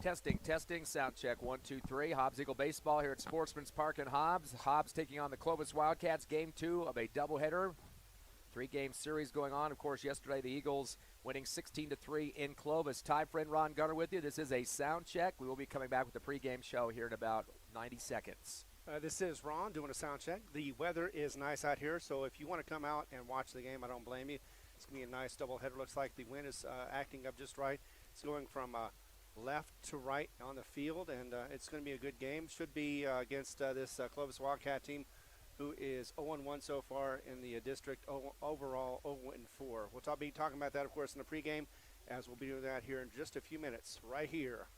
Testing, sound check, 1, 2, 3. Hobbs Eagle Baseball here at Sportsman's Park in Hobbs. Hobbs taking on the Clovis Wildcats, game 2 of a doubleheader. 3-game series going on. Of course, yesterday the Eagles winning 16-3 in Clovis. Ty friend Ron Gunner with you. This is a sound check. We will be coming back with the pregame show here in about 90 seconds. This is Ron doing a sound check. The weather is nice out here, so if you want to come out and watch the game, I don't blame you. It's going to be a nice doubleheader. Looks like the wind is acting up just right. It's going from left to right on the field, and it's going to be a good game. Should be against this Clovis Wildcat team, who is 0-1 so far in the district, overall 0-4. We'll be talking about that, of course, in the pregame, as we'll be doing that here in just a few minutes, right here.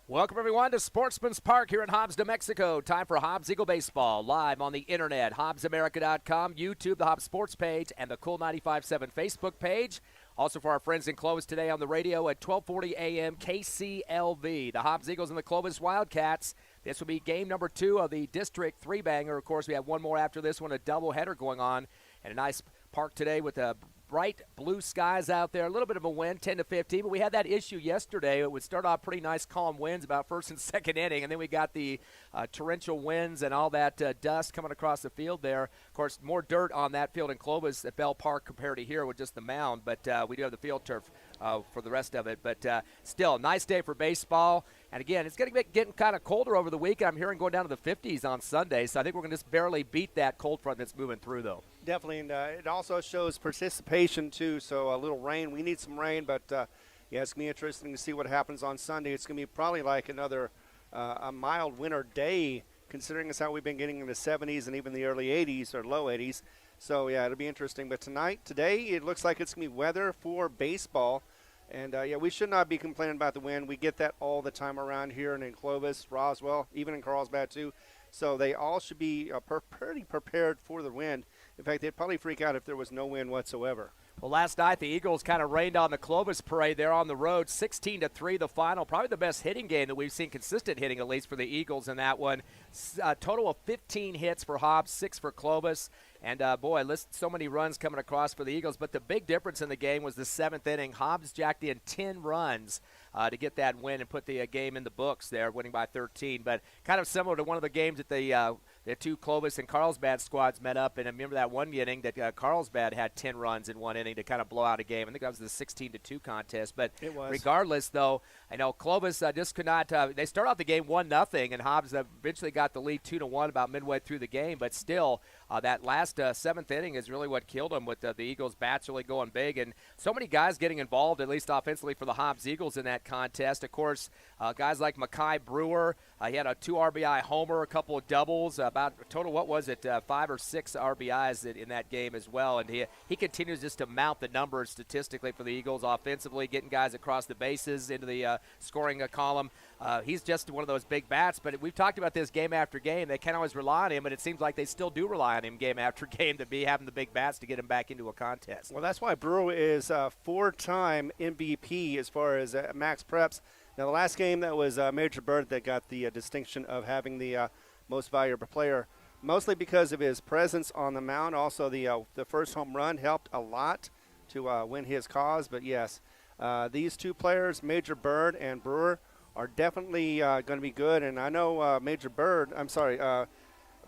Welcome, everyone, to Sportsman's Park here in Hobbs, New Mexico. Time for Hobbs Eagle Baseball, live on the internet, HobbsAmerica.com, YouTube, the Hobbs Sports page, and the Cool 95.7 Facebook page. Also for our friends in Clovis today on the radio at 1240 a.m. KCLV. The Hobbs Eagles and the Clovis Wildcats. This will be game number 2 of the District 3-banger. Of course, we have one more after this one, a doubleheader going on. And a nice park today with a bright blue skies out there. A little bit of a wind, 10 to 15, but we had that issue yesterday. It would start off pretty nice, calm winds about first and second inning, and then we got the torrential winds and all that dust coming across the field there. Of course, more dirt on that field in Clovis at Bell Park compared to here with just the mound, but we do have the field turf for the rest of it. But still, nice day for baseball. And again, it's going to be getting kind of colder over the weekend. I'm hearing going down to the 50s on Sunday, so I think we're going to just barely beat that cold front that's moving through, though. Definitely, and it also shows participation, too, so a little rain. We need some rain, but, yeah, it's going to be interesting to see what happens on Sunday. It's going to be probably like another a mild winter day, considering it's how we've been getting in the 70s and even the early 80s or low 80s. So, yeah, it'll be interesting. But today, it looks like it's going to be weather for baseball. And, yeah, we should not be complaining about the wind. We get that all the time around here and in Clovis, Roswell, even in Carlsbad too. So they all should be pretty prepared for the wind. In fact, they'd probably freak out if there was no wind whatsoever. Well, last night the Eagles kind of rained on the Clovis parade there on the road, 16-3 the final. Probably the best hitting game that we've seen, consistent hitting at least for the Eagles in that one. A total of 15 hits for Hobbs, 6 for Clovis. And, boy, so many runs coming across for the Eagles. But the big difference in the game was the 7th inning. Hobbs jacked in 10 runs to get that win and put the game in the books there, winning by 13. But kind of similar to one of the games that the two Clovis and Carlsbad squads met up. And I remember that one inning that Carlsbad had 10 runs in one inning to kind of blow out a game. I think that was the 16-2 contest. But regardless, though, I know Clovis just could not they start out the game 1-0, and Hobbs eventually got the lead 2-1 about midway through the game. But still, that last 7th inning is really what killed them, with the Eagles' bats really going big. And so many guys getting involved, at least offensively, for the Hobbs Eagles in that contest. Of course, guys like Mackay Brewer, he had a 2 RBI homer, a couple of doubles, about total, 5 or 6 RBIs in that game as well. And he continues just to mount the numbers statistically for the Eagles offensively, getting guys across the bases into the scoring column. He's just one of those big bats, but we've talked about this game after game. They can't always rely on him, but it seems like they still do rely on him game after game to be having the big bats to get him back into a contest. Well, that's why Brewer is a 4-time MVP as far as max preps. Now, the last game, that was Major Bird that got the distinction of having the most valuable player, mostly because of his presence on the mound. Also, the first home run helped a lot to win his cause. But, yes, these two players, Major Bird and Brewer, are definitely going to be good. And I know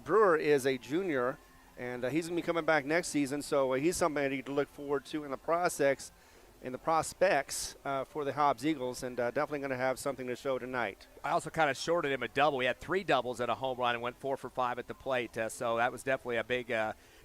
Brewer is a junior, and he's going to be coming back next season. So he's somebody to look forward to in the prospects for the Hobbs Eagles, and definitely going to have something to show tonight. I also kind of shorted him a double. He had 3 doubles and a home run and went 4 for 5 at the plate. So that was definitely a big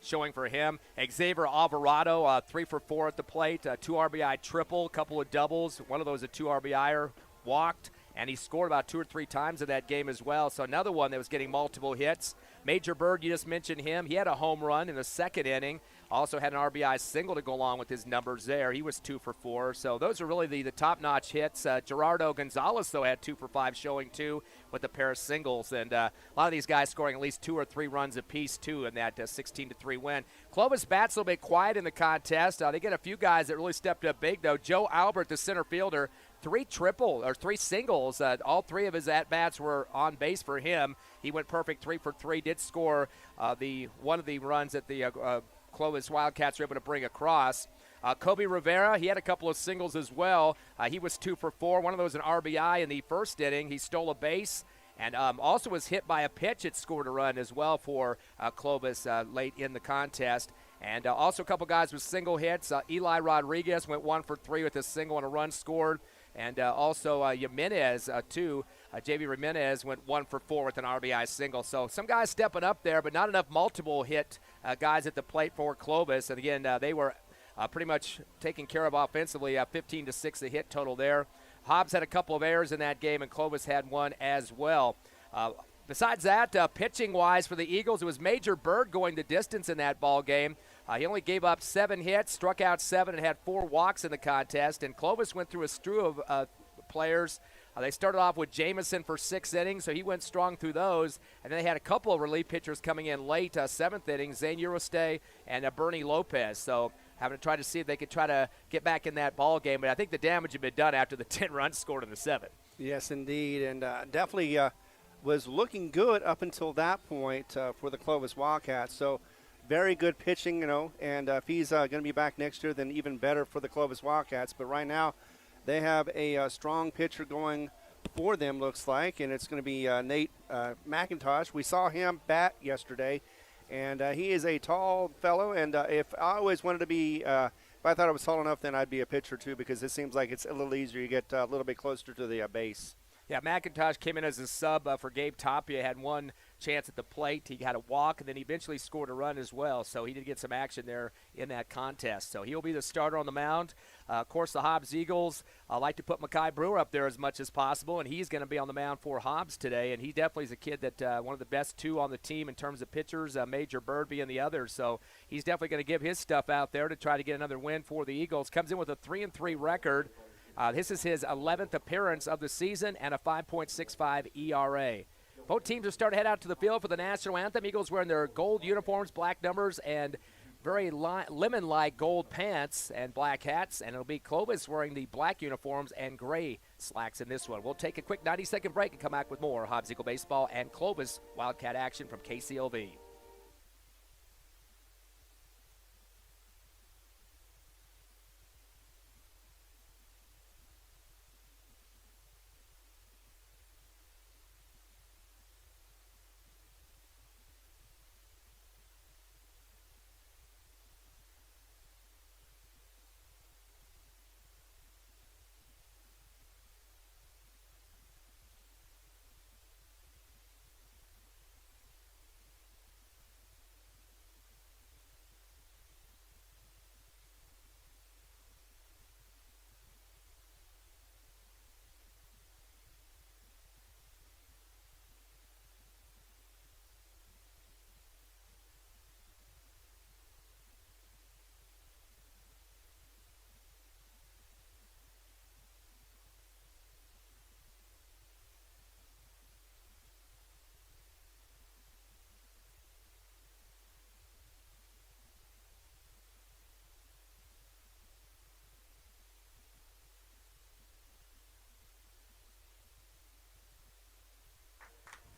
showing for him. Xavier Alvarado, 3 for 4 at the plate, 2 RBI triple, a couple of doubles. One of those a 2 RBIer, walked, and he scored about 2 or 3 times in that game as well. So another one that was getting multiple hits. Major Bird, you just mentioned him. He had a home run in the 2nd inning. Also had an RBI single to go along with his numbers there. He was 2 for 4. So those are really the top-notch hits. Gerardo Gonzalez, though, had 2 for 5 showing, too, with a pair of singles. And a lot of these guys scoring at least 2 or 3 runs apiece, too, in that 16-3 win. Clovis bats a little bit quiet in the contest. They get a few guys that really stepped up big, though. Joe Albert, the center fielder, 3 singles. All 3 of his at-bats were on base for him. He went perfect 3 for 3, did score one of the runs that the Clovis Wildcats were able to bring across. Kobe Rivera, he had a couple of singles as well. He was 2 for 4. One of those an RBI in the 1st inning. He stole a base and also was hit by a pitch that scored a run as well for Clovis late in the contest. And also a couple guys with single hits. Eli Rodriguez went 1 for 3 with a single and a run scored. And also Jimenez, too. J.B. Jimenez went 1 for 4 with an RBI single. So some guys stepping up there, but not enough multiple hit guys at the plate for Clovis. And, again, they were pretty much taken care of offensively, 15-6 the hit total there. Hobbs had a couple of errors in that game, and Clovis had one as well. Besides that, pitching-wise for the Eagles, it was Major Bird going the distance in that ball game. He only gave up 7 hits, struck out 7, and had 4 walks in the contest. And Clovis went through a slew of players. They started off with Jamison for 6 innings, so he went strong through those. And then they had a couple of relief pitchers coming in late, 7th inning, Zane Urostay and Bernie Lopez. So having to try to see if they could try to get back in that ball game. But I think the damage had been done after the 10 runs scored in the 7th. Yes, indeed, and definitely was looking good up until that point for the Clovis Wildcats. So very good pitching, and if he's going to be back next year, then even better for the Clovis Wildcats. But right now, they have a strong pitcher going for them, looks like, and it's going to be Nate McIntosh. We saw him bat yesterday, and he is a tall fellow. And if I always wanted to be, if I thought I was tall enough, then I'd be a pitcher too, because it seems like it's a little easier. You get a little bit closer to the base. Yeah, McIntosh came in as a sub for Gabe Tapia, had one chance at the plate. He had a walk, and then he eventually scored a run as well. So he did get some action there in that contest. So he'll be the starter on the mound. Of course, the Hobbs Eagles like to put Mackay Brewer up there as much as possible, and he's going to be on the mound for Hobbs today. And he definitely is a kid that one of the best 2 on the team in terms of pitchers, Major Bird being the other. So he's definitely going to give his stuff out there to try to get another win for the Eagles. Comes in with a 3-3 record. This is his 11th appearance of the season and a 5.65 ERA. Both teams are starting to head out to the field for the national anthem. Eagles wearing their gold uniforms, black numbers, and very lemon-like gold pants and black hats. And it'll be Clovis wearing the black uniforms and gray slacks in this one. We'll take a quick 90-second break and come back with more Hobbs Eagle baseball and Clovis Wildcat action from KCLV.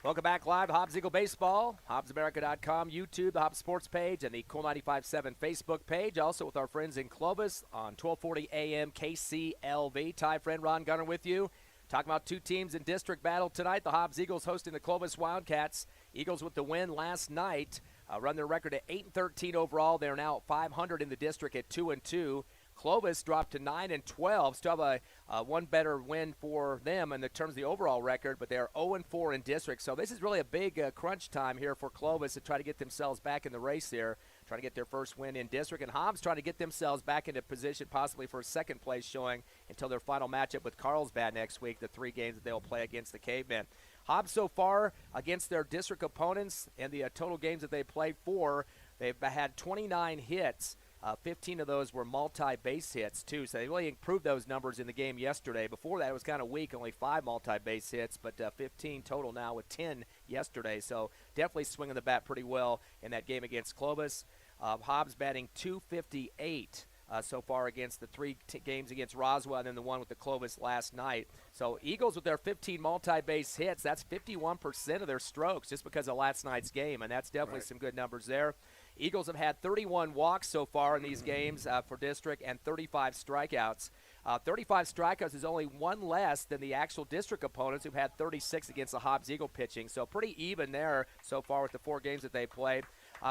Welcome back live to Hobbs Eagle Baseball, HobbsAmerica.com, YouTube, the Hobbs Sports page, and the Cool 95.7 Facebook page. Also with our friends in Clovis on 1240 AM KCLV. Ty friend Ron Gunner with you. Talking about two teams in district battle tonight. The Hobbs Eagles hosting the Clovis Wildcats. Eagles with the win last night. Run their record at 8-13 overall. They're now at 500 in the district at 2-2. Clovis dropped to 9-12. Still have a one better win for them in the terms of the overall record, but they are 0-4 in district. So this is really a big crunch time here for Clovis to try to get themselves back in the race here, trying to get their first win in district. And Hobbs trying to get themselves back into position possibly for a second place showing until their final matchup with Carlsbad next week, the 3 games that they'll play against the Cavemen. Hobbs so far against their district opponents and the total games that they played for, they've had 29 hits. 15 of those were multi-base hits, too, so they really improved those numbers in the game yesterday. Before that, it was kind of weak, only 5 multi-base hits, but 15 total now with 10 yesterday. So definitely swinging the bat pretty well in that game against Clovis. Hobbs batting .258 so far against the 3 games against Roswell and then the one with the Clovis last night. So Eagles with their 15 multi-base hits, that's 51% of their strokes just because of last night's game, and that's definitely some good numbers there. Eagles have had 31 walks so far in these games for district and 35 strikeouts. 35 strikeouts is only one less than the actual district opponents who've had 36 against the Hobbs Eagle pitching. So pretty even there so far with the 4 games that they played.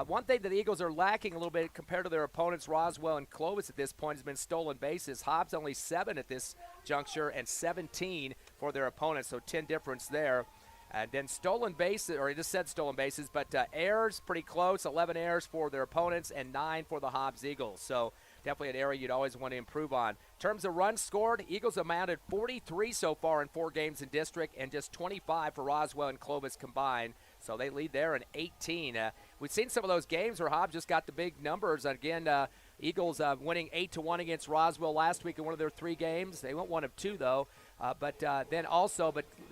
One thing that the Eagles are lacking a little bit compared to their opponents, Roswell and Clovis at this point, has been stolen bases. Hobbs only 7 at this juncture and 17 for their opponents, so 10 difference there. And then stolen bases, or he just said stolen bases, but errors pretty close, 11 errors for their opponents and 9 for the Hobbs Eagles. So definitely an area you'd always want to improve on. In terms of runs scored, Eagles have mounted 43 so far in 4 games in district and just 25 for Roswell and Clovis combined. So they lead there in 18. We've seen some of those games where Hobbs just got the big numbers. Again, Eagles winning 8-1 against Roswell last week in one of their 3 games. They went 1 of 2, though. But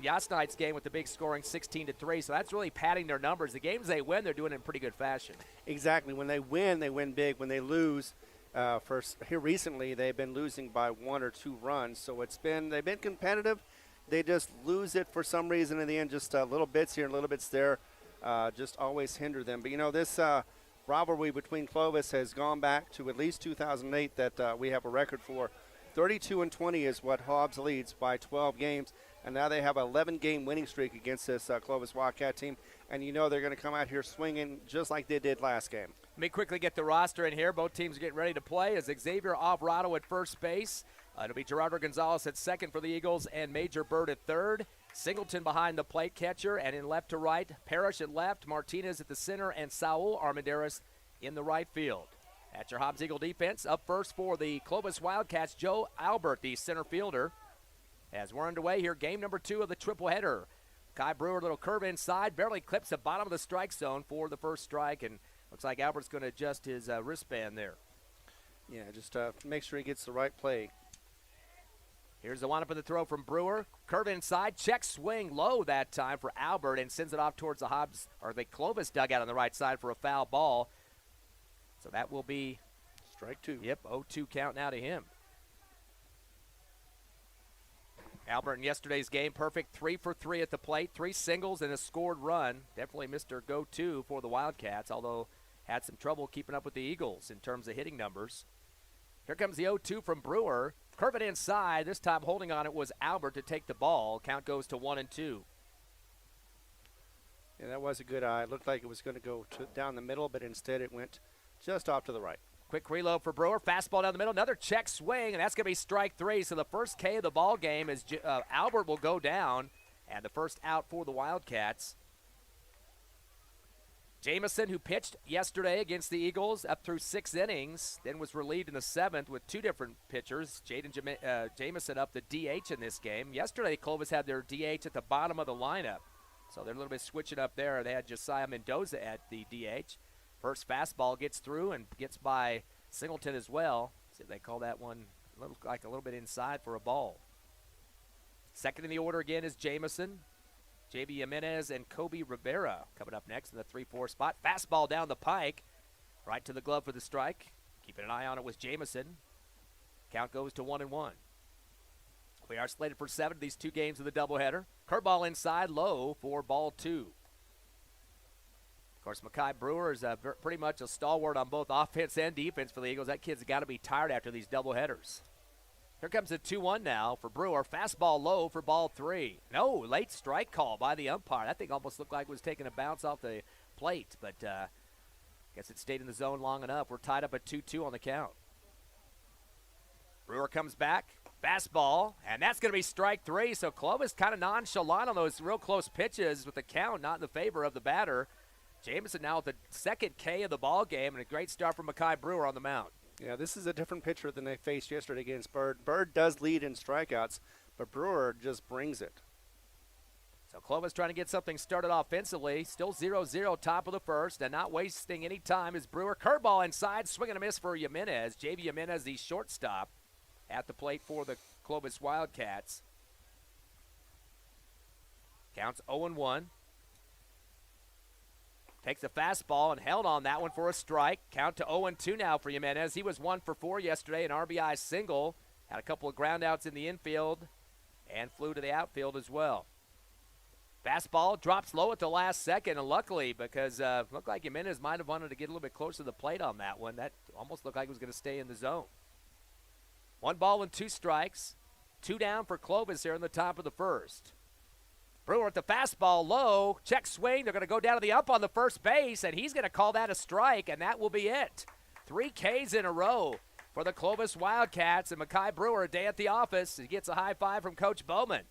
last night's game with the big scoring 16-3, so that's really padding their numbers. The games they win, they're doing it in pretty good fashion. Exactly. When they win big. When they lose, here recently, they've been losing by 1 or 2 runs. So they've been competitive. They just lose it for some reason in the end. Just little bits here and little bits there, just always hinder them. But this rivalry between Clovis has gone back to at least 2008 that we have a record for. 32-20 is what Hobbs leads by 12 games, and now they have an 11-game winning streak against this Clovis Wildcat team, and they're going to come out here swinging just like they did last game. Let me quickly get the roster in here. Both teams are getting ready to play as Xavier Alvarado at first base. It'll be Gerardo Gonzalez at second for the Eagles and Major Bird at third. Singleton behind the plate catcher, and in left to right, Parrish at left, Martinez at the center, and Saul Armendariz in the right field. At your Hobbs Eagle defense, up first for the Clovis Wildcats, Joe Albert, the center fielder. As we're underway here, game number 2 of the triple header. Kai Brewer, little curve inside, barely clips the bottom of the strike zone for the first strike, and looks like Albert's going to adjust his wristband there. Yeah, just make sure he gets the right play. Here's the wind-up of the throw from Brewer. Curve inside, check swing low that time for Albert and sends it off towards the Hobbs, or the Clovis dugout on the right side for a foul ball. So that will be strike two. Yep, 0-2 count now to him. Albert in yesterday's game, perfect 3 for 3 at the plate, 3 singles and a scored run. Definitely Mr. Go-To for the Wildcats, although had some trouble keeping up with the Eagles in terms of hitting numbers. Here comes the 0-2 from Brewer. Curve it inside. This time holding on it was Albert to take the ball. Count goes to 1-2. Yeah, that was a good eye. It looked like it was going to go down the middle, but instead it went just off to the right. Quick reload for Brewer. Fastball down the middle. Another check swing, and that's going to be strike 3. So the first K of the ball game is Albert will go down, and the first out for the Wildcats. Jamison, who pitched yesterday against the Eagles up through 6 innings, then was relieved in the 7th with 2 different pitchers. Jamison up the DH in this game. Yesterday, Clovis had their DH at the bottom of the lineup, so they're a little bit switching up there. They had Josiah Mendoza at the DH. First fastball gets through and gets by Singleton as well. See if they call that one a little bit inside for a ball. Second in the order again is Jamison. J.B. Jimenez and Kobe Rivera coming up next in the 3-4 spot. Fastball down the pike, right to the glove for the strike. Keeping an eye on it was Jamison. Count goes to 1-1. We are slated for 7 of these 2 games of the doubleheader. Curveball inside, low for ball 2. Of course, Mekhi Brewer is pretty much a stalwart on both offense and defense for the Eagles. That kid's got to be tired after these doubleheaders. Here comes a 2-1 now for Brewer. Fastball low for ball 3. No, late strike call by the umpire. That thing almost looked like it was taking a bounce off the plate, but guess it stayed in the zone long enough. We're tied up at 2-2 on the count. Brewer comes back. Fastball, and that's going to be strike 3. So Clovis kind of nonchalant on those real close pitches with the count not in the favor of the batter. Jamison now with the second K of the ball game, and a great start from Mekhi Brewer on the mound. Yeah, this is a different pitcher than they faced yesterday against Bird. Bird does lead in strikeouts, but Brewer just brings it. So Clovis trying to get something started offensively. Still 0-0 top of the first, and not wasting any time is Brewer. Curveball inside, swing and a miss for Jimenez. J.B. Jimenez, the shortstop, at the plate for the Clovis Wildcats. Counts 0-1. Takes a fastball and held on that one for a strike. Count to 0-2 now for Jimenez. He was 1 for 4 yesterday, an RBI single. Had a couple of groundouts in the infield and flew to the outfield as well. Fastball drops low at the last second, and luckily, because it looked like Jimenez might have wanted to get a little bit closer to the plate on that one. That almost looked like it was going to stay in the zone. 1 ball and 2 strikes. 2 down for Clovis here in the top of the first. Brewer at the fastball low, check swing. They're going to go down to the ump on the first base, and he's going to call that a strike, and that will be it. 3 Ks in a row for the Clovis Wildcats, and Mekhi Brewer a day at the office. He gets a high five from Coach Bowman.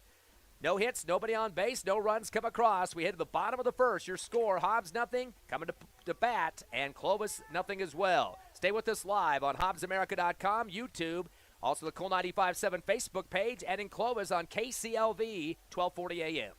No hits, nobody on base, no runs come across. We head to the bottom of the first. Your score, Hobbs nothing, coming to bat, and Clovis nothing as well. Stay with us live on HobbsAmerica.com, YouTube, also the Cool 95.7 Facebook page, and in Clovis on KCLV, 1240 a.m.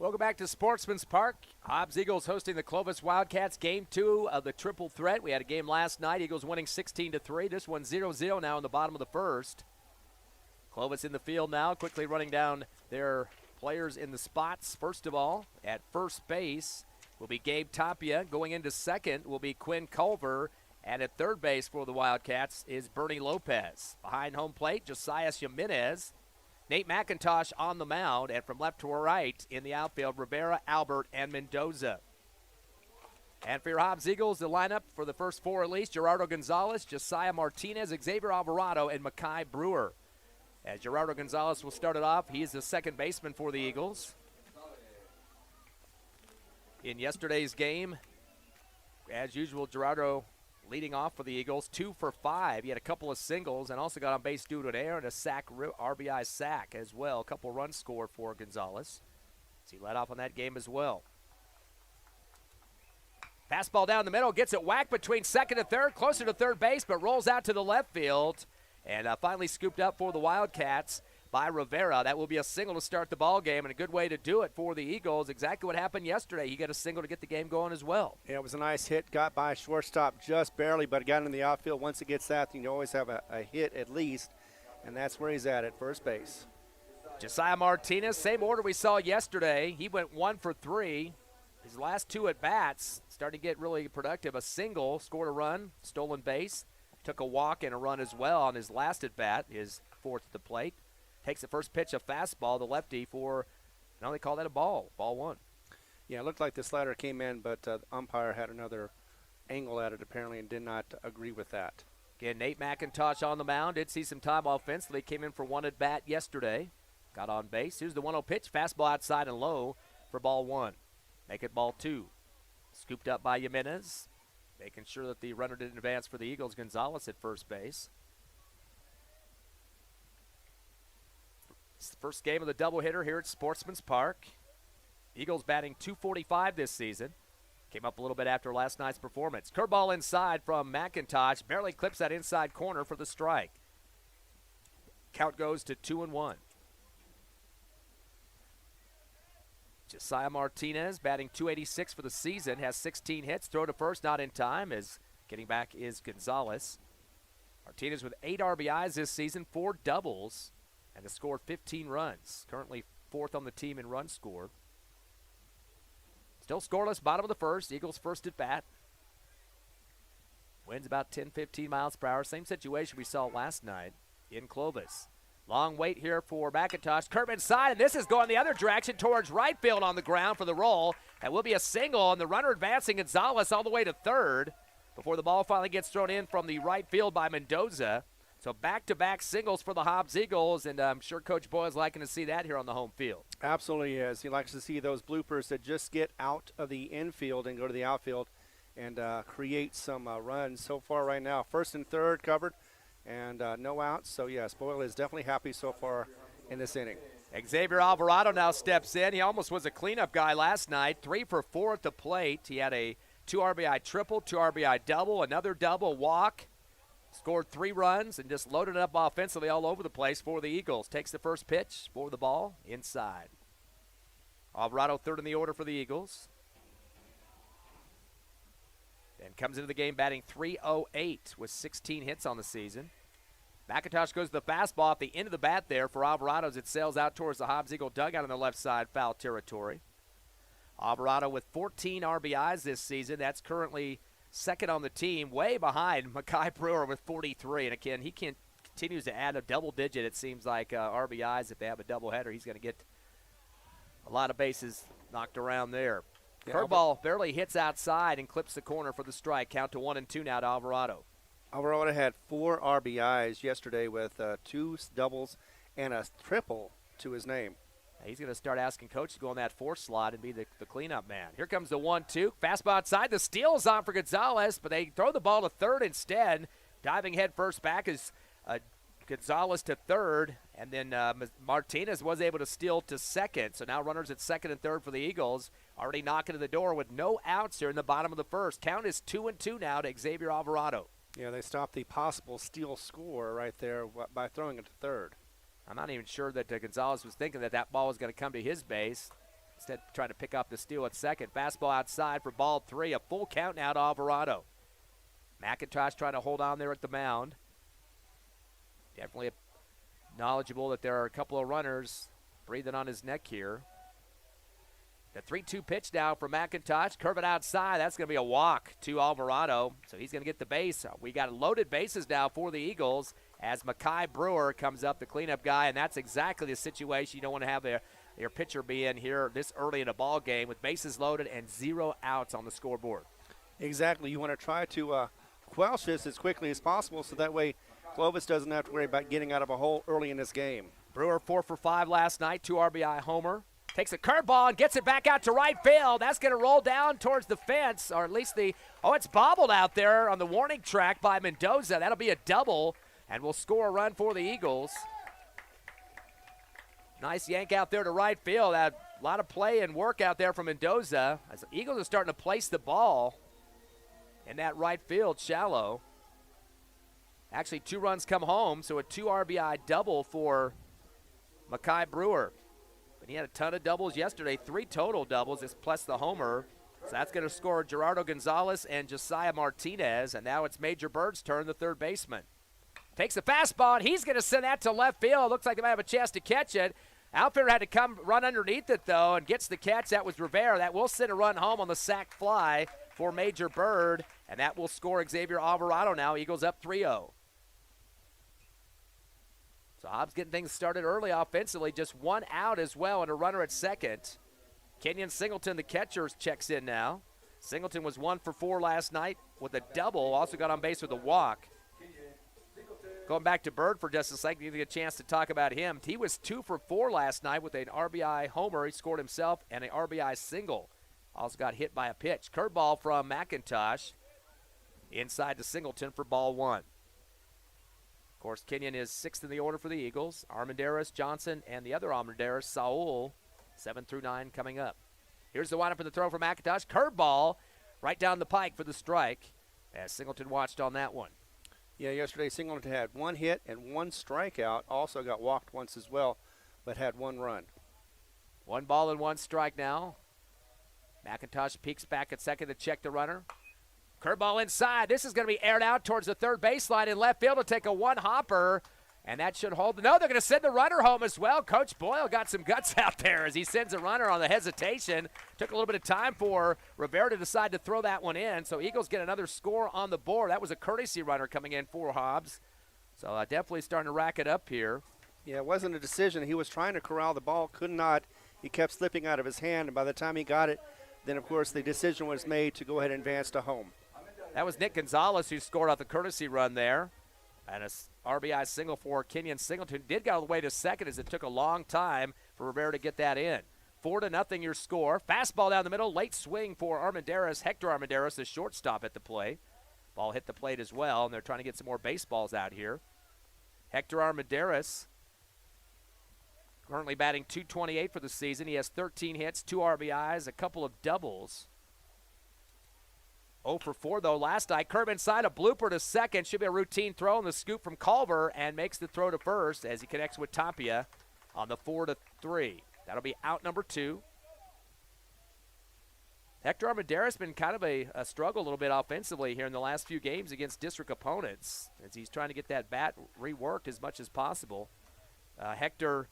Welcome back to Sportsman's Park. Hobbs Eagles hosting the Clovis Wildcats. Game 2 of the triple threat. We had a game last night. Eagles winning 16-3. This one's 0-0 now in the bottom of the first. Clovis in the field now, quickly running down their players in the spots. First of all, at first base will be Gabe Tapia. Going into second will be Quinn Culver. And at third base for the Wildcats is Bernie Lopez. Behind home plate, Josiah Jimenez. Nate McIntosh on the mound, and from left to right in the outfield, Rivera, Albert, and Mendoza. And for your Hobbs Eagles, the lineup for the first four at least: Gerardo Gonzalez, Josiah Martinez, Xavier Alvarado, and Makai Brewer. As Gerardo Gonzalez will start it off, he is the second baseman for the Eagles. In yesterday's game, as usual, Gerardo leading off for the Eagles, 2 for 5. He had a couple of singles and also got on base due to an error and a RBI sack as well. A couple runs scored for Gonzalez. So he led off on that game as well. Fastball down the middle, gets it whacked between second and third, closer to third base, but rolls out to the left field. And finally scooped up for the Wildcats by Rivera. That will be a single to start the ball game, and a good way to do it for the Eagles. Exactly what happened yesterday. He got a single to get the game going as well. Yeah, it was a nice hit. Got by shortstop just barely, but got in the outfield. Once it gets that, you always have a hit at least, and that's where he's at first base. Josiah Martinez, same order we saw yesterday. He went 1 for 3. His last 2 at-bats starting to get really productive. A single, scored a run, stolen base. Took a walk and a run as well on his last at-bat, his 4th at the plate. Takes the first pitch, a fastball, the lefty for, now they call that a ball 1. Yeah, it looked like the slider came in, but the umpire had another angle at it apparently and did not agree with that. Again, Nate McIntosh on the mound. Did see some time offensively. Came in for 1 at-bat yesterday. Got on base. Here's the 1-0 pitch. Fastball outside and low for ball 1. Make it ball 2. Scooped up by Jimenez. Making sure that the runner didn't advance for the Eagles. Gonzalez at first base. It's the first game of the doubleheader here at Sportsman's Park. Eagles batting .245 this season. Came up a little bit after last night's performance. Curveball inside from McIntosh. Barely clips that inside corner for the strike. Count goes to 2-1. Josiah Martinez batting .286 for the season. Has 16 hits. Throw to first, not in time. As getting back is Gonzalez. Martinez with 8 RBIs this season, 4 doubles, and has scored 15 runs. Currently 4th on the team in runs scored. Still scoreless, bottom of the first. Eagles first at bat. Winds about 10-15 miles per hour. Same situation we saw last night in Clovis. Long wait here for McIntosh. Curve inside, and this is going the other direction towards right field on the ground for the roll. That will be a single, and the runner advancing Gonzalez all the way to third before the ball finally gets thrown in from the right field by Mendoza. So back-to-back singles for the Hobbs Eagles, and I'm sure Coach Boyle's liking to see that here on the home field. Absolutely is. He likes to see those bloopers that just get out of the infield and go to the outfield and create some runs. So far right now, first and third covered and no outs. So, yes, Boyle is definitely happy so far in this inning. Xavier Alvarado now steps in. He almost was a cleanup guy last night. 3 for 4 at the plate. He had a 2 RBI triple, 2 RBI double, another double walk. Scored 3 runs and just loaded up offensively all over the place for the Eagles. Takes the first pitch for the ball inside. Alvarado third in the order for the Eagles. Then comes into the game batting .308 with 16 hits on the season. McIntosh goes to the fastball at the end of the bat there for Alvarado as it sails out towards the Hobbs Eagle dugout on the left side, foul territory. Alvarado with 14 RBIs this season. That's currently second on the team, way behind Makai Brewer with 43. And again, he continues to add a double digit, it seems like, RBIs. If they have a doubleheader, he's going to get a lot of bases knocked around there. Yeah, curveball barely hits outside and clips the corner for the strike. Count to 1-2 now to Alvarado. Alvarado had 4 RBIs yesterday with 2 doubles and a triple to his name. He's going to start asking Coach to go on that 4th slot and be the cleanup man. Here comes the 1-2. Fastball outside. The steal is on for Gonzalez, but they throw the ball to third instead. Diving head first back is Gonzalez to third, and then Martinez was able to steal to second. So now runners at second and third for the Eagles. Already knocking at the door with no outs here in the bottom of the first. Count is 2-2 now to Xavier Alvarado. Yeah, they stopped the possible steal score right there by throwing it to third. I'm not even sure that Gonzalez was thinking that ball was going to come to his base. Instead, trying to pick up the steal at second. Fastball outside for ball 3. A full count now to Alvarado. McIntosh trying to hold on there at the mound. Definitely knowledgeable that there are a couple of runners breathing on his neck here. The 3-2 pitch now for McIntosh. Curve it outside. That's going to be a walk to Alvarado. So he's going to get the base. We got loaded bases now for the Eagles as Makai Brewer comes up, the cleanup guy, and that's exactly the situation you don't want to have your pitcher be in here this early in a ball game with bases loaded and 0 outs on the scoreboard. Exactly. You want to try to quell this as quickly as possible so that way Clovis doesn't have to worry about getting out of a hole early in this game. Brewer 4 for 5 last night, 2 RBI homer. Takes a curveball and gets it back out to right field. That's going to roll down towards the fence, or at least it's bobbled out there on the warning track by Mendoza. That'll be a double, and will score a run for the Eagles. Nice yank out there to right field. A lot of play and work out there from Mendoza. As the Eagles are starting to place the ball in that right field, shallow. Actually, 2 runs come home, so a 2 RBI double for Mackay Brewer. But he had a ton of doubles yesterday, 3 total doubles, plus the homer. So that's going to score Gerardo Gonzalez and Josiah Martinez, and now it's Major Bird's turn, the third baseman. Takes the fastball, and he's going to send that to left field. Looks like they might have a chance to catch it. Outfielder had to come run underneath it, though, and gets the catch. That was Rivera. That will send a run home on the sac fly for Major Bird, and that will score Xavier Alvarado now. Eagles up 3-0. So Hobbs getting things started early offensively. Just 1 out as well and a runner at second. Kenyon Singleton, the catcher, checks in now. Singleton was 1 for 4 last night with a double. Also got on base with a walk. Going back to Bird for just a second, you get a chance to talk about him. He was 2 for 4 last night with an RBI homer. He scored himself and an RBI single. Also got hit by a pitch. Curveball from McIntosh inside to Singleton for ball 1. Of course, Kenyon is 6th in the order for the Eagles. Armendariz, Johnson, and the other Armendariz, Saul, 7 through 9 coming up. Here's the windup for the throw from McIntosh. Curveball right down the pike for the strike as Singleton watched on that one. Yeah, yesterday Singleton had 1 hit and 1 strikeout. Also got walked once as well, but had 1 run. 1 ball and 1 strike now. McIntosh peeks back at second to check the runner. Curveball inside. This is going to be aired out towards the third baseline in left field to take a 1-hopper, and that should hold. No, they're going to send the runner home as well. Coach Boyle got some guts out there as he sends a runner on the hesitation. Took a little bit of time for Rivera to decide to throw that one in, so Eagles get another score on the board. That was a courtesy runner coming in for Hobbs. So definitely starting to rack it up here. Yeah, it wasn't a decision. He was trying to corral the ball, could not. He kept slipping out of his hand, and by the time he got it, then, of course, the decision was made to go ahead and advance to home. That was Nick Gonzalez who scored off the courtesy run there. And a RBI single for Kenyon Singleton. Did get all the way to second as it took a long time for Rivera to get that in. 4-0 your score. Fastball down the middle. Late swing for Armendariz. Hector Armendariz, the shortstop at the plate. Ball hit the plate as well, and they're trying to get some more baseballs out here. Hector Armendariz currently batting .228 for the season. He has 13 hits, 2 RBIs, a couple of doubles. 0 for 4, though, last night. Curve inside, a blooper to second. Should be a routine throw, and the scoop from Culver, and makes the throw to first as he connects with Tapia on the 4-3. That'll be out number 2. Hector Armendariz has been kind of a struggle a little bit offensively here in the last few games against district opponents as he's trying to get that bat reworked as much as possible. Hector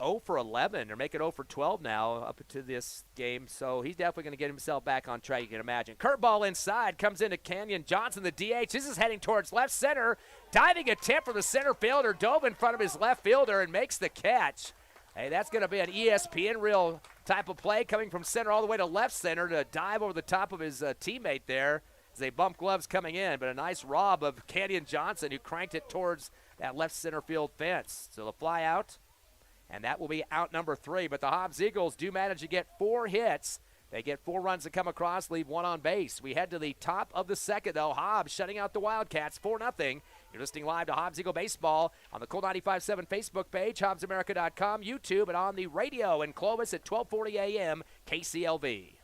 0 for 11, or make it 0 for 12 now up to this game, so he's definitely going to get himself back on track, you can imagine. Curveball inside, comes into Kenyon Johnson, the DH. This is heading towards left center. Diving attempt from the center fielder, dove in front of his left fielder and makes the catch. Hey, that's going to be an ESPN reel type of play coming from center all the way to left center to dive over the top of his teammate there as they bump gloves coming in, but a nice rob of Kenyon Johnson who cranked it towards that left center field fence. So the fly out. And that will be out number 3. But the Hobbs Eagles do manage to get 4 hits. They get 4 runs to come across, leave 1 on base. We head to the top of the second, though. Hobbs shutting out the Wildcats 4-0. You're listening live to Hobbs Eagle Baseball on the Cool 95.7 Facebook page, HobbsAmerica.com, YouTube, and on the radio in Clovis at 1240 a.m. KCLV.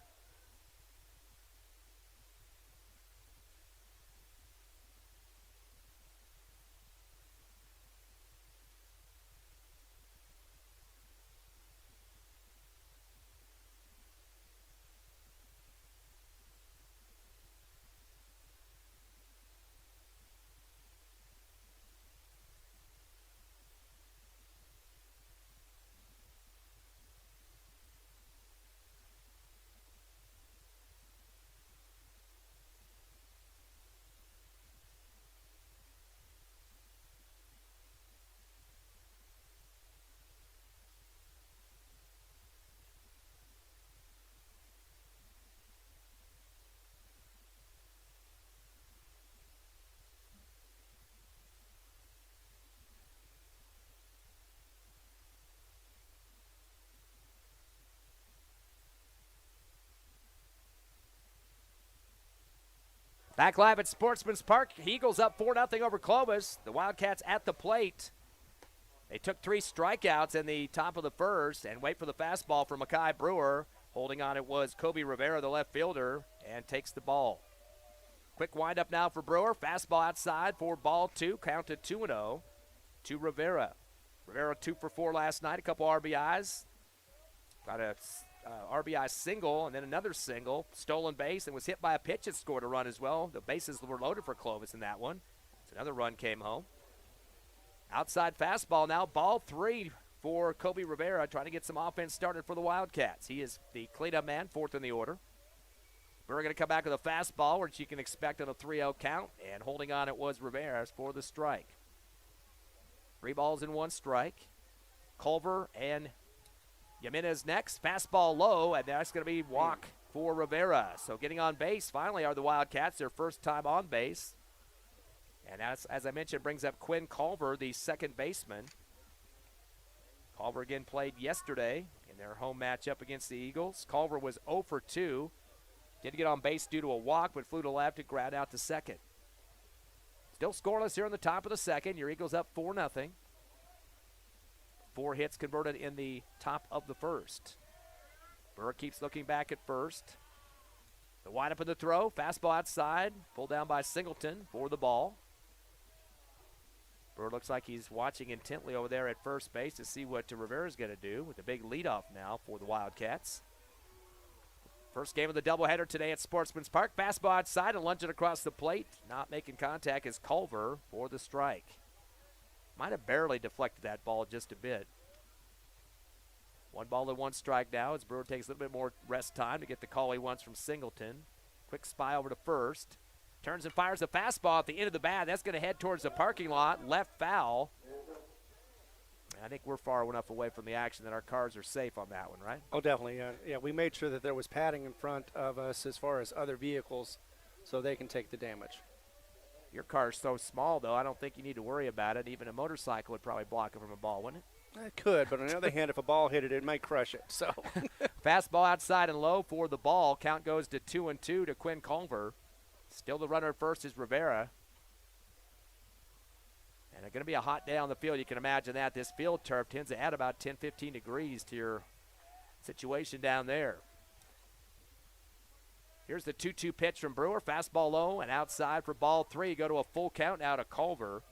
Back live at Sportsman's Park. Eagles up 4-0 over Clovis. The Wildcats at the plate. They took 3 strikeouts in the top of the first and wait for the fastball from Makai Brewer. Holding on it was Kobe Rivera, the left fielder, and takes the ball. Quick windup now for Brewer. Fastball outside for ball 2. Counted 2-0 to Rivera. Rivera 2 for 4 last night. A couple RBIs. Got a RBI single and then another single. Stolen base and was hit by a pitch and scored a run as well. The bases were loaded for Clovis in that one. So another run came home. Outside fastball now. Ball 3 for Kobe Rivera, trying to get some offense started for the Wildcats. He is the cleanup man, 4th in the order. We're going to come back with a fastball, which you can expect on a 3-0 count. And holding on it was Rivera for the strike. 3 balls and 1 strike. Culver and Jimenez next. Fastball low, and that's going to be walk for Rivera. So getting on base finally are the Wildcats, their first time on base. And as I mentioned, brings up Quinn Culver, the second baseman. Culver again played yesterday in their home matchup against the Eagles. Culver was 0 for 2. Did get on base due to a walk, but flew to left and ground out to second. Still scoreless here in the top of the second. Your Eagles up 4-0. 4 hits converted in the top of the first. Burr keeps looking back at first. The windup of the throw, fastball outside, pulled down by Singleton for the ball. Burr looks like he's watching intently over there at first base to see what Rivera's going to do with the big leadoff now for the Wildcats. First game of the doubleheader today at Sportsman's Park. Fastball outside and lunging across the plate. Not making contact is Culver for the strike. Might have barely deflected that ball just a bit. 1 ball and 1 strike now as Brewer takes a little bit more rest time to get the call he wants from Singleton. Quick spy over to first. Turns and fires a fastball at the end of the bat. That's going to head towards the parking lot. Left foul. I think we're far enough away from the action that our cars are safe on that one, right? Oh, definitely. Yeah, we made sure that there was padding in front of us as far as other vehicles so they can take the damage. Your car's so small, though, I don't think you need to worry about it. Even a motorcycle would probably block it from a ball, wouldn't it? It could, but on the other hand, if a ball hit it, it might crush it. So, fastball outside and low for the ball. Count goes to 2-2 to Quinn Culver. Still the runner at first is Rivera. And it's going to be a hot day on the field. You can imagine that. This field turf tends to add about 10, 15 degrees to your situation down there. Here's the 2-2 pitch from Brewer. Fastball low and outside for ball 3. Go to a full count now to Culver.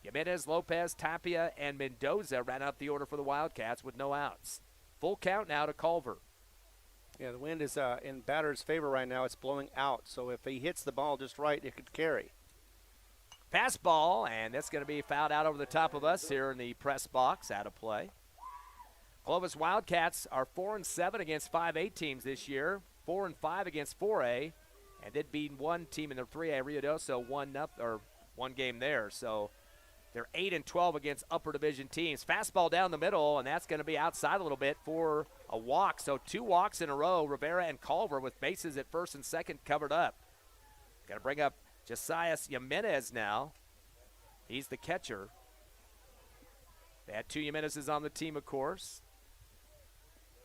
Jimenez, Lopez, Tapia, and Mendoza ran out the order for the Wildcats with no outs. Full count now to Culver. Yeah, the wind is in batter's favor right now. It's blowing out. So if he hits the ball just right, it could carry. Fastball, and that's going to be fouled out over the top of us here in the press box. Out of play. Clovis Wildcats are 4-7 against 5A teams this year. 4-5 against 4A, and did beat one team in the 3A, Rio Doso, one game there. So they're 8-12 against upper division teams. Fastball down the middle, and that's going to be outside a little bit for a walk. So 2 walks in a row, Rivera and Culver with bases at first and second covered up. Got to bring up Josias Jimenez now. He's the catcher. They had 2 Jimenezes on the team, of course.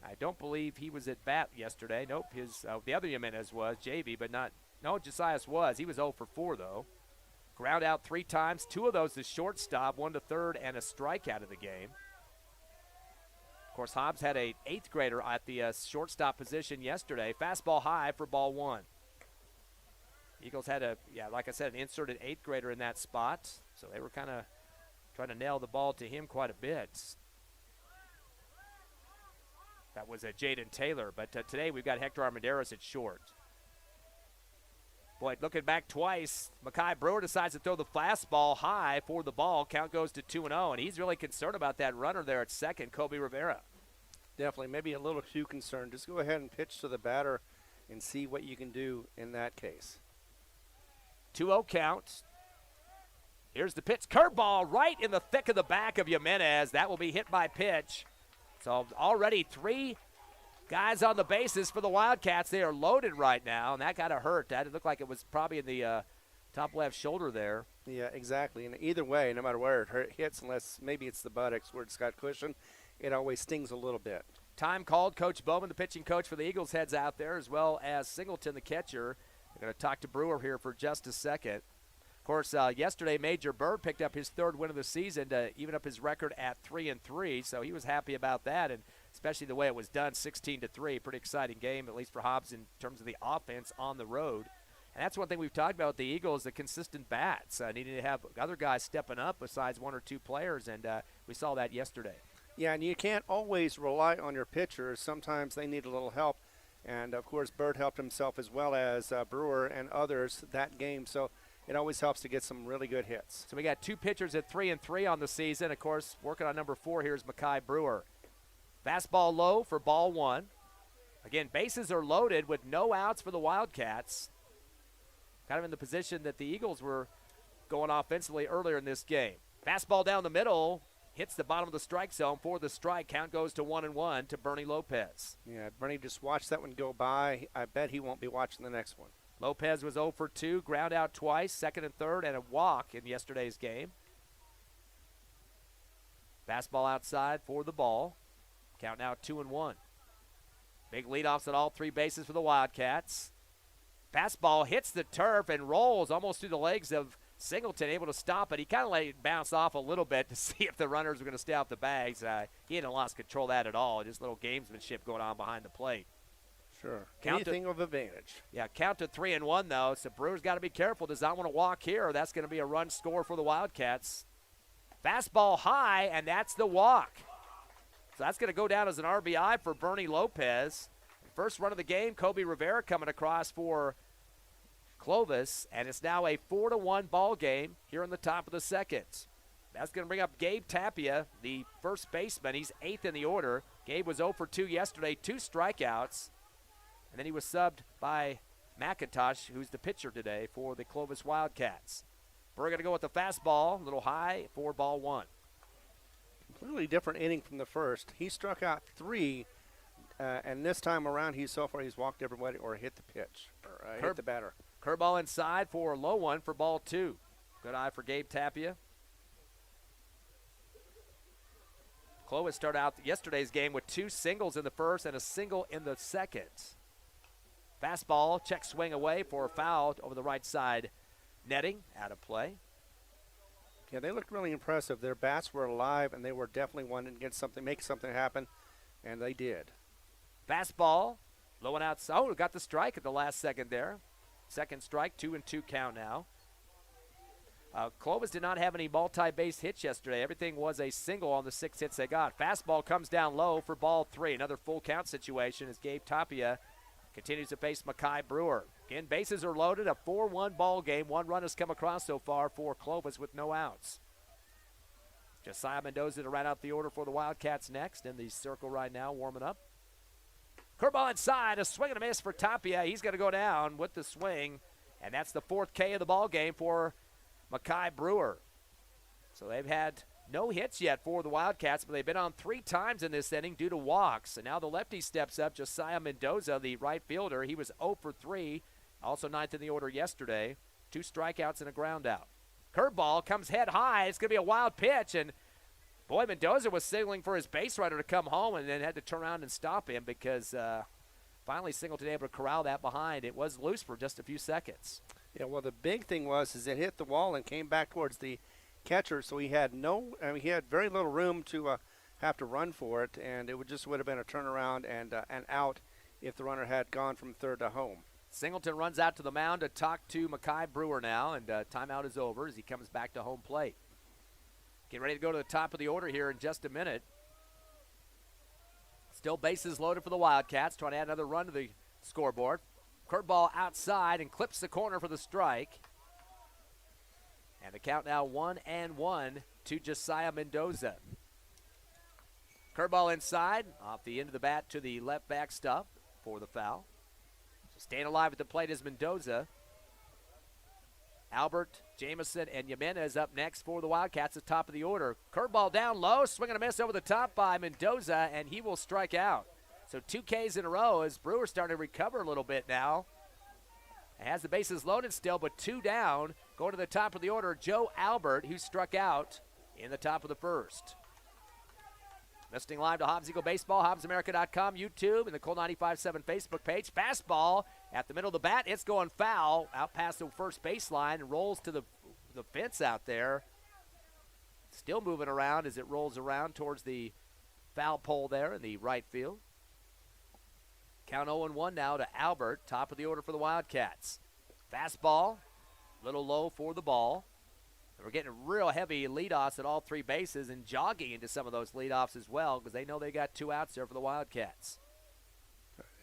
I don't believe he was at bat yesterday. Nope, the other Jimenez was, JV, but not. No, Josias was. He was 0 for 4, though. Ground out 3 times. 2 of those to shortstop, 1 to third, and a strikeout of the game. Of course, Hobbs had an 8th grader at the shortstop position yesterday. Fastball high for ball 1. Eagles had like I said, an inserted 8th grader in that spot. So they were kind of trying to nail the ball to him quite a bit. That was Jaden Taylor, but today we've got Hector Armendariz at short. Boy, looking back twice, Makai Brewer decides to throw the fastball high for the ball. Count goes to 2-0, and he's really concerned about that runner there at second, Kobe Rivera. Definitely, maybe a little too concerned. Just go ahead and pitch to the batter and see what you can do in that case. 2-0 count. Here's the pitch. Curveball right in the thick of the back of Jimenez. That will be hit by pitch. So already 3 guys on the bases for the Wildcats. They are loaded right now, and that kind of hurt. That looked like it was probably in the top left shoulder there. Yeah, exactly. And either way, no matter where it hits, unless maybe it's the buttocks where it's got cushion, it always stings a little bit. Time called. Coach Bowman, the pitching coach for the Eagles, heads out there, as well as Singleton, the catcher. We're going to talk to Brewer here for just a second. Of course, yesterday Major Bird picked up his third win of the season to even up his record at 3-3, so he was happy about that, and especially the way it was done, 16-3. Pretty exciting game, at least for Hobbs in terms of the offense on the road. And that's one thing we've talked about with the Eagles, the consistent bats, needing to have other guys stepping up besides one or two players, and we saw that yesterday. Yeah, and you can't always rely on your pitchers. Sometimes they need a little help. And, of course, Bird helped himself as well as Brewer and others that game. So it always helps to get some really good hits. So we got two pitchers at 3-3 on the season. Of course, working on number 4 here is Makai Brewer. Fastball low for ball 1. Again, bases are loaded with no outs for the Wildcats. Kind of in the position that the Eagles were going offensively earlier in this game. Fastball down the middle. Hits the bottom of the strike zone for the strike. Count goes to 1-1 to Bernie Lopez. Yeah, Bernie just watched that one go by. I bet he won't be watching the next one. Lopez was 0 for 2, ground out twice, second and third, and a walk in yesterday's game. Fastball outside for the ball. Count now 2-1. Big leadoffs at all 3 bases for the Wildcats. Fastball hits the turf and rolls almost through the legs of Singleton, able to stop it. He kind of let it bounce off a little bit to see if the runners were going to stay off the bags. He hadn't lost control of that at all. Just a little gamesmanship going on behind the plate. Sure. Count Anything of advantage. Yeah, count to 3-1, though. So Brewer's got to be careful. Does not want to walk here, or that's going to be a run score for the Wildcats. Fastball high, and that's the walk. So that's going to go down as an RBI for Bernie Lopez. First run of the game, Kobe Rivera coming across for Clovis, and it's now a 4-1 ball game here in the top of the second. That's going to bring up Gabe Tapia, the first baseman. He's 8th in the order. Gabe was 0 for 2 yesterday, 2 strikeouts, and then he was subbed by McIntosh, who's the pitcher today for the Clovis Wildcats. We're going to go with the fastball, a little high for ball 1. Completely different inning from the first. He struck out 3, and this time around, he's walked everybody or hit the pitch, or hit the batter. Curveball inside for a low one for ball 2. Good eye for Gabe Tapia. Clovis started out yesterday's game with 2 singles in the first and a single in the second. Fastball, check swing away for a foul over the right side netting, out of play. Yeah, they looked really impressive. Their bats were alive, and they were definitely wanting to get something, make something happen, and they did. Fastball, low and outside. Oh, got the strike at the last second there. Second strike, 2-2 count now. Clovis did not have any multi-base hits yesterday. Everything was a single on the 6 hits they got. Fastball comes down low for ball 3. Another full count situation as Gabe Tapia continues to face Makai Brewer. Again, bases are loaded. A 4-1 ball game. 1 run has come across so far for Clovis with no outs. Josiah Mendoza to round out the order for the Wildcats next in the circle right now, warming up. Curveball inside, a swing and a miss for Tapia. He's going to go down with the swing, and that's the 4th K of the ball game for Makai Brewer. So they've had no hits yet for the Wildcats, but they've been on 3 times in this inning due to walks. And now the lefty steps up, Josiah Mendoza, the right fielder. He was 0 for 3, also 9th in the order yesterday. 2 strikeouts and a ground out. Curveball comes head high. It's going to be a wild pitch, and boy, Mendoza was signaling for his base runner to come home and then had to turn around and stop him because finally Singleton able to corral that behind. It was loose for just a few seconds. Yeah, well, the big thing was it hit the wall and came back towards the catcher, so he had he had very little room to have to run for it, and it would have been a turnaround and an out if the runner had gone from third to home. Singleton runs out to the mound to talk to Makai Brewer now, and timeout is over as he comes back to home plate. Getting ready to go to the top of the order here in just a minute. Still bases loaded for the Wildcats, trying to add another run to the scoreboard. Curveball outside and clips the corner for the strike. And the count now 1-1 to Josiah Mendoza. Curveball inside, off the end of the bat to the left backstop for the foul. So staying alive at the plate is Mendoza. Albert, Jamison, and Jimenez up next for the Wildcats at the top of the order. Curveball down low, swing and a miss over the top by Mendoza, and he will strike out. So 2 Ks in a row as Brewer starting to recover a little bit now. Has the bases loaded still, but 2 down. Going to the top of the order, Joe Albert, who struck out in the top of the first. Listening live to Hobbs Eagle Baseball, HobbsAmerica.com, YouTube, and the Cool 95.7 Facebook page. Fastball at the middle of the bat. It's going foul out past the first baseline and rolls to the fence out there. Still moving around as it rolls around towards the foul pole there in the right field. Count 0-1 now to Albert, top of the order for the Wildcats. Fastball, a little low for the ball. We're getting real heavy leadoffs at all three bases and jogging into some of those leadoffs as well because they know they got 2 outs there for the Wildcats.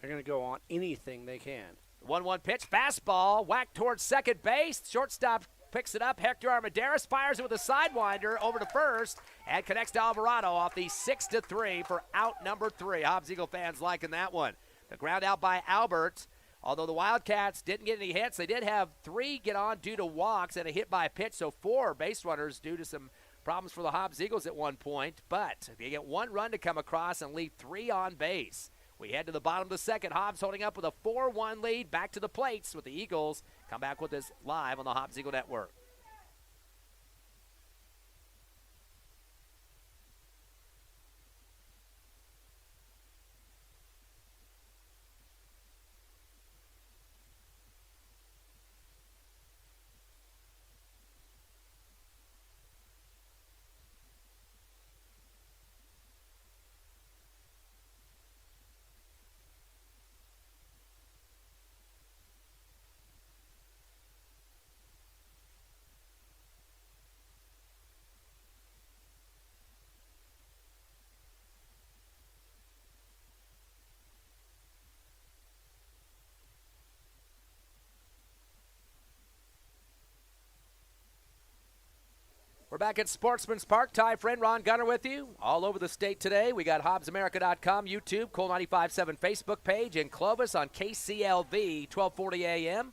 They're going to go on anything they can. 1-1 pitch, fastball, whacked towards second base. Shortstop picks it up. Hector Armendariz fires it with a sidewinder over to first and connects to Alvarado off the 6-3 for out number 3. Hobbs Eagle fans liking that one. The ground out by Albert. Although the Wildcats didn't get any hits, they did have 3 get on due to walks and a hit by a pitch, so 4 base runners due to some problems for the Hobbs Eagles at one point. But if you get 1 run to come across and leave 3 on base, we head to the bottom of the second. Hobbs holding up with a 4-1 lead. Back to the plates with the Eagles. Come back with this live on the Hobbs Eagle Network. We're back at Sportsman's Park. Ty Friend, Ron Gunner with you. All over the state today. We got HobbsAmerica.com, YouTube, Cool 95.7 Facebook page, and Clovis on KCLV, 1240 a.m.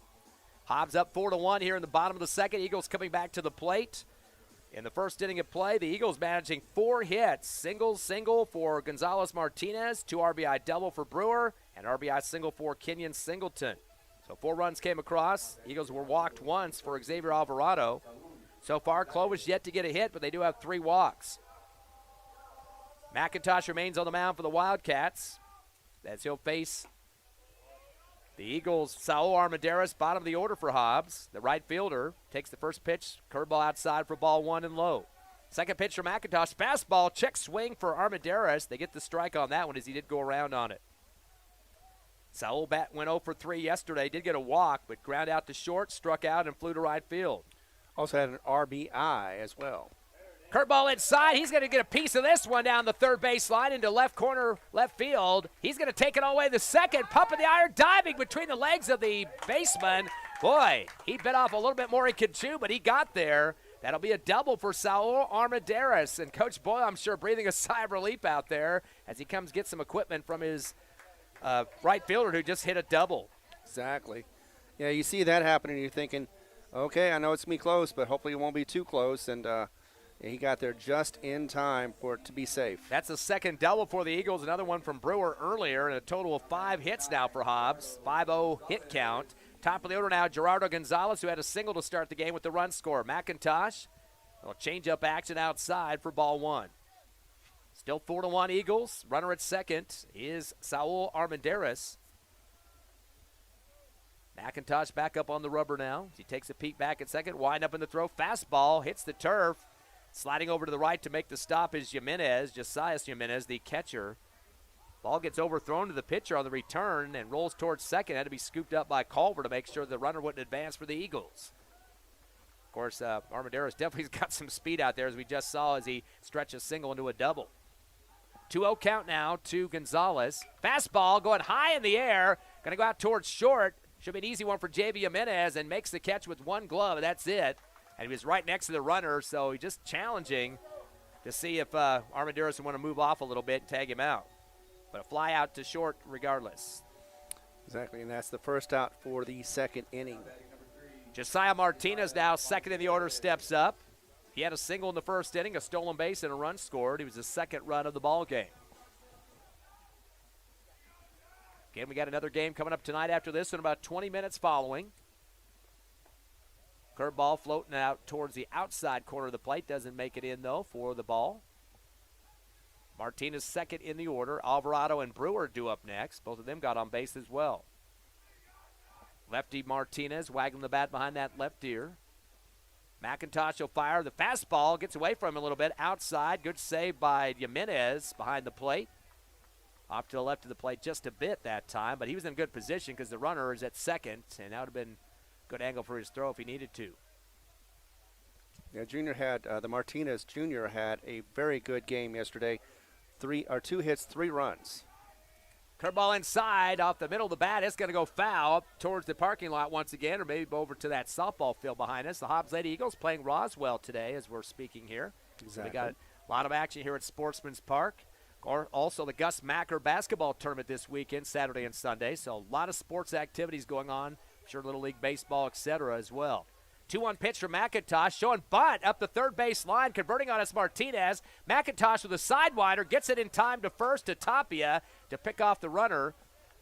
Hobbs up 4-1 here in the bottom of the second. Eagles coming back to the plate. In the first inning of play, the Eagles managing 4 hits. Single for Gonzalez Martinez, 2 RBI double for Brewer, and RBI single for Kenyon Singleton. So 4 runs came across. Eagles were walked once for Xavier Alvarado. So far, Clovis yet to get a hit, but they do have 3 walks. McIntosh remains on the mound for the Wildcats as he'll face the Eagles' Saul Armendariz, bottom of the order for Hobbs. The right fielder takes the first pitch, curveball outside for ball 1 and low. Second pitch for McIntosh, fastball, check swing for Armendariz. They get the strike on that one as he did go around on it. Saul went 0 for 3 yesterday, did get a walk, but ground out to short, struck out, and flew to right field. Also had an RBI as well. Curveball inside. He's going to get a piece of this one down the third baseline into left corner, left field. He's going to take it all the way to the second. Pumping the iron, diving between the legs of the baseman. Boy, he bit off a little bit more he could chew, but he got there. That'll be a double for Saul Armendariz. And Coach Boyle, I'm sure, breathing a sigh of relief out there as he comes get some equipment from his right fielder who just hit a double. Exactly. Yeah, you see that happening, you're thinking, okay, I know it's me close, but hopefully it won't be too close. And he got there just in time for it to be safe. That's a second double for the Eagles. Another one from Brewer earlier, and a total of 5 hits now for Hobbs. 5-0 hit count. Top of the order now, Gerardo Gonzalez, who had a single to start the game with the run score. McIntosh, a change-up action outside for ball 1. Still 4-1 Eagles. Runner at second is Saul Armendariz. McIntosh back up on the rubber now. He takes a peek back at second. Wind up in the throw. Fastball hits the turf. Sliding over to the right to make the stop is Jimenez, Josias Jimenez, the catcher. Ball gets overthrown to the pitcher on the return and rolls towards second. Had to be scooped up by Culver to make sure the runner wouldn't advance for the Eagles. Of course, Armendariz definitely got some speed out there, as we just saw as he stretched a single into a double. 2-0 count now to Gonzalez. Fastball going high in the air. Going to go out towards short. Should be an easy one for J.B. Jimenez, and makes the catch with one glove, and that's it. And he was right next to the runner, so he's just challenging to see if Armendariz would want to move off a little bit and tag him out. But a fly out to short regardless. Exactly, and that's the first out for the second inning. Josiah Martinez now second in the order steps up. He had a single in the first inning, a stolen base, and a run scored. He was the second run of the ball game. Again, we got another game coming up tonight after this in about 20 minutes following. Curveball floating out towards the outside corner of the plate. Doesn't make it in, though, for the ball. Martinez second in the order. Alvarado and Brewer due up next. Both of them got on base as well. Lefty Martinez wagging the bat behind that left ear. McIntosh will fire. The fastball gets away from him a little bit. Outside. Good save by Jimenez behind the plate. Off to the left of the plate just a bit that time, but he was in good position because the runner is at second, and that would have been a good angle for his throw if he needed to. Yeah, Junior had the Martinez Jr. had a very good game yesterday. 2 hits, 3 runs. Curveball inside off the middle of the bat. It's going to go foul towards the parking lot once again, or maybe over to that softball field behind us. The Hobbs Lady Eagles playing Roswell today as we're speaking here. Exactly. So we got a lot of action here at Sportsman's Park. Or also the Gus Macker basketball tournament this weekend, Saturday and Sunday. So a lot of sports activities going on. I'm sure Little League Baseball, etc. as well. 2-1 pitch from McIntosh, showing bunt up the third base line, converting on us Martinez. McIntosh with a sidewinder, gets it in time to first to Tapia to pick off the runner.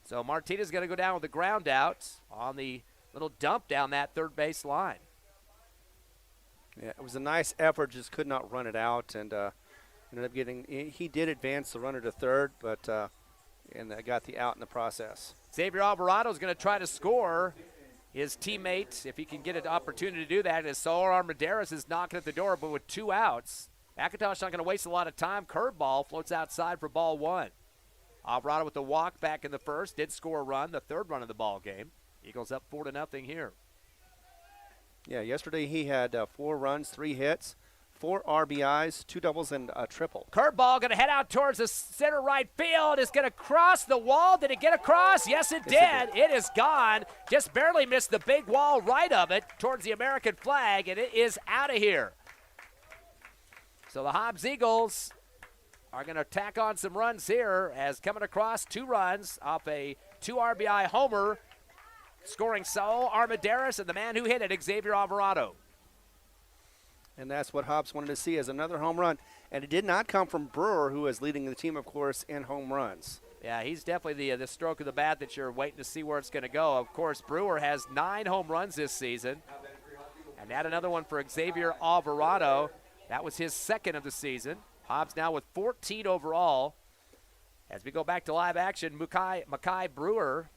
So Martinez is going to go down with the ground out on the little dump down that third base line. Yeah, it was a nice effort, just could not run it out, and ended up getting. He did advance the runner to third, but and got the out in the process. Xavier Alvarado is going to try to score. His teammate, if he can get an opportunity to do that, as Saul Armendariz is knocking at the door, but with 2 outs. McIntosh not going to waste a lot of time. Curveball floats outside for ball 1. Alvarado with the walk back in the first, did score a run, the third run of the ball game. Eagles up 4-0 here. Yeah, yesterday he had 4 runs, 3 hits, 4 RBIs, 2 doubles, and a triple. Curveball going to head out towards the center right field. It's going to cross the wall. Did it get across? Yes, it did. It is gone. Just barely missed the big wall right of it towards the American flag, and it is out of here. So the Hobbs Eagles are going to tack on some runs here as coming across 2 runs off a 2 RBI homer, scoring Saul Armendariz and the man who hit it, Xavier Alvarado. And that's what Hobbs wanted to see, as another home run. And it did not come from Brewer, who is leading the team, of course, in home runs. Yeah, he's definitely the stroke of the bat that you're waiting to see where it's going to go. Of course, Brewer has 9 home runs this season. And add another one for Xavier Alvarado. That was his second of the season. Hobbs now with 14 overall. As we go back to live action, Mackay Brewer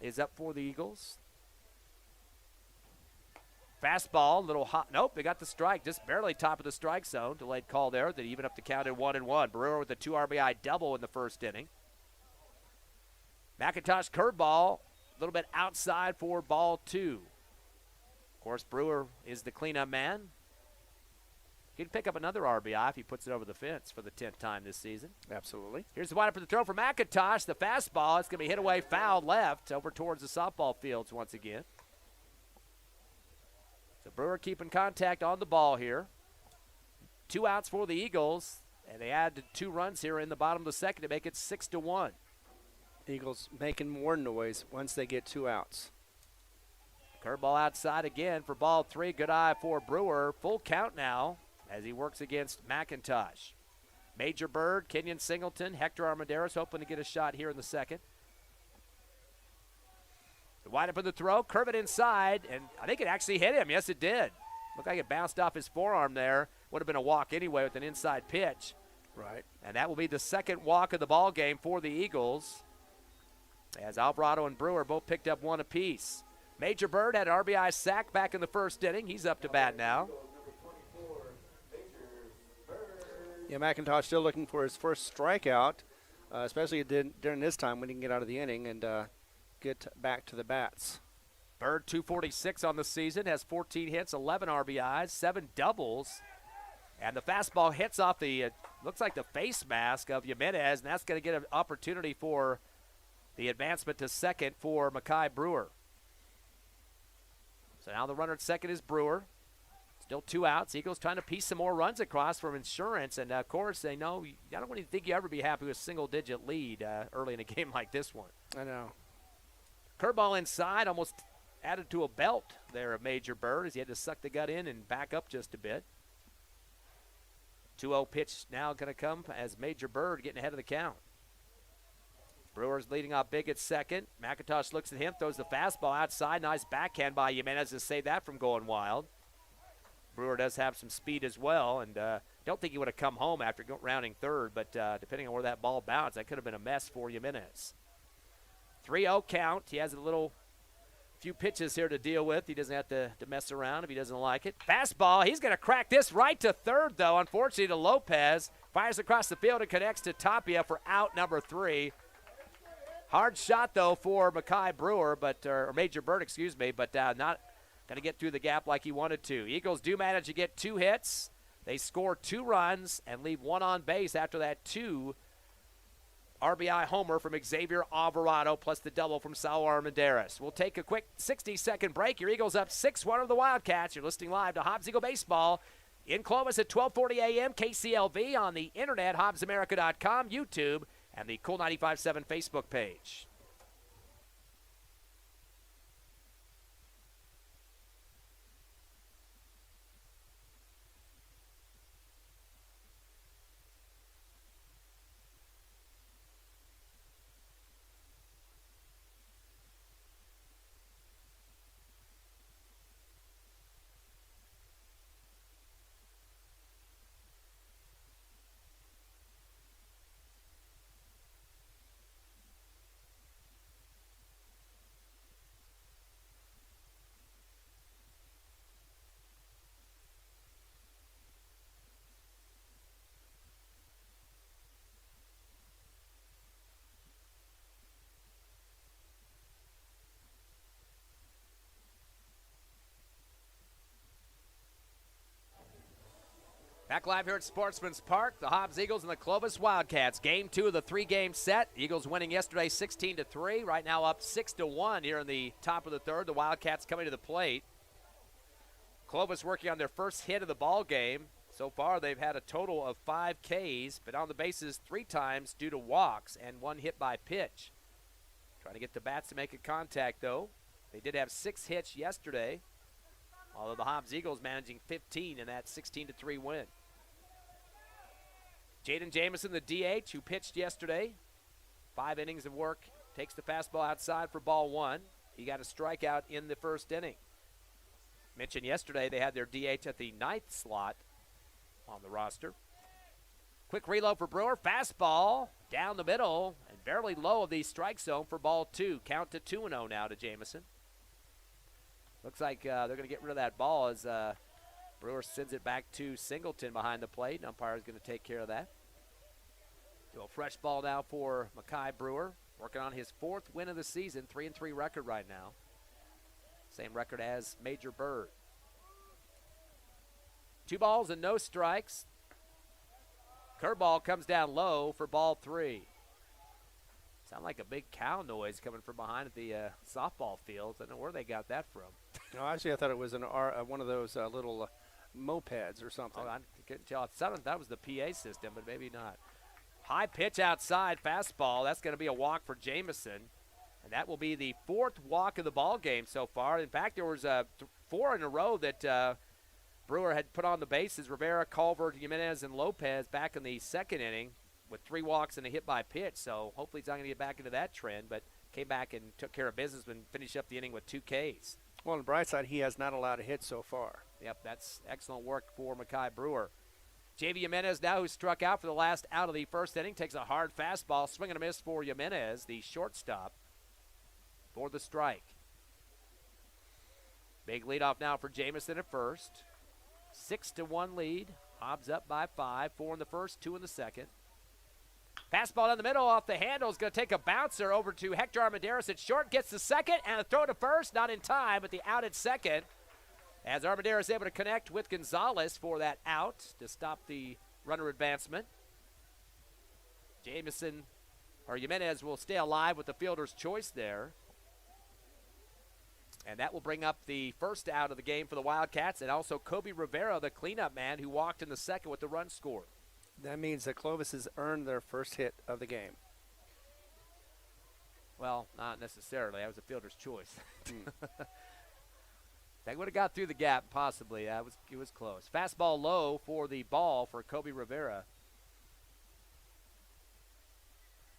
is up for the Eagles. Fastball, little hot. Nope, they got the strike, just barely top of the strike zone. Delayed call there. They even up the count at 1-1. Brewer with a 2 RBI double in the first inning. McIntosh curveball, a little bit outside for ball 2. Of course, Brewer is the cleanup man. He'd pick up another RBI if he puts it over the fence for the 10th time this season. Absolutely. Here's the windup for the throw for McIntosh. The fastball, it's going to be hit away foul left over towards the softball fields once again. So Brewer keeping contact on the ball here. 2 outs for the Eagles, and they add 2 runs here in the bottom of the second to make it 6-1. Eagles making more noise once they get 2 outs. Curveball outside again for ball 3. Good eye for Brewer. Full count now as he works against McIntosh. Major Bird, Kenyon Singleton, Hector Armendariz hoping to get a shot here in the second. The windup of the throw, curve it inside, and I think it actually hit him. Yes, it did. Looked like it bounced off his forearm there. Would have been a walk anyway with an inside pitch. Right. And that will be the second walk of the ball game for the Eagles, as Alvarado and Brewer both picked up 1 apiece. Major Bird had an RBI sack back in the first inning. He's up to bat now. Yeah, McIntosh still looking for his first strikeout, especially during this time when he can get out of the inning and get back to the bats. Bird, 246 on the season, has 14 hits, 11 RBIs, 7 doubles. And the fastball hits off the, looks like the face mask of Jimenez, and that's going to get an opportunity for the advancement to second for Mackay Brewer. So now the runner at second is Brewer. Still 2 outs. Eagles trying to piece some more runs across from insurance. And, of course, they know I don't really think you ever be happy with a single-digit lead early in a game like this one. I know. Curveball inside, almost added to a belt there of Major Bird as he had to suck the gut in and back up just a bit. 2-0 pitch now going to come as Major Bird getting ahead of the count. Brewers leading off big at second. McIntosh looks at him, throws the fastball outside. Nice backhand by Jimenez to save that from going wild. Brewer does have some speed as well, and don't think he would have come home after rounding third, but depending on where that ball bounced, that could have been a mess for Jimenez. 3-0 count. He has a few pitches here to deal with. He doesn't have to mess around if he doesn't like it. Fastball. He's going to crack this right to third, though. Unfortunately to Lopez. Fires across the field and connects to Tapia for out number 3. Hard shot, though, for Mackay Brewer, or Major Bird, excuse me, but not going to get through the gap like he wanted to. Eagles do manage to get 2 hits. They score 2 runs and leave 1 on base after that 2 RBI homer from Xavier Alvarado plus the double from Saul Armendariz. We'll take a quick 60-second break. Your Eagles up 6-1 over the Wildcats. You're listening live to Hobbs Eagle Baseball in Clovis at 12:40 a.m. KCLV on the internet, HobbsAmerica.com, YouTube, and the Cool 95.7 Facebook page. Back live here at Sportsman's Park, the Hobbs Eagles and the Clovis Wildcats. Game 2 of the 3-game set. Eagles winning yesterday 16-3. Right now up 6-1 here in the top of the third. The Wildcats coming to the plate. Clovis working on their first hit of the ball game. So far they've had a total of 5 Ks, but on the bases 3 times due to walks and 1 hit by pitch. Trying to get the bats to make a contact, though. They did have 6 hits yesterday, although the Hobbs Eagles managing 15 in that 16-3 win. Jaden Jamison, the DH, who pitched yesterday. 5 innings of work, takes the fastball outside for ball 1. He got a strikeout in the first inning. Mentioned yesterday they had their DH at the 9th slot on the roster. Quick reload for Brewer. Fastball down the middle and barely low of the strike zone for ball 2. Count to 2-0 now to Jamison. Looks like they're going to get rid of that ball as Brewer sends it back to Singleton behind the plate. And umpire is going to take care of that. Do a fresh ball now for Mackay Brewer. Working on his 4th win of the season, 3-3 record right now. Same record as Major Bird. 2 balls and no strikes. Curveball comes down low for ball 3. Sound like a big cow noise coming from behind at the softball field. I don't know where they got that from. No, actually, I thought it was one of those little mopeds or something. Oh, I couldn't tell. That was the PA system, but maybe not. High pitch outside, fastball. That's going to be a walk for Jamison, and that will be the 4th walk of the ball game so far. In fact, there was 4 in a row that Brewer had put on the bases. Rivera, Culver, Jimenez, and Lopez back in the 2nd inning with 3 walks and a hit by pitch. So hopefully he's not going to get back into that trend, but came back and took care of business and finished up the inning with 2 Ks. Well, on the bright side, he has not allowed a hit so far. Yep, that's excellent work for Mackay Brewer. J.V. Jimenez now, who struck out for the last out of the first inning, takes a hard fastball, swing and a miss for Jimenez, the shortstop, for the strike. Big leadoff now for Jamison at first. 6-1 lead. Hobbs up by 5. 4 in the first, 2 in the second. Fastball down the middle off the handle is going to take a bouncer over to Hector Armendariz at short. Gets the second and a throw to first. Not in time, but the out at second. As Armendariz is able to connect with Gonzalez for that out to stop the runner advancement. Jimenez will stay alive with the fielder's choice there. And that will bring up the first out of the game for the Wildcats, and also Kobe Rivera, the cleanup man, who walked in the second with the run scored. That means that Clovis has earned their first hit of the game. Well, not necessarily. That was a fielder's choice. They would have got through the gap, possibly. It was close. Fastball low for the ball for Kobe Rivera.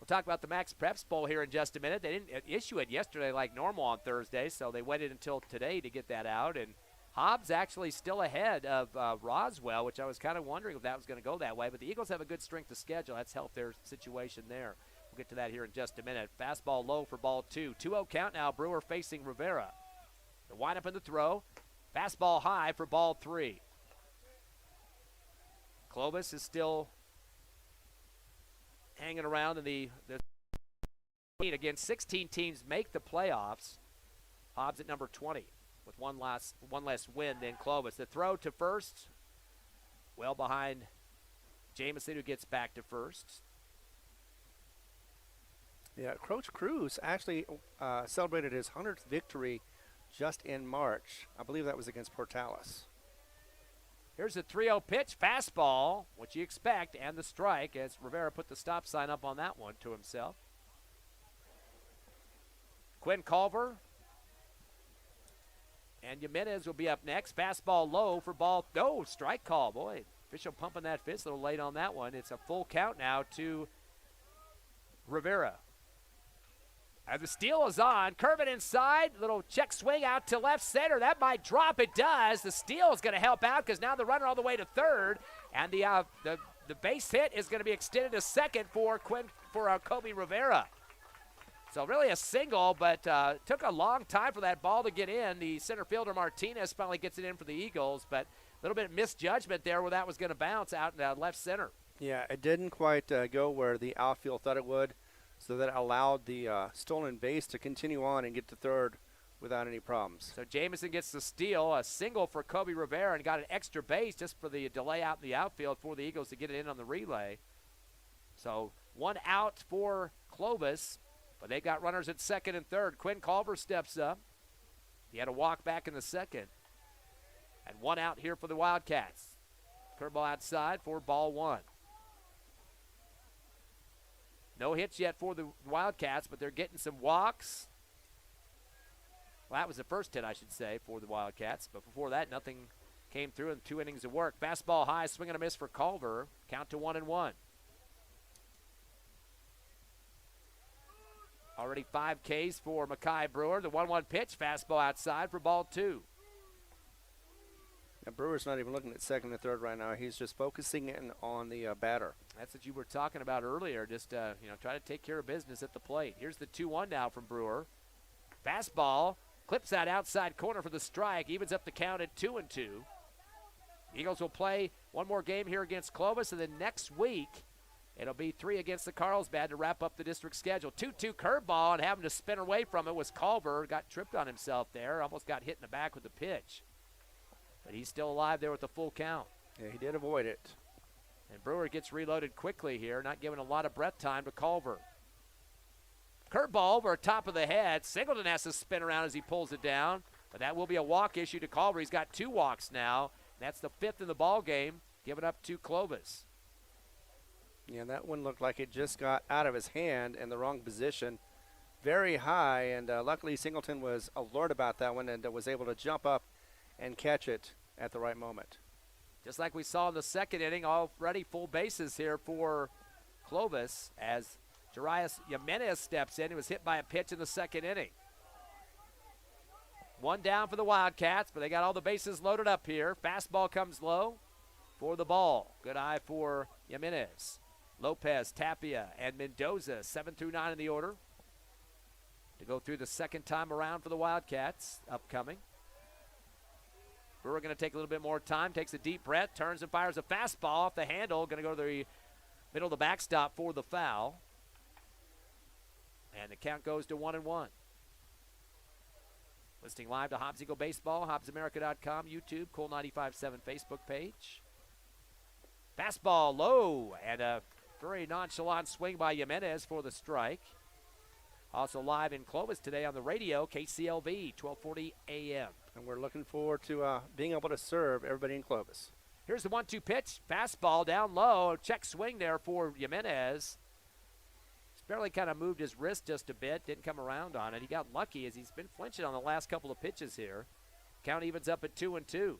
We'll talk about the Max Preps Bowl here in just a minute. They didn't issue it yesterday like normal on Thursday, so they waited until today to get that out. And Hobbs actually still ahead of Roswell, which I was kind of wondering if that was going to go that way. But the Eagles have a good strength of schedule. That's helped their situation there. We'll get to that here in just a minute. Fastball low for ball 2. 2-0 count now. Brewer facing Rivera. The windup in the throw. Fastball high for ball 3. Clovis is still hanging around in the again. 16 teams make the playoffs. Hobbs at number 20 with one less win than Clovis. The throw to first, well behind Jamison, who gets back to first. Yeah, Coach Cruz actually celebrated his 100th victory just in March. I believe that was against Portales. Here's a 3-0 pitch, fastball, what you expect, and the strike as Rivera put the stop sign up on that one to himself. Quinn Culver and Jimenez will be up next. Fastball low for ball. No, strike call. Boy, official pumping that fist a little late on that one. It's a full count now to Rivera. And the steal is on. Curving inside. Little check swing out to left center. That might drop. It does. The steal is going to help out because now the runner all the way to third. And the base hit is going to be extended to second for Kobe Rivera. So really a single, but took a long time for that ball to get in. The center fielder Martinez finally gets it in for the Eagles, but a little bit of misjudgment there where that was going to bounce out in left center. Yeah, it didn't quite go where the outfield thought it would, so that allowed the stolen base to continue on and get to third without any problems. So Jamison gets the steal, a single for Kobe Rivera, and got an extra base just for the delay out in the outfield for the Eagles to get it in on the relay. So 1 out for Clovis. But they got runners at second and third. Quinn Culver steps up. He had a walk back in the second. And 1 out here for the Wildcats. Curveball outside for ball 1. No hits yet for the Wildcats, but they're getting some walks. Well, that was the first hit, I should say, for the Wildcats. But before that, nothing came through in 2 innings of work. Fastball high, swing and a miss for Culver. Count to 1-1. Already 5 Ks for Mackay Brewer. The 1-1 pitch, fastball outside for ball 2. Now, Brewer's not even looking at second and third right now. He's just focusing in on the batter. That's what you were talking about earlier. Just try to take care of business at the plate. Here's the 2-1 now from Brewer. Fastball clips that outside corner for the strike. Evens up the count at 2-2. Eagles will play one more game here against Clovis, and then next week it'll be 3 against the Carlsbad to wrap up the district schedule. 2-2 curveball, and having to spin away from it was Culver. Got tripped on himself there. Almost got hit in the back with the pitch. But he's still alive there with the full count. Yeah, he did avoid it. And Brewer gets reloaded quickly here, not giving a lot of breath time to Culver. Curveball over top of the head. Singleton has to spin around as he pulls it down. But that will be a walk issue to Culver. He's got 2 walks now. That's the 5th in the ball game, given up to Clovis. Yeah, that one looked like it just got out of his hand in the wrong position. Very high, and luckily Singleton was alert about that one and was able to jump up and catch it at the right moment. Just like we saw in the second inning, already full bases here for Clovis as Jarius Jimenez steps in. He was hit by a pitch in the second inning. 1 down for the Wildcats, but they got all the bases loaded up here. Fastball comes low for the ball. Good eye for Jimenez. Lopez, Tapia, and Mendoza, 7 through 9 in the order to go through the second time around for the Wildcats upcoming. Brewer going to take a little bit more time, takes a deep breath, turns and fires a fastball off the handle. Going to go to the middle of the backstop for the foul. And the count goes to 1-1. Listening live to Hobbs Eagle Baseball, HobbsAmerica.com, YouTube, Cool 95.7 Facebook page. Fastball low, and a very nonchalant swing by Jimenez for the strike. Also live in Clovis today on the radio, KCLV, 1240 a.m. And we're looking forward to being able to serve everybody in Clovis. Here's the 1-2 pitch. Fastball down low. Check swing there for Jimenez. He's barely kind of moved his wrist just a bit. Didn't come around on it. He got lucky as he's been flinching on the last couple of pitches here. Count evens up at 2-2.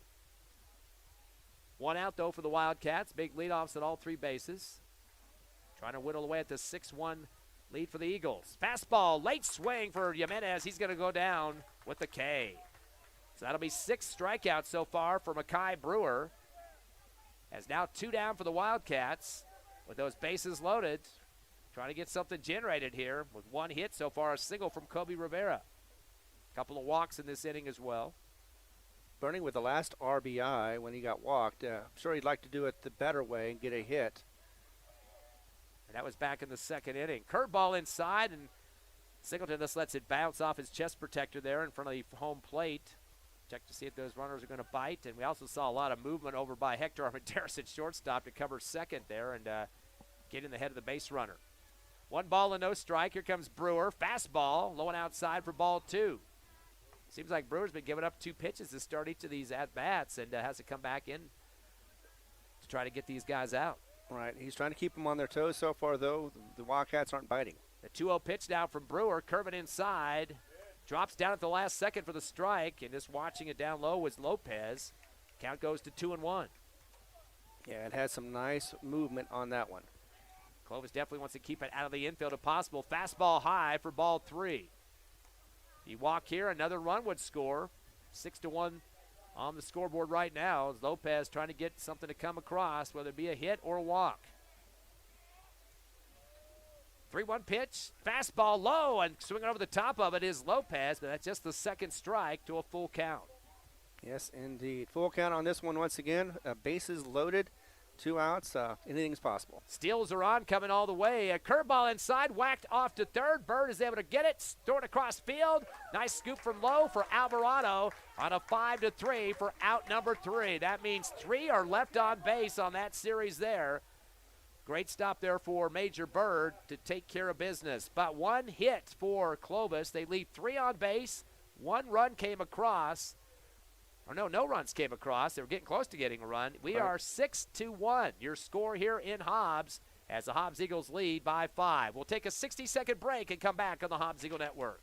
1 out, though, for the Wildcats. Big leadoffs at all 3 bases. Trying to whittle away at the 6-1 lead for the Eagles. Fastball, late swing for Jimenez. He's going to go down with the K. So that'll be 6 strikeouts so far for Makai Brewer. As now 2 down for the Wildcats with those bases loaded. Trying to get something generated here with 1 hit so far, a single from Kobe Rivera. A couple of walks in this inning as well. Burning with the last RBI when he got walked. I'm sure he'd like to do it the better way and get a hit. And that was back in the 2nd inning. Curveball inside, and Singleton just lets it bounce off his chest protector there in front of the home plate. Check to see if those runners are going to bite. And we also saw a lot of movement over by Hector Armendariz at shortstop to cover second there and get in the head of the base runner. 1 ball and no strike. Here comes Brewer. Fastball, low and outside for ball 2. Seems like Brewer's been giving up 2 pitches to start each of these at-bats and has to come back in to try to get these guys out. Right. He's trying to keep them on their toes so far, though. The Wildcats aren't biting. The 2-0 pitch now from Brewer. Curving inside. Drops down at the last second for the strike. And just watching it down low was Lopez. Count goes to 2-1. Yeah, it had some nice movement on that one. Clovis definitely wants to keep it out of the infield if possible. Fastball high for ball 3. You walk here, another run would score. 6-1 on the scoreboard right now as Lopez trying to get something to come across, whether it be a hit or a walk. 3-1 pitch, fastball low, and swinging over the top of it is Lopez, but that's just the 2nd strike to a full count. Yes, indeed. Full count on this one once again. Bases loaded, 2 outs. Anything's possible. Steals are on, coming all the way. A curveball inside, whacked off to third. Bird is able to get it, throw it across field. Nice scoop from low for Alvarado on a 5-3 for out number 3. That means 3 are left on base on that series there. Great stop there for Major Bird to take care of business. But 1 hit for Clovis. They leave 3 on base. 1 run came across. Or no runs came across. They were getting close to getting a run. We are 6-1. Your score here in Hobbs as the Hobbs Eagles lead by 5. We'll take a 60-second break and come back on the Hobbs Eagle Network.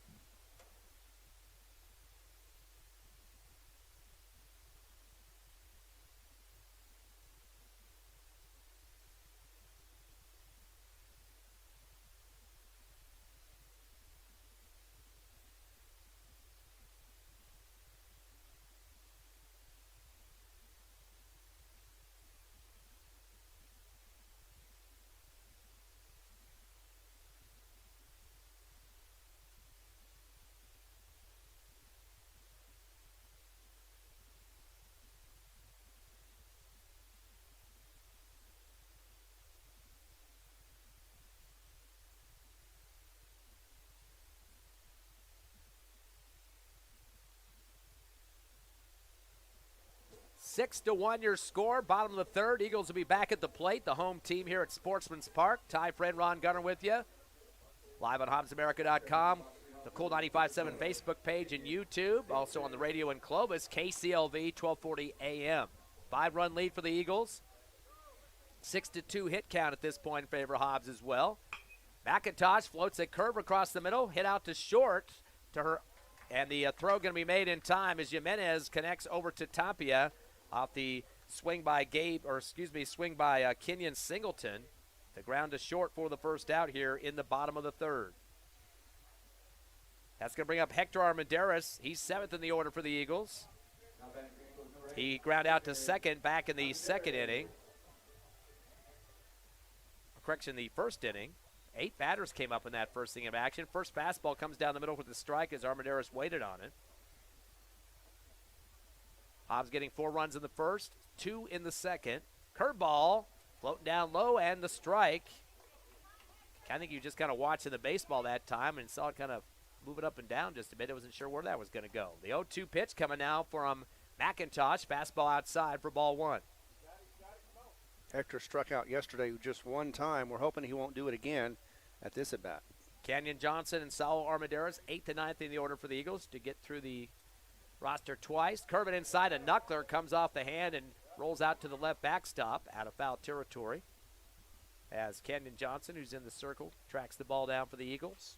Six to 1 your score. Bottom of the 3rd. Eagles will be back at the plate. The home team here at Sportsman's Park. Ty Friend, Ron Gunner with you. Live on HobbsAmerica.com. The Cool 95.7 Facebook page and YouTube. Also on the radio in Clovis. KCLV 1240 AM. 5-run lead for the Eagles. 6-2 hit count at this point in favor of Hobbs as well. McIntosh floats a curve across the middle. Hit out to short to her. And the throw going to be made in time as Jimenez connects over to Tapia. Off the swing by Kenyon Singleton. The ground to short for the first out here in the bottom of the 3rd. That's going to bring up Hector Armendariz. He's 7th in the order for the Eagles. He ground out to second back in the 2nd inning. Correction, the 1st inning. 8 batters came up in that first inning of action. First fastball comes down the middle with the strike as Armendariz waited on it. Hobbs getting 4 runs in the 1st, 2 in the 2nd. Curveball floating down low and the strike. I think you just kind of watching the baseball that time and saw it kind of move it up and down just a bit. I wasn't sure where that was going to go. The 0-2 pitch coming now from McIntosh. Fastball outside for ball 1. Hector struck out yesterday just 1 time. We're hoping he won't do it again at this at-bat. Kenyon Johnson and Saul Armendariz, 8th and 9th in the order for the Eagles to get through the roster twice. Curving inside, a knuckler comes off the hand and rolls out to the left backstop out of foul territory. As Kenyon Johnson, who's in the circle, tracks the ball down for the Eagles.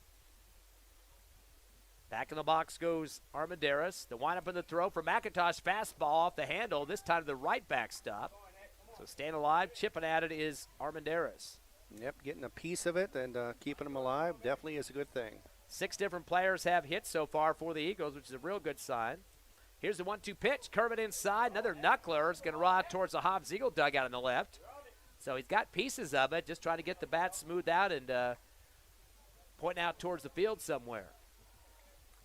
Back in the box goes Armendariz. The windup in the throw for McIntosh. Fastball off the handle, this time to the right backstop. So staying alive, chipping at it is Armendariz. Yep, getting a piece of it and keeping them alive definitely is a good thing. 6 different players have hit so far for the Eagles, which is a real good sign. Here's the 1-2 pitch. Curve it inside. Another knuckler is going to ride towards the Hobbs Eagle dugout on the left. So he's got pieces of it, just trying to get the bat smoothed out and pointing out towards the field somewhere.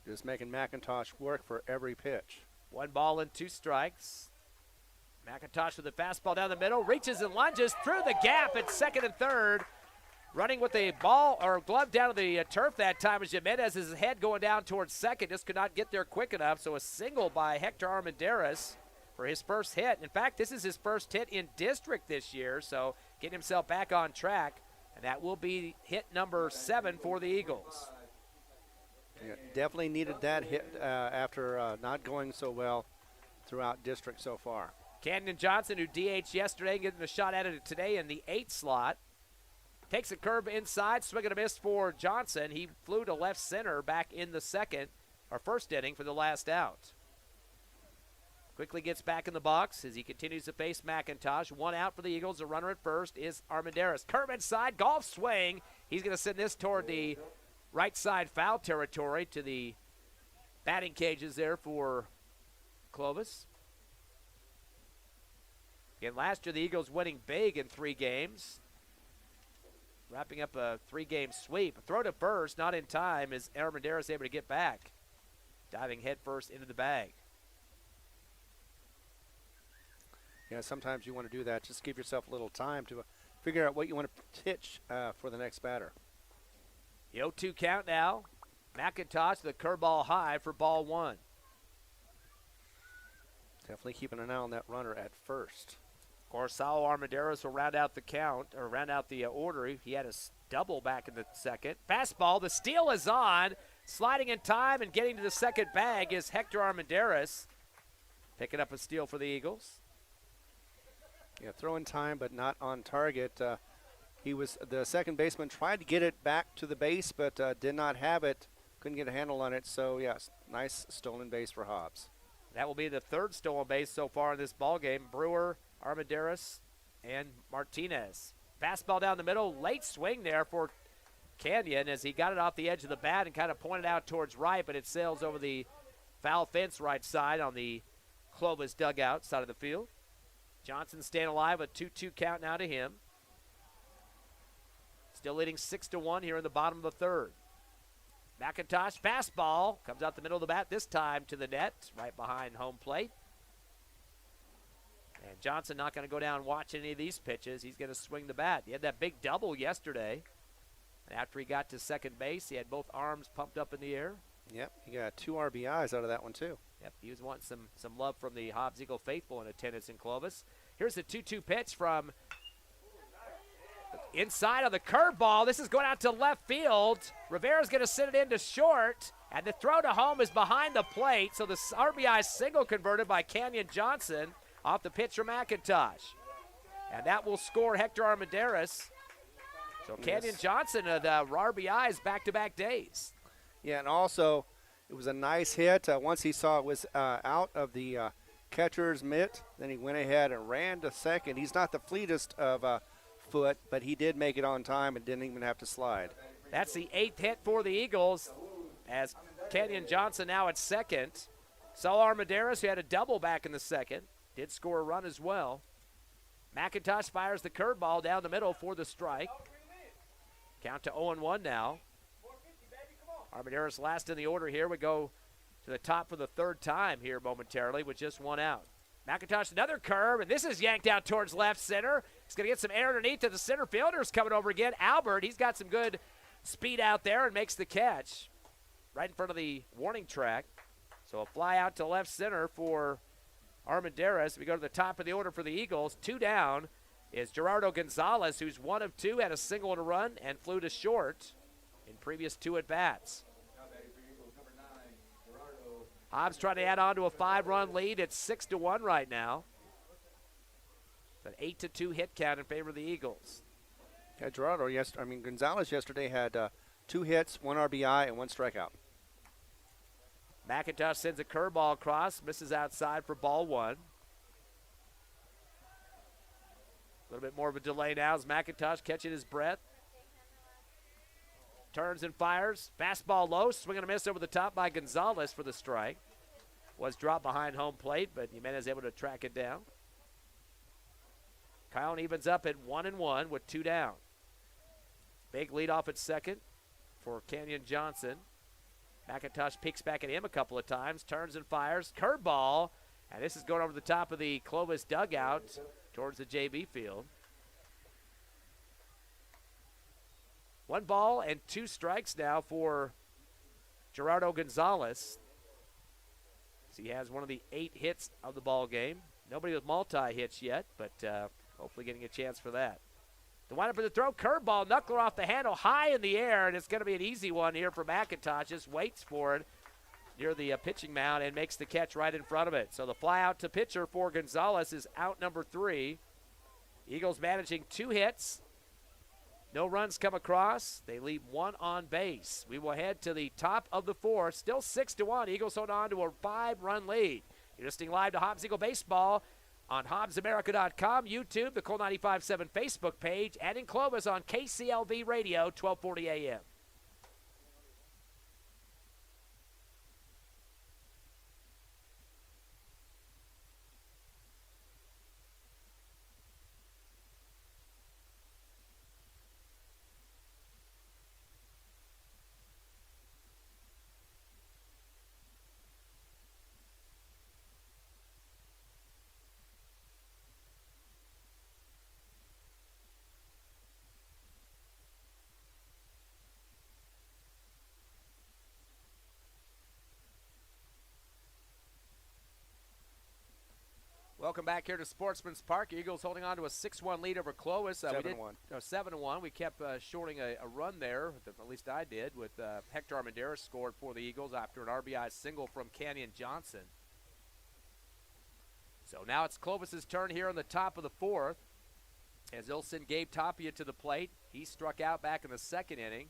Just making McIntosh work for every pitch. 1 ball and 2 strikes. McIntosh with the fastball down the middle, reaches and lunges through the gap at second and third. Running with the ball or glove down to the turf that time is Jimenez. His head going down towards second, just could not get there quick enough. So a single by Hector Armendariz for his first hit. In fact, this is his first hit in district this year, so getting himself back on track. And that will be hit number 7 for the Eagles. Yeah, definitely needed that hit after not going so well throughout district so far. Canyon Johnson, who DH'd yesterday, getting a shot at it today in the 8th slot. Takes a curve inside, swing and a miss for Johnson. He flew to left center back in the first inning for the last out. Quickly gets back in the box as he continues to face McIntosh. 1 out for the Eagles. A runner at first is Armendariz. Curve inside, golf swing. He's going to send this toward the right side foul territory to the batting cages there for Clovis. Again, last year the Eagles winning big in 3 games. Wrapping up a 3-game sweep. A throw to first, not in time, as Armendariz able to get back. Diving headfirst into the bag. Yeah, sometimes you want to do that. Just give yourself a little time to figure out what you want to pitch for the next batter. The 0-2 count now. McIntosh, the curveball high for ball 1. Definitely keeping an eye on that runner at first. Of course, Saul Armendariz will round out the count, or round out the order. He had a double back in the second. Fastball, the steal is on. Sliding in time and getting to the second bag is Hector Armendariz. Picking up a steal for the Eagles. Yeah, throwing time, but not on target. The second baseman tried to get it back to the base, but did not have it. Couldn't get a handle on it. So, yes, nice stolen base for Hobbs. That will be the 3rd stolen base so far in this ballgame. Brewer, Armendariz, and Martinez. Fastball down the middle, late swing there for Canyon as he got it off the edge of the bat and kind of pointed out towards right, but it sails over the foul fence right side on the Clovis dugout side of the field. Johnson staying alive, a 2-2 count now to him. Still leading 6-1 here in the bottom of the 3rd. McIntosh, fastball, comes out the middle of the bat, this time to the net, right behind home plate. And Johnson not going to go down and watch any of these pitches. He's going to swing the bat. He had that big double yesterday. And after he got to second base, he had both arms pumped up in the air. Yep, he got 2 RBIs out of that one, too. Yep, he was wanting some love from the Hobbs Eagle faithful in attendance in Clovis. Here's the 2-2 pitch from inside on the curveball. This is going out to left field. Rivera's going to send it into short. And the throw to home is behind the plate. So the RBI single converted by Canyon Johnson off the pitch from McIntosh. And that will score Hector Armendariz. So Canyon Johnson, the RBIs back-to-back days. Yeah, and also it was a nice hit. Once he saw it was out of the catcher's mitt, then he went ahead and ran to second. He's not the fleetest of foot, but he did make it on time and didn't even have to slide. That's the 8th hit for the Eagles as Canyon Johnson now at second. Saul Armendariz, who had a double back in the second, did score a run as well. McIntosh fires the curveball down the middle for the strike. Count to 0-1 now. Armendariz last in the order here. We go to the top for the 3rd time here momentarily with just 1 out. McIntosh another curve, and this is yanked out towards left center. He's going to get some air underneath to the center fielder's coming over again. Albert, he's got some good speed out there and makes the catch right in front of the warning track. So a fly out to left center for Armendariz. We go to the top of the order for the Eagles. 2 down is Gerardo Gonzalez, who's 1 of 2, had a single and a run, and flew to short in previous 2 at-bats. Hobbs trying to add on to a 5-run lead. It's 6-1 right now. An 8-2 hit count in favor of the Eagles. Yeah, Gonzalez yesterday had 2 hits, 1 RBI, and 1 strikeout. McIntosh sends a curveball across, misses outside for ball 1. A little bit more of a delay now as McIntosh catching his breath. Turns and fires. Fastball low. Swing and a miss over the top by Gonzalez for the strike. was dropped behind home plate, but Jimenez able to track it down. Kyle evens up at 1-1 with 2 down. Big lead off at second for Kenyon Johnson. McIntosh peeks back at him a couple of times, turns and fires. Curveball, and this is going over the top of the Clovis dugout towards the JV field. 1 ball and 2 strikes now for Gerardo Gonzalez. He has one of the 8 hits of the ball game. Nobody with multi-hits yet, but hopefully getting a chance for that. The windup of the throw, curveball, knuckler off the handle, high in the air, and it's going to be an easy one here for McIntosh. Just waits for it near the pitching mound and makes the catch right in front of it. So the fly out to pitcher for Gonzalez is out number 3. Eagles managing 2 hits. No runs come across. They leave 1 on base. We will head to the top of the 4th. Still 6-1. Eagles hold on to a 5-run lead. You're listening live to Hobbs Eagle Baseball on HobbsAmerica.com, YouTube, the Cool 95.7 Facebook page, and in Clovis on KCLV Radio, 1240 a.m. Welcome back here to Sportsman's Park. Eagles holding on to a 6-1 lead over Clovis. 7-1. 7-1. We kept shorting a run there, at least I did, with Hector Armendariz scored for the Eagles after an RBI single from Kenyon Johnson. So now it's Clovis's turn here on the top of the 4th as Ilson gave Tapia to the plate. He struck out back in the 2nd inning.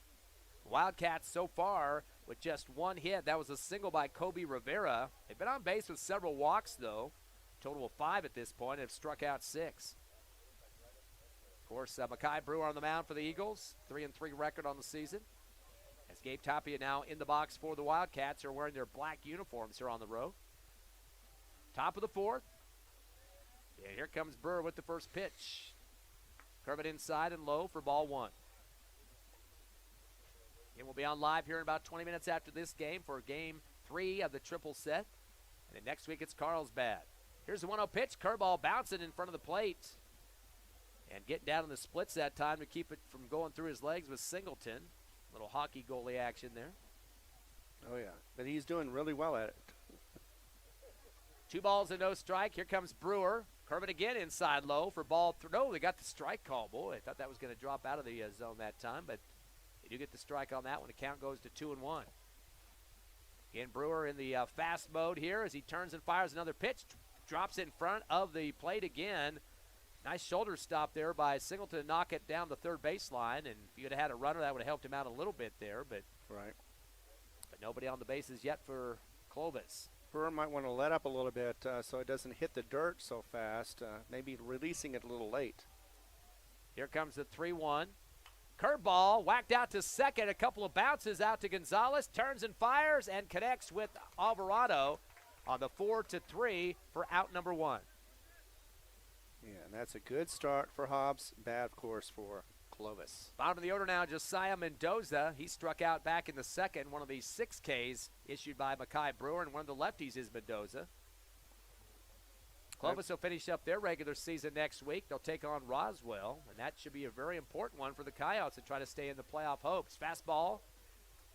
Wildcats so far with just 1 hit. That was a single by Kobe Rivera. They've been on base with several walks, though. Total of 5 at this point, have struck out 6. Of course, Makai Brewer on the mound for the Eagles, 3-3 record on the season. As Gabe Tapia now in the box for the Wildcats, who are wearing their black uniforms here on the road. Top of the 4th. And here comes Brewer with the first pitch. Curve it inside and low for ball 1. And we'll be on live here in about 20 minutes after this game for game 3 of the triple set. And then next week it's Carlsbad. Here's the 1-0 pitch. Curveball bouncing in front of the plate. And getting down in the splits that time to keep it from going through his legs was Singleton. Little hockey goalie action there. Oh, yeah. But he's doing really well at it. 2 balls and no strike. Here comes Brewer. Curve it again inside low for ball 3. No, they got the strike call. Boy, I thought that was going to drop out of the zone that time. But they do get the strike on that one. The count goes to 2-1. Again, Brewer in the fast mode here as he turns and fires another pitch. Drops it in front of the plate again. Nice shoulder stop there by Singleton to knock it down the 3rd baseline. And if you had had a runner, that would have helped him out a little bit there. But nobody on the bases yet for Clovis. Brewer might want to let up a little bit so it doesn't hit the dirt so fast. Maybe releasing it a little late. Here comes the 3-1. Curveball whacked out to second. A couple of bounces out to Gonzalez. Turns and fires and connects with Alvarado on the 4-3 for out number 1. Yeah, and that's a good start for Hobbs. Bad, of course, for Clovis. Bottom of the order now, Josiah Mendoza. He struck out back in the 2nd. One of the 6 Ks issued by Makai Brewer, and one of the lefties is Mendoza. Clovis will finish up their regular season next week. They'll take on Roswell, and that should be a very important one for the Coyotes to try to stay in the playoff hopes. Fastball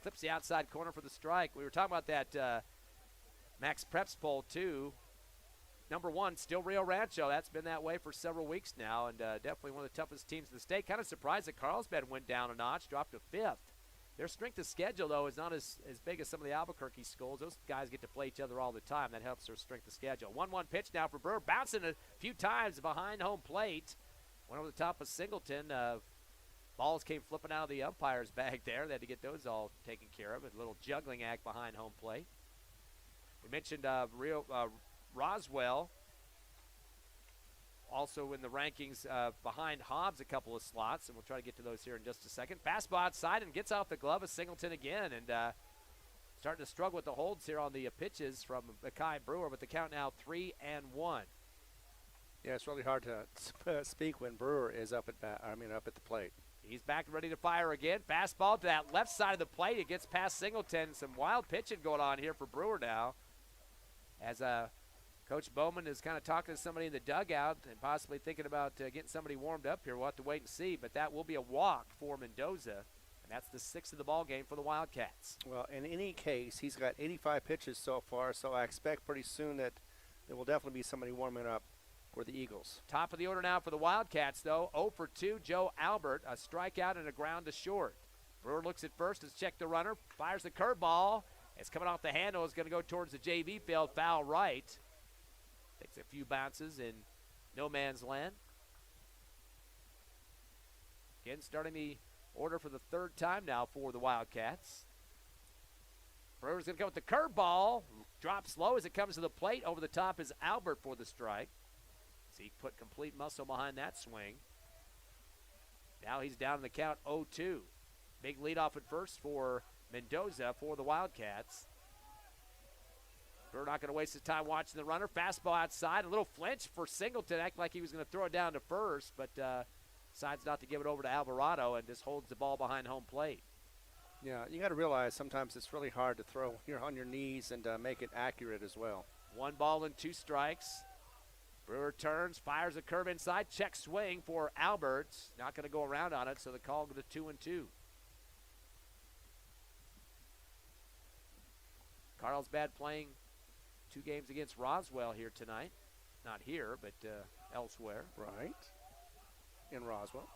clips the outside corner for the strike. We were talking about that Max Preps poll, too. Number 1, still Rio Rancho. That's been that way for several weeks now, and definitely one of the toughest teams in the state. Kind of surprised that Carlsbad went down a notch, dropped to 5th. Their strength of schedule, though, is not as big as some of the Albuquerque schools. Those guys get to play each other all the time. That helps their strength of schedule. 1-1 pitch now for Brewer. Bouncing a few times behind home plate. Went over the top of Singleton. Balls came flipping out of the umpire's bag there. They had to get those all taken care of. A little juggling act behind home plate. We mentioned Roswell, also in the rankings behind Hobbs a couple of slots, and we'll try to get to those here in just a second. Fastball outside and gets off the glove of Singleton again, and Starting to struggle with the holds here on the pitches from Mackay Brewer, but the count now 3-1. Yeah, it's really hard to speak when Brewer is up at the plate. He's back ready to fire again. Fastball to that left side of the plate. It gets past Singleton. Some wild pitching going on here for Brewer now. As Coach Bowman is kind of talking to somebody in the dugout and possibly thinking about getting somebody warmed up here. We'll have to wait and see, but that will be a walk for Mendoza. And that's the 6th of the ball game for the Wildcats. Well, in any case, he's got 85 pitches so far, so I expect pretty soon that there will definitely be somebody warming up for the Eagles. Top of the order now for the Wildcats, though. 0 for 2, Joe Albert, a strikeout and a ground to short. Brewer looks at first, has checked the runner, fires the curveball. It's coming off the handle, it's going to go towards the JV field, foul right. Takes a few bounces in no man's land. Again, starting the order for the 3rd time now for the Wildcats. Brewer's going to go with the curveball. Drops low as it comes to the plate. Over the top is Albert for the strike. So he put complete muscle behind that swing. Now he's down in the count 0-2. Big leadoff at first for Mendoza for the Wildcats. Brewer not going to waste his time watching the runner. Fastball outside. A little flinch for Singleton. Act like he was going to throw it down to first, but decides not to give it over to Alvarado and just holds the ball behind home plate. Yeah, you got to realize sometimes it's really hard to throw. You're on your knees and make it accurate as well. 1 ball and 2 strikes. Brewer turns, fires a curve inside, check swing for Albert. Not going to go around on it, so the call goes to 2-2. Carlsbad playing 2 games against Roswell here tonight. Not here, but elsewhere. Right. In Roswell.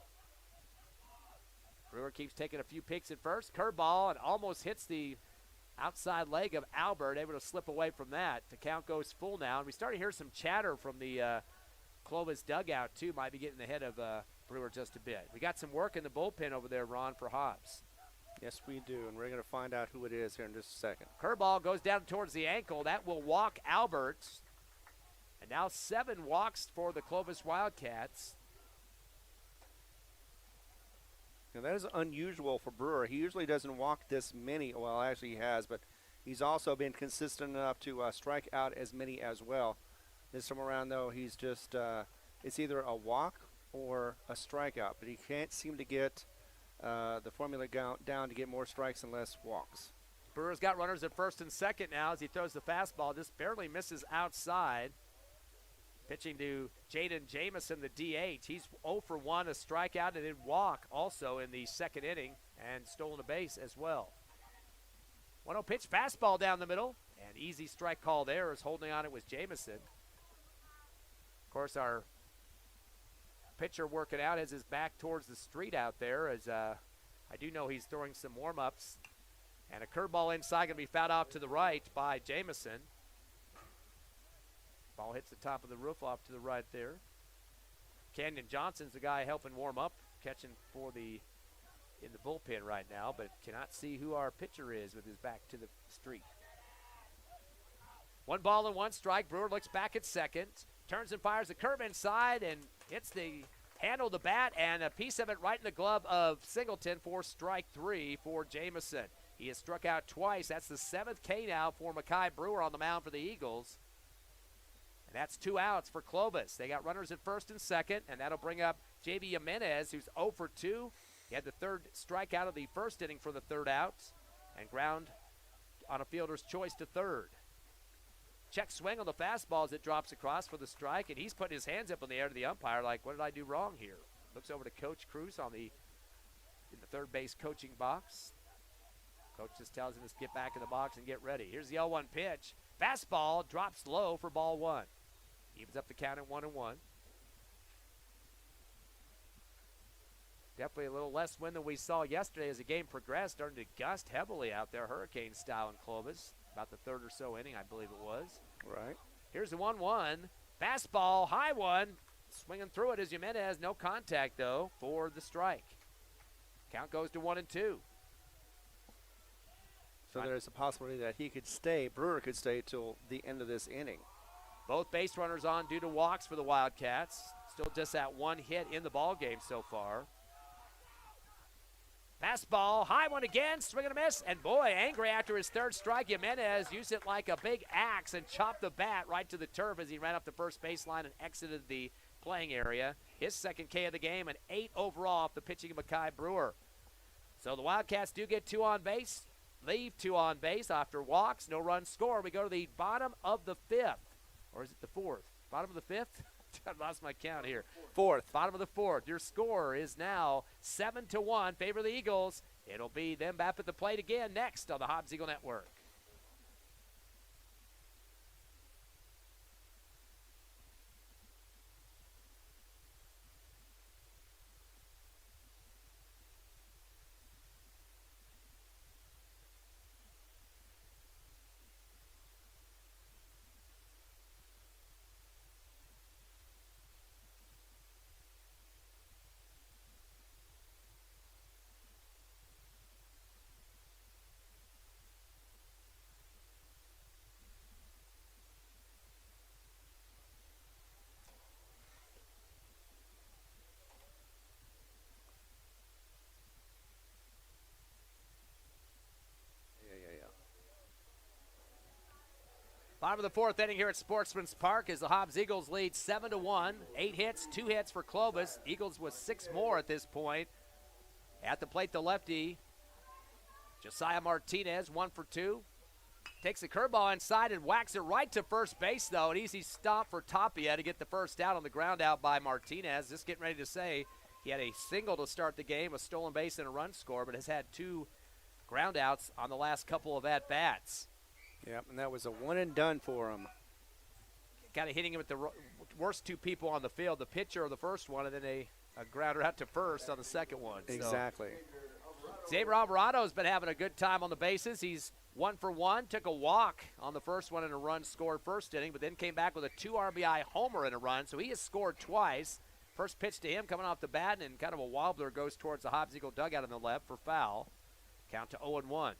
Brewer keeps taking a few picks at first. Curveball and almost hits the outside leg of Albert, able to slip away from that. The count goes full now. And we start to hear some chatter from the Clovis dugout, too. Might be getting ahead of Brewer just a bit. We got some work in the bullpen over there, Ron, for Hobbs. Yes, we do, and we're going to find out who it is here in just a second. Curveball goes down towards the ankle. That will walk Albert. And now 7 walks for the Clovis Wildcats. Now that is unusual for Brewer. He usually doesn't walk this many. Well, actually he has, but he's also been consistent enough to strike out as many as well. This time around, though, he's just it's either a walk or a strikeout, but he can't seem to get the formula down to get more strikes and less walks. Brewer's got runners at first and second now as he throws the fastball. Just barely misses outside. Pitching to Jaden Jamison, the DH. He's 0 for 1, a strikeout, and then walk also in the 2nd inning, and stolen a base as well. 1-0 pitch, fastball down the middle, and easy strike call there as holding on it was Jamison. Of course, our pitcher working out has his back towards the street out there, as I do know he's throwing some warm-ups. And a curveball inside going to be fouled off to the right by Jamison. Ball hits the top of the roof off to the right there. Canyon Johnson's the guy helping warm up, catching in the bullpen right now, but cannot see who our pitcher is with his back to the street. 1 ball and 1 strike. Brewer looks back at second, turns and fires the curve inside and hits the handle of the bat and a piece of it right in the glove of Singleton for strike 3 for Jamison. He has struck out twice. That's the 7th K now for Mackay Brewer on the mound for the Eagles. And that's 2 outs for Clovis. They got runners at first and second, and that'll bring up J.B. Jimenez, who's 0 for 2. He had the 3rd strikeout of the 1st inning for the 3rd out, and ground on a fielder's choice to 3rd. Check swing on the fastball as it drops across for the strike, and he's putting his hands up in the air to the umpire like, what did I do wrong here? Looks over to Coach Cruz in the 3rd base coaching box. Coach just tells him to get back in the box and get ready. Here's the 0-1 pitch. Fastball drops low for ball 1. Evens up the count at 1-1. Definitely a little less wind than we saw yesterday as the game progressed. Starting to gust heavily out there, hurricane style in Clovis. About the 3rd or so inning, I believe it was. Right. Here's the 1-1. Fastball, high one. Swinging through it as Jimenez. No contact, though, for the strike. Count goes to 1-2. So there's a possibility that he could stay, Brewer could stay till the end of this inning. Both base runners on due to walks for the Wildcats. Still just that 1 hit in the ball game so far. Fastball, high one again, swing and a miss, and boy, angry after his third strike. Jimenez used it like a big axe and chopped the bat right to the turf as he ran up the first baseline and exited the playing area. His second K of the game, and 8 overall off the pitching of Mackay Brewer. So the Wildcats do get 2 on base, leave 2 on base after walks, no run score. We go to the bottom of the 5th, or is it the 4th? Bottom of the 5th? I lost my count here. 4th, bottom of the 4th. Your score is now 7-1, favor of the Eagles. It'll be them back at the plate again next on the Hobbs Eagle Network. Bottom of the 4th inning here at Sportsman's Park as the Hobbs Eagles lead 7-1. 8 hits, 2 hits for Clovis. Eagles with 6 more at this point. At the plate, the lefty, Josiah Martinez, 1 for 2. Takes the curveball inside and whacks it right to first base, though. An easy stop for Tapia to get the first out on the ground out by Martinez. Just getting ready to say he had a single to start the game, a stolen base and a run score, but has had 2 ground outs on the last couple of at-bats. Yep, and that was a one-and-done for him. Kind of hitting him with the worst 2 people on the field, the pitcher of the first one, and then a grounder out to first on the second one. Exactly. So, Xavier Alvarado's been having a good time on the bases. He's 1 for 1, took a walk on the first one and a run scored first inning, but then came back with a 2 RBI homer and a run, so he has scored twice. First pitch to him coming off the bat, and kind of a wobbler goes towards the Hobbs Eagle dugout on the left for foul. Count to 0-1.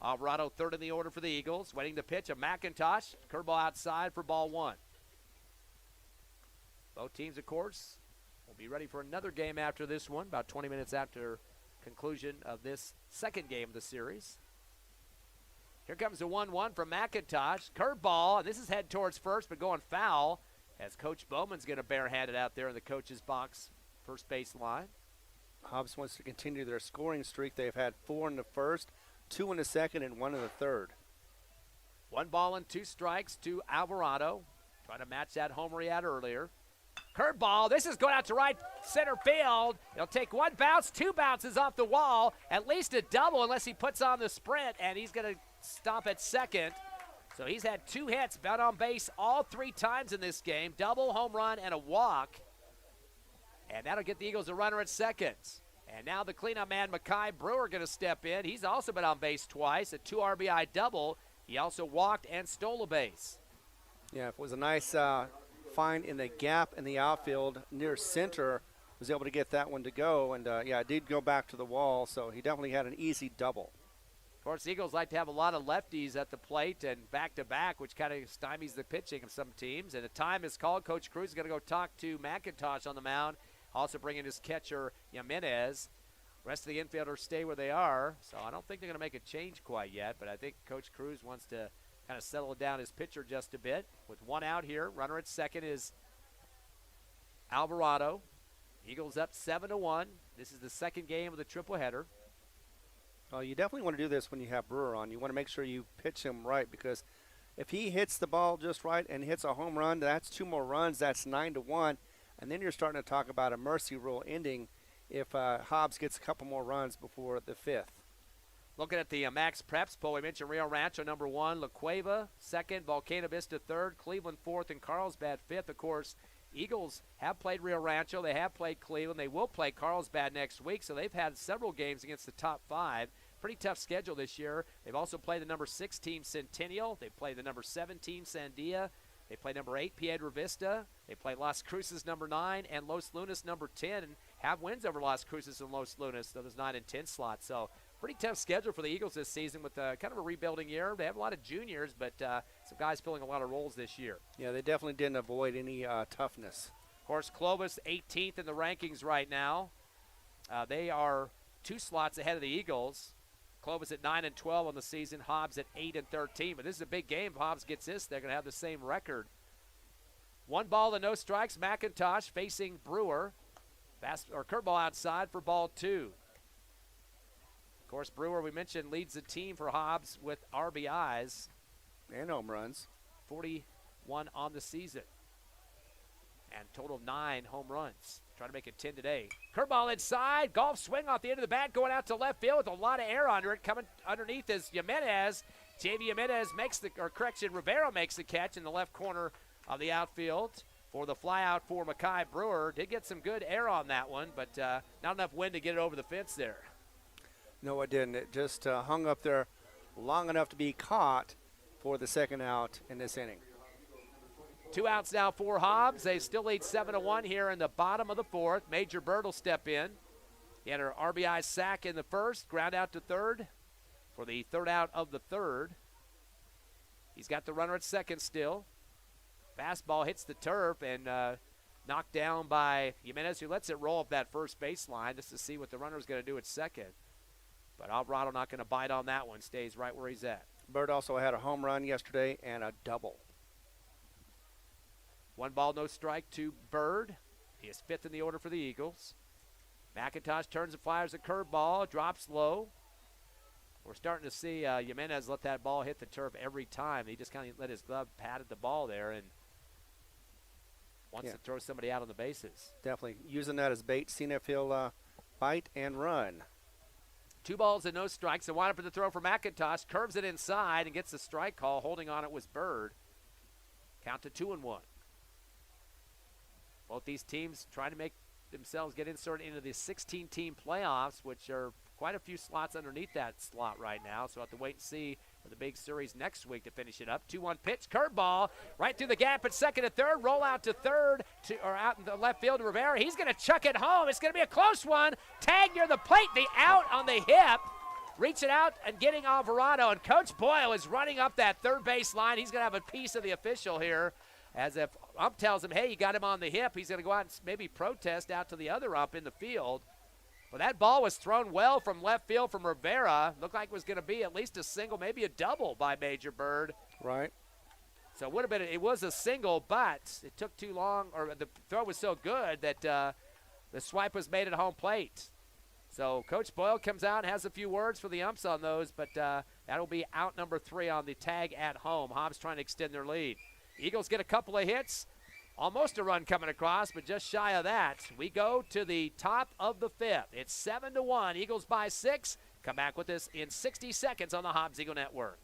Alvarado third in the order for the Eagles. Waiting to pitch a McIntosh. Curveball outside for ball 1. Both teams, of course, will be ready for another game after this one, about 20 minutes after conclusion of this second game of the series. Here comes the 1-1 from McIntosh. Curveball, and this is head towards first, but going foul as Coach Bowman's going to barehand it out there in the coach's box, first base line. Hobbs wants to continue their scoring streak. They've had 4 in the first, 2 in the second, and 1 in the third. 1 ball and 2 strikes to Alvarado. Trying to match that homer he had earlier. Curveball. This is going out to right center field. It'll take 1 bounce, 2 bounces off the wall, at least a double unless he puts on the sprint, and he's going to stop at second. So he's had 2 hits, been on base all 3 times in this game. Double, home run, and a walk. And that'll get the Eagles a runner at second. And now the cleanup man, Mackay Brewer, going to step in. He's also been on base twice, a 2 RBI double. He also walked and stole a base. Yeah, it was a nice find in the gap in the outfield near center. Was able to get that one to go, and it did go back to the wall, so he definitely had an easy double. Of course, the Eagles like to have a lot of lefties at the plate and back-to-back, which kind of stymies the pitching of some teams. And a time is called. Coach Cruz is going to go talk to McIntosh on the mound. Also bringing his catcher, Jimenez. Rest of the infielders stay where they are, so I don't think they're going to make a change quite yet, but I think Coach Cruz wants to kind of settle down his pitcher just a bit. With 1 out here, runner at second is Alvarado. Eagles up 7-1. This is the second game of the triple-header. Well, you definitely want to do this when you have Brewer on. You want to make sure you pitch him right, because if he hits the ball just right and hits a home run, that's 2 more runs. That's 9-1. And then you're starting to talk about a mercy rule ending if Hobbs gets a couple more runs before the 5th. Looking at the Max Preps poll, we mentioned Rio Rancho number 1, La Cueva second, Volcano Vista third, Cleveland 4th, and Carlsbad 5th. Of course, Eagles have played Rio Rancho. They have played Cleveland. They will play Carlsbad next week, so they've had several games against the top 5. Pretty tough schedule this year. They've also played the number 6 team, Centennial. They played the number 7 team, Sandia. They play number 8, Piedra Vista. They play Las Cruces number 9 and Los Lunas number 10, and have wins over Las Cruces and Los Lunas, so those 9 and 10 slots. So pretty tough schedule for the Eagles this season with kind of a rebuilding year. They have a lot of juniors, but some guys filling a lot of roles this year. Yeah, they definitely didn't avoid any toughness. Of course, Clovis 18th in the rankings right now. They are 2 slots ahead of the Eagles. Clovis at 9-12 on the season. Hobbs at 8-13. But this is a big game. If Hobbs gets this, they're going to have the same record. 1 ball and no strikes. McIntosh facing Brewer. Curveball outside for ball 2. Of course, Brewer, we mentioned, leads the team for Hobbs with RBIs. And home runs. 41 on the season. And total of 9 home runs. Trying to make it 10 today. Curveball inside. Golf swing off the end of the bat, going out to left field with a lot of air under it. Coming underneath is Jimenez. J.V. Jimenez Rivera makes the catch in the left corner of the outfield for the flyout for Mackay Brewer. Did get some good air on that one, but not enough wind to get it over the fence there. No, it didn't. It just hung up there long enough to be caught for the second out in this inning. 2 outs now for Hobbs. They still lead 7-1 here in the bottom of the 4th. Major Bird will step in. He had an RBI sack in the first, ground out to third for the 3rd out of the 3rd. He's got the runner at second still. Fastball hits the turf and knocked down by Jimenez, who lets it roll up that first baseline just to see what the runner's going to do at second. But Alvarado not going to bite on that one, stays right where he's at. Bird also had a home run yesterday and a double. 1 ball, no strike to Bird. He is 5th in the order for the Eagles. McIntosh turns and fires a curveball, drops low. We're starting to see Jimenez let that ball hit the turf every time. He just kind of let his glove pat at the ball there and wants to throw somebody out on the bases. Definitely using that as bait, seeing if he'll bite and run. 2 balls and no strikes. And wind up in the throw for McIntosh. Curves it inside and gets the strike call. Holding on it was Bird. Count to 2-1. Both these teams trying to make themselves get inserted into the 16-team playoffs, which are quite a few slots underneath that slot right now. So we'll have to wait and see for the big series next week to finish it up. 2-1 pitch, curveball, right through the gap at second and third. Roll out to third, or out in the left field to Rivera. He's going to chuck it home. It's going to be a close one. Tag near the plate, the out on the hip. Reaching out and getting Alvarado. And Coach Boyle is running up that third base line. He's going to have a piece of the official here. As if ump tells him, hey, you got him on the hip. He's going to go out and maybe protest out to the other ump in the field. But that ball was thrown well from left field from Rivera. Looked like it was going to be at least a single, maybe a double by Major Bird. Right. So it was a single, but it took too long, or the throw was so good that the swipe was made at home plate. So Coach Boyle comes out and has a few words for the umps on those, but that'll be out number 3 on the tag at home. Hobbs trying to extend their lead. Eagles get a couple of hits. Almost a run coming across, but just shy of that. We go to the top of the 5th. It's 7-1. Eagles by 6. Come back with us in 60 seconds on the Hobbs Eagle Network.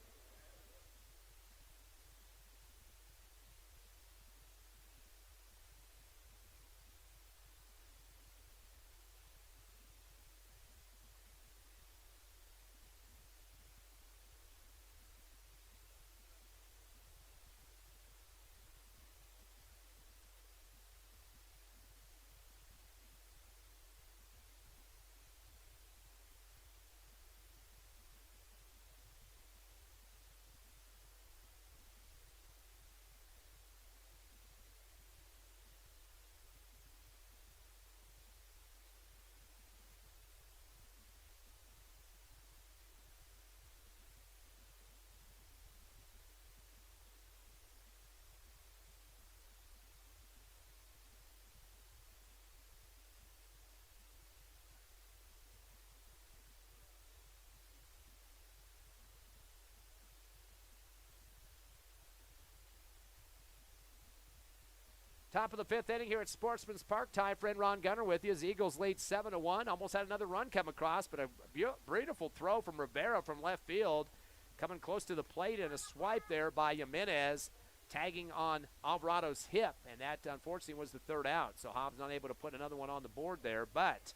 Top of the 5th inning here at Sportsman's Park. Ty friend Ron Gunner with you as the Eagles lead 7-1. Almost had another run come across, but a beautiful throw from Rivera from left field. Coming close to the plate and a swipe there by Jimenez, tagging on Alvarado's hip, and that unfortunately was the 3rd out. So Hobbs not able to put another one on the board there, but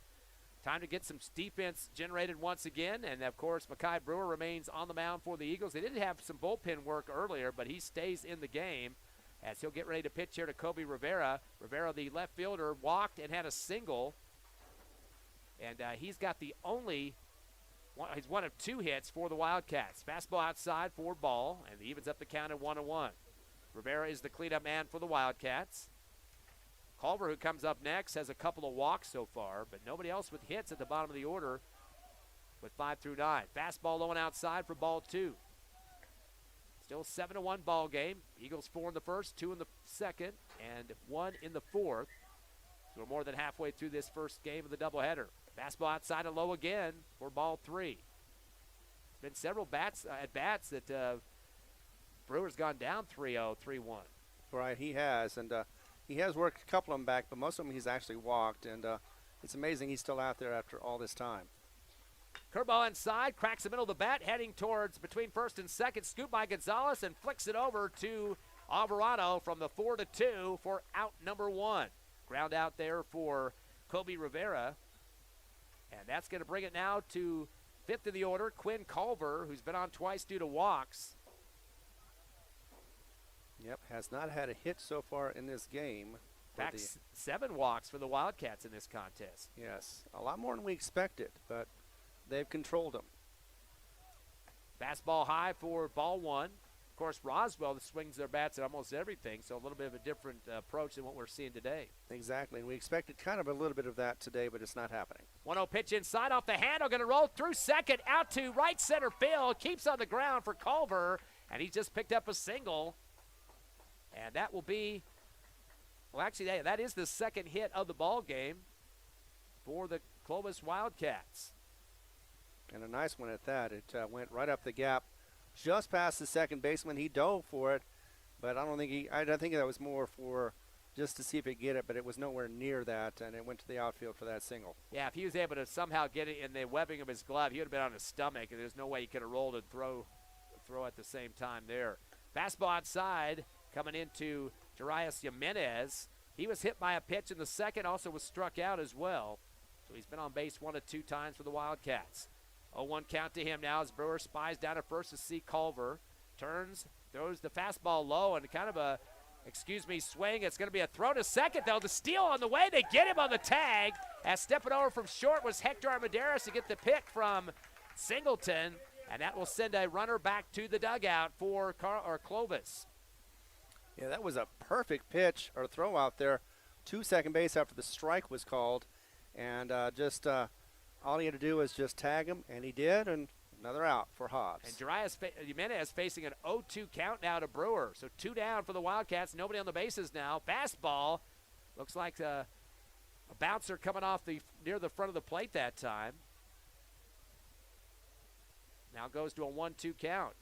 time to get some defense generated once again. And of course, Mackay Brewer remains on the mound for the Eagles. They did have some bullpen work earlier, but he stays in the game as he'll get ready to pitch here to Kobe Rivera. Rivera, the left fielder, walked and had a single. And he's got the only one. He's one of 2 hits for the Wildcats. Fastball outside for ball, and he evens up the count at 1-1. Rivera is the cleanup man for the Wildcats. Culver, who comes up next, has a couple of walks so far, but nobody else with hits at the bottom of the order with 5 through 9. Fastball low and outside for ball 2. Still 7-1 ball game. Eagles 4 in the first, 2 in the second, and 1 in the fourth. So we're more than halfway through this first game of the doubleheader. Fastball outside and low again for ball 3. Been several at-bats that Brewer's gone down 3-0, 3-1. Right, he has, and he has worked a couple of them back, but most of them he's actually walked, and it's amazing he's still out there after all this time. Curveball inside, cracks the middle of the bat, heading towards between first and second. Scoop by Gonzalez and flicks it over to Alvarado from the 4-2 for out number 1. Ground out there for Kobe Rivera. And that's going to bring it now to 5th in the order, Quinn Culver, who's been on twice due to walks. Yep, has not had a hit so far in this game. In fact, 7 walks for the Wildcats in this contest. Yes, a lot more than we expected, but they've controlled them. Fastball high for ball 1. Of course, Roswell swings their bats at almost everything, so a little bit of a different approach than what we're seeing today. Exactly, and we expected kind of a little bit of that today, but it's not happening. 1-0 pitch inside off the handle, going to roll through second, out to right center field, keeps on the ground for Culver, and he just picked up a single. And that will be, well, actually, that is the second hit of the ball game for the Clovis Wildcats. And a nice one at that. It went right up the gap, just past the second baseman. He dove for it, but I think that was more for just to see if he'd get it, but it was nowhere near that, and it went to the outfield for that single. Yeah, if he was able to somehow get it in the webbing of his glove, he would have been on his stomach, and there's no way he could have rolled and throw at the same time there. Fastball outside. Coming into Jarius Jimenez. He was hit by a pitch in the second, also was struck out as well. So he's been on base 1 or 2 times for the Wildcats. 0-1 count to him now as Brewer spies down at first to see Culver. Turns, throws the fastball low and kind of a, swing. It's going to be a throw to second, though. The steal on the way. They get him on the tag. As stepping over from short was Hector Armendariz to get the pick from Singleton. And that will send a runner back to the dugout for Clovis. Yeah, that was a perfect pitch or throw out there to second base after the strike was called. And all he had to do was just tag him, and he did, and another out for Hobbs. And Jarius Jimenez facing an 0-2 count now to Brewer. So 2 down for the Wildcats. Nobody on the bases now. Fastball. Looks like a bouncer coming off near the front of the plate that time. Now goes to a 1-2 count.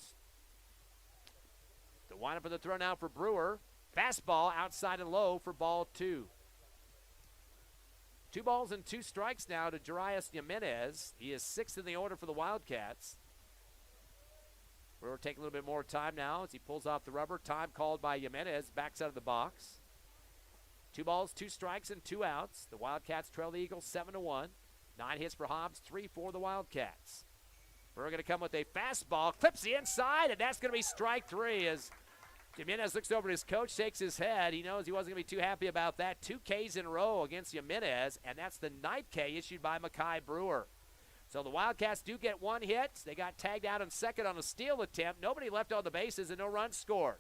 The windup of the throw now for Brewer. Fastball outside and low for ball 2. 2 balls and 2 strikes now to Jarius Jimenez. He is 6th in the order for the Wildcats. Brewer taking a little bit more time now as he pulls off the rubber. Time called by Jimenez. Backs out of the box. 2 balls, 2 strikes, and 2 outs. The Wildcats trail the Eagles 7-1. 9 hits for Hobbs, 3 for the Wildcats. We're going to come with a fastball, clips the inside, and that's going to be strike 3 as Jimenez looks over at his coach, shakes his head. He knows he wasn't going to be too happy about that. 2 Ks in a row against Jimenez, and that's the 9th K issued by Makai Brewer. So the Wildcats do get 1 hit. They got tagged out in second on a steal attempt. Nobody left on the bases and no runs scored.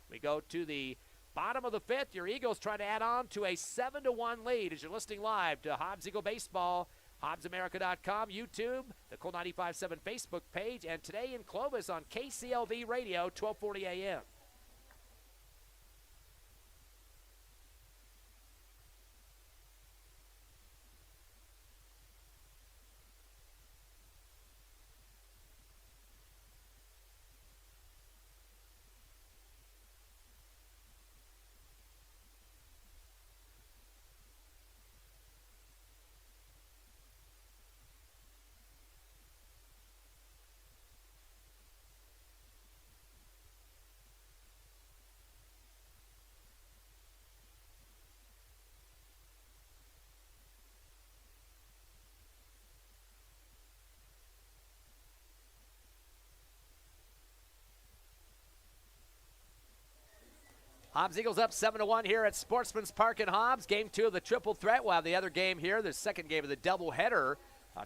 We go to the bottom of the 5th. Your Eagles try to add on to a 7-1 lead as you're listening live to Hobbs Eagle Baseball. HobbsAmerica.com, YouTube, the Cool 95.7 Facebook page, and today in Clovis on KCLV Radio, 1240 a.m. Hobbs Eagles up 7-1 here at Sportsman's Park in Hobbs. Game 2 of the triple threat. We'll have the other game here, the second game of the doubleheader.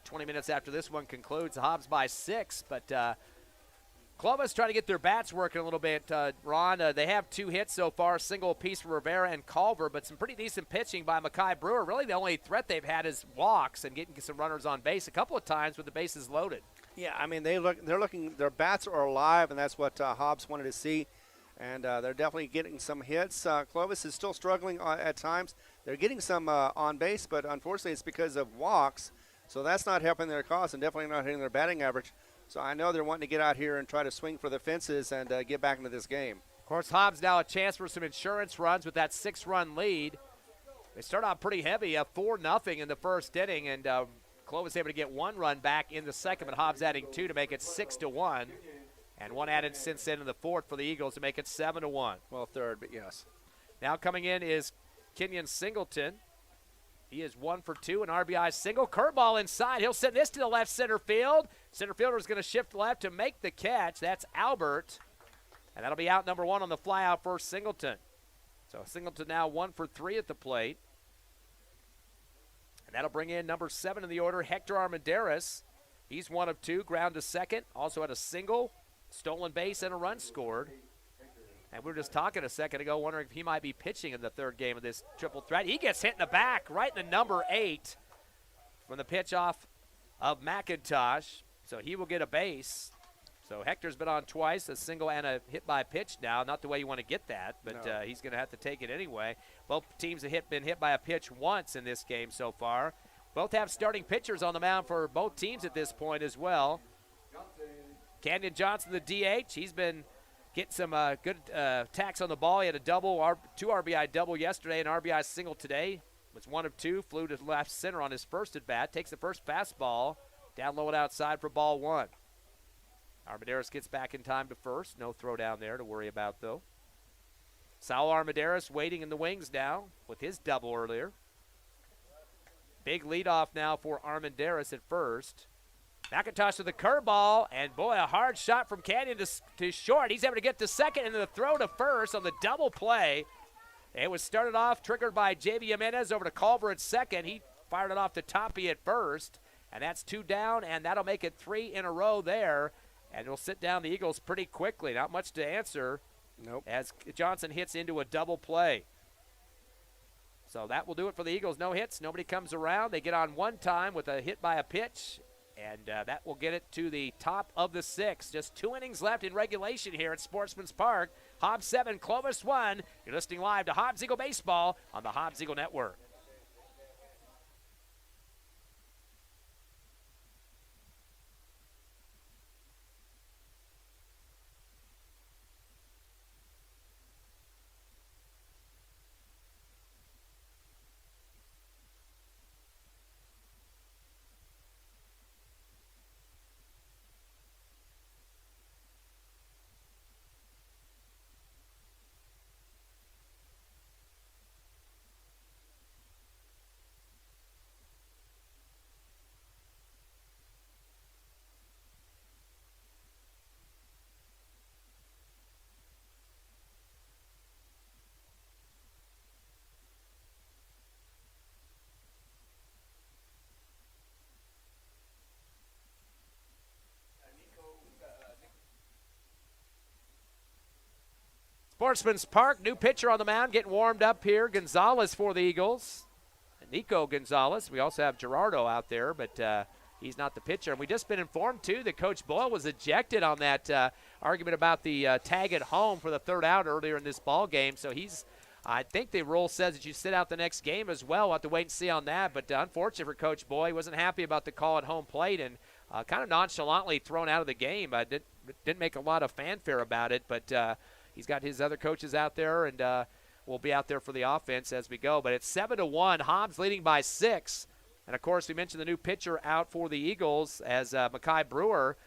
20 minutes after this one concludes, Hobbs by 6. But Clovis trying to get their bats working a little bit, Ron. They have 2 hits so far, single apiece for Rivera and Culver, but some pretty decent pitching by Makai Brewer. Really the only threat they've had is walks and getting some runners on base a couple of times with the bases loaded. Yeah, I mean, they're looking, their bats are alive, and that's what Hobbs wanted to see. And they're definitely getting some hits. Clovis is still struggling at times. They're getting some on base, but unfortunately it's because of walks. So that's not helping their cause and definitely not hitting their batting average. So I know they're wanting to get out here and try to swing for the fences and get back into this game. Of course, Hobbs now a chance for some insurance runs with that 6-run lead. They start out pretty heavy, 4-0 in the first inning, and Clovis able to get 1 run back in the second, but Hobbs adding 2 to make it 6-1. And 1 added since then in the fourth for the Eagles to make it 7-1. Well, third, but yes. Now coming in is Kenyon Singleton. He is 1 for 2, an RBI single. Curveball inside. He'll send this to the left center field. Center fielder is going to shift left to make the catch. That's Albert. And that'll be out number 1 on the fly out for Singleton. So Singleton now 1 for 3 at the plate. And that'll bring in number 7 in the order, Hector Armendariz. He's 1 of 2, ground to second. Also had a single, stolen base, and a run scored. And we were just talking a second ago, wondering if he might be pitching in the third game of this triple threat. He gets hit in the back, right in the number 8 from the pitch off of McIntosh. So he will get a base. So Hector's been on twice, a single and a hit by pitch now. Not the way you want to get that, but No. He's going to have to take it anyway. Both teams have been hit by a pitch once in this game so far. Both have starting pitchers on the mound for both teams at this point as well. Canyon Johnson, the DH, he's been getting some good attacks on the ball. He had a double, 2 RBI double yesterday, an RBI single today. Was 1 of 2, flew to left center on his first at bat. Takes the first fastball, down low and outside for ball 1. Armendariz gets back in time to first. No throw down there to worry about though. Saul Armendariz waiting in the wings now with his double earlier. Big leadoff now for Armendariz at first. McIntosh to the curveball, and boy, a hard shot from Canyon to short. He's able to get to second, and the throw to first on the double play. It was started off, triggered by J.B. Jimenez over to Culver at second. He fired it off to Toppy at first, and that's 2 down, and that'll make it 3 in a row there. And it'll sit down the Eagles pretty quickly. Not much to answer. Nope. As Johnson hits into a double play. So that will do it for the Eagles. No hits. Nobody comes around. They get on 1 time with a hit by a pitch. And that will get it to the top of the 6th. Just 2 innings left in regulation here at Sportsman's Park. Hobbs 7, Clovis 1. You're listening live to Hobbs Eagle Baseball on the Hobbs Eagle Network. Sportsman's Park, new pitcher on the mound, getting warmed up here. Gonzalez for the Eagles. Nico Gonzalez. We also have Gerardo out there, but he's not the pitcher. And we just been informed, too, that Coach Boyle was ejected on that argument about the tag at home for the 3rd out earlier in this ball game. So I think the rule says that you sit out the next game as well. We'll have to wait and see on that. But unfortunate for Coach Boyle, he wasn't happy about the call at home plate and kind of nonchalantly thrown out of the game. Didn't make a lot of fanfare about it, but he's got his other coaches out there, and we'll be out there for the offense as we go. But it's 7-1. Hobbs leading by 6. And, of course, we mentioned the new pitcher out for the Eagles as Makai Brewer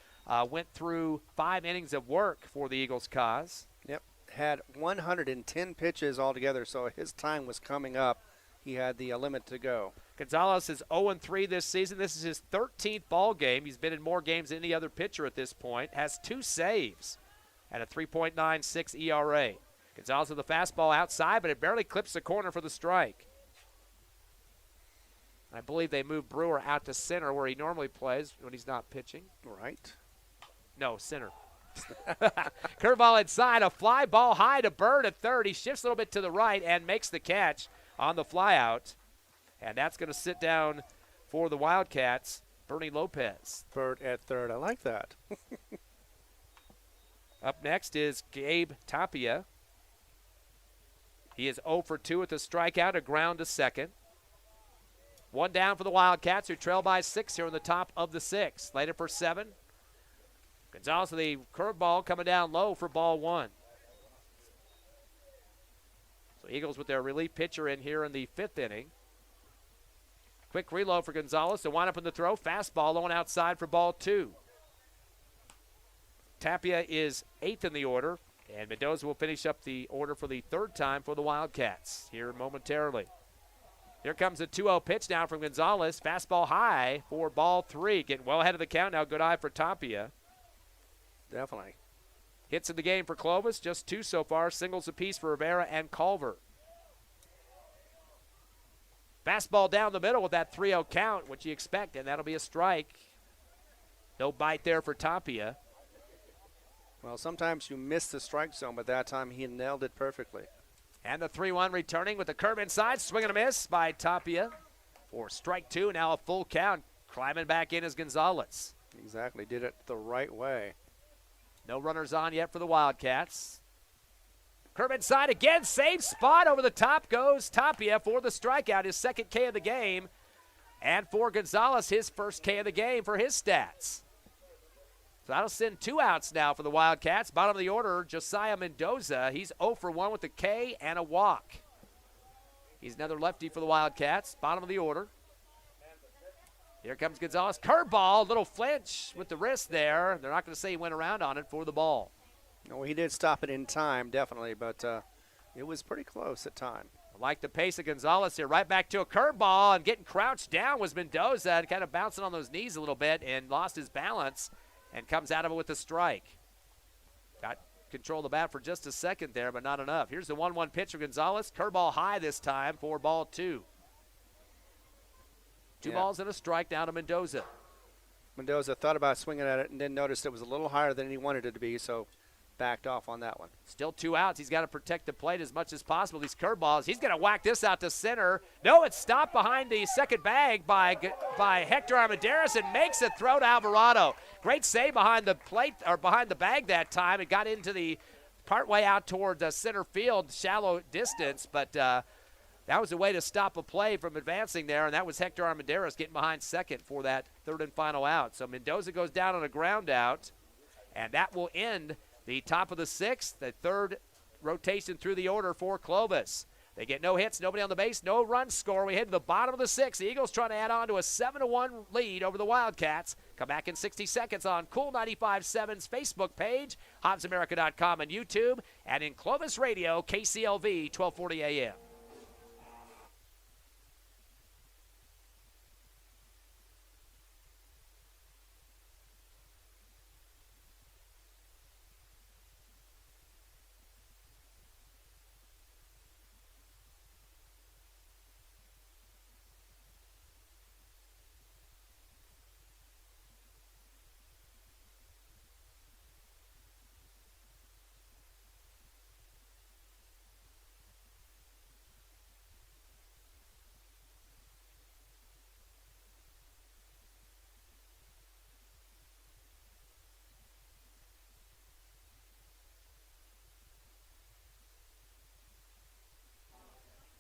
went through 5 innings of work for the Eagles' cause. Yep. Had 110 pitches altogether, so his time was coming up. He had the limit to go. Gonzalez is 0-3 this season. This is his 13th ball game. He's been in more games than any other pitcher at this point. Has 2 saves and a 3.96 ERA. Gonzalez with the fastball outside, but it barely clips the corner for the strike. I believe they moved Brewer out to center where he normally plays when he's not pitching. Right. No, center. Curveball inside, a fly ball high to Bird at third. He shifts a little bit to the right and makes the catch on the fly out. And that's going to sit down for the Wildcats, Bernie Lopez. Bird at third. I like that. Up next is Gabe Tapia. He is 0 for 2 with a strikeout, a ground to second. One down for the Wildcats, who trail by 6 here in the top of the 6th. Slated for 7. Gonzalez with a curveball coming down low for ball 1. So Eagles with their relief pitcher in here in the 5th inning. Quick reload for Gonzalez to wind up in the throw. Fastball on outside for ball 2. Tapia is 8th in the order, and Mendoza will finish up the order for the 3rd time for the Wildcats here momentarily. Here comes a 2-0 pitch now from Gonzalez. Fastball high for ball 3. Getting well ahead of the count now. Good eye for Tapia. Definitely. Hits in the game for Clovis, just 2 so far. Singles apiece for Rivera and Culver. Fastball down the middle with that 3-0 count, which you expect, and that'll be a strike. No bite there for Tapia. Well, sometimes you miss the strike zone, but that time he nailed it perfectly. And the 3-1 returning with the curve inside. Swing and a miss by Tapia for strike 2. Now a full count. Climbing back in is Gonzalez. Exactly. Did it the right way. No runners on yet for the Wildcats. Curve inside again. Same spot. Over the top goes Tapia for the strikeout. His 2nd K of the game. And for Gonzalez, his 1st K of the game for his stats. So that'll send 2 outs now for the Wildcats. Bottom of the order, Josiah Mendoza. He's 0 for 1 with a K and a walk. He's another lefty for the Wildcats. Bottom of the order. Here comes Gonzalez. Curveball, little flinch with the wrist there. They're not going to say he went around on it for the ball. No, he did stop it in time, definitely, but it was pretty close at time. I like the pace of Gonzalez here. Right back to a curveball, and getting crouched down was Mendoza, and kind of bouncing on those knees a little bit and lost his balance. And comes out of it with a strike. Got control of the bat for just a second there, but not enough. Here's the 1-1 pitch for Gonzalez. Curveball high this time for ball 2. Two balls and a strike down to Mendoza. Mendoza thought about swinging at it and then noticed it was a little higher than he wanted it to be, so backed off on that one. Still 2 outs. He's got to protect the plate as much as possible. These curveballs. He's going to whack this out to center. No, it's stopped behind the second bag by Hector Armendariz and makes a throw to Alvarado. Great save behind the plate or behind the bag that time. It got into the partway out toward center field, shallow distance, but that was a way to stop a play from advancing there, and that was Hector Armendariz getting behind second for that 3rd and final out. So Mendoza goes down on a ground out, and that will end the top of the 6th, the 3rd rotation through the order for Clovis. They get no hits, nobody on the base, no run score. We head to the bottom of the 6th. The Eagles trying to add on to a 7-1 lead over the Wildcats. Come back in 60 seconds on Cool 95.7's Facebook page, HobbsAmerica.com and YouTube, and in Clovis Radio, KCLV, 1240 AM.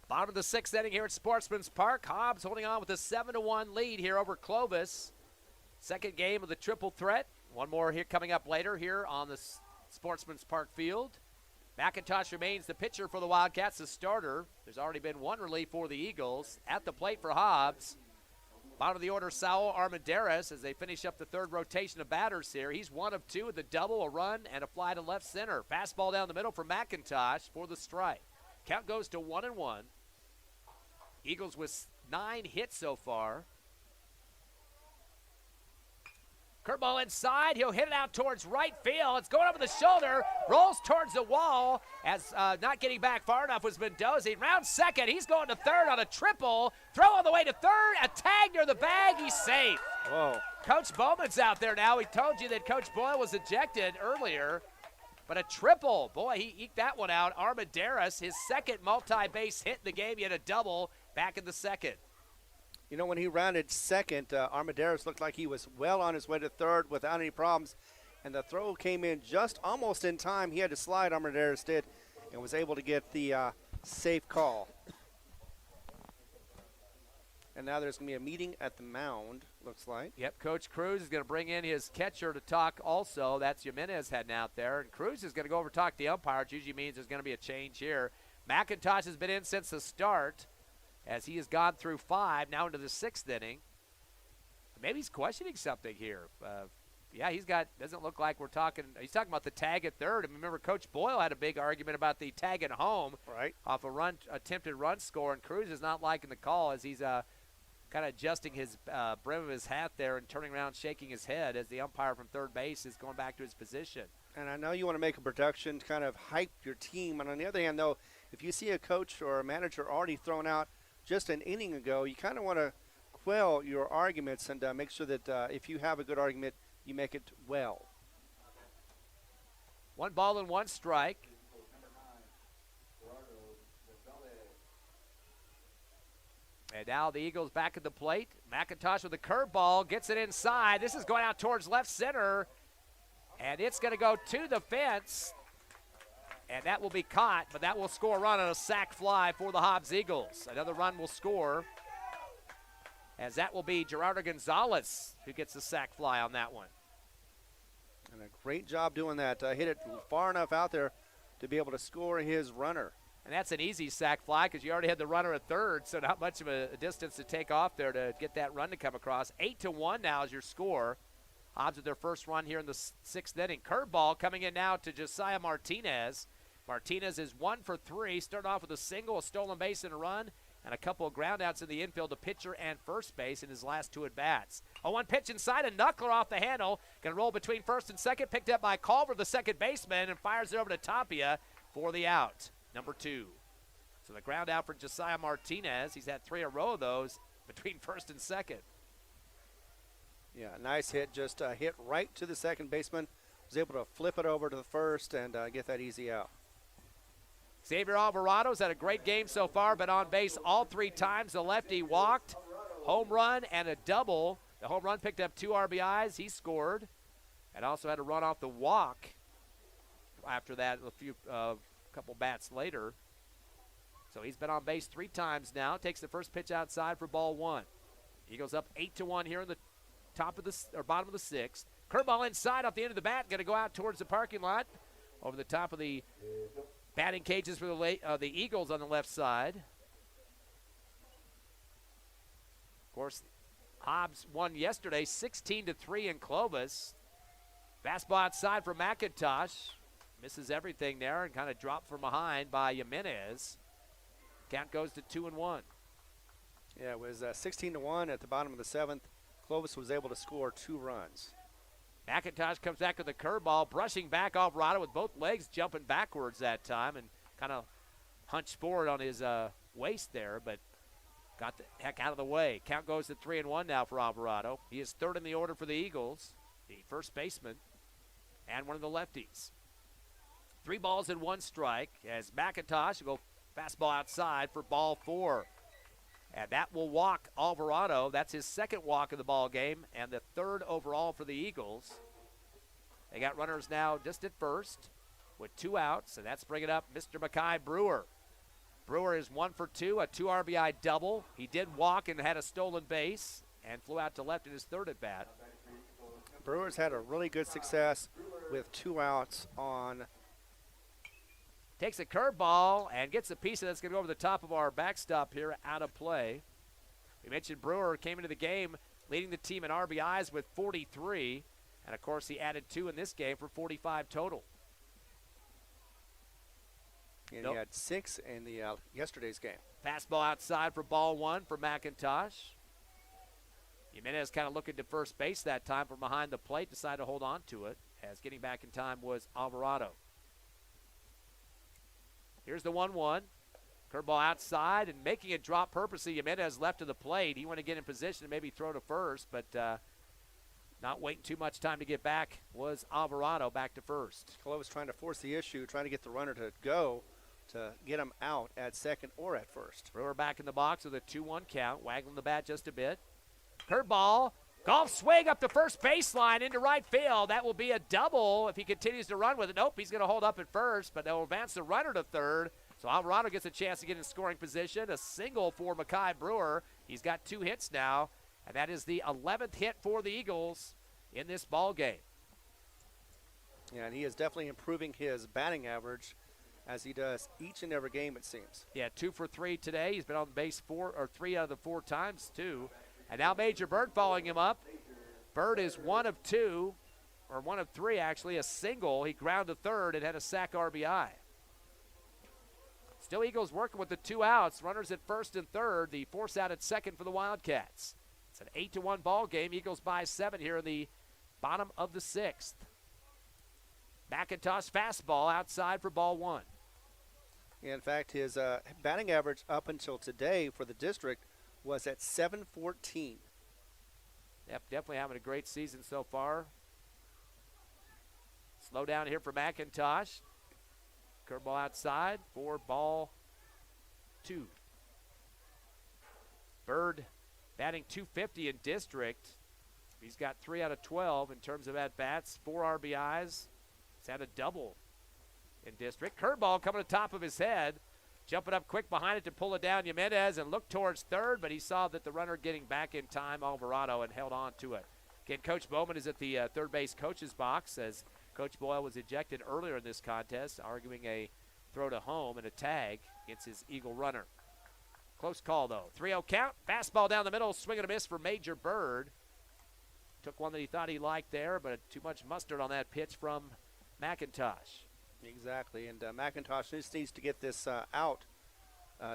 Bottom of the 6th inning here at Sportsman's Park. Hobbs holding on with a 7-1 lead here over Clovis. 2nd game of the triple threat. One more here coming up later here on the Sportsman's Park field. McIntosh remains the pitcher for the Wildcats, the starter. There's already been 1 relief for the Eagles. At the plate for Hobbs. Bottom of the order, Saul Armendariz as they finish up the 3rd rotation of batters here. He's 1 of 2 with a double, a run, and a fly to left center. Fastball down the middle for McIntosh for the strike. Count goes to 1-1. Eagles with 9 hits so far. Curveball inside. He'll hit it out towards right field. It's going over the shoulder. Rolls towards the wall as not getting back far enough was Mendoza. Round second. He's going to third on a triple. Throw all the way to third. A tag near the bag. He's safe. Whoa. Coach Bowman's out there now. We told you that Coach Boyle was ejected earlier, but a triple. Boy, he eked that one out. Armendariz, his second multi-base hit in the game. He had a double back in the second. You know, when he rounded second, Armendariz looked like he was well on his way to third without any problems, and the throw came in just almost in time. He had to slide, Armendariz did, and was able to get the safe call. And now there's going to be a meeting at the mound, looks like. Yep, Coach Cruz is going to bring in his catcher to talk also. That's Jimenez heading out there. And Cruz is going to go over and talk to the umpire, which usually means there's going to be a change here. McIntosh has been in since the start as he has gone through 5, now into the 6th inning. Maybe he's questioning something here. Yeah, doesn't look like he's talking about the tag at third. And remember, Coach Boyle had a big argument about the tag at home off a attempted run score, and Cruz is not liking the call as he's kind of adjusting his brim of his hat there and turning around, shaking his head as the umpire from third base is going back to his position. And I know you want to make a production to kind of hype your team. And on the other hand, though, if you see a coach or a manager already thrown out just an inning ago, you kind of want to quell your arguments and make sure that if you have a good argument, you make it well. 1 ball and 1 strike. And now the Eagles back at the plate. McIntosh with a curveball, gets it inside. This is going out towards left center, and it's going to go to the fence, and that will be caught, but that will score a run on a sac fly for the Hobbs Eagles. Another run will score, as that will be Gerardo Gonzalez who gets the sac fly on that one. And a great job doing that. Hit it far enough out there to be able to score his runner. And that's an easy sac fly because you already had the runner at third, so not much of a distance to take off there to get that run to come across. 8-1 now is your score. Hobbs with their first run here in the 6th inning. Curveball coming in now to Josiah Martinez. Martinez is 1 for 3. Started off with a single, a stolen base, and a run, and a couple of groundouts in the infield to pitcher and first base in his last 2 at-bats. A 1 pitch inside, a knuckler off the handle. Going to roll between first and second. Picked up by Culver, the second baseman, and fires it over to Tapia for the out. Number 2. So the ground out for Josiah Martinez. He's had 3 in a row of those between first and second. Yeah, nice hit. Just hit right to the second baseman. Was able to flip it over to the first and get that easy out. Xavier Alvarado's had a great game so far, been on base all 3 times. The lefty walked, home run, and a double. The home run picked up 2 RBIs. He scored and also had a run off the walk after that a couple bats later. So he's been on base 3 times now. Takes the first pitch outside for ball 1. Eagles up 8-1 here in the bottom of the 6th. Curveball inside off the end of the bat. Going to go out towards the parking lot over the top of the batting cages for the Eagles on the left side. Of course, Hobbs won yesterday 16-3 in Clovis. Fastball outside for McIntosh. Misses everything there and kind of dropped from behind by Jimenez. Count goes to 2-1. Yeah, it was 16-1 at the bottom of the 7th. Clovis was able to score 2 runs. McIntosh comes back with the curveball, brushing back Alvarado with both legs jumping backwards that time and kind of hunched forward on his waist there, but got the heck out of the way. Count goes to 3-1 now for Alvarado. He is 3rd in the order for the Eagles, the first baseman, and one of the lefties. 3 balls and 1 strike as McIntosh will go fastball outside for ball 4. And that will walk Alvarado. That's his 2nd walk of the ball game and the 3rd overall for the Eagles. They got runners now just at first with 2 outs, and that's bringing up Mr. Mekhi Brewer. Brewer is 1 for 2, a 2 RBI double. He did walk and had a stolen base and flew out to left in his 3rd at bat. Brewer's had a really good success with 2 outs on. Takes a curveball and gets a piece of that's going to go over the top of our backstop here, out of play. We mentioned Brewer came into the game leading the team in RBIs with 43. And, of course, he added 2 in this game for 45 total. And he had 6 in the yesterday's game. Fastball outside for ball 1 for McIntosh. Jimenez kind of looking to first base that time from behind the plate, decided to hold on to it, as getting back in time was Alvarado. Here's the 1-1. Curveball outside and making it drop purposely. Jimenez left to the plate. He wanted to get in position and maybe throw to first, but not waiting too much time to get back was Alvarado back to first. Clovis trying to force the issue, trying to get the runner to go to get him out at second or at first. Brewer back in the box with a 2-1 count, waggling the bat just a bit. Curveball, golf swing up the first baseline into right field. That will be a double if he continues to run with it. Nope, he's going to hold up at first, but they'll advance the runner to third. So Alvarado gets a chance to get in scoring position. A single for Makai Brewer. He's got 2 hits now, and that is the 11th hit for the Eagles in this ball game. Yeah, and he is definitely improving his batting average as he does each and every game, it seems. Yeah, 2 for 3 today. He's been on base 3 out of the 4 times, too. And now Major Bird following him up. Bird is 1 of 2, or 1 of 3, actually, a single. He ground to third and had a sac RBI. Still Eagles working with the 2 outs. Runners at first and third. The force out at second for the Wildcats. It's an 8-1 ball game. Eagles by 7 here in the bottom of the 6th. McIntosh fastball outside for ball 1. In fact, his batting average up until today for the district was at .714. Yep, definitely having a great season so far. Slow down here for McIntosh. Curveball outside for ball 2. Bird batting .250 in district. He's got 3 out of 12 in terms of at-bats, 4 RBIs. He's had a double in district. Curveball coming to the top of his head. Jumping up quick behind it to pull it down. Jimenez and look towards third, but he saw that the runner getting back in time, Alvarado, and held on to it. Again, Coach Bowman is at the third base coach's box as Coach Boyle was ejected earlier in this contest, arguing a throw to home and a tag against his Eagle runner. Close call, though. 3-0 count. Fastball down the middle. Swing and a miss for Major Bird. Took one that he thought he liked there, but too much mustard on that pitch from McIntosh. Exactly, and McIntosh just needs to get this out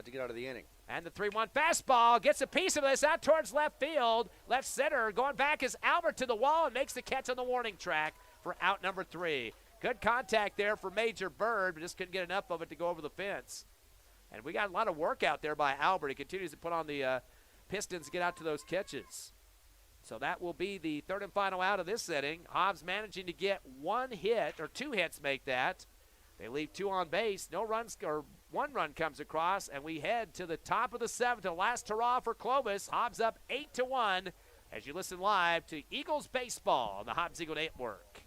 to get out of the inning. And the 3-1 fastball gets a piece of this out towards left field. Left center going back is Albert to the wall and makes the catch on the warning track for out number 3. Good contact there for Major Bird, but just couldn't get enough of it to go over the fence. And we got a lot of work out there by Albert. He continues to put on the Pistons to get out to those catches. So that will be the third and final out of this inning. Hobbs managing to get 1 hit, or 2 hits make that. They leave 2 on base. No runs, or 1 run comes across, and we head to the top of the 7th, the last hurrah for Clovis. Hobbs up 8-1 as you listen live to Eagles baseball on the Hobbs Eagle Network.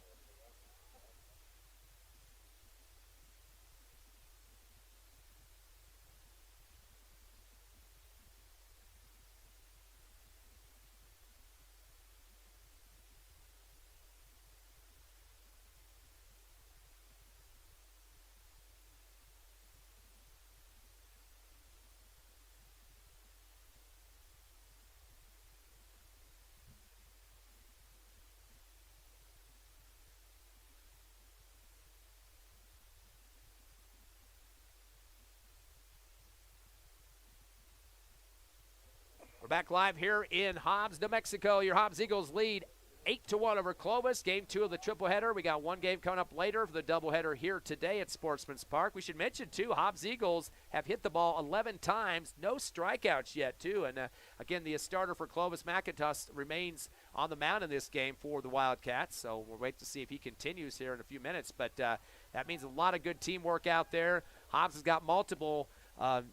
We're back live here in Hobbs, New Mexico. Your Hobbs Eagles lead 8-1 over Clovis. Game 2 of the tripleheader. We got 1 game coming up later for the doubleheader here today at Sportsman's Park. We should mention, too, Hobbs Eagles have hit the ball 11 times. No strikeouts yet, too. And, again, the starter for Clovis, McIntosh, remains on the mound in this game for the Wildcats. So we'll wait to see if he continues here in a few minutes. But that means a lot of good teamwork out there. Hobbs has got multiple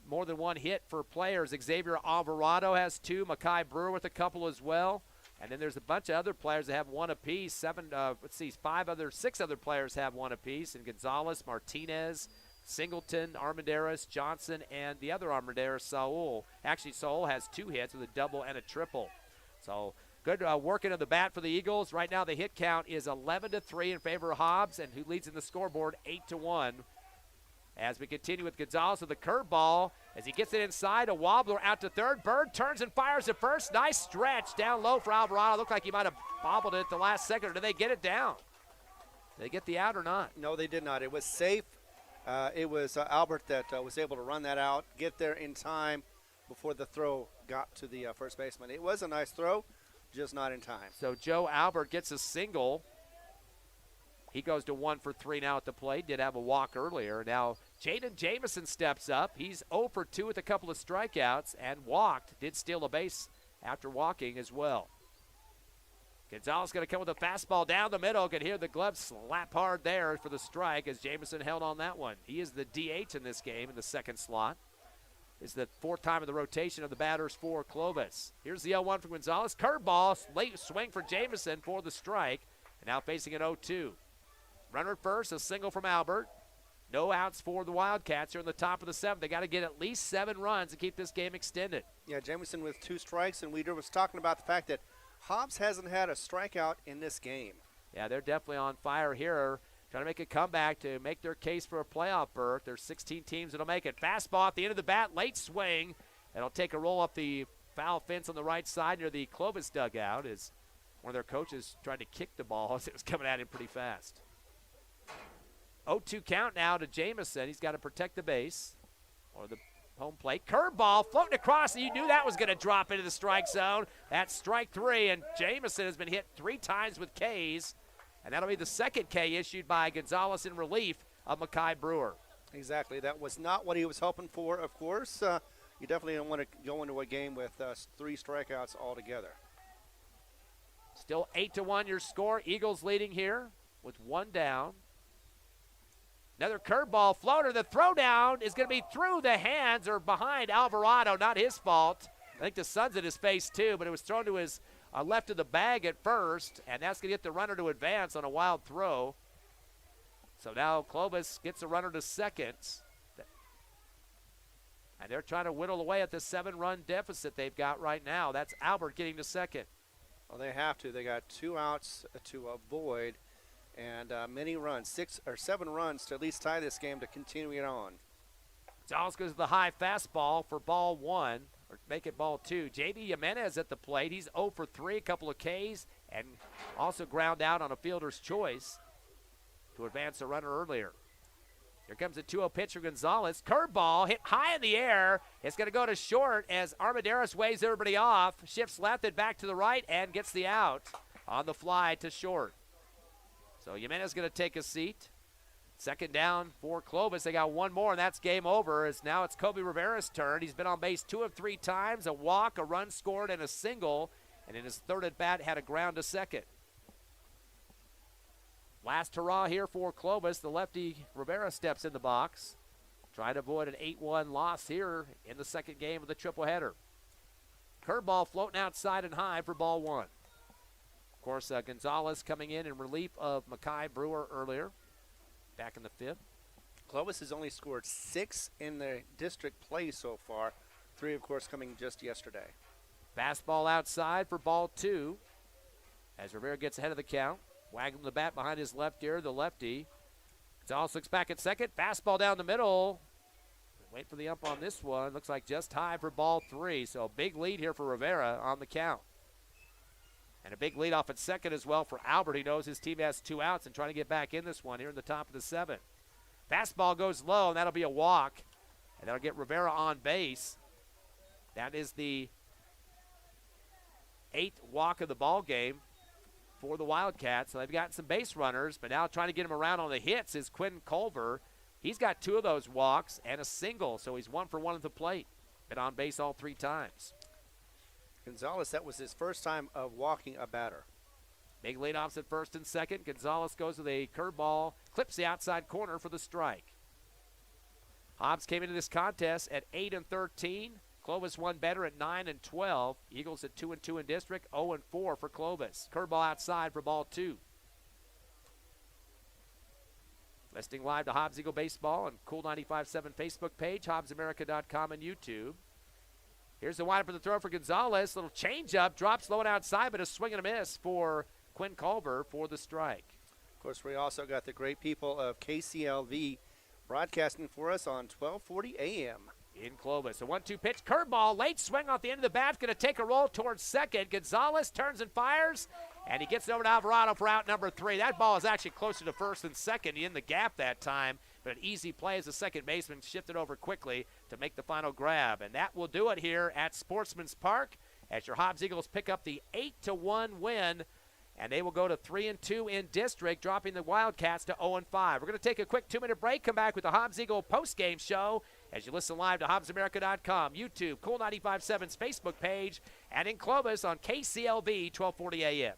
more than 1 hit for players. Xavier Alvarado has 2. Makai Brewer with a couple as well. And then there's a bunch of other players that have 1 apiece. 6 other players have 1 apiece. And Gonzalez, Martinez, Singleton, Armendaris, Johnson, and the other Armendaris, Saul. Actually, Saul has 2 hits with a double and a triple. So good working of the bat for the Eagles. Right now the hit count is 11-3 in favor of Hobbs, and who leads in the scoreboard 8-1. As we continue with Gonzalez with the curveball, as he gets it inside, a wobbler out to third. Bird turns and fires at first. Nice stretch down low for Alvarado. Looked like he might have bobbled it at the last second. Or did they get it down? Did they get the out or not? No, they did not. It was safe. It was Albert that was able to run that out, get there in time before the throw got to the first baseman. It was a nice throw, just not in time. So Joe Albert gets a single. He goes to 1 for 3 now at the plate. Did have a walk earlier. Now, Jaden Jamison steps up. He's 0 for 2 with a couple of strikeouts and walked. Did steal a base after walking as well. Gonzalez going to come with a fastball down the middle. Can hear the glove slap hard there for the strike as Jamison held on that one. He is the DH in this game in the second slot. It's the fourth time in the rotation of the batters for Clovis. Here's the 0-1 from Gonzalez. Curveball, late swing for Jamison for the strike. And now facing an 0-2. Runner at first, a single from Albert. No outs for the Wildcats here in the top of the seventh. They got to get at least 7 runs to keep this game extended. Yeah, Jamison with 2 strikes, and we was talking about the fact that Hobbs hasn't had a strikeout in this game. Yeah, they're definitely on fire here, trying to make a comeback to make their case for a playoff berth. There's 16 teams that'll make it. Fastball at the end of the bat, late swing. It'll take a roll up the foul fence on the right side near the Clovis dugout as one of their coaches tried to kick the ball as it was coming at him pretty fast. 0-2 count now to Jamison. He's got to protect the base or the home plate. Curveball floating across, and you knew that was going to drop into the strike zone. That's strike 3, and Jamison has been hit 3 times with Ks, and that'll be the second K issued by Gonzalez in relief of Mackay Brewer. Exactly. That was not what he was hoping for, of course. You definitely don't want to go into a game with 3 strikeouts altogether. Still 8-1 your score. Eagles leading here with 1 down. Another curveball floater. The throwdown is going to be through the hands or behind Alvarado. Not his fault. I think the sun's in his face too, but it was thrown to his left of the bag at first, and that's going to get the runner to advance on a wild throw. So now Clovis gets a runner to second. And they're trying to whittle away at the 7-run deficit they've got right now. That's Albert getting to second. Well, they have to. They got 2 outs to avoid. And many runs, 6 or 7 runs to at least tie this game to continue it on. Gonzalez goes to the high fastball for ball 1, or make it ball 2. J.D. Jimenez at the plate. He's 0 for 3, a couple of Ks, and also ground out on a fielder's choice to advance a runner earlier. Here comes the 2-0 pitch for Gonzalez. Curveball hit high in the air. It's going to go to short as Armendariz waves everybody off, shifts left and back to the right, and gets the out on the fly to short. So Jimenez going to take a seat. Second down for Clovis. They got 1 more, and that's game over. As now it's Kobe Rivera's turn. He's been on base 2 of 3 times, a walk, a run scored, and a single. And in his third at bat, had a ground to second. Last hurrah here for Clovis. The lefty Rivera steps in the box, trying to avoid an 8-1 loss here in the second game of the triple-header. Curveball floating outside and high for ball 1. Of course, Gonzalez coming in relief of Mackay Brewer earlier, back in the 5th. Clovis has only scored 6 in the district play so far, 3, of course, coming just yesterday. Fastball outside for ball 2 as Rivera gets ahead of the count. Wagging the bat behind his left ear, the lefty. Gonzalez looks back at second. Fastball down the middle. Wait for the ump on this one. Looks like just high for ball 3. So a big lead here for Rivera on the count. And a big lead off at second as well for Albert. He knows his team has 2 outs and trying to get back in this one here in the top of the 7th. Fastball goes low, and that'll be a walk. And that'll get Rivera on base. That is the 8th walk of the ball game for the Wildcats. So they've got some base runners, but now trying to get him around on the hits is Quinn Culver. He's got 2 of those walks and a single, so he's 1 for 1 at the plate. Been on base all 3 times. Gonzalez, that was his first time of walking a batter. Big leadoffs at first and second. Gonzalez goes with a curveball, clips the outside corner for the strike. Hobbs came into this contest at 8-13. Clovis won better at 9-12. Eagles at 2-2 in district, 0-4 for Clovis. Curveball outside for ball 2. Listening live to Hobbs Eagle Baseball on Cool 95.7 Facebook page, HobbsAmerica.com, and YouTube. Here's the windup for the throw for Gonzalez. Little changeup, drops low and outside, but a swing and a miss for Quinn Culver for the strike. Of course, we also got the great people of KCLV broadcasting for us on 1240 AM. In Clovis, a 1-2 pitch, curveball, late swing off the end of the bat, going to take a roll towards second. Gonzalez turns and fires, and he gets it over to Alvarado for out number 3. That ball is actually closer to first than second in the gap that time, but an easy play as the second baseman shifted over quickly to make the final grab. And that will do it here at Sportsman's Park as your Hobbs Eagles pick up the 8-1 win and they will go to 3-2 in district, dropping the Wildcats to 0-5. We're going to take a quick 2-minute break, come back with the Hobbs Eagle postgame show as you listen live to HobbsAmerica.com, YouTube, Cool 95.7's Facebook page, and in Clovis on KCLV 1240 AM.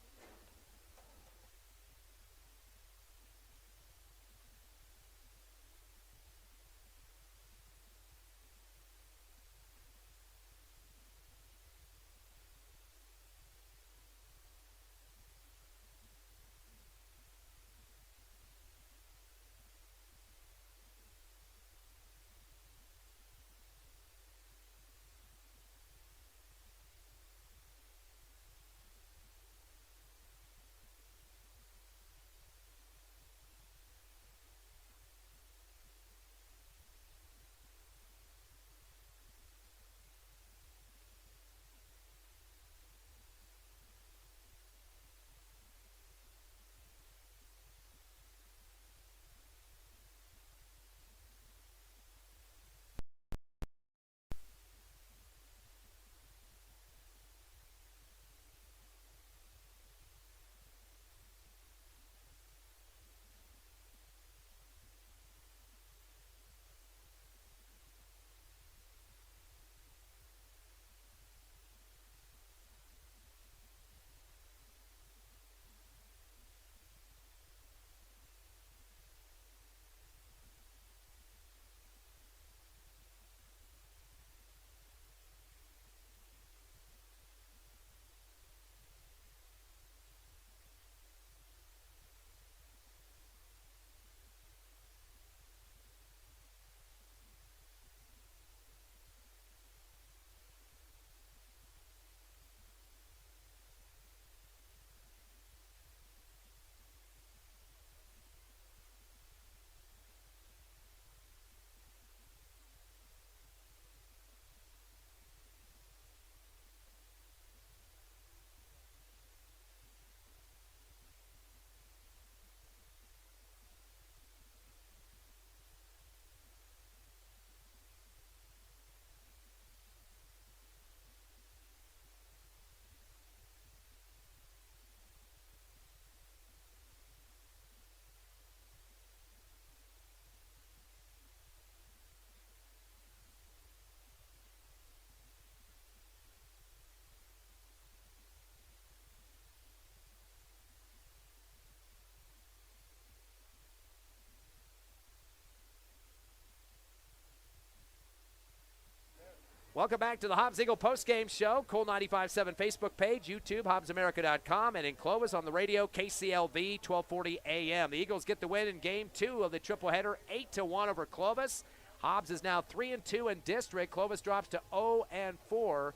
Welcome back to the Hobbs Eagle postgame show. Cool 95.7 Facebook page, YouTube, HobbsAmerica.com, and in Clovis on the radio, KCLV 1240 AM. The Eagles get the win in Game 2 of the triple-header, 8-1 over Clovis. Hobbs is now 3-2 in district. Clovis drops to 0-4.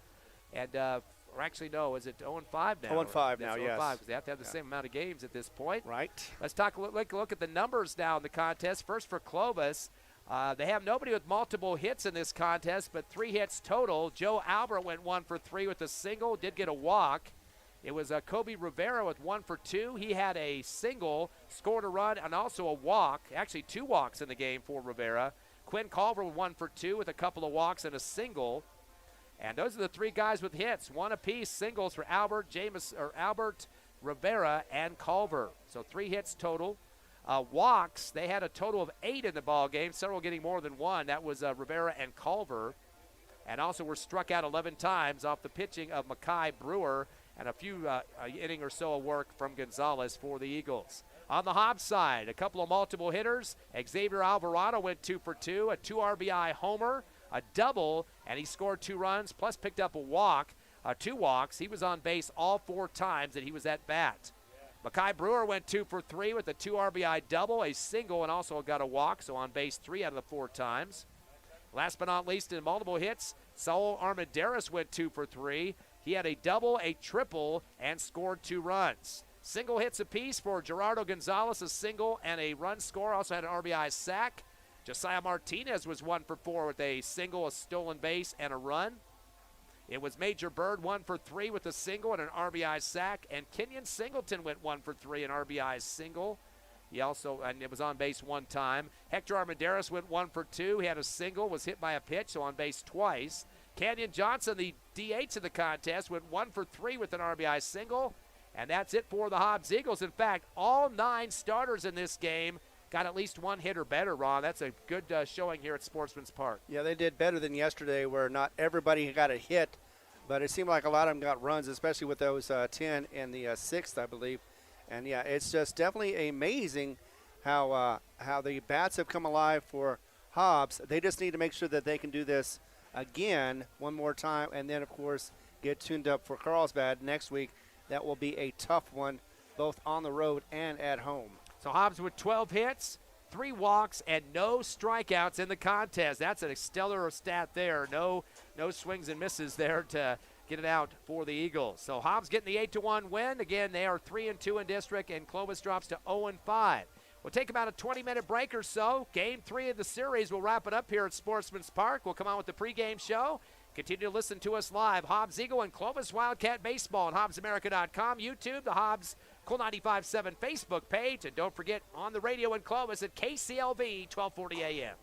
And, or actually, no, is it 0-5 now? 0-5 now, yes. 0-5 because they have to have the same amount of games at this point. Right. Let's look at the numbers now in the contest. First for Clovis. They have nobody with multiple hits in this contest, but 3 hits total. Joe Albert went 1 for 3 with a single, did get a walk. It was Kobe Rivera with 1 for 2. He had a single, scored a run, and also a walk. Actually, 2 walks in the game for Rivera. Quinn Culver 1 for 2 with a couple of walks and a single. And those are the 3 guys with hits. 1 apiece, singles for Albert, Rivera, and Culver. So 3 hits total. Walks, they had a total of 8 in the ball game, several getting more than 1. That was Rivera and Culver. And also were struck out 11 times off the pitching of Mackay Brewer and a few inning or so of work from Gonzalez for the Eagles. On the Hobbs side, a couple of multiple hitters. Xavier Alvarado went 2 for 2, a 2 RBI homer, a double, and he scored 2 runs, plus picked up a walk, 2 walks. He was on base all 4 times that he was at bat. Mackay Brewer went 2 for 3 with a 2 RBI double, a single, and also got a walk, so on base 3 out of the 4 times. Last but not least, in multiple hits, Saul Armendariz went 2 for 3. He had a double, a triple, and scored 2 runs. Single hits apiece for Gerardo Gonzalez, a single and a run score. Also had an RBI sack. Josiah Martinez was 1 for 4 with a single, a stolen base, and a run. It was Major Bird 1 for 3 with a single and an RBI sack. And Kenyon Singleton went 1 for 3, an RBI single. He also, and it was on base 1 time. Hector Armendariz went 1 for 2. He had a single, was hit by a pitch, so on base twice. Canyon Johnson, the DH of the contest, went 1 for 3 with an RBI single. And that's it for the Hobbs Eagles. In fact, all 9 starters in this game got at least 1 hit or better, Ron. That's a good showing here at Sportsman's Park. Yeah, they did better than yesterday where not everybody got a hit, but it seemed like a lot of them got runs, especially with those 10 in the 6th, I believe. And, yeah, it's just definitely amazing how the bats have come alive for Hobbs. They just need to make sure that they can do this again one more time and then, of course, get tuned up for Carlsbad next week. That will be a tough one, both on the road and at home. So Hobbs with 12 hits, 3 walks, and no strikeouts in the contest. That's a stellar stat there. No swings and misses there to get it out for the Eagles. So Hobbs getting the 8-1 win. Again, they are 3-2 in district, and Clovis drops to 0-5. We'll take about a 20-minute break or so. Game 3 of the series. We'll wrap it up here at Sportsman's Park. We'll come on with the pregame show. Continue to listen to us live. Hobbs Eagle and Clovis Wildcat Baseball on HobbsAmerica.com, YouTube, the Hobbs Cool 95.7 Facebook page, and don't forget on the radio in Clovis at KCLV 1240 AM.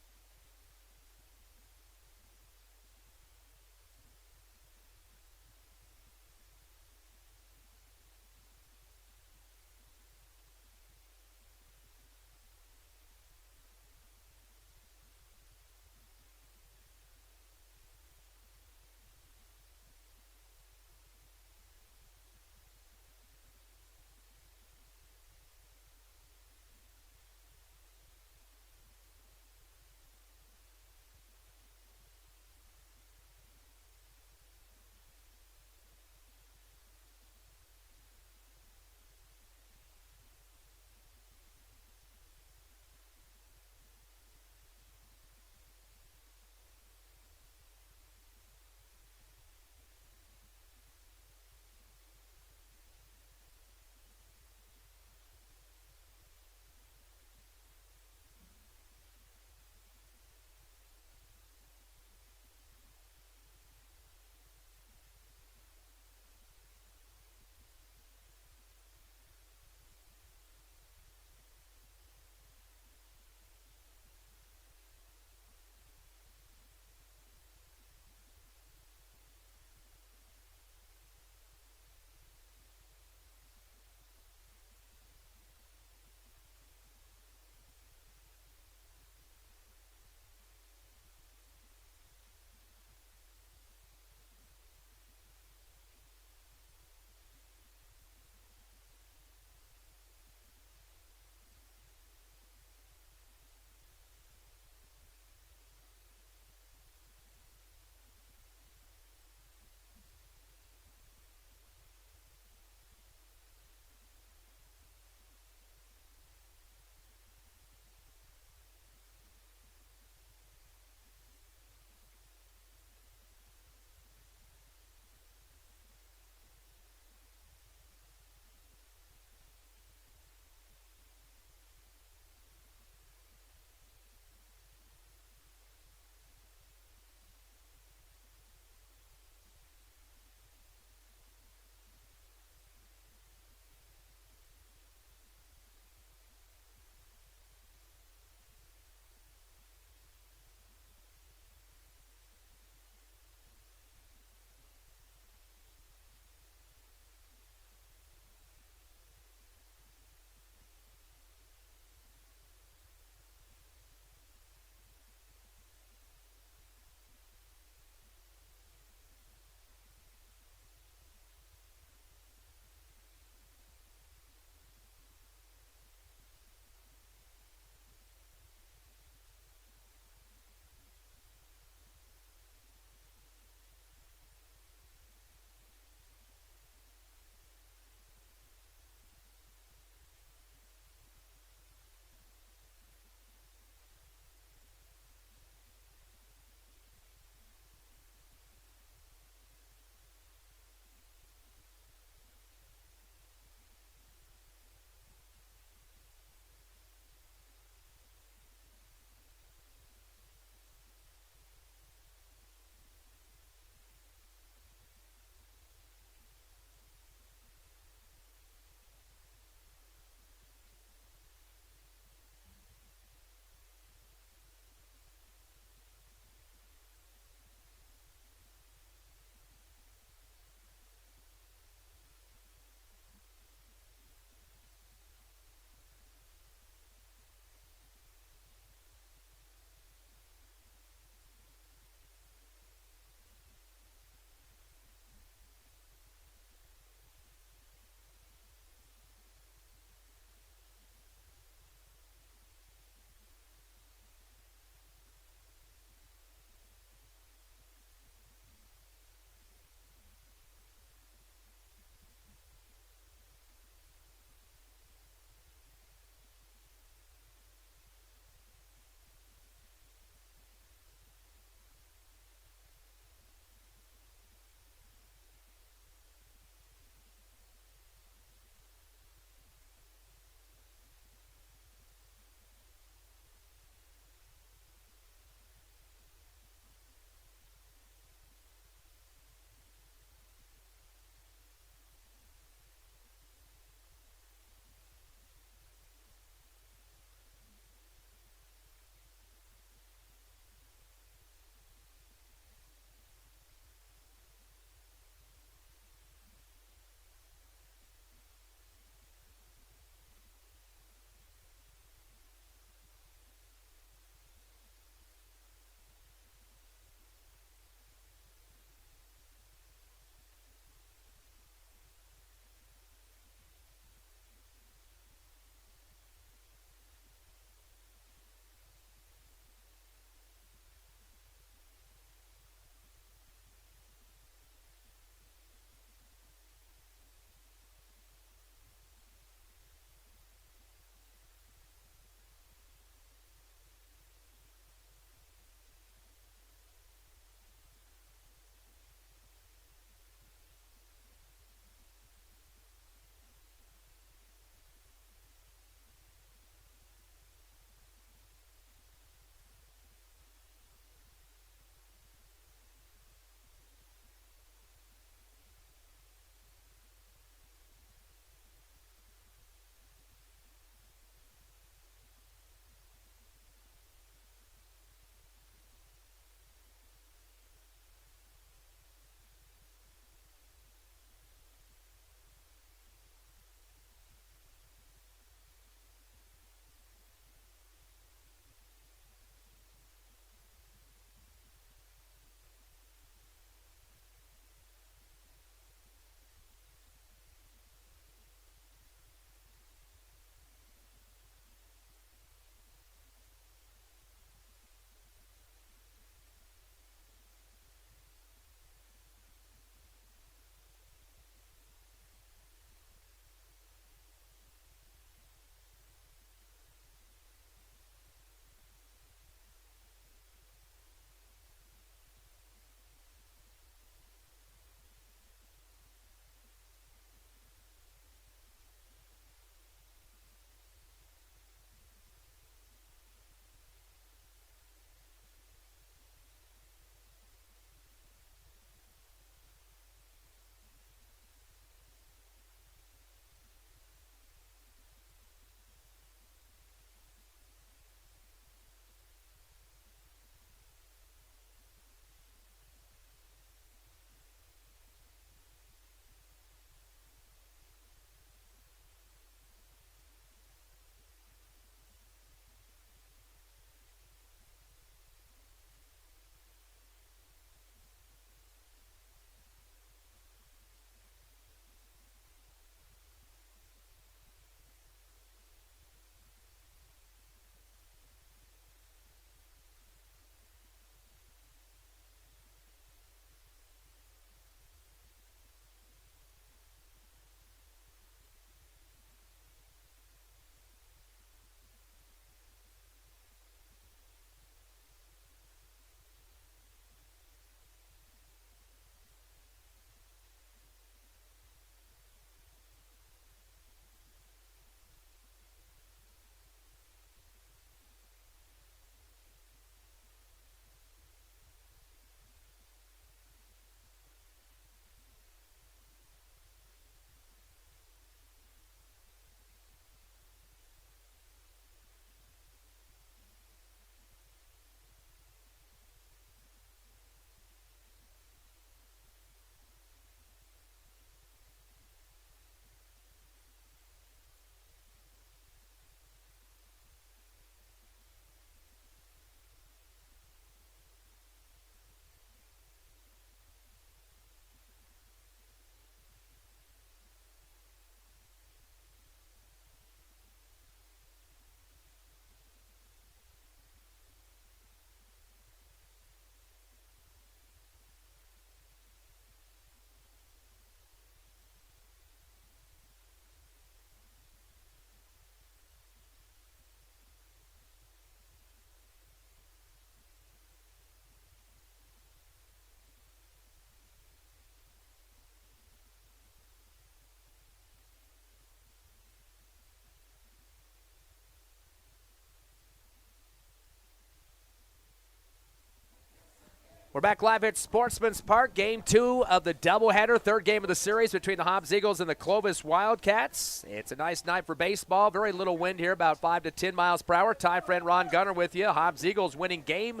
We're back live at Sportsman's Park, Game 2 of the doubleheader, third game of the series between the Hobbs Eagles and the Clovis Wildcats. It's a nice night for baseball. Very little wind here, about 5 to 10 miles per hour. Ty friend Ron Gunner with you. Hobbs Eagles winning Game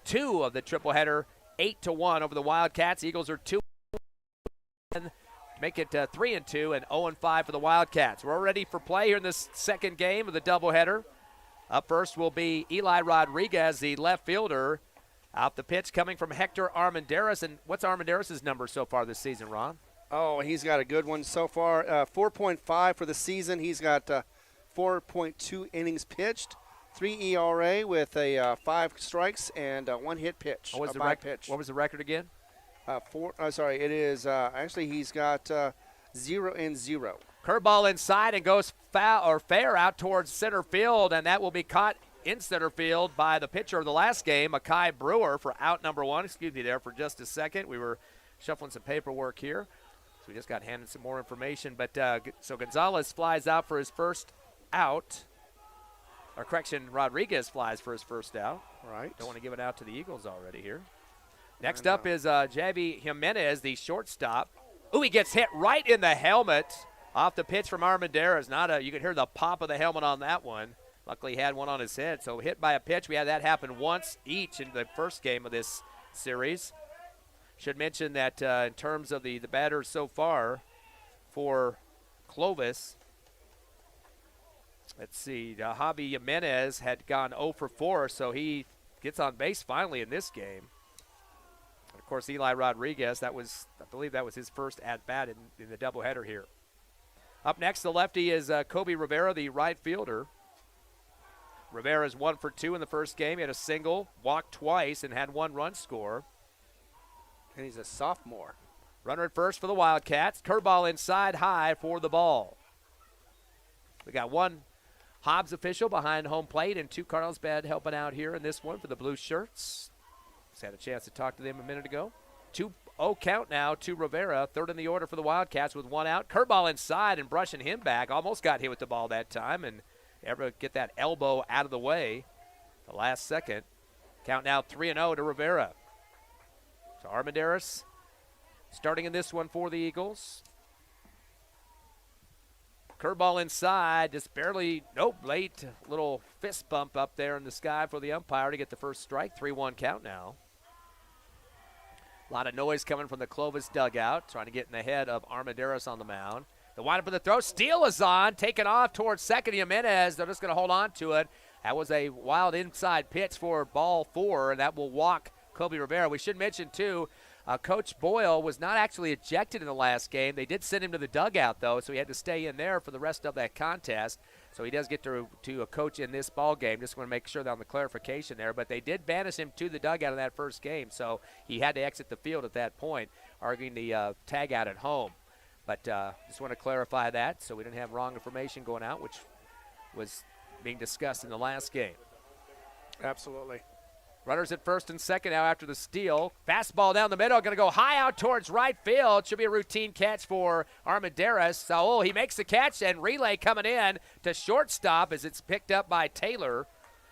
2 of the tripleheader, 8-1 over the Wildcats. Eagles are 2 to make it 3-2 and 0-5 for the Wildcats. We're ready for play here in this second game of the doubleheader. Up first will be Eli Rodriguez, the left fielder. Out the pitch coming from Hector Armendariz. And what's Armendariz' number so far this season, Ron? Oh, he's got a good one so far. 4.5 for the season. He's got 4.2 innings pitched, 3 ERA with a 5 strikes and 1 hit pitch. What was the record again? It is actually he's got 0-0. Curveball inside and goes foul or fair out towards center field, and that will be caught in center field by the pitcher of the last game, Akai Brewer, for out number 1. Excuse me there for just a second. We were shuffling some paperwork here, so we just got handed some more information. But so Gonzalez flies out for his first out. Or correction, Rodriguez flies for his first out. Right. Don't want to give it out to the Eagles already here. Next up is Javi Jimenez, the shortstop. Ooh, he gets hit right in the helmet off the pitch from Armendariz. You can hear the pop of the helmet on that one. Luckily, he had one on his head. So hit by a pitch. We had that happen once each in the first game of this series. Should mention that in terms of the batters so far for Clovis, let's see, Javi Jimenez had gone 0 for 4, so he gets on base finally in this game. And of course, Eli Rodriguez, I believe that was his first at-bat in the doubleheader here. Up next, the lefty is Kobe Rivera, the right fielder. Rivera's 1 for 2 in the first game. He had a single, walked twice, and had 1 run score. And he's a sophomore. Runner at first for the Wildcats. Curveball inside high for the ball. We got one Hobbs official behind home plate and 2 Carlsbad helping out here in this one for the blue shirts. Just had a chance to talk to them a minute ago. 2-0 count now to Rivera. Third in the order for the Wildcats with 1 out. Curveball inside and brushing him back. Almost got hit with the ball that time and ever get that elbow out of the way the last second. Count now 3-0 to Rivera. So Armendariz starting in this one for the Eagles. Curveball inside, just barely, late little fist bump up there in the sky for the umpire to get the first strike. 3-1 count now. A lot of noise coming from the Clovis dugout, trying to get in the head of Armendariz on the mound. The windup of the throw. Steele is on. Taken off towards second. Jimenez. They're just going to hold on to it. That was a wild inside pitch for ball 4, and that will walk Kobe Rivera. We should mention, too, Coach Boyle was not actually ejected in the last game. They did send him to the dugout, though, so he had to stay in there for the rest of that contest. So he does get to coach in this ball game. Just want to make sure that on the clarification there. But they did banish him to the dugout in that first game, so he had to exit the field at that point, arguing the tag out at home. But just want to clarify that so we didn't have wrong information going out, which was being discussed in the last game. Absolutely. Runners at first and second now after the steal. Fastball down the middle, going to go high out towards right field. Should be a routine catch for Armendariz. So he makes the catch, and relay coming in to shortstop as it's picked up by Taylor.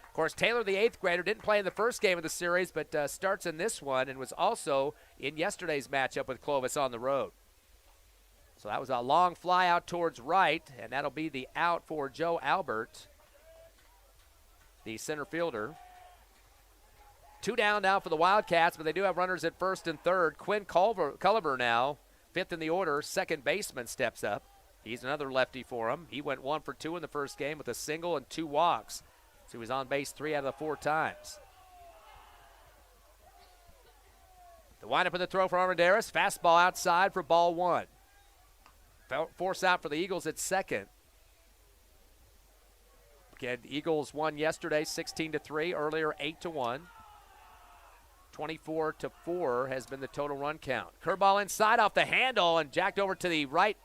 Of course, Taylor, the 8th grader, didn't play in the first game of the series, but starts in this one and was also in yesterday's matchup with Clovis on the road. So that was a long fly out towards right, and that'll be the out for Joe Albert, the center fielder. 2 down now for the Wildcats, but they do have runners at first and third. Quinn Culliver now, 5th in the order, second baseman steps up. He's another lefty for him. He went 1 for 2 in the first game with a single and 2 walks. So he was on base 3 out of the 4 times. The windup of the throw for Armendariz. Fastball outside for ball 1. Force out for the Eagles at second. Again, the Eagles won yesterday 16-3, earlier 8-1. 24-4 has been the total run count. Curveball inside off the handle and jacked over to the right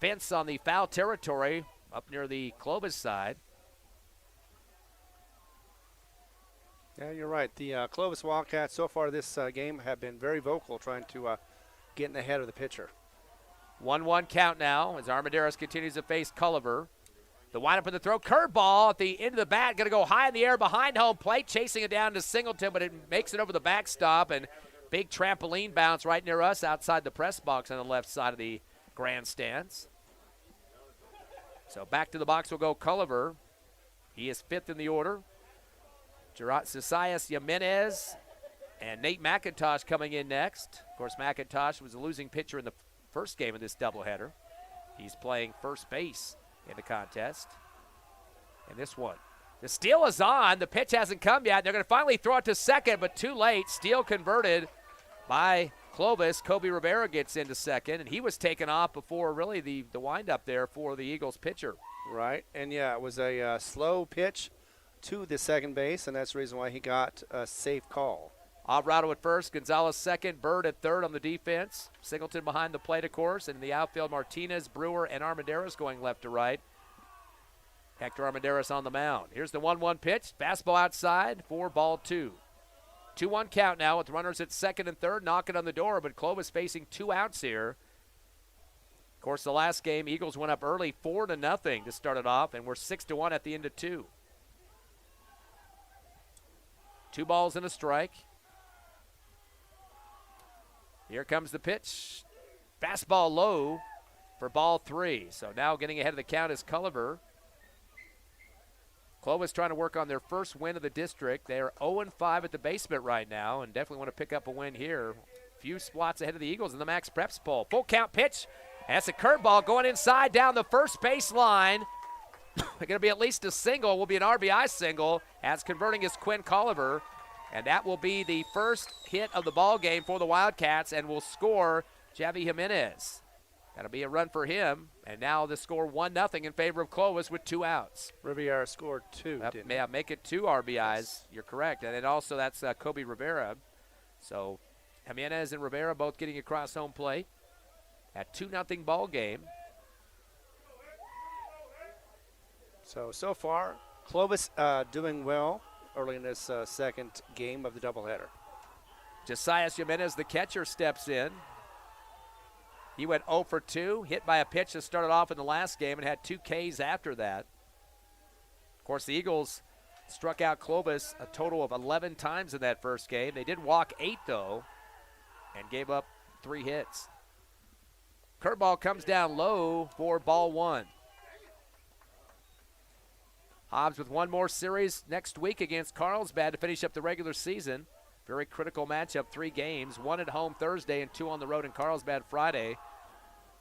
fence on the foul territory up near the Clovis side. Yeah, you're right. The Clovis Wildcats so far this game have been very vocal trying to get in the head of the pitcher. 1-1 count now as Armendariz continues to face Culliver. The windup in the throw. Curveball at the end of the bat. Going to go high in the air behind home plate. Chasing it down to Singleton, but it makes it over the backstop and big trampoline bounce right near us outside the press box on the left side of the grandstands. So back to the box will go Culliver. He is 5th in the order. Josias Jimenez and Nate McIntosh coming in next. Of course, McIntosh was a losing pitcher in the first game of this doubleheader. He's playing first base in the contest. And this one, the steal is on. The pitch hasn't come yet. They're going to finally throw it to second, but too late. Steal converted by Clovis. Kobe Rivera gets into second, and he was taken off before really the windup there for the Eagles pitcher. Right, and yeah, it was a slow pitch to the second base, and that's the reason why he got a safe call. Alvarado at first, Gonzalez second, Bird at third on the defense. Singleton behind the plate, of course, and in the outfield, Martinez, Brewer, and Armendaris going left to right. Hector Armendaris on the mound. Here's the 1-1 pitch. Fastball outside for ball 2. 2-1 count now with runners at second and third knocking on the door, but Clovis facing 2 outs here. Of course, the last game, Eagles went up early 4-0 to start it off, and we're 6-1 at the end of 2. 2 balls and a strike. Here comes the pitch. Fastball low for ball 3. So now getting ahead of the count is Culliver. Clovis trying to work on their first win of the district. They are 0-5 at the basement right now and definitely want to pick up a win here. Few spots ahead of the Eagles in the Max Preps poll. Full count pitch. That's a curveball going inside down the first base line. Going to be at least a single. Will be an RBI single as converting is Quinn Culliver. And that will be the first hit of the ball game for the Wildcats and will score Javi Jimenez. That'll be a run for him. And now the score 1-0 in favor of Clovis with 2 outs. Riviera scored 2, didn't he? Yeah, make it 2 RBIs. Yes. You're correct. And then also that's Kobe Rivera. So Jimenez and Rivera both getting across home plate. At 2-0 ball game. So far, Clovis doing well early in this second game of the doubleheader. Josias Jimenez, the catcher, steps in. He went 0 for 2, hit by a pitch that started off in the last game and had 2 Ks after that. Of course, the Eagles struck out Clovis a total of 11 times in that first game. They did walk 8, though, and gave up 3 hits. Curveball comes down low for ball 1. Hobbs with one more series next week against Carlsbad to finish up the regular season. Very critical matchup, 3 games, 1 at home Thursday and 2 on the road in Carlsbad Friday.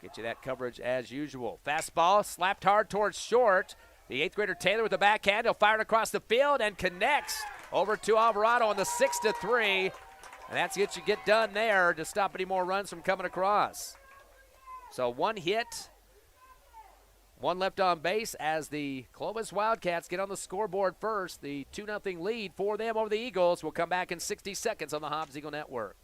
Get you that coverage as usual. Fastball slapped hard towards short. The 8th grader Taylor with the backhand. He'll fire it across the field and connects over to Alvarado on the 6-3. And that's what you get done there to stop any more runs from coming across. So 1 hit. 1 left on base as the Clovis Wildcats get on the scoreboard first. The 2-0 lead for them over the Eagles will come back in 60 seconds on the Hobbs Eagle Network.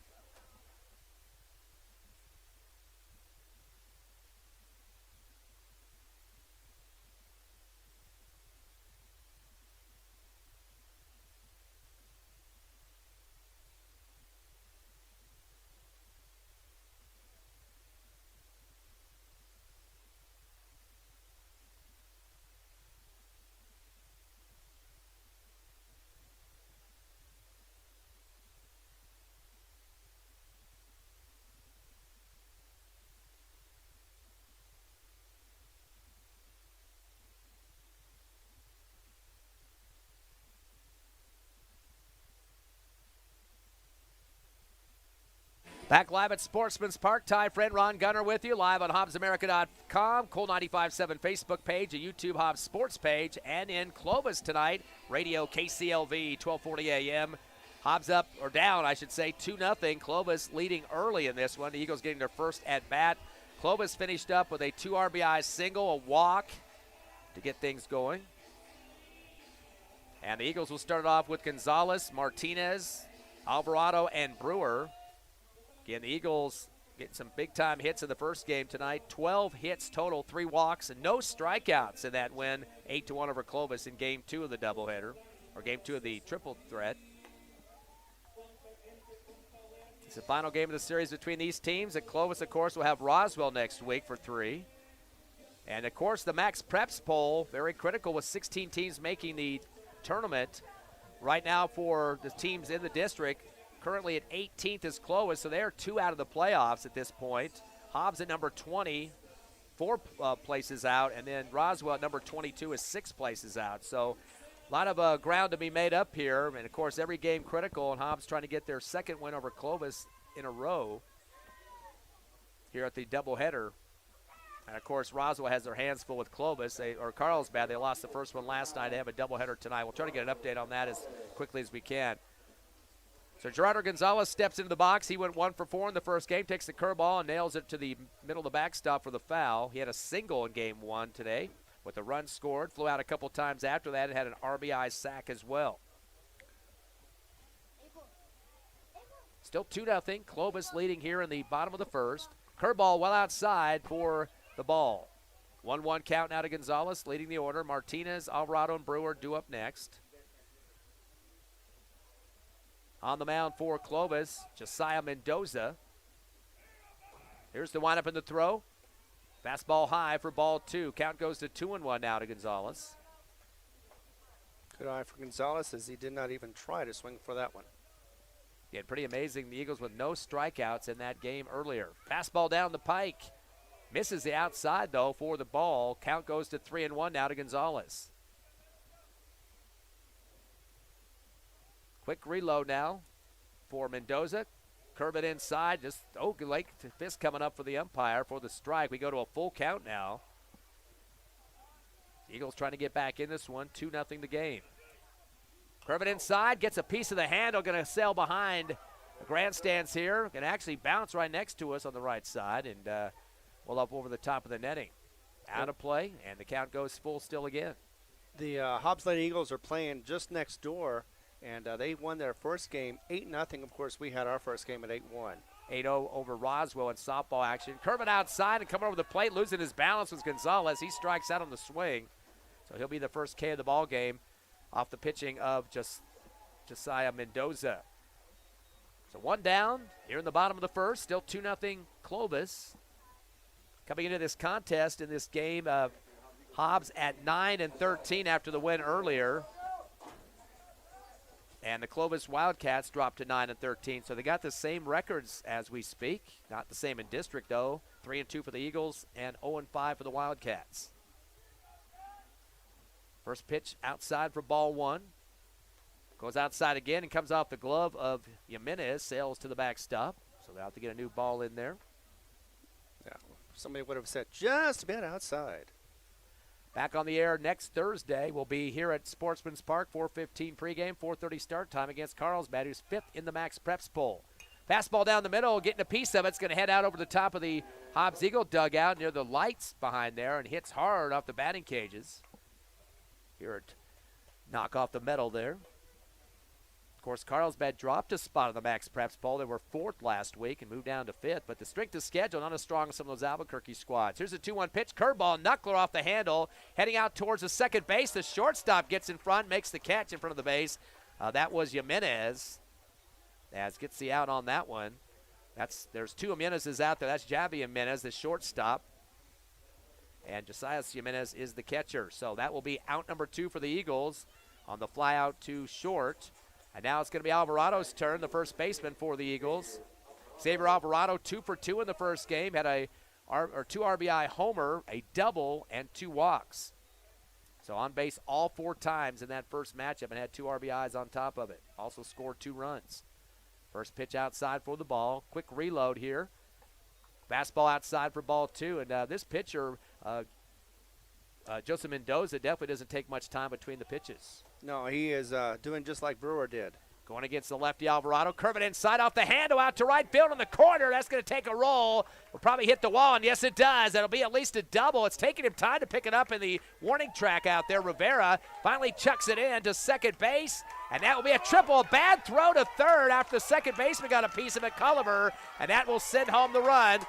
Back live at Sportsman's Park. Ty friend Ron Gunner with you, live on HobbsAmerica.com, Cool 95.7 Facebook page, a YouTube Hobbs Sports page, and in Clovis tonight, radio KCLV, 1240 a.m. Hobbs up, or down, I should say, 2-0. Clovis leading early in this one. The Eagles getting their first at-bat. Clovis finished up with a 2 RBI single, a walk to get things going. And the Eagles will start it off with Gonzalez, Martinez, Alvarado, and Brewer. Again, the Eagles getting some big-time hits in the first game tonight. 12 hits total, 3 walks, and no strikeouts in that win, 8-1 over Clovis in Game 2 of the doubleheader, or Game 2 of the triple threat. It's the final game of the series between these teams. And Clovis, of course, will have Roswell next week for 3. And, of course, the Max Preps poll, very critical with 16 teams making the tournament. Right now for the teams in the district, currently at 18th is Clovis, so they're 2 out of the playoffs at this point. Hobbs at number 20, 4 places out, and then Roswell at number 22 is 6 places out. So a lot of ground to be made up here, and of course every game critical, and Hobbs trying to get their second win over Clovis in a row here at the doubleheader. And of course Roswell has their hands full with Clovis, or Carlsbad. They lost the first one last night. They have a doubleheader tonight. We'll try to get an update on that as quickly as we can. So Gerardo Gonzalez steps into the box. He went 1 for 4 in the first game, takes the curveball and nails it to the middle of the backstop for the foul. He had a single in game 1 today with a run scored. Flew out a couple times after that and had an RBI sack as well. Still 2-0. Clovis leading here in the bottom of the first. Curveball well outside for the ball. 1-1 count now to Gonzalez leading the order. Martinez, Alvarado, and Brewer due up next. On the mound for Clovis, Josiah Mendoza. Here's the windup and the throw. Fastball high for ball 2. Count goes to 2-1 now to Gonzalez. Good eye for Gonzalez as he did not even try to swing for that one. Yeah, pretty amazing. The Eagles with no strikeouts in that game earlier. Fastball down the pike. Misses the outside, though, for the ball. Count goes to 3-1 now to Gonzalez. Quick reload now for Mendoza. Curve it inside. Just, Lake fist coming up for the umpire for the strike. We go to a full count now. Eagles trying to get back in this one. 2-0 the game. Curve it inside. Gets a piece of the handle. Going to sail behind the grandstands here. Going to actually bounce right next to us on the right side. And well up over the top of the netting. Out of play. And the count goes full still again. The Hobbs Lady Eagles are playing just next door. And they won their first game 8-0. Of course, we had our first game at 8-1. 8-0 over Roswell in softball action. Curving outside and coming over the plate, losing his balance was Gonzalez. He strikes out on the swing. So he'll be the first K of the ball game off the pitching of Josiah Mendoza. So 1 down here in the bottom of the first. Still 2-0 Clovis. Coming into this contest in this game of Hobbs at 9-13 after the win earlier. And the Clovis Wildcats dropped to 9-13, so they got the same records as we speak. Not the same in district, though. 3-2 for the Eagles and 0-5 for the Wildcats. First pitch outside for ball 1. Goes outside again and comes off the glove of Jimenez. Sails to the backstop, so they'll have to get a new ball in there. Yeah, somebody would have said just a bit outside. Back on the air next Thursday. We'll be here at Sportsman's Park, 4:15 pregame, 4:30 start time against Carlsbad, who's 5th in the Max Preps poll. Fastball down the middle, getting a piece of it. It's going to head out over the top of the Hobbs Eagle dugout near the lights behind there and hits hard off the batting cages. Hear it knock off the metal there. Of course, Carlsbad dropped a spot on the Max Preps poll. They were 4th last week and moved down to 5th, but the strength of schedule not as strong as some of those Albuquerque squads. Here's a 2-1 pitch, curveball, knuckler off the handle, heading out towards the second base. The shortstop gets in front, makes the catch in front of the base. That was Jimenez. As gets the out on that one. There's 2 Jimenez's out there. That's Javi Jimenez, the shortstop. And Josiah Jimenez is the catcher. So that will be out number 2 for the Eagles on the fly out to short. And now it's going to be Alvarado's turn, the first baseman for the Eagles. Xavier Alvarado, 2 for 2 in the first game. Had a 2 RBI homer, a double, and 2 walks. So on base all 4 times in that first matchup and had 2 RBIs on top of it. Also scored 2 runs. First pitch outside for the ball. Quick reload here. Fastball outside for ball 2. And this pitcher, Joseph Mendoza, definitely doesn't take much time between the pitches. No, he is doing just like Brewer did. Going against the lefty Alvarado. Curving inside off the handle out to right field in the corner. That's going to take a roll. Will probably hit the wall, and yes, it does. That'll be at least a double. It's taking him time to pick it up in the warning track out there. Rivera finally chucks it in to second base, and that will be a triple. A bad throw to third after the second baseman got a piece of it, Culliver, and that will send home the run.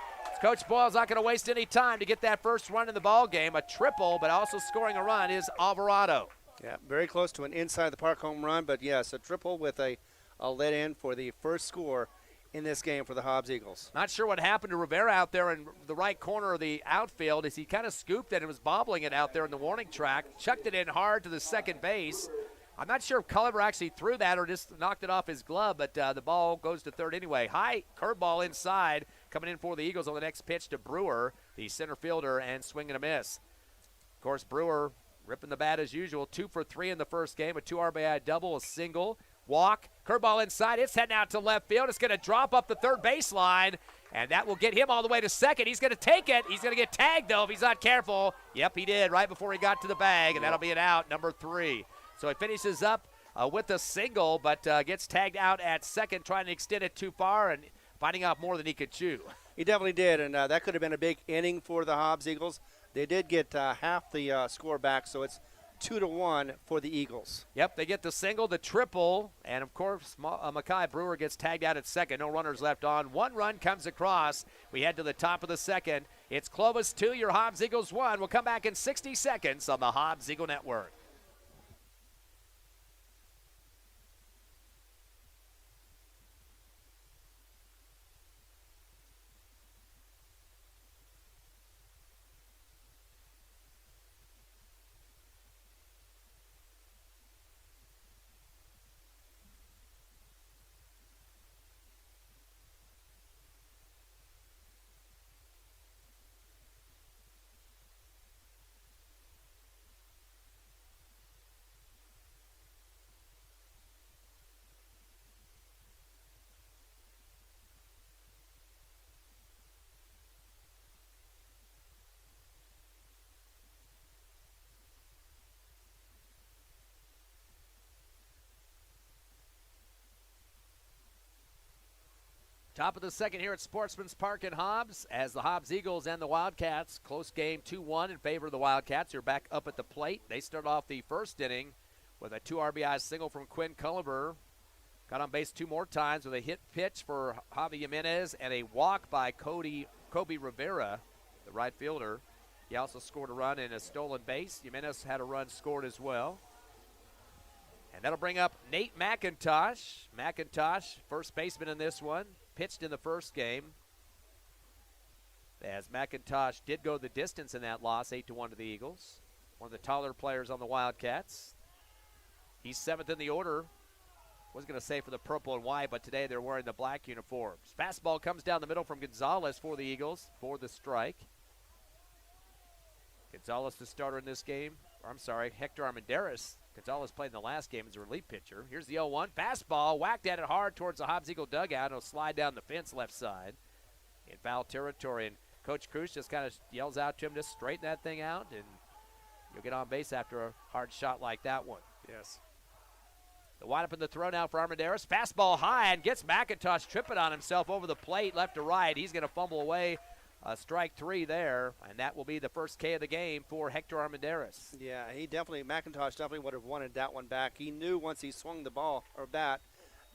Coach Boyle's not going to waste any time to get that first run in the ball game. A triple, but also scoring a run is Alvarado. Yeah, very close to an inside-the-park home run, but yes, a triple with a let-in for the first score in this game for the Hobbs Eagles. Not sure what happened to Rivera out there in the right corner of the outfield as he kind of scooped it and was bobbling it out there in the warning track, chucked it in hard to the second base. I'm not sure if Culliver actually threw that or just knocked it off his glove, but the ball goes to third anyway. High curveball inside, coming in for the Eagles on the next pitch to Brewer, the center fielder, and swing and a miss. Of course, Brewer ripping the bat as usual, 2 for 3 in the first game, a 2 RBI double, a single, walk, curveball inside. It's heading out to left field. It's going to drop up the third baseline, and that will get him all the way to second. He's going to take it. He's going to get tagged, though, if he's not careful. Yep, he did right before he got to the bag, and that'll be an out, number 3. So he finishes up with a single, but gets tagged out at second, trying to extend it too far and finding out more than he could chew. He definitely did, and that could have been a big inning for the Hobbs Eagles. They did get half the score back, so it's 2-1 for the Eagles. Yep, they get the single, the triple, and of course, Mackay Brewer gets tagged out at second. No runners left on. 1 run comes across. We head to the top of the second. It's Clovis 2, your Hobbs Eagles 1. We'll come back in 60 seconds on the Hobbs Eagle Network. Top of the second here at Sportsman's Park in Hobbs as the Hobbs Eagles and the Wildcats. Close game 2-1 in favor of the Wildcats. You're back up at the plate. They start off the first inning with a 2 RBI single from Quinn Culliver. Got on base 2 more times with a hit pitch for Javi Jimenez and a walk by Kobe Rivera, the right fielder. He also scored a run and a stolen base. Jimenez had a run scored as well. And that'll bring up Nate McIntosh. McIntosh, first baseman in this one. Pitched in the first game, as McIntosh did go the distance in that loss, 8-1 to the Eagles. One of the taller players on the Wildcats. He's 7th in the order. Was going to say for the purple and white, but today they're wearing the black uniforms. Fastball comes down the middle from Gonzalez for the Eagles for the strike. Gonzalez, the starter in this game. Hector Armendariz. Gonzalez played in the last game as a relief pitcher. Here's the 0-1. Fastball, whacked at it hard towards the Hobbs Eagle dugout. It'll slide down the fence left side in foul territory. And Coach Cruz just kind of yells out to him to straighten that thing out, and you'll get on base after a hard shot like that one. Yes. The windup in the throw now for Armendariz. Fastball high and gets McIntosh tripping on himself over the plate, left to right. He's going to fumble away. Strike 3 there, and that will be the first K of the game for Hector Armendariz. Yeah, McIntosh definitely would have wanted that one back. He knew once he swung the ball or bat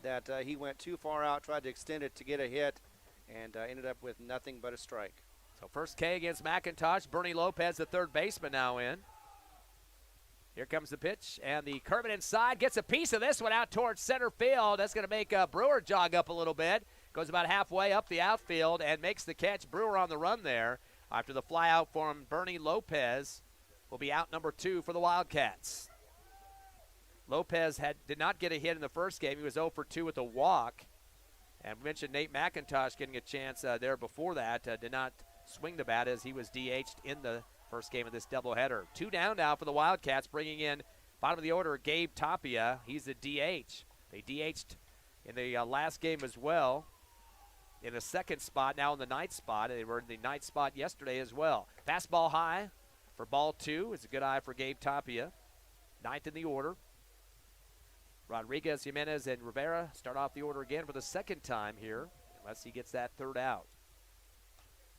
that he went too far out, tried to extend it to get a hit, and ended up with nothing but a strike. So first K against McIntosh. Bernie Lopez, the third baseman, now in. Here comes the pitch, and the curve inside gets a piece of this one out towards center field. That's going to make Brewer jog up a little bit. Goes about halfway up the outfield and makes the catch. Brewer on the run there after the fly out from Bernie Lopez will be out number 2 for the Wildcats. Lopez did not get a hit in the first game. He was 0 for 2 with a walk. And we mentioned Nate McIntosh getting a chance there before that. Did not swing the bat as he was DH'd in the first game of this doubleheader. 2 down now for the Wildcats, bringing in bottom of the order Gabe Tapia. He's a DH. They DH'd in the last game as well. In the second spot, now in the ninth spot. They were in the ninth spot yesterday as well. Fastball high for ball 2. It's a good eye for Gabe Tapia. 9th in the order. Rodriguez, Jimenez, and Rivera start off the order again for the second time here, unless he gets that third out.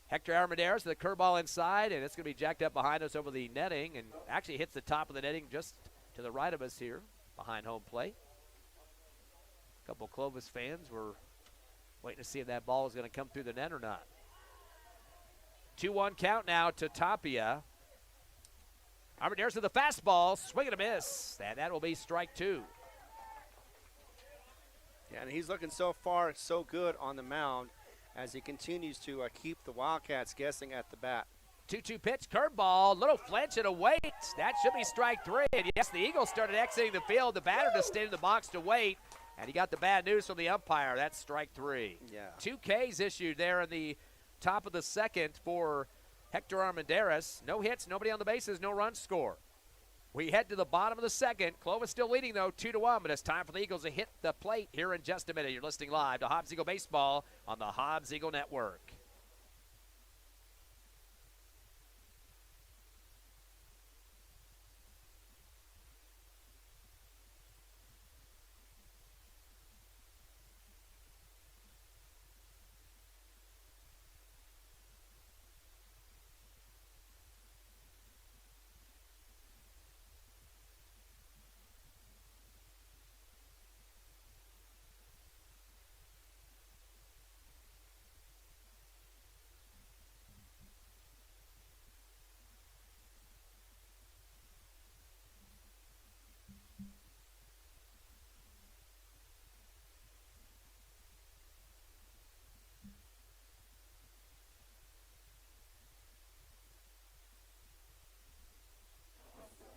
Hector Armendariz with a curveball inside, and it's going to be jacked up behind us over the netting, and actually hits the top of the netting just to the right of us here, behind home plate. A couple Clovis fans were waiting to see if that ball is going to come through the net or not. 2-1 count now to Tapia. Armendariz with the fastball, swing and a miss, and that will be strike 2. Yeah, and he's looking so far so good on the mound as he continues to keep the Wildcats guessing at the bat. 2-2 pitch, curveball, little flinch and a wait. That should be strike 3. And yes, the Eagles started exiting the field. The batter just stayed in the box to wait. And he got the bad news from the umpire. That's strike 3. Yeah. 2 Ks issued there in the top of the second for Hector Armendariz. No hits, nobody on the bases, no runs scored. We head to the bottom of the second. Clovis still leading, though, 2-1, but it's time for the Eagles to hit the plate here in just a minute. You're listening live to Hobbs Eagle Baseball on the Hobbs Eagle Network.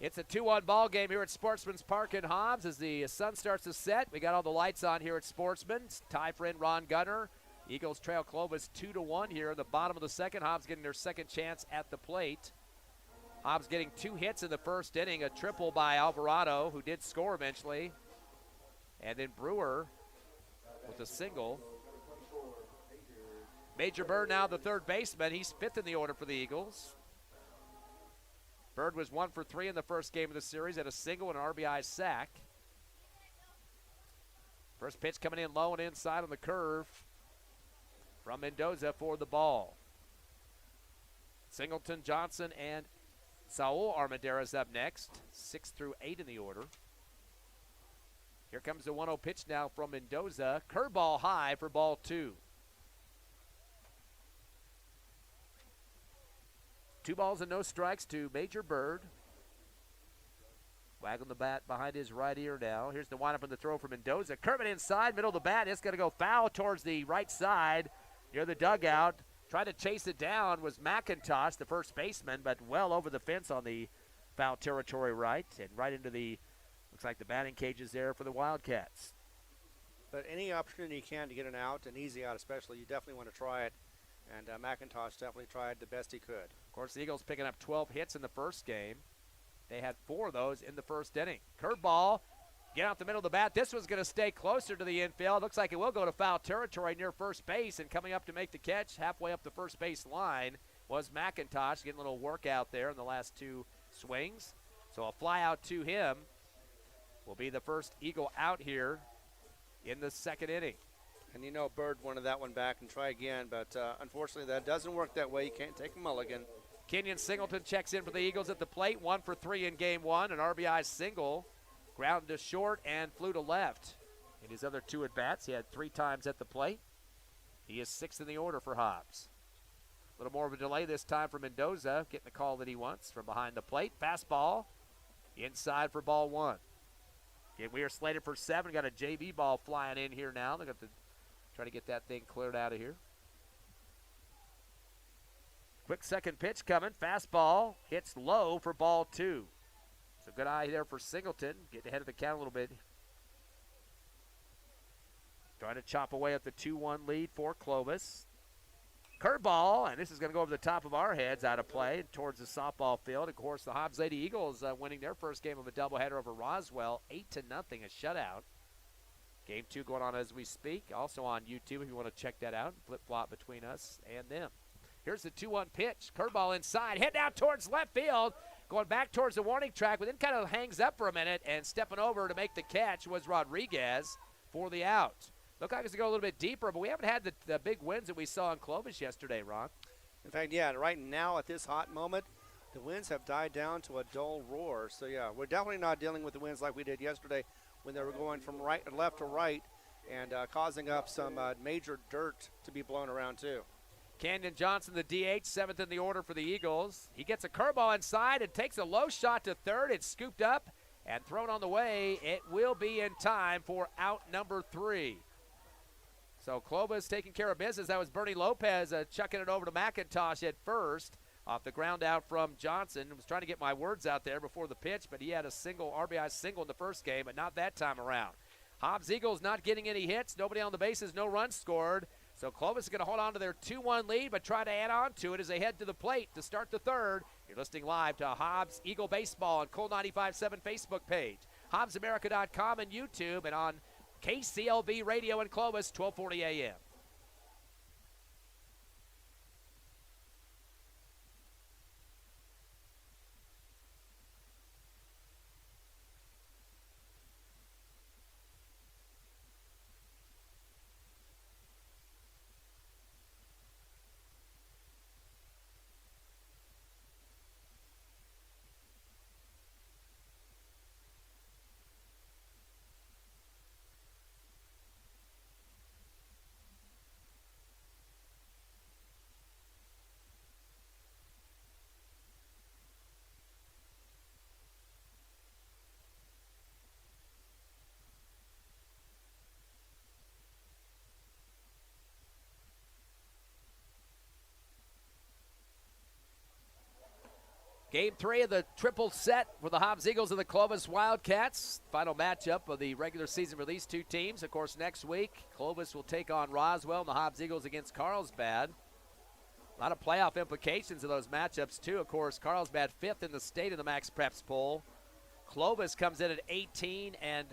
It's a 2-1 ball game here at Sportsman's Park in Hobbs as the sun starts to set. We got all the lights on here at Sportsman's. Ty friend Ron Gunner. Eagles trail Clovis 2-1 here in the bottom of the second. Hobbs getting their second chance at the plate. Hobbs getting 2 hits in the first inning, a triple by Alvarado, who did score eventually. And then Brewer with a single. Major Bird now the third baseman. He's 5th in the order for the Eagles. Bird was 1 for 3 in the first game of the series, had a single and an RBI sack. First pitch coming in low and inside on the curve from Mendoza for the ball. Singleton, Johnson, and Saul Armendariz up next, 6 through 8 in the order. Here comes the 1-0 pitch now from Mendoza. Curveball high for ball 2. 2 balls and no strikes to Major Bird. Wagging the bat behind his right ear now. Here's the windup and the throw for Mendoza. Curving inside, middle of the bat. It's going to go foul towards the right side near the dugout. Trying to chase it down was McIntosh, the first baseman, but well over the fence on the foul territory right. And right into the, looks like the batting cages there for the Wildcats. But any opportunity you can to get an out, an easy out especially, you definitely want to try it. And McIntosh definitely tried the best he could. Of course, the Eagles picking up 12 hits in the first game. They had 4 of those in the first inning. Curveball, get out the middle of the bat. This one's going to stay closer to the infield. Looks like it will go to foul territory near first base. And coming up to make the catch, halfway up the first base line, was McIntosh, getting a little workout there in the last 2 swings. So a fly out to him will be the first Eagle out here in the second inning. And you know Bird wanted that one back and try again, but unfortunately that doesn't work that way. You can't take a mulligan. Kenyon Singleton checks in for the Eagles at the plate, 1 for 3 in game 1, an RBI single, grounded to short and flew to left. In his other 2 at-bats, he had 3 times at the plate. He is 6th in the order for Hobbs. A little more of a delay this time for Mendoza, getting the call that he wants from behind the plate. Fastball, inside for ball 1. Again, we are slated for 7. Got a JV ball flying in here now. They're going to try to get that thing cleared out of here. Quick second pitch coming. Fastball hits low for ball 2. So good eye there for Singleton. Getting ahead of the count a little bit. Trying to chop away at the 2-1 lead for Clovis. Curveball, and this is going to go over the top of our heads out of play towards the softball field. Of course, the Hobbs Lady Eagles winning their first game of a doubleheader over Roswell, 8-0, a shutout. Game 2 going on as we speak. Also on YouTube if you want to check that out. Flip-flop between us and them. Here's the 2-1 pitch. Curveball inside. Heading out towards left field. Going back towards the warning track, but then kind of hangs up for a minute, and stepping over to make the catch was Rodriguez for the out. Looked like it's going to go a little bit deeper, but we haven't had the big wins that we saw in Clovis yesterday, Ron. In fact, yeah, right now at this hot moment, the winds have died down to a dull roar. So, yeah, we're definitely not dealing with the winds like we did yesterday when they were going from left to right and causing up some major dirt to be blown around, too. Canyon Johnson, the DH, 7th in the order for the Eagles. He gets a curveball inside and takes a low shot to third. It's scooped up and thrown on the way. It will be in time for out number 3. So Clovis taking care of business. That was Bernie Lopez chucking it over to McIntosh at first. Off the ground out from Johnson. I was trying to get my words out there before the pitch, but he had a single, RBI single in the first game, but not that time around. Hobbs Eagles not getting any hits. Nobody on the bases, no runs scored. So Clovis is going to hold on to their 2-1 lead, but try to add on to it as they head to the plate to start the third. You're listening live to Hobbs Eagle Baseball on Cool 95.7 Facebook page, HobbsAmerica.com and YouTube, and on KCLV Radio in Clovis, 1240 a.m. Game 3 of the triple set for the Hobbs Eagles and the Clovis Wildcats. Final matchup of the regular season for these two teams. Of course, next week, Clovis will take on Roswell and the Hobbs Eagles against Carlsbad. A lot of playoff implications of those matchups, too. Of course, Carlsbad 5th in the state in the Max Preps poll. Clovis comes in at 18, and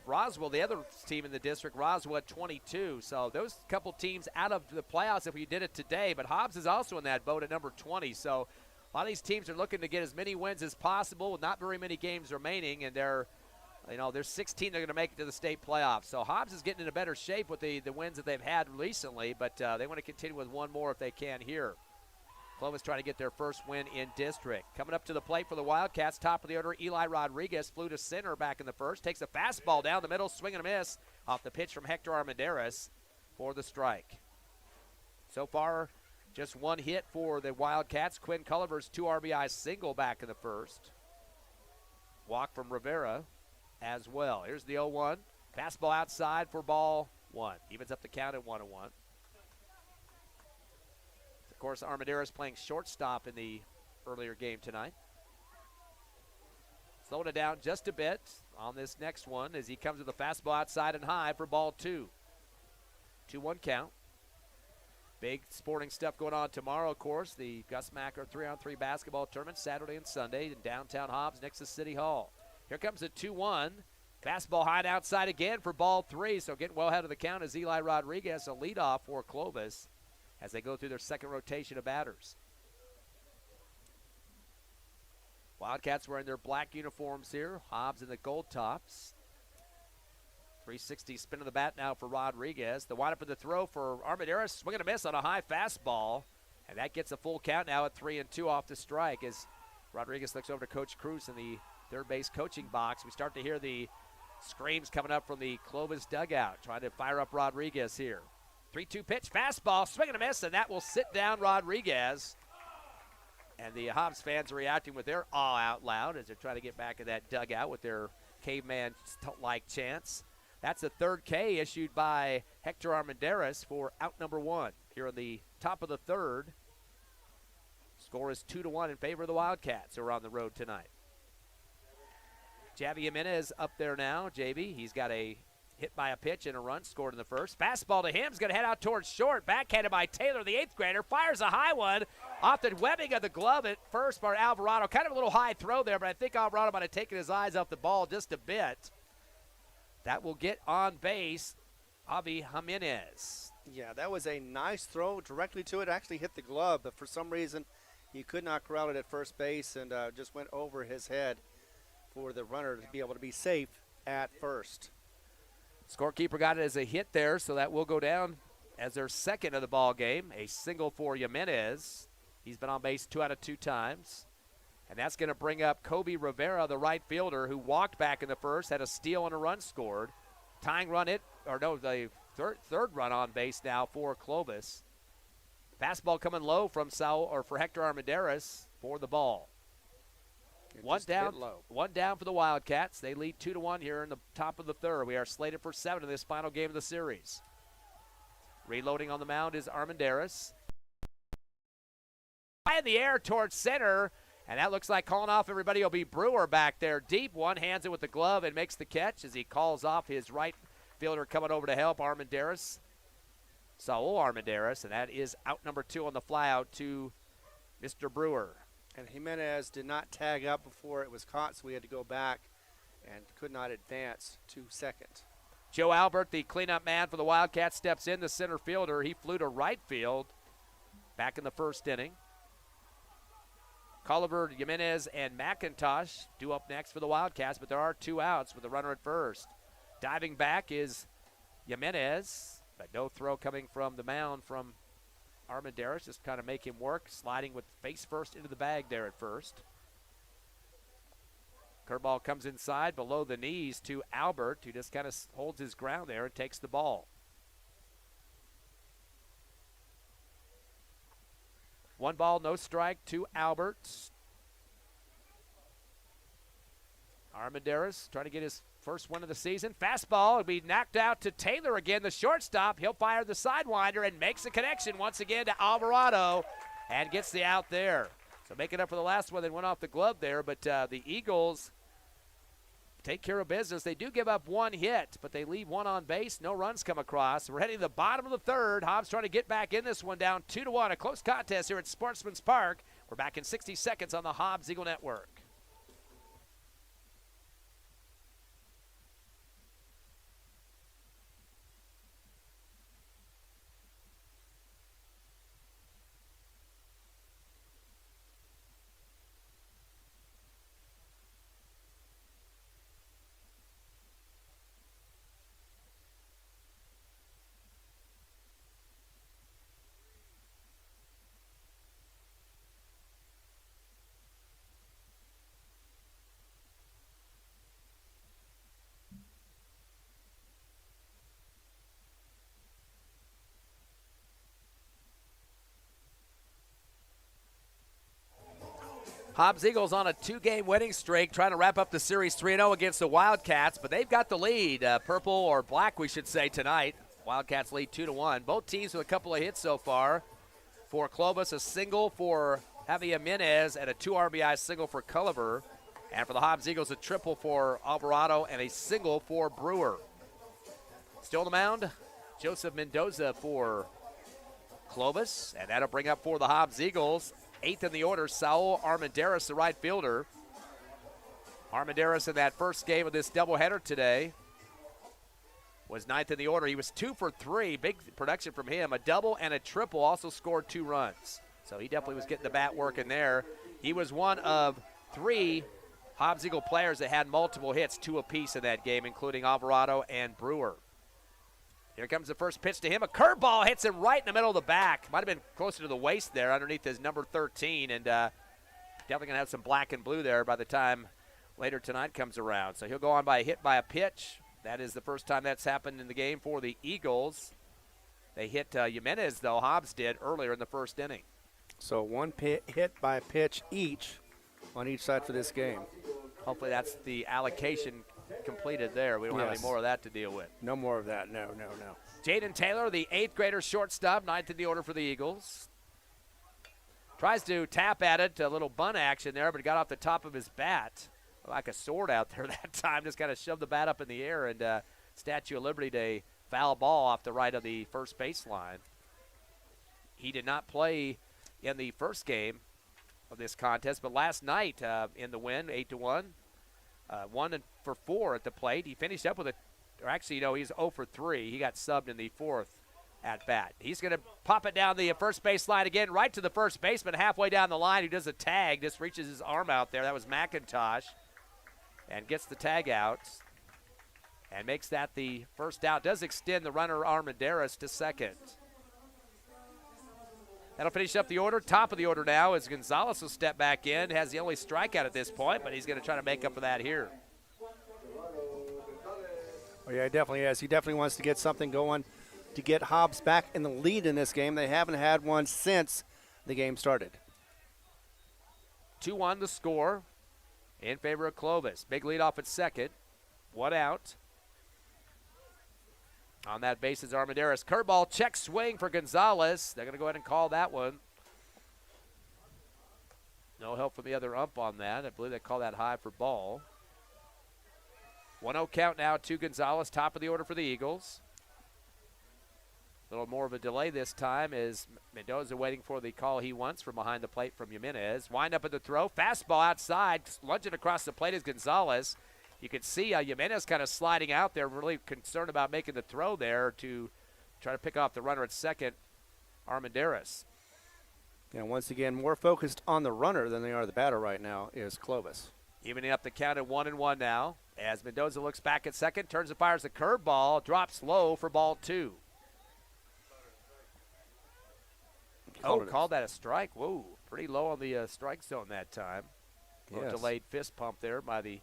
Roswell, the other team in the district, Roswell at 22. So those couple teams out of the playoffs if we did it today. But Hobbs is also in that boat at number 20. So a lot of these teams are looking to get as many wins as possible with not very many games remaining. And there's 16 that are going to make it to the state playoffs. So Hobbs is getting in a better shape with the wins that they've had recently. But they want to continue with one more if they can here. Clovis trying to get their first win in district. Coming up to the plate for the Wildcats, top of the order, Eli Rodriguez flew to center back in the first. Takes a fastball down the middle, swing and a miss off the pitch from Hector Armendariz for the strike. So far, just one hit for the Wildcats. Quinn Culliver's 2 RBI single back in the first. Walk from Rivera as well. Here's the 0-1. Fastball outside for ball 1. Evens up the count at 1-1. Of course, Armendariz playing shortstop in the earlier game tonight. Slowing it down just a bit on this next one as he comes with a fastball outside and high for ball 2. 2-1 count. Big sporting stuff going on tomorrow, of course. The Gus Macker 3-on-3 basketball tournament Saturday and Sunday in downtown Hobbs next to City Hall. Here comes a 2-1. Fastball high outside again for ball 3. So getting well ahead of the count is Eli Rodriguez, a leadoff for Clovis, as they go through their second rotation of batters. Wildcats wearing their black uniforms here. Hobbs in the gold tops. 360 spin of the bat now for Rodriguez. The windup of the throw for Armendariz. Swing and a miss on a high fastball. And that gets a full count now at 3-2 off the strike as Rodriguez looks over to Coach Cruz in the third base coaching box. We start to hear the screams coming up from the Clovis dugout, trying to fire up Rodriguez here. 3-2 pitch, fastball, swing and a miss, and that will sit down Rodriguez. And the Hobbs fans are reacting with their awe out loud as they're trying to get back in that dugout with their caveman-like chants. That's a third K issued by Hector Armendariz for out number 1 here in the top of the third. Score is 2-1 in favor of the Wildcats who are on the road tonight. Javi Jimenez up there now. JB, he's got a hit by a pitch and a run scored in the first. Fastball to him. He's going to head out towards short. Backhanded by Taylor, the 8th grader. Fires a high one off the webbing of the glove at first by Alvarado. Kind of a little high throw there, but I think Alvarado might have taken his eyes off the ball just a bit. That will get on base Javi Jimenez. Yeah, that was a nice throw directly to it. Actually hit the glove, but for some reason he could not corral it at first base and just went over his head for the runner to be able to be safe at first. Scorekeeper got it as a hit there, so that will go down as their second of the ball game. A single for Jimenez. He's been on base 2 out of 2 times. And that's going to bring up Kobe Rivera, the right fielder, who walked back in the first, had a steal and a run scored. Tying run the third run on base now for Clovis. Fastball coming low from for Hector Armendariz for the ball. One down for the Wildcats. They lead 2-1 here in the top of the third. We are slated for 7 in this final game of the series. Reloading on the mound is Armendariz. high in the air towards center, and that looks like calling off everybody will be Brewer back there deep. One hands it with the glove and makes the catch as he calls off his right fielder coming over to help, Armendariz. Saul Armendariz, and that is out number 2 on the flyout to Mr. Brewer. And Jimenez did not tag up before it was caught, so we had to go back and could not advance to second. Joe Albert, the cleanup man for the Wildcats, steps in, the center fielder. He flew to right field back in the first inning. Culliver, Jimenez, and McIntosh due up next for the Wildcats, but there are 2 outs with a runner at first. Diving back is Jimenez, but no throw coming from the mound from Armendariz, just kind of make him work, sliding with face first into the bag there at first. Curveball comes inside below the knees to Albert, who just kind of holds his ground there and takes the ball. 1 ball, no strike to Albert. Armendariz trying to get his first win of the season. Fastball will be knocked out to Taylor again, the shortstop. He'll fire the sidewinder and makes a connection once again to Alvarado and gets the out there. So making up for the last one that went off the glove there, but the Eagles take care of business. They do give up 1 hit, but they leave 1 on base. No runs come across. We're heading to the bottom of the third. Hobbs trying to get back in this one, down 2-1. A close contest here at Sportsman's Park. We're back in 60 seconds on the Hobbs Eagle Network. Hobbs Eagles on a 2-game winning streak, trying to wrap up the series 3-0 against the Wildcats, but they've got the lead, purple or black, we should say, tonight. Wildcats lead 2-1. Both teams with a couple of hits so far. For Clovis, a single for Javi Jimenez and a 2 RBI single for Culliver. And for the Hobbs Eagles, a triple for Alvarado and a single for Brewer. Still on the mound, Joseph Mendoza for Clovis, and that'll bring up for the Hobbs Eagles. 8th in the order, Saul Armendariz, the right fielder. Armendariz in that first game of this doubleheader today was 9th in the order. He was 2 for 3, big production from him. A double and a triple, also scored 2 runs. So he definitely was getting the bat working there. He was one of 3 Hobbs Eagle players that had multiple hits, 2 apiece in that game, including Alvarado and Brewer. Here comes the first pitch to him. A curveball hits him right in the middle of the back. Might have been closer to the waist there underneath his number 13, and definitely going to have some black and blue there by the time later tonight comes around. So he'll go on by a hit by a pitch. That is the first time that's happened in the game for the Eagles. They hit Jimenez, though. Hobbs did earlier in the first inning. So 1 hit by a pitch each on each side for this game. Hopefully that's the allocation completed there. We don't have any more of that to deal with. No more of that. No. Jaden Taylor, the 8th grader shortstop, 9th in the order for the Eagles. Tries to tap at it, a little bunt action there, but it got off the top of his bat. Like a sword out there that time. Just kind of shoved the bat up in the air, and Statue of Liberty Day foul ball off the right of the first baseline. He did not play in the first game of this contest, but last night in the win, 8-1, 1 for 4 at the plate. He finished up with he's 0 for 3. He got subbed in the 4th at bat. He's going to pop it down the first base line again, right to the first baseman halfway down the line, who does a tag, just reaches his arm out there. That was McIntosh, and gets the tag out and makes that the first out. Does extend the runner Armendariz to second. That'll finish up the order. Top of the order now as Gonzalez will step back in. Has the only strikeout at this point, but he's going to try to make up for that here. Oh, yeah, he definitely is. He definitely wants to get something going to get Hobbs back in the lead in this game. They haven't had one since the game started. 2-1 the score in favor of Clovis. Big lead off at second. 1 out. On that base is Armendariz. Curveball check swing for Gonzalez. They're going to go ahead and call that one. No help from the other ump on that. I believe they call that high for ball. 1-0 count now to Gonzalez, top of the order for the Eagles. A little more of a delay this time as Mendoza waiting for the call he wants from behind the plate from Jimenez. Wind up at the throw. Fastball outside. Lunging across the plate is Gonzalez. You can see Jimenez kind of sliding out there, really concerned about making the throw there to try to pick off the runner at second, Armendariz. And once again, more focused on the runner than they are the batter right now is Clovis. Evening up the count at 1-1 now as Mendoza looks back at second, turns and fires the curveball, drops low for ball 2. Called that a strike. Whoa, pretty low on the strike zone that time. Yes. Delayed fist pump there by the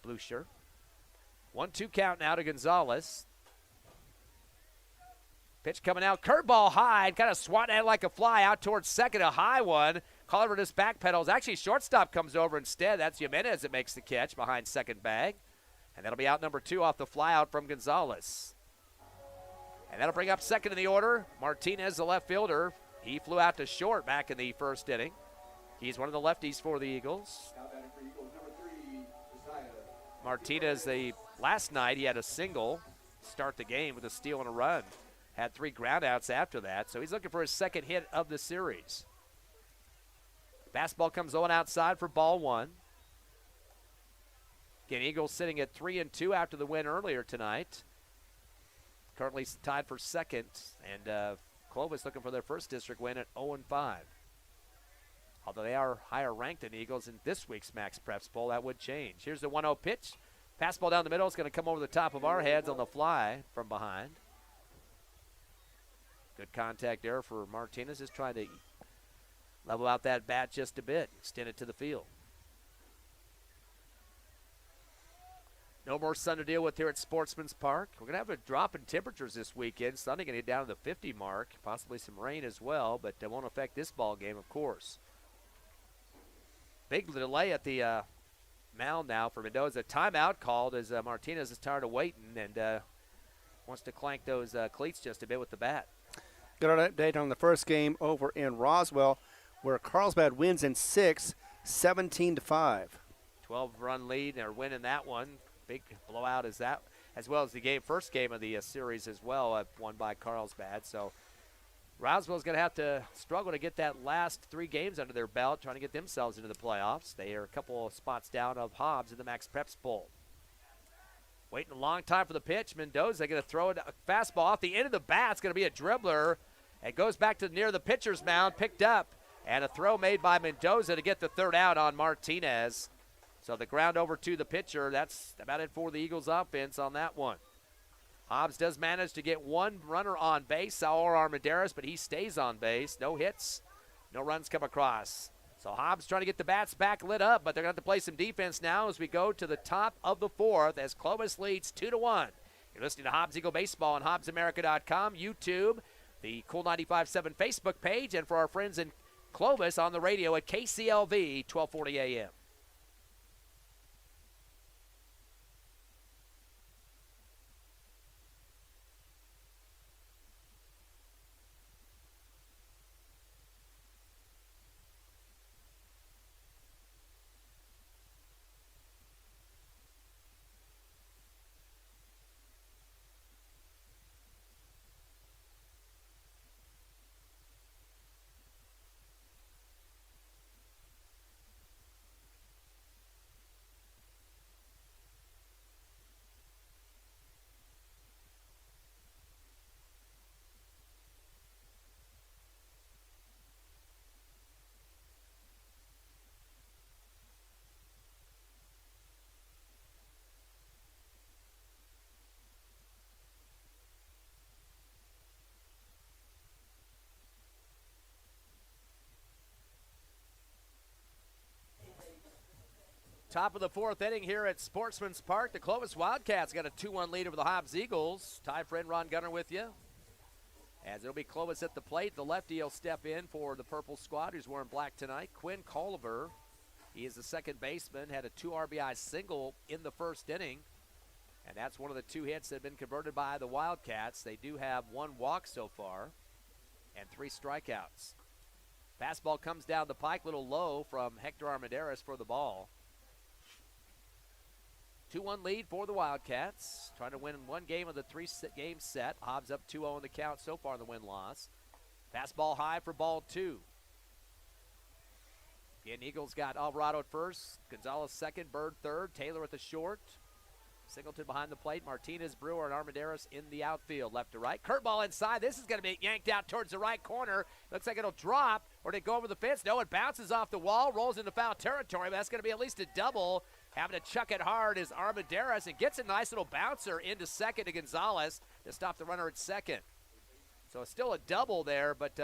blue shirt. 1-2 count now to Gonzalez. Pitch coming out, curveball high, kind of swatting at it like a fly out towards second, a high one. Colliver just backpedals. Actually, shortstop comes over instead. That's Jimenez that makes the catch behind second bag. And that'll be out number 2 off the fly out from Gonzalez. And that'll bring up second in the order. Martinez, the left fielder. He flew out to short back in the first inning. He's one of the lefties for the Eagles. Martinez, last night he had a single start the game with a steal and a run. Had 3 groundouts after that, so he's looking for his second hit of the series. Fastball comes on outside for ball 1. Again, Eagles sitting at 3-2 after the win earlier tonight. Currently tied for second, and Clovis looking for their first district win at 0-5. Although they are higher ranked than Eagles in this week's Max Preps Bowl, that would change. Here's the 1-0 pitch. Fastball down the middle. It's going to come over the top of our heads on the fly from behind. Good contact there for Martinez, just trying to level out that bat just a bit, extend it to the field. No more sun to deal with here at Sportsman's Park. We're going to have a drop in temperatures this weekend. Sunday going to get down to the 50 mark, possibly some rain as well, but it won't affect this ball game, of course. Big delay at the mound now for Mendoza. Timeout called as Martinez is tired of waiting and wants to clank those cleats just a bit with the bat. Got an update on the first game over in Roswell, where Carlsbad wins in 6, 17-5. 12-run lead. They're winning that one. Big blowout is that, as well as the first game of the series as well, won by Carlsbad. So Roswell's going to have to struggle to get that last 3 games under their belt, trying to get themselves into the playoffs. They are a couple of spots down of Hobbs in the Max Preps Bowl. Waiting a long time for the pitch. Mendoza going to throw a fastball off the end of the bat. It's going to be a dribbler. It goes back to near the pitcher's mound, picked up, and a throw made by Mendoza to get the third out on Martinez. So the ground over to the pitcher. That's about it for the Eagles offense on that one. Hobbs does manage to get 1 runner on base, Saul Armendariz, but he stays on base. No hits, no runs come across. So Hobbs trying to get the bats back lit up, but they're going to have to play some defense now as we go to the top of the 4th as Clovis leads 2-1. You're listening to Hobbs Eagle Baseball on HobbsAmerica.com, YouTube, the Cool 95.7 Facebook page, and for our friends in Clovis on the radio at KCLV 1240 AM. Top of the 4th inning here at Sportsman's Park. The Clovis Wildcats got a 2-1 lead over the Hobbs Eagles. Ty friend Ron Gunner with you. As it'll be Clovis at the plate. The lefty will step in for the purple squad who's wearing black tonight. Quinn Colliver. He is the second baseman. Had a 2 RBI single in the first inning. And that's one of the 2 hits that have been converted by the Wildcats. They do have 1 walk so far and 3 strikeouts. Fastball comes down the pike, little low from Hector Armendariz for the ball. 2-1 lead for the Wildcats. Trying to win one game of the three-game set. Hobbs up 2-0 in the count so far in the win-loss. Fastball high for ball 2. Again, Eagles got Alvarado at first, Gonzalez second, Bird third, Taylor at the short. Singleton behind the plate, Martinez, Brewer, and Armendariz in the outfield, left to right. Curveball inside. This is going to be yanked out towards the right corner. Looks like it'll drop, or did it go over the fence? No, it bounces off the wall, rolls into foul territory, but that's going to be at least a double. Having to chuck it hard is Armendariz, and gets a nice little bouncer into second to Gonzalez to stop the runner at second. So it's still a double there, but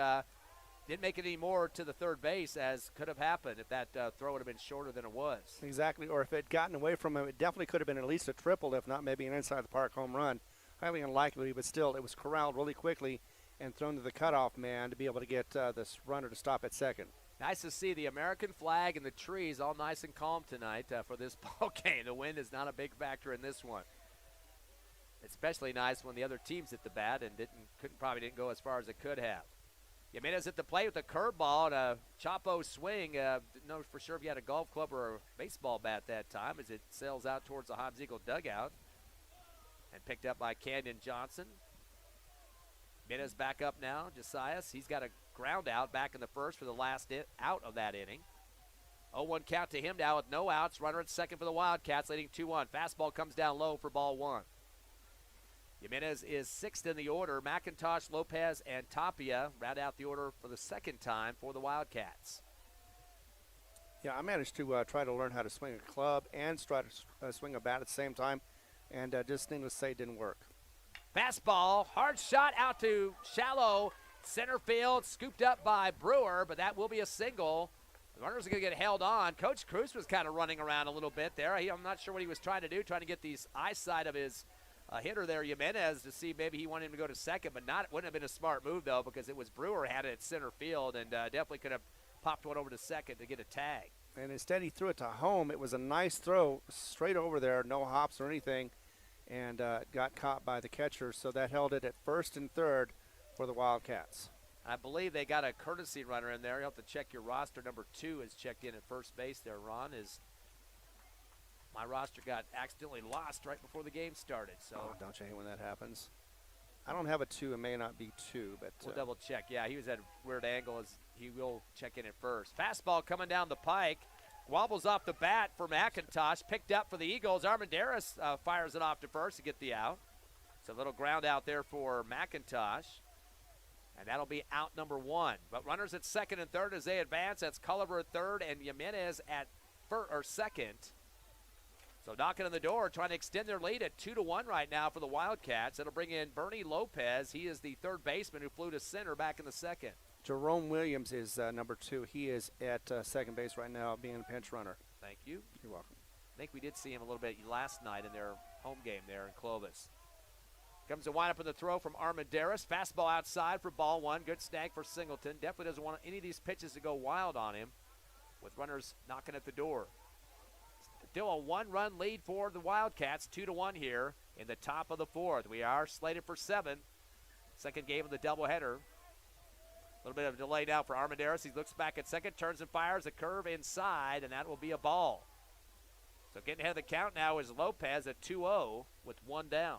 didn't make it any more to the third base, as could have happened if that throw would have been shorter than it was. Exactly, or if it had gotten away from him, it definitely could have been at least a triple, if not maybe an inside-the-park home run. Highly unlikely, but still, it was corralled really quickly and thrown to the cutoff man to be able to get this runner to stop at second. Nice to see the American flag and the trees all nice and calm tonight for this ball game. The wind is not a big factor in this one. Especially nice when the other team's at the bat and probably didn't go as far as it could have. Jimenez at the plate with a curveball and a Chapo swing. Didn't know for sure if he had a golf club or a baseball bat that time, as it sails out towards the Hobbs Eagle dugout. And picked up by Canyon Johnson. Jimenez back up now. Josias, he's got a ground out back in the first for the last out of that inning. 0-1 count to him now with no outs. Runner at second for the Wildcats, leading 2-1. Fastball comes down low for ball 1. Jimenez is sixth in the order. McIntosh, Lopez, and Tapia round out the order for the second time for the Wildcats. Yeah, I managed to try to learn how to swing a club and try to swing a bat at the same time, and just needless to say, it didn't work. Fastball, hard shot out to shallow center field, scooped up by Brewer, but that will be a single. The runners are going to get held on. Coach Cruz was kind of running around a little bit there. I'm not sure what he was trying to do, trying to get the eyesight of his hitter there, Jimenez, to see maybe he wanted him to go to second, but wouldn't have been a smart move, though, because it was Brewer had it at center field and definitely could have popped one over to second to get a tag. And instead he threw it to home. It was a nice throw straight over there, no hops or anything, and got caught by the catcher, so that held it at first and third for the Wildcats. I believe they got a courtesy runner in there. You'll have to check your roster. Number 2 is checked in at first base there, Ron. My roster got accidentally lost right before the game started. So don't you hate when that happens? I don't have a 2. It may not be 2, but we'll double check. Yeah, he was at a weird angle. As he will check in at first. Fastball coming down the pike. Wobbles off the bat for McIntosh. Picked up for the Eagles. Armendariz fires it off to first to get the out. So a little ground out there for McIntosh. And that'll be out number 1. But runners at second and third as they advance. That's Culliver at third and Jimenez at second. So knocking on the door, trying to extend their lead at 2-1 right now for the Wildcats. It'll bring in Bernie Lopez. He is the third baseman who flew to center back in the second. Jerome Williams is number 2. He is at second base right now, being a pinch runner. Thank you. You're welcome. I think we did see him a little bit last night in their home game there in Clovis. Comes a windup in the throw from Armendariz. Fastball outside for ball 1. Good snag for Singleton. Definitely doesn't want any of these pitches to go wild on him with runners knocking at the door. Still a 1-run lead for the Wildcats, 2-1 here in the top of the 4th. We are slated for 7. Second game of the doubleheader. A little bit of a delay now for Armendariz. He looks back at second, turns and fires a curve inside, and that will be a ball. So getting ahead of the count now is Lopez at 2-0 with 1 down.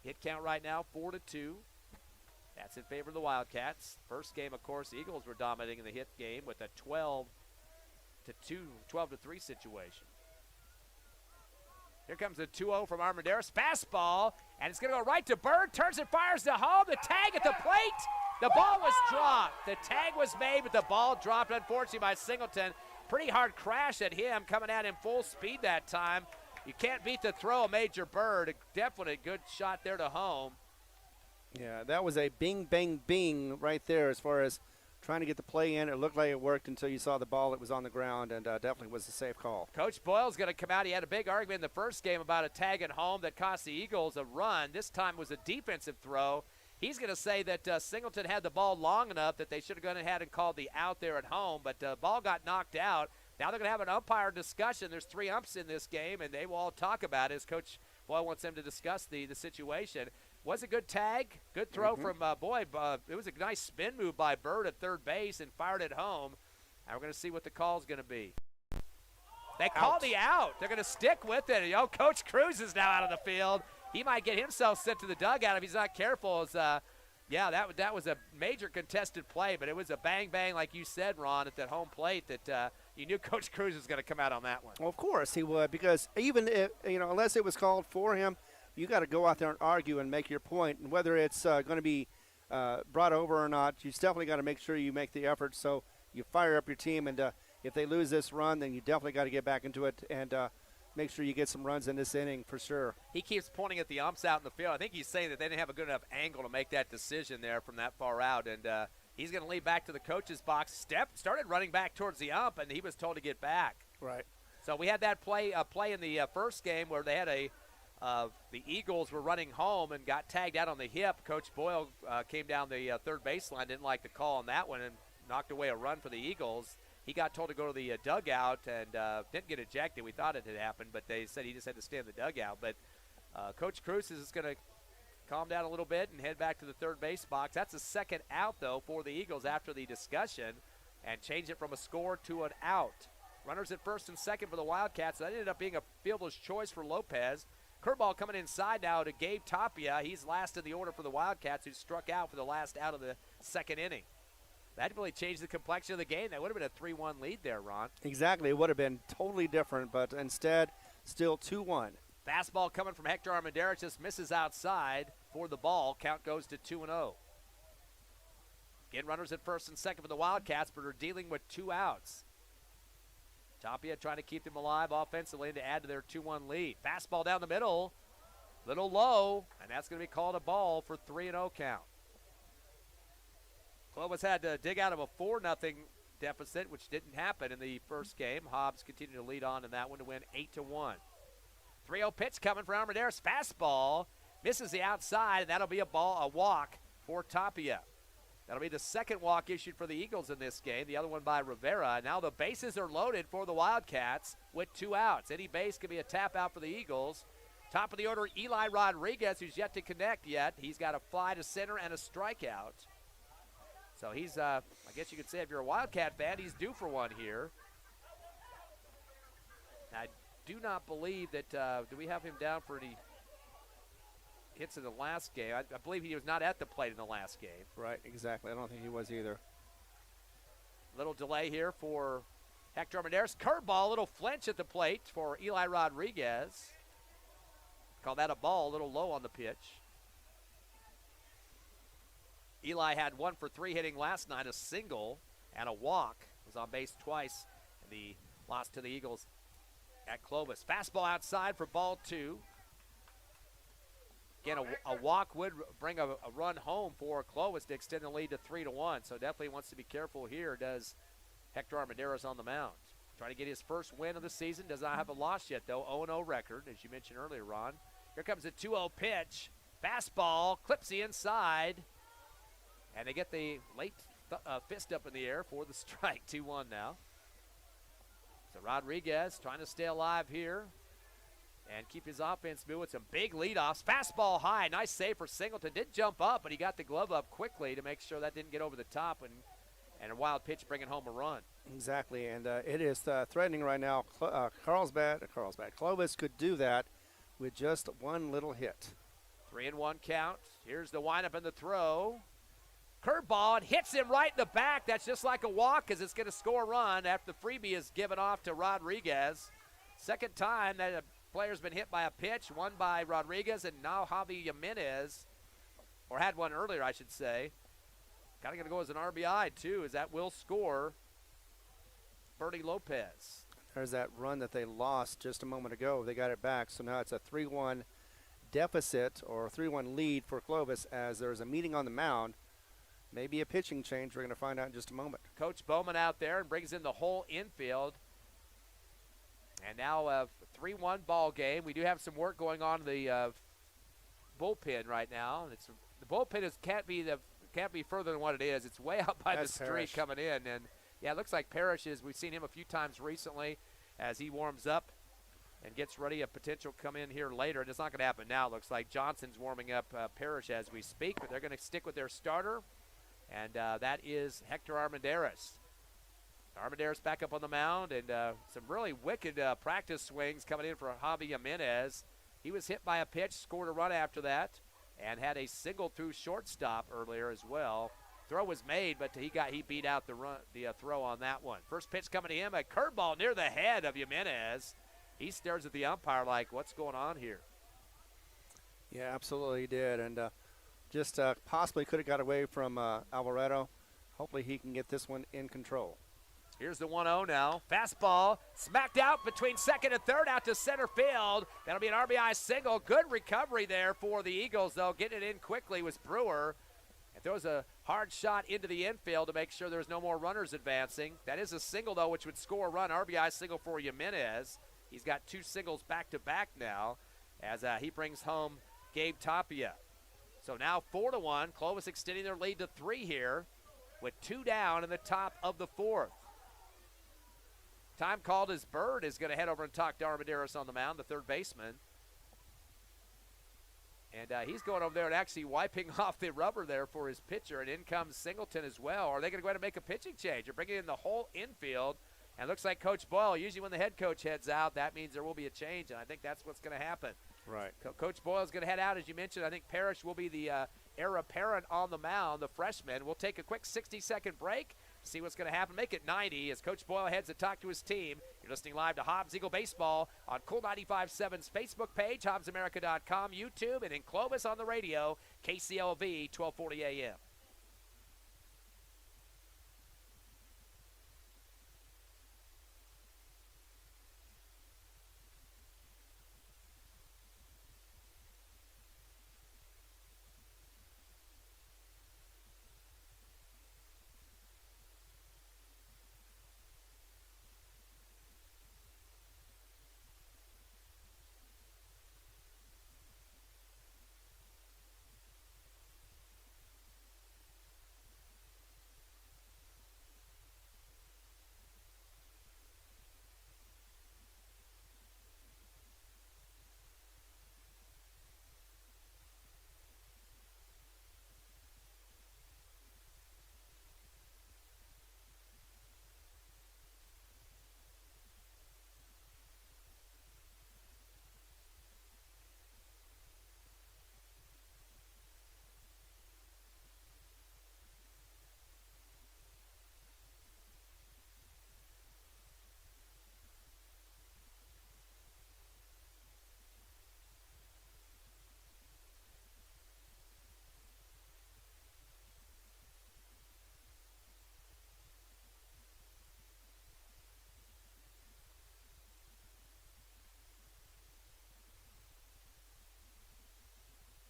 Hit count right now 4-2. That's in favor of the Wildcats. First game, of course, the Eagles were dominating in the hit game with a 12-3 situation. Here comes the 2-0 from Armendariz. Fastball, and it's going to go right to Bird. Turns and fires to home. The tag at the plate. The ball was dropped. The tag was made, but the ball dropped, unfortunately, by Singleton. Pretty hard crash at him, coming at him full speed that time. You can't beat the throw of Major Bird. Definitely a good shot there to home. Yeah, that was a bing, bang, bing right there as far as trying to get the play in. It looked like it worked until you saw the ball that was on the ground, and definitely was a safe call. Coach Boyle's going to come out. He had a big argument in the first game about a tag at home that cost the Eagles a run. This time was a defensive throw. He's going to say that Singleton had the ball long enough that they should have gone ahead and called the out there at home, but the ball got knocked out. Now they're going to have an umpire discussion. There's 3 umps in this game, and they will all talk about it as Coach Boyle wants them to discuss the situation. Was a good tag. Good throw from Boyd. It was a nice spin move by Bird at third base and fired it home. And we're going to see what the call is going to be. They call the out. They're going to stick with it. Coach Cruz is now out of the field. He might get himself sent to the dugout if he's not careful. That was a major contested play, but it was a bang-bang, like you said, Ron, at that home plate that you knew Coach Cruz was going to come out on that one. Well, of course he would, because even if, unless it was called for him, you got to go out there and argue and make your point. And whether it's going to be brought over or not, you definitely got to make sure you make the effort. So you fire up your team, and if they lose this run, then you definitely got to get back into it and make sure you get some runs in this inning for sure. He keeps pointing at the umps out in the field. I think he's saying that they didn't have a good enough angle to make that decision there from that far out. And he's going to lead back to the coach's box. Started running back towards the ump, and he was told to get back. Right. So we had that play in the first game where they had the Eagles were running home and got tagged out on the hip. Coach Boyle came down the third baseline, didn't like the call on that one, and knocked away a run for the Eagles. He got told to go to the dugout and didn't get ejected. We thought it had happened, but they said he just had to stay in the dugout. But Coach Cruz is going to calm down a little bit and head back to the third base box. That's a second out, though, for the Eagles after the discussion, and change it from a score to an out. Runners at first and second for the Wildcats. That ended up being a fielder's choice for Lopez. Curveball coming inside now to Gabe Tapia. He's last in the order for the Wildcats, who struck out for the last out of the second inning. That really changed the complexion of the game. That would have been a 3-1 lead there, Ron. Exactly. It would have been totally different, but instead, still 2-1. Fastball coming from Hector Armendariz, just misses outside for the ball. Count goes to 2-0. Again, runners at first and second for the Wildcats, but are dealing with 2 outs. Tapia trying to keep them alive offensively and to add to their 2-1 lead. Fastball down the middle, little low, and that's going to be called a ball for 3-0 count. Clovis had to dig out of a 4-0 deficit, which didn't happen in the first game. Hobbs continued to lead on in that one to win 8-1. 3-0 pitch coming for Armendariz. Fastball misses the outside, and that'll be a walk for Tapia. That'll be the second walk issued for the Eagles in this game, the other one by Rivera. Now the bases are loaded for the Wildcats with 2 outs. Any base could be a tap out for the Eagles. Top of the order, Eli Rodriguez, who's yet to connect yet. He's got a fly to center and a strikeout. So he's, I guess you could say if you're a Wildcat fan, he's due for one here. I do not believe that, do we have him down for any hits in the last game? I believe he was not at the plate in the last game. Right, exactly. I don't think he was either. Little delay here for Hector Armendariz. Curveball, little flinch at the plate for Eli Rodriguez. Call that a ball, a little low on the pitch. Eli had 1 for 3 hitting last night, a single and a walk. Was on base twice in the loss to the Eagles at Clovis. Fastball outside for ball 2. Again, a walk would bring a run home for Clovis to extend the lead to 3-1. So definitely wants to be careful here, does Hector Armendariz on the mound. Trying to get his first win of the season. Does not have a loss yet, though. 0-0 record, as you mentioned earlier, Ron. Here comes a 2-0 pitch. Fastball, clips the inside. And they get the late fist up in the air for the strike. 2-1 now. So Rodriguez trying to stay alive here and keep his offense moving with some big leadoffs. Fastball high. Nice save for Singleton. Did jump up, but he got the glove up quickly to make sure that didn't get over the top. And a wild pitch bringing home a run. Exactly, and it is threatening right now. Clovis could do that with just one little hit. 3-1 count. Here's the windup and the throw. Curveball, and hits him right in the back. That's just like a walk because it's going to score a run after the freebie is given off to Rodriguez. Second time that a player's been hit by a pitch, one by Rodriguez, and now Javi Jimenez, or had one earlier, I should say. Kind of going to go as an RBI, too, as that will score Bernie Lopez. There's that run that they lost just a moment ago. They got it back, so now it's a 3-1 deficit or 3-1 lead for Clovis as there's a meeting on the mound. Maybe a pitching change. We're going to find out in just a moment. Coach Bowman out there and brings in the whole infield. And now a 3-1 ball game. We do have some work going on in the bullpen right now. The bullpen can't be further than what it is. It's way out by the street Parrish coming in. And, yeah, it looks like Parrish is. We've seen him a few times recently as he warms up. and gets ready a potential come in here later. It's not going to happen now. It looks like Johnson's warming up Parrish as we speak, but they're going to stick with their starter, and that is Hector Armendariz. Armendariz back up on the mound, and some really wicked practice swings coming in for Javi Jimenez. He was hit by a pitch, scored a run after that, and had a single through shortstop earlier as well. Throw was made, but he beat out the throw on that one. First pitch coming to him, a curveball near the head of Jimenez. He stares at the umpire like, what's going on here? Yeah, absolutely he did, and just possibly could have got away from Alvarado. Hopefully he can get this one in control. Here's the 1-0 now. Fastball smacked out between second and third out to center field. That'll be an RBI single. Good recovery there for the Eagles, though. Getting it in quickly was Brewer. And throws a hard shot into the infield to make sure there's no more runners advancing. That is a single, though, which would score a run. RBI single for Jimenez. He's got 2 singles back-to-back now as he brings home Gabe Tapia. So now 4-1. Clovis extending their lead to 3 here with 2 down in the top of the 4th. Time called as Bird is going to head over and talk to Armendariz on the mound, the third baseman. And he's going over there and actually wiping off the rubber there for his pitcher. And in comes Singleton as well. Are they going to go ahead and make a pitching change? They're bringing in the whole infield. And it looks like Coach Boyle, usually when the head coach heads out, that means there will be a change. And I think that's what's going to happen. Right. Coach Boyle is going to head out, as you mentioned. I think Parrish will be the heir apparent on the mound, the freshman. We'll take a quick 60-second break. See what's going to happen. Make it 90 as Coach Boyle heads to talk to his team. You're listening live to Hobbs Eagle Baseball on Cool 95.7's Facebook page, HobbsAmerica.com, YouTube, and in Clovis on the radio, KCLV 1240 AM.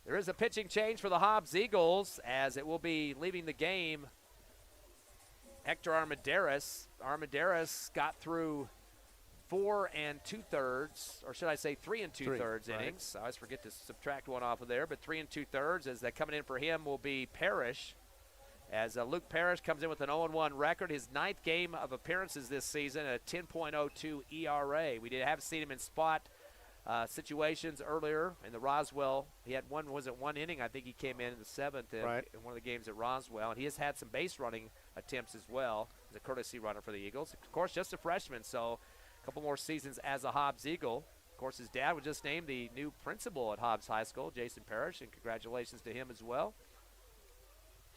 There is a pitching change for the Hobbs Eagles as it will be leaving the game. Hector Armendariz. Armendariz got through 4 2/3, or should I say 3 2/3 innings. I always forget to subtract one off of there, but 3 2/3 as that coming in for him will be Parrish. As Luke Parrish comes in with an 0-1 record, his 9th game of appearances this season, a 10.02 ERA. We have seen him in spot situations earlier in the Roswell. He had one inning? I think he came in the 7th in one of the games at Roswell. And he has had some base running attempts as well as a courtesy runner for the Eagles. Of course, just a freshman, so a couple more seasons as a Hobbs Eagle. Of course, his dad was just named the new principal at Hobbs High School, Jason Parrish, and congratulations to him as well.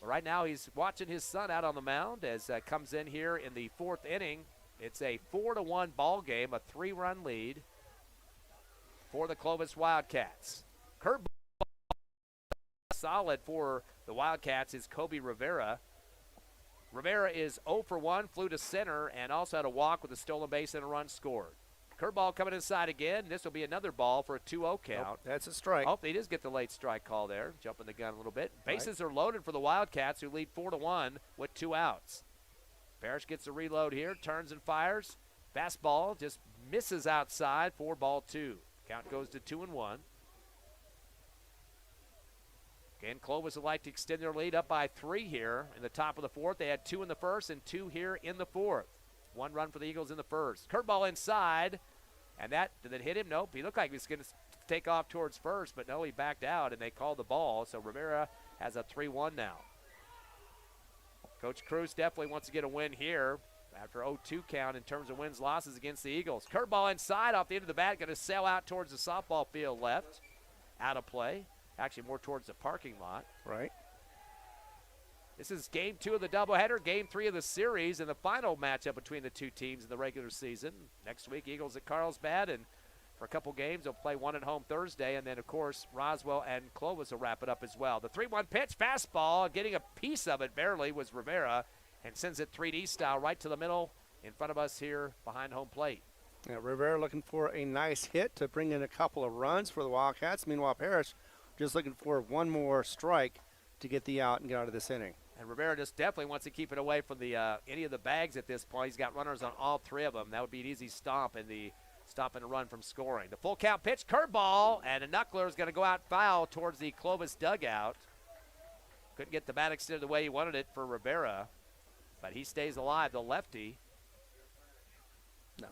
But right now he's watching his son out on the mound as comes in here in the 4th inning. It's a 4-1 ball game, a 3-run lead for the Clovis Wildcats. Curveball solid for the Wildcats is Kobe Rivera. Rivera is 0 for 1, flew to center, and also had a walk with a stolen base and a run scored. Curveball coming inside again. This will be another ball for a 2-0 count. Nope, that's a strike. Oh, they just get the late strike call there, jumping the gun a little bit. Bases are loaded for the Wildcats, who lead 4-1 with 2 outs. Parrish gets a reload here, turns and fires. Fastball just misses outside for ball 2. Count goes to 2-1. Again, Clovis would like to extend their lead up by 3 here in the top of the 4th. They had 2 in the 1st and 2 here in the 4th. 1 run for the Eagles in the 1st. Curveball inside, And did it hit him? Nope. He looked like he was going to take off towards first, but no, he backed out, and they called the ball. So Rivera has a 3-1 now. Coach Cruz definitely wants to get a win here after 0-2 count in terms of wins, losses against the Eagles. Curveball inside off the end of the bat, going to sail out towards the softball field left. Out of play. Actually more towards the parking lot. Right. This is game 2 of the doubleheader, game 3 of the series, and the final matchup between the two teams in the regular season. Next week, Eagles at Carlsbad, and for a couple games, they'll play one at home Thursday, and then, of course, Roswell and Clovis will wrap it up as well. The 3-1 pitch, fastball, getting a piece of it barely was Rivera, and sends it 3D style right to the middle in front of us here behind home plate. Yeah, Rivera looking for a nice hit to bring in a couple of runs for the Wildcats. Meanwhile, Parrish just looking for one more strike to get the out and get out of this inning. And Rivera just definitely wants to keep it away from the any of the bags at this point. He's got runners on all 3 of them. That would be an easy stop in the stopping a run from scoring. The full count pitch, curveball, and a knuckler is going to go out foul towards the Clovis dugout. Couldn't get the bat extended the way he wanted it for Rivera, but he stays alive, the lefty. No.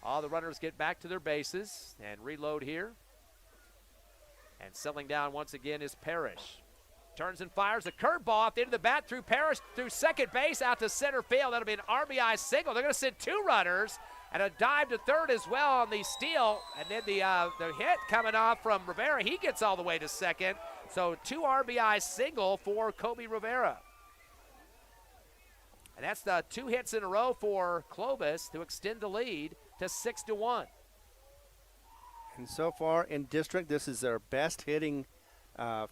All the runners get back to their bases and reload here. And settling down once again is Parrish. Turns and fires a curveball off the end of the bat through Parrish, through second base, out to center field. That'll be an RBI single. They're going to send 2 runners and a dive to third as well on the steal. And then the hit coming off from Rivera, he gets all the way to second. So 2 RBI single for Kobe Rivera. And that's the 2 hits in a row for Clovis to extend the lead to 6-1. And so far in district, this is their best hitting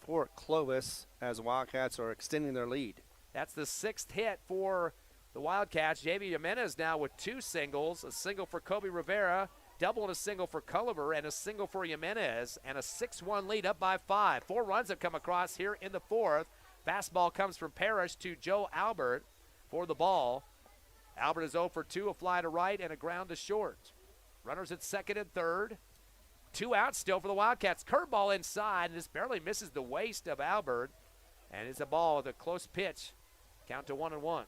for Clovis as Wildcats are extending their lead. That's the 6th hit for the Wildcats. J.V. Jimenez now with 2 singles, a single for Kobe Rivera, double and a single for Culliver, and a single for Jimenez, and a 6-1 lead up by 5. 4 runs have come across here in the 4th. Fastball comes from Parrish to Joe Albert for the ball. Albert is 0 for 2, a fly to right and a ground to short. Runners at second and third. 2 outs still for the Wildcats. Curveball inside, and this barely misses the waist of Albert. And it's a ball with a close pitch. Count to 1-1.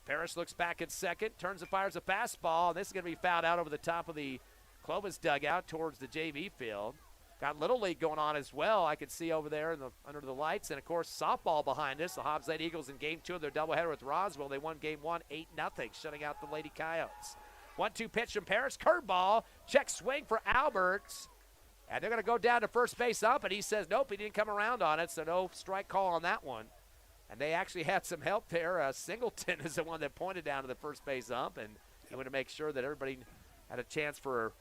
Parrish looks back at second, turns and fires a fastball. And this is going to be fouled out over the top of the Clovis dugout towards the JV field. Got Little League going on as well, I could see over there under the lights. And, of course, softball behind us. The Hobbs Lady Eagles in Game 2 of their doubleheader with Roswell. They won Game 1 8-0, shutting out the Lady Coyotes. 1-2 pitch from Parrish. Curveball. Check swing for Alberts. And they're going to go down to first base up, and he says, nope, he didn't come around on it, so no strike call on that one. And they actually had some help there. Singleton is the one that pointed down to the first base ump, and he wanted to make sure that everybody had a chance for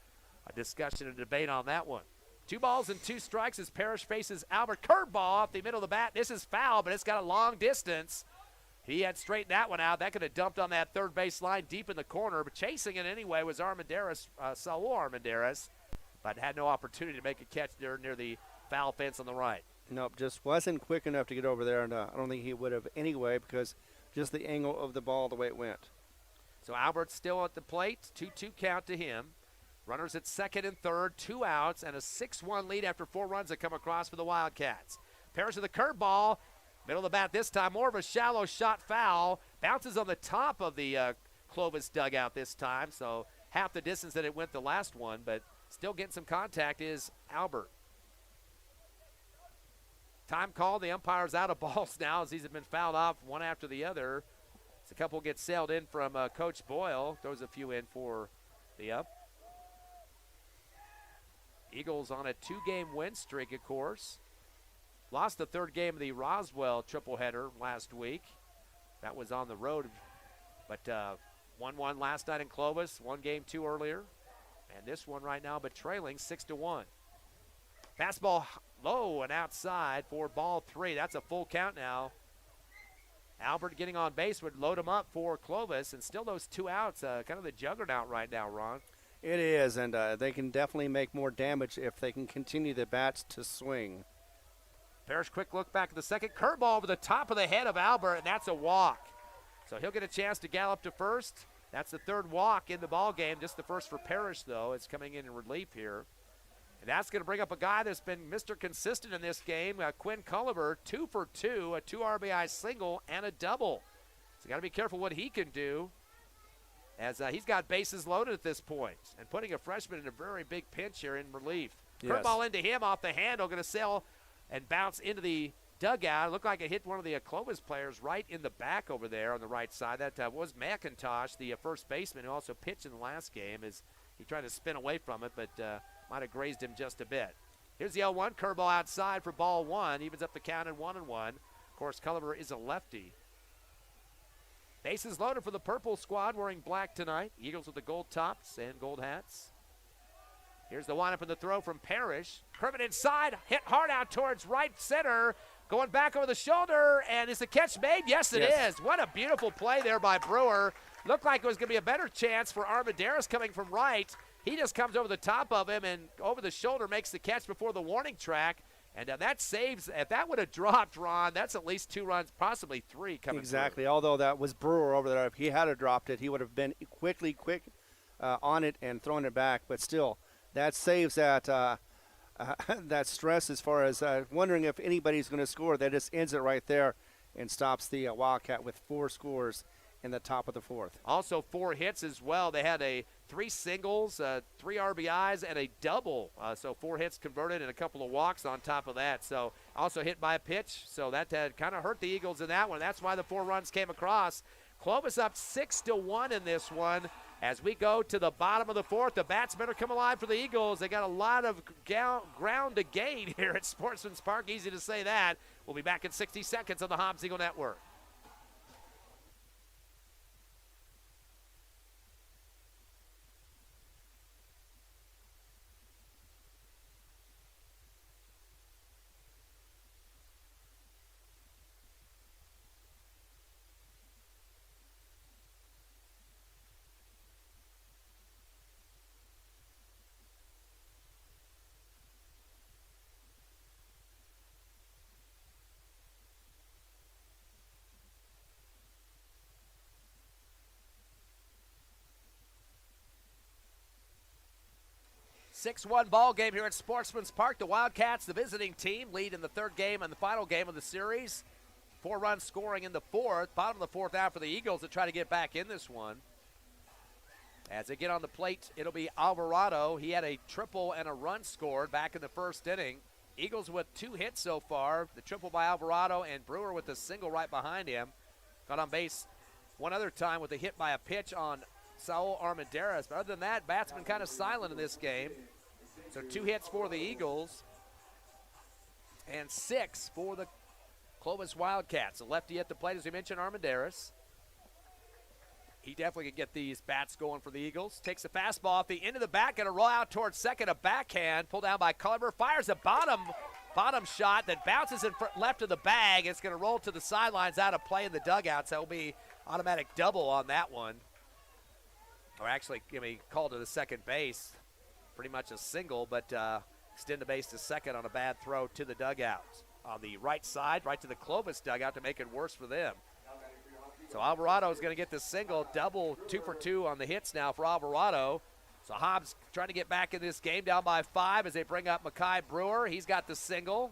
a discussion and debate on that one. 2 balls and 2 strikes as Parrish faces Albert. Curveball off the middle of the bat. This is foul, but it's got a long distance. He had straightened that one out. That could have dumped on that third base line deep in the corner, but chasing it anyway was Armendariz, Saul Armendariz, but had no opportunity to make a catch there near the foul fence on the right. Nope, just wasn't quick enough to get over there, and I don't think he would have anyway because just the angle of the ball, the way it went. So Albert's still at the plate. 2-2 count to him. Runners at second and third, 2 outs, and a 6-1 lead after 4 runs that come across for the Wildcats. Parrish with a curveball. Middle of the bat this time, more of a shallow shot foul. Bounces on the top of the Clovis dugout this time, so half the distance that it went the last one, but still getting some contact is Albert. Time call. The umpire's out of balls now as these have been fouled off one after the other. As a couple get sailed in from Coach Boyle. Throws a few in for the up. Eagles on a 2-game win streak, of course. Lost the 3rd game of the Roswell tripleheader last week. That was on the road, but 1-1 last night in Clovis, 1 game 2 earlier. And this one right now, but trailing 6-1. Fastball low and outside for ball 3. That's a full count now. Albert getting on base would load him up for Clovis, and still those 2 outs, kind of the juggernaut right now, Ron. It is, and they can definitely make more damage if they can continue the bats to swing. Parrish quick look back at the second. Curveball over the top of the head of Albert, and that's a walk. So he'll get a chance to gallop to first. That's the 3rd walk in the ball game. Just the first for Parrish, though. It's coming in relief here. And that's going to bring up a guy that's been Mr. Consistent in this game, Quinn Culliver, 2 for 2, a 2 RBI single and a double. got to be careful what he can do, as he's got bases loaded at this point, and putting a freshman in a very big pinch here in relief. Yes. Curveball into him off the handle, going to sail and bounce into the dugout. It looked like it hit one of the Clovis players right in the back over there on the right side. That was McIntosh, the first baseman, who also pitched in the last game, as he tried to spin away from it, but might have grazed him just a bit. Here's the 0-1, curveball outside for ball one. Evens up the count at 1-1. Of course, Clovis is a lefty. Bases loaded for the purple squad wearing black tonight. Eagles with the gold tops and gold hats. Here's the windup and the throw from Parrish. Curving inside, hit hard out towards right center. Going back over the shoulder, and is the catch made? Yes, it is. What a beautiful play there by Brewer. Looked like it was going to be a better chance for Armendariz coming from right. He just comes over the top of him and over the shoulder makes the catch before the warning track. And that saves. If that would have dropped, Ron, that's at least 2 runs, possibly 3 coming Exactly. through. Although that was Brewer over there. If he had dropped it, he would have been quick on it and thrown it back. But still, that saves that that stress as far as wondering if anybody's going to score. That just ends it right there and stops the Wildcat with 4 scores in the top of the 4th. Also 4 hits as well. They had 3 singles, 3 RBIs, and a double. So 4 hits converted and a couple of walks on top of that. So also hit by a pitch. So that kind of hurt the Eagles in that one. That's why the 4 runs came across. Clovis up 6-1 in this one. As we go to the bottom of the 4th, the bats better come alive for the Eagles. They got a lot of ground to gain here at Sportsman's Park. Easy to say that. We'll be back in 60 seconds on the Hobbs Eagle Network. Six-1 ball game here at Sportsman's Park. The Wildcats, the visiting team, lead in the 3rd game and the final game of the series. 4 runs scoring in the 4th. Bottom of the 4th out for the Eagles to try to get back in this one. As they get on the plate, it'll be Alvarado. He had a triple and a run scored back in the 1st inning. Eagles with 2 hits so far. The triple by Alvarado and Brewer with the single right behind him. Got on base one other time with a hit by a pitch on Saul Armendariz. But other than that, bats been kind of silent in this game. So 2 hits for the Eagles and 6 for the Clovis Wildcats. A lefty at the plate, as we mentioned, Armendariz. He definitely could get these bats going for the Eagles. Takes a fastball off the end of the bat, going to roll out towards second. A backhand pulled down by Clovis. Fires a bottom shot that bounces in left of the bag. It's going to roll to the sidelines out of play in the dugouts. That will be automatic double on that one. Or actually, called to the second base. Pretty much a single, but extend the base to second on a bad throw to the dugout. On the right side, right to the Clovis dugout to make it worse for them. So Alvarado is going to get the single, double 2 for 2 on the hits now for Alvarado. So Hobbs trying to get back in this game, down by 5 as they bring up Makai Brewer. He's got the single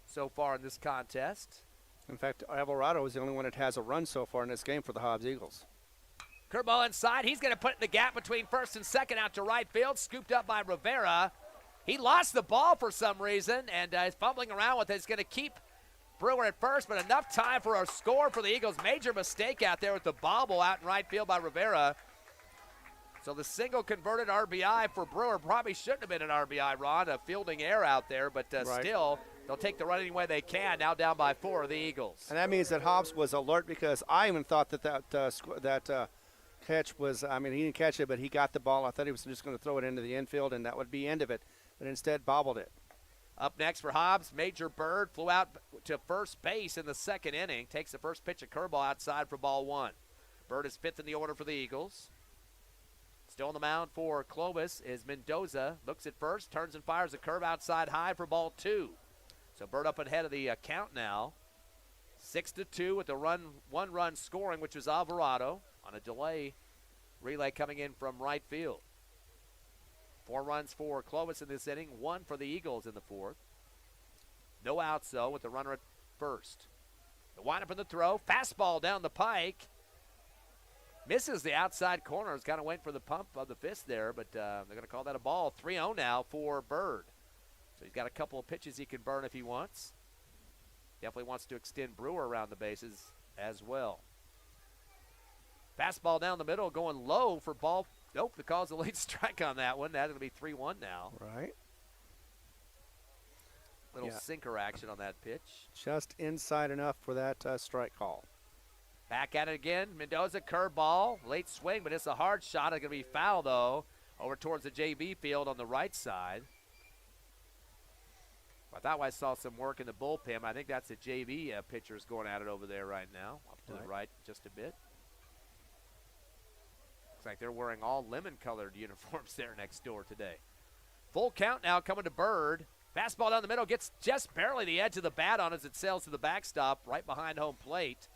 so far in this contest. In fact, Alvarado is the only one that has a run so far in this game for the Hobbs Eagles. Curveball inside. He's going to put it in the gap between first and second out to right field. Scooped up by Rivera. He lost the ball for some reason and is fumbling around with it. He's going to keep Brewer at first, but enough time for a score for the Eagles. Major mistake out there with the bobble out in right field by Rivera. So the single converted RBI for Brewer probably shouldn't have been an RBI, Ron. A fielding error out there, but still, they'll take the run any way they can. Now down by 4 of the Eagles. And that means that Hobbs was alert, because I even thought that catch was, he didn't catch it, but he got the ball. I thought he was just going to throw it into the infield, and that would be end of it. But instead, bobbled it. Up next for Hobbs, Major Bird flew out to first base in the 2nd inning. Takes the first pitch, a curveball outside for ball 1. Bird is 5th in the order for the Eagles. Still on the mound for Clovis is Mendoza. Looks at first, turns and fires a curve outside high for ball 2. So Bird up ahead of the count now. 6-2 with the 1 run scoring, which was Alvarado on a delay relay coming in from right field. 4 runs for Clovis in this inning, 1 for the Eagles in the 4th. No outs, though, with the runner at first. The windup in the throw. Fastball down the pike. Misses the outside corner. Is kind of waiting for the pump of the fist there, but they're going to call that a ball. 3-0 now for Bird. So he's got a couple of pitches he can burn if he wants. Definitely wants to extend Brewer around the bases as well. Fastball down the middle, going low for ball. Nope, the call's a late strike on that one. That's going to be 3-1 now. Right. Little sinker action on that pitch. Just inside enough for that strike call. Back at it again. Mendoza, curveball. Late swing, but it's a hard shot. It's going to be foul, though, over towards the JV field on the right side. I thought I saw some work in the bullpen. I think that's the JV pitchers going at it over there right now. Up to the right just a bit. Looks like they're wearing all lemon-colored uniforms there next door today. Full count now coming to Bird. Fastball down the middle, gets just barely the edge of the bat on as it sails to the backstop right behind home plate.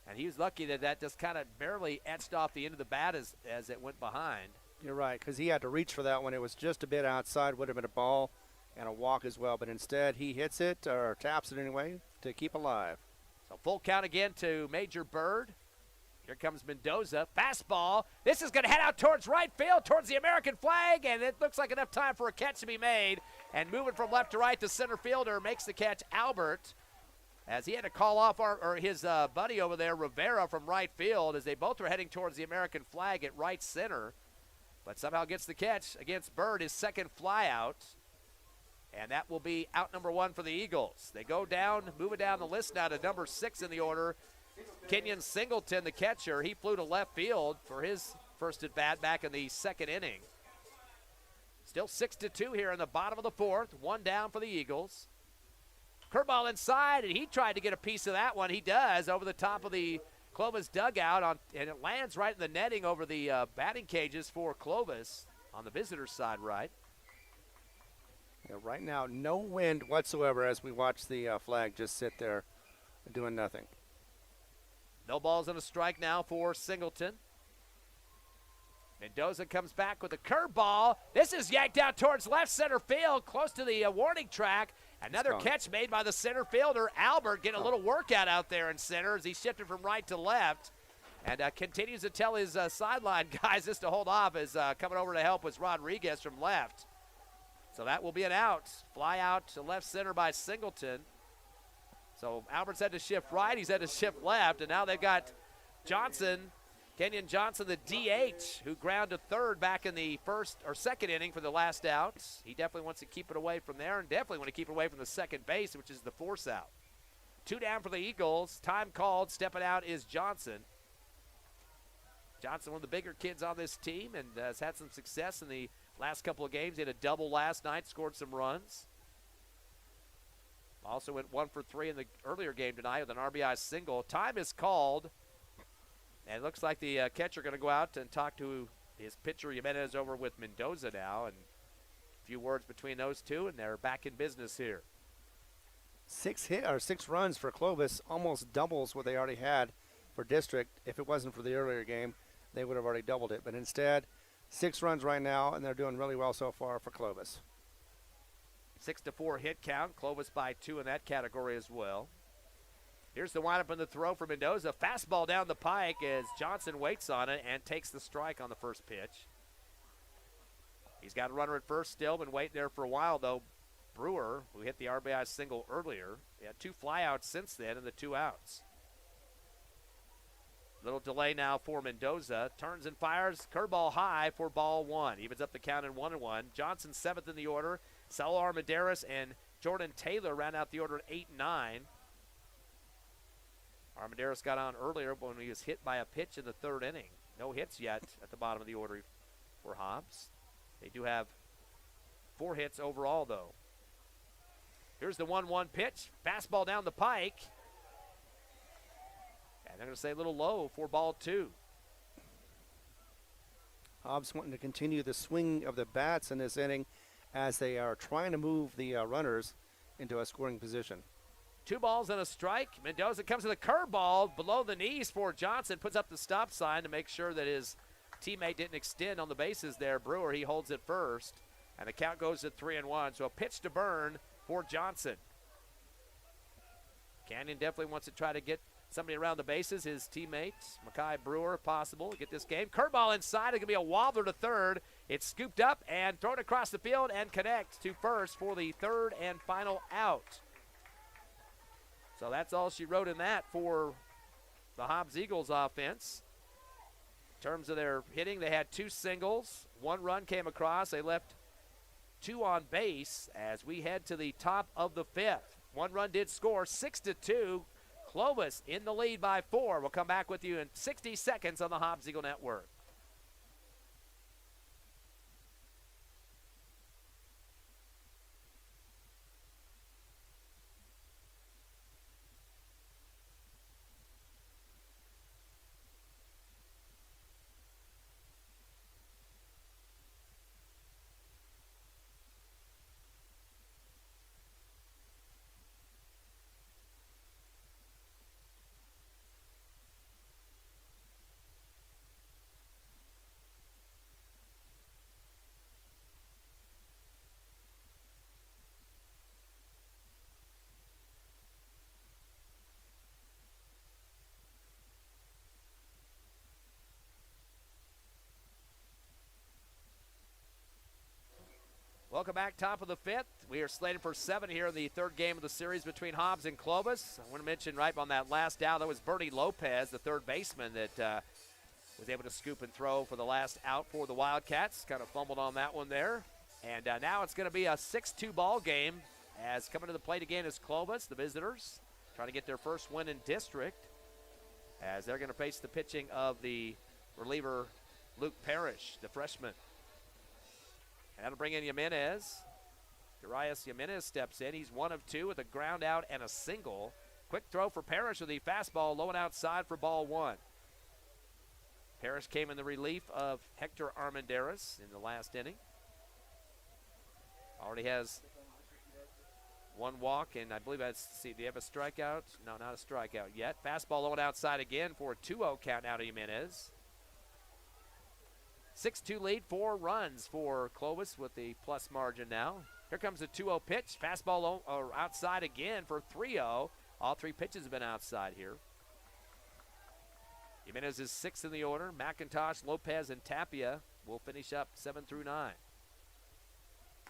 And he was lucky that just kind of barely etched off the end of the bat as it went behind. You're right, because he had to reach for that one. It was just a bit outside, would have been a ball and a walk as well. But instead, he hits it, or taps it anyway, to keep alive. So full count again to Major Bird. Here comes Mendoza. Fastball. This is going to head out towards right field, towards the American flag, and it looks like enough time for a catch to be made. And moving from left to right, the center fielder makes the catch, Albert, as he had to call off his buddy over there, Rivera, from right field, as they both were heading towards the American flag at right center. But somehow gets the catch against Bird, his second fly out. And that will be out number 1 for the Eagles. They go down, moving down the list now to number 6 in the order. Kenyon Singleton, the catcher, he flew to left field for his first at bat back in the second inning. Still 6-2 here in the bottom of the fourth. 1 down for the Eagles. Curveball inside, and he tried to get a piece of that one. He does over the top of the Clovis dugout, and it lands right in the netting over the batting cages for Clovis on the visitor side right. Yeah, right now, no wind whatsoever as we watch the flag just sit there doing nothing. No balls and a strike now for Singleton. Mendoza comes back with a curveball. This is yanked out towards left center field, close to the warning track. Another catch made by the center fielder, Albert, getting a little workout out there in center as he shifted from right to left. And continues to tell his sideline guys just to hold off as coming over to help was Rodriguez from left. So that will be an out. Fly out to left center by Singleton. So Albert's had to shift right, he's had to shift left, and now they've got Johnson, Kenyon Johnson, the DH, who grounded third back in the first or second inning for the last out. He definitely wants to keep it away from there and definitely want to keep it away from the second base, which is the force out. 2 down for the Eagles. Time called. Stepping out is Johnson. Johnson, one of the bigger kids on this team, and has had some success in the last couple of games. He had a double last night, scored some runs. Also went 1 for 3 in the earlier game tonight with an RBI single. Time is called. And it looks like the catcher going to go out and talk to his pitcher, Jimenez, over with Mendoza now. And a few words between those two, and they're back in business here. 6 runs for Clovis, almost doubles what they already had for district. If it wasn't for the earlier game, they would have already doubled it. But instead, 6 runs right now, and they're doing really well so far for Clovis. 6-4 hit count. Clovis by 2 in that category as well. Here's the windup in the throw for Mendoza. Fastball down the pike as Johnson waits on it and takes the strike on the first pitch. He's got a runner at first still, been waiting there for a while though. Brewer, who hit the RBI single earlier, he had 2 flyouts since then and the 2 outs. Little delay now for Mendoza. Turns and fires. Curveball high for ball 1. Evens up the count in 1-1. Johnson 7th in the order. Saul Armendariz and Jordan Taylor round out the order at 8 and 9. Armendariz got on earlier when he was hit by a pitch in the 3rd inning. No hits yet at the bottom of the order for Hobbs. They do have 4 hits overall, though. Here's the 1-1 pitch. Fastball down the pike. And they're going to say a little low for ball 2. Hobbs wanting to continue the swing of the bats in this inning as they are trying to move the runners into a scoring position. 2 balls and a strike. Mendoza comes to the curveball below the knees for Johnson. Puts up the stop sign to make sure that his teammate didn't extend on the bases there. Brewer, he holds it first. And the count goes to 3-1. So a pitch to burn for Johnson. Canyon definitely wants to try to get somebody around the bases. His teammate, Mackay Brewer, if possible, get this game. Curveball inside. It's going to be a wobbler to third. It's scooped up and thrown across the field and connects to first for the third and final out. So that's all she wrote in that for the Hobbs Eagles offense. In terms of their hitting, they had 2 singles. 1 run came across. They left 2 on base as we head to the top of the 5th. 1 run did score, 6-2. Clovis in the lead by 4. We'll come back with you in 60 seconds on the Hobbs Eagle Network. Welcome back, top of the 5th. We are slated for 7 here in the 3rd game of the series between Hobbs and Clovis. I want to mention right on that last out, that was Bernie Lopez, the 3rd baseman, that was able to scoop and throw for the last out for the Wildcats. Kind of fumbled on that one there. And now it's going to be a 6-2 ball game as coming to the plate again is Clovis, the visitors, trying to get their first win in district as they're going to face the pitching of the reliever Luke Parrish, the freshman. And that'll bring in Jimenez. Darius Jimenez steps in. He's 1 of 2 with a ground out and a single. Quick throw for Parrish with the fastball low and outside for ball 1. Parrish came in the relief of Hector Armendariz in the last inning. Already has 1 walk, and I believe that's, do you have a strikeout? No, not a strikeout yet. Fastball low and outside again for a 2-0 count now to Jimenez. 6-2 lead, 4 runs for Clovis with the plus margin now. Here comes a 2-0 pitch. Fastball low, or outside again for 3-0. All 3 pitches have been outside here. Jimenez is 6th in the order. McIntosh, Lopez, and Tapia will finish up 7 through 9.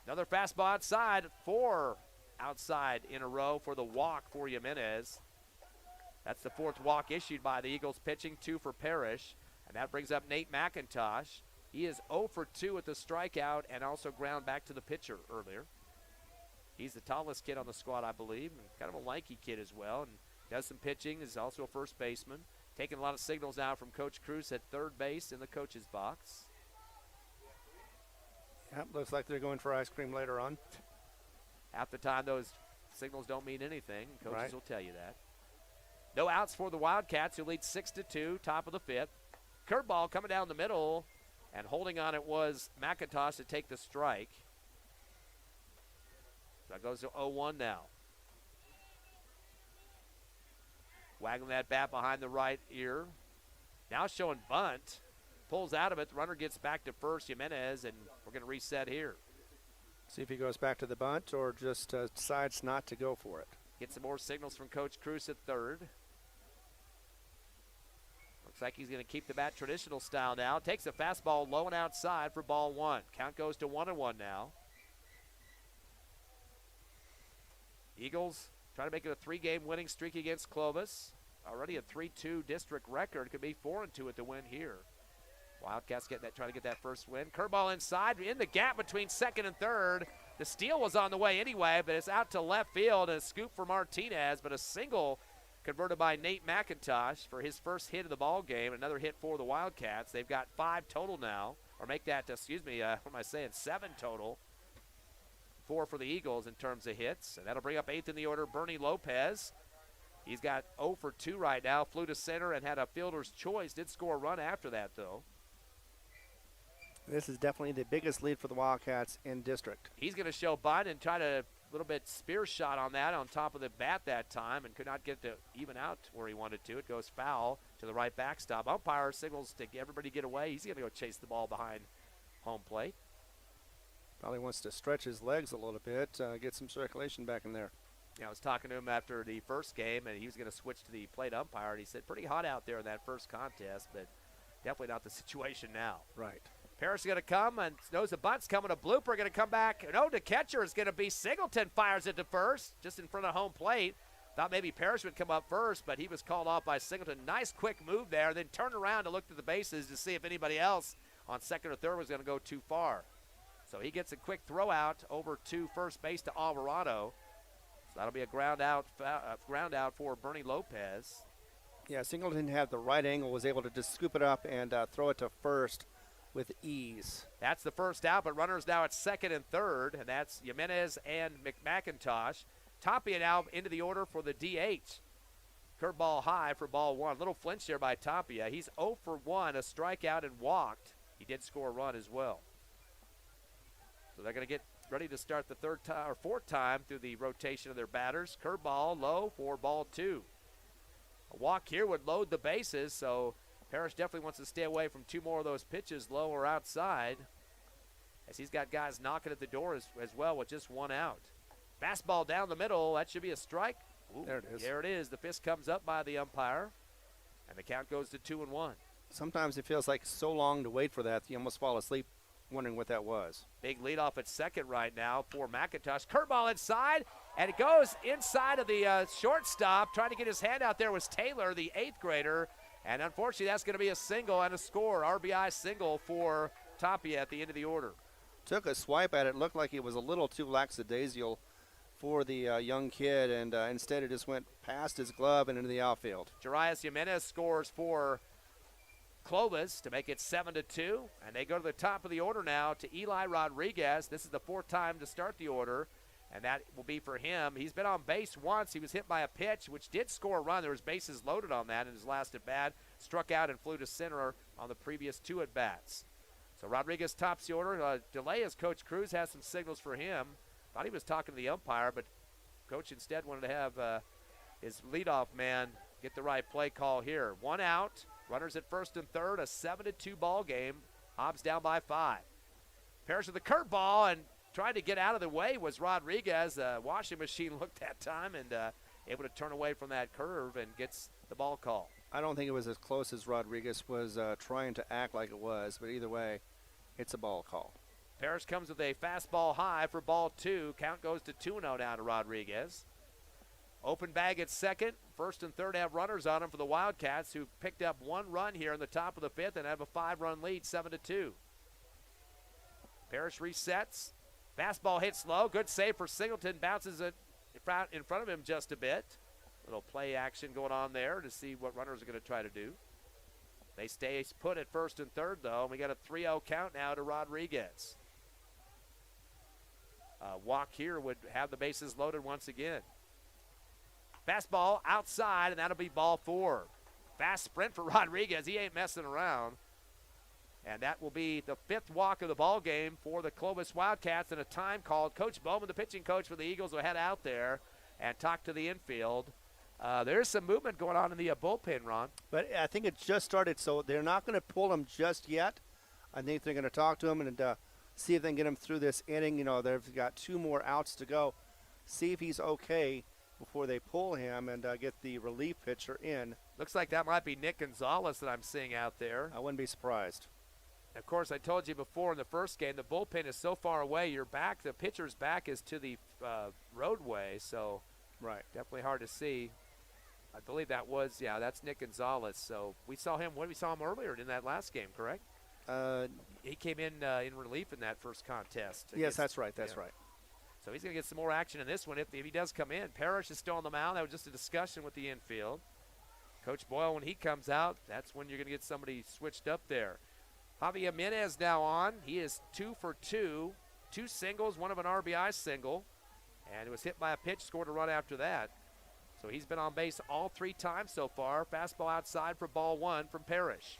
Another fastball outside, 4 outside in a row for the walk for Jimenez. That's the 4th walk issued by the Eagles pitching, 2 for Parrish. And that brings up Nate McIntosh. He is 0 for 2 with the strikeout and also ground back to the pitcher earlier. He's the tallest kid on the squad, I believe, and kind of a lanky kid as well, and does some pitching, is also a first baseman. Taking a lot of signals now from Coach Cruz at 3rd base in the coach's box. Yep, looks like they're going for ice cream later on. Half the time, those signals don't mean anything. Coaches Right. will tell you that. No outs for the Wildcats, who lead 6-2, top of the 5th. Curveball coming down the middle, and holding on it was McIntosh to take the strike. That goes to 0-1 now. Wagging that bat behind the right ear. Now showing bunt. Pulls out of it. The runner gets back to first, Jimenez, and we're going to reset here. See if he goes back to the bunt or just decides not to go for it. Get some more signals from Coach Cruz at 3rd. Looks like he's going to keep the bat traditional style now. Takes a fastball low and outside for ball 1. Count goes to 1-1 now. Eagles trying to make it a 3-game winning streak against Clovis. Already a 3-2 district record. Could be 4-2 at the win here. Wildcats trying to get that first win. Curveball inside in the gap between 2nd and 3rd. The steal was on the way anyway, but it's out to left field and a scoop for Martinez, but a single converted by Nate McIntosh for his first hit of the ball game. Another hit for the Wildcats. They've got 5 total now, or make that, what am I saying, 7 total. 4 for the Eagles in terms of hits, and that'll bring up 8th in the order, Bernie Lopez. He's got 0 for 2 right now, flew to center and had a fielder's choice. Did score a run after that, though. This is definitely the biggest lead for the Wildcats in district. He's going to show bunt and try to little bit spear shot on that on top of the bat that time and could not get to even out where he wanted to. It goes foul to the right backstop. Umpire signals to everybody get away. He's going to go chase the ball behind home plate. Probably wants to stretch his legs a little bit, get some circulation back in there. Yeah, I was talking to him after the first game, and he was going to switch to the plate umpire, and he said pretty hot out there in that first contest, but definitely not the situation now. Right. Parrish is going to come and knows the bunt's coming. A blooper going to come back. No, the catcher is going to be Singleton, fires it to first, just in front of home plate. Thought maybe Parrish would come up first, but he was called off by Singleton. Nice quick move there, then turned around to look to the bases to see if anybody else on second or third was going to go too far. So he gets a quick throw out over to first base to Alvarado. So that'll be a ground out for Bernie Lopez. Yeah, Singleton had the right angle, was able to just scoop it up and throw it to first with ease. That's the first out, but runners now at second and third, and that's Jimenez and McIntosh. Tapia now into the order for the DH. Curveball high for ball one. Little flinch there by Tapia. He's 0 for 1, a strikeout and walked. He did score a run as well. So they're going to get ready to start the third time or fourth time through the rotation of their batters. Curveball low for ball two. A walk here would load the bases, so Parrish definitely wants to stay away from two more of those pitches, low or outside, as he's got guys knocking at the door as well with just one out. Fastball down the middle. That should be a strike. Ooh, there it is. There it is. The fist comes up by the umpire, and the count goes to 2-1. Sometimes it feels like so long to wait for that, you almost fall asleep wondering what that was. Big leadoff at second right now for McIntosh. Curveball inside, and it goes inside of the shortstop. Trying to get his hand out there was Taylor, the 8th grader, and unfortunately that's going to be a single and a score. RBI single for Tapia at the end of the order. Took a swipe at it. Looked like it was a little too lackadaisical for the young kid, and instead it just went past his glove and into the outfield. Jarias Jimenez scores for Clovis to make it 7-2, and they go to the top of the order now to Eli Rodriguez. This is the fourth time to start the order, and that will be for him. He's been on base once. He was hit by a pitch, which did score a run. There was bases loaded on that in his last at-bat. Struck out and flew to center on the previous two at-bats. So Rodriguez tops the order. Delay as Coach Cruz has some signals for him. Thought he was talking to the umpire, but Coach instead wanted to have his leadoff man get the right play call here. One out. Runners at first and third, a 7-2 ball game. Hobbs down by 5. Parrish with the curveball and trying to get out of the way was Rodriguez. Washing machine looked that time and able to turn away from that curve and gets the ball call. I don't think it was as close as Rodriguez was trying to act like it was, but either way, it's a ball call. Parrish comes with a fastball high for ball 2. Count goes to 2-0 down to Rodriguez. Open bag at second. First and third have runners on them for the Wildcats, who picked up one run here in the top of the fifth and have a 5-run lead, 7-2. Parrish resets. Fastball hits low. Good save for Singleton. Bounces it in front of him just a bit. Little play action going on there to see what runners are going to try to do. They stay put at first and third, though, and we got a 3-0 count now to Rodriguez. Walk here would have the bases loaded once again. Fastball outside, and that'll be ball 4. Fast sprint for Rodriguez. He ain't messing around. And that will be the 5th walk of the ball game for the Clovis Wildcats, and a time called. Coach Bowman, the pitching coach for the Eagles, will head out there and talk to the infield. There's some movement going on in the bullpen, Ron. But I think it just started, so they're not going to pull him just yet. I think they're going to talk to him and see if they can get him through this inning. You know, they've got 2 more outs to go. See if he's okay before they pull him and get the relief pitcher in. Looks like that might be Nick Gonzalez that I'm seeing out there. I wouldn't be surprised. Of course, I told you before in the first game, the bullpen is so far away. Your back, the pitcher's back is to the roadway, so right, definitely hard to see. I believe that was, that's Nick Gonzalez. So we saw him earlier in that last game, correct? He came in relief in that first contest. Yes, that's right. That's right. So he's going to get some more action in this one if he does come in. Parrish is still on the mound. That was just a discussion with the infield. Coach Boyle, when he comes out, that's when you're going to get somebody switched up there. Javi Jimenez now on. He is 2 for 2. 2 singles, one of an RBI single. And it was hit by a pitch, scored a run after that. So he's been on base all 3 times so far. Fastball outside for ball 1 from Parrish.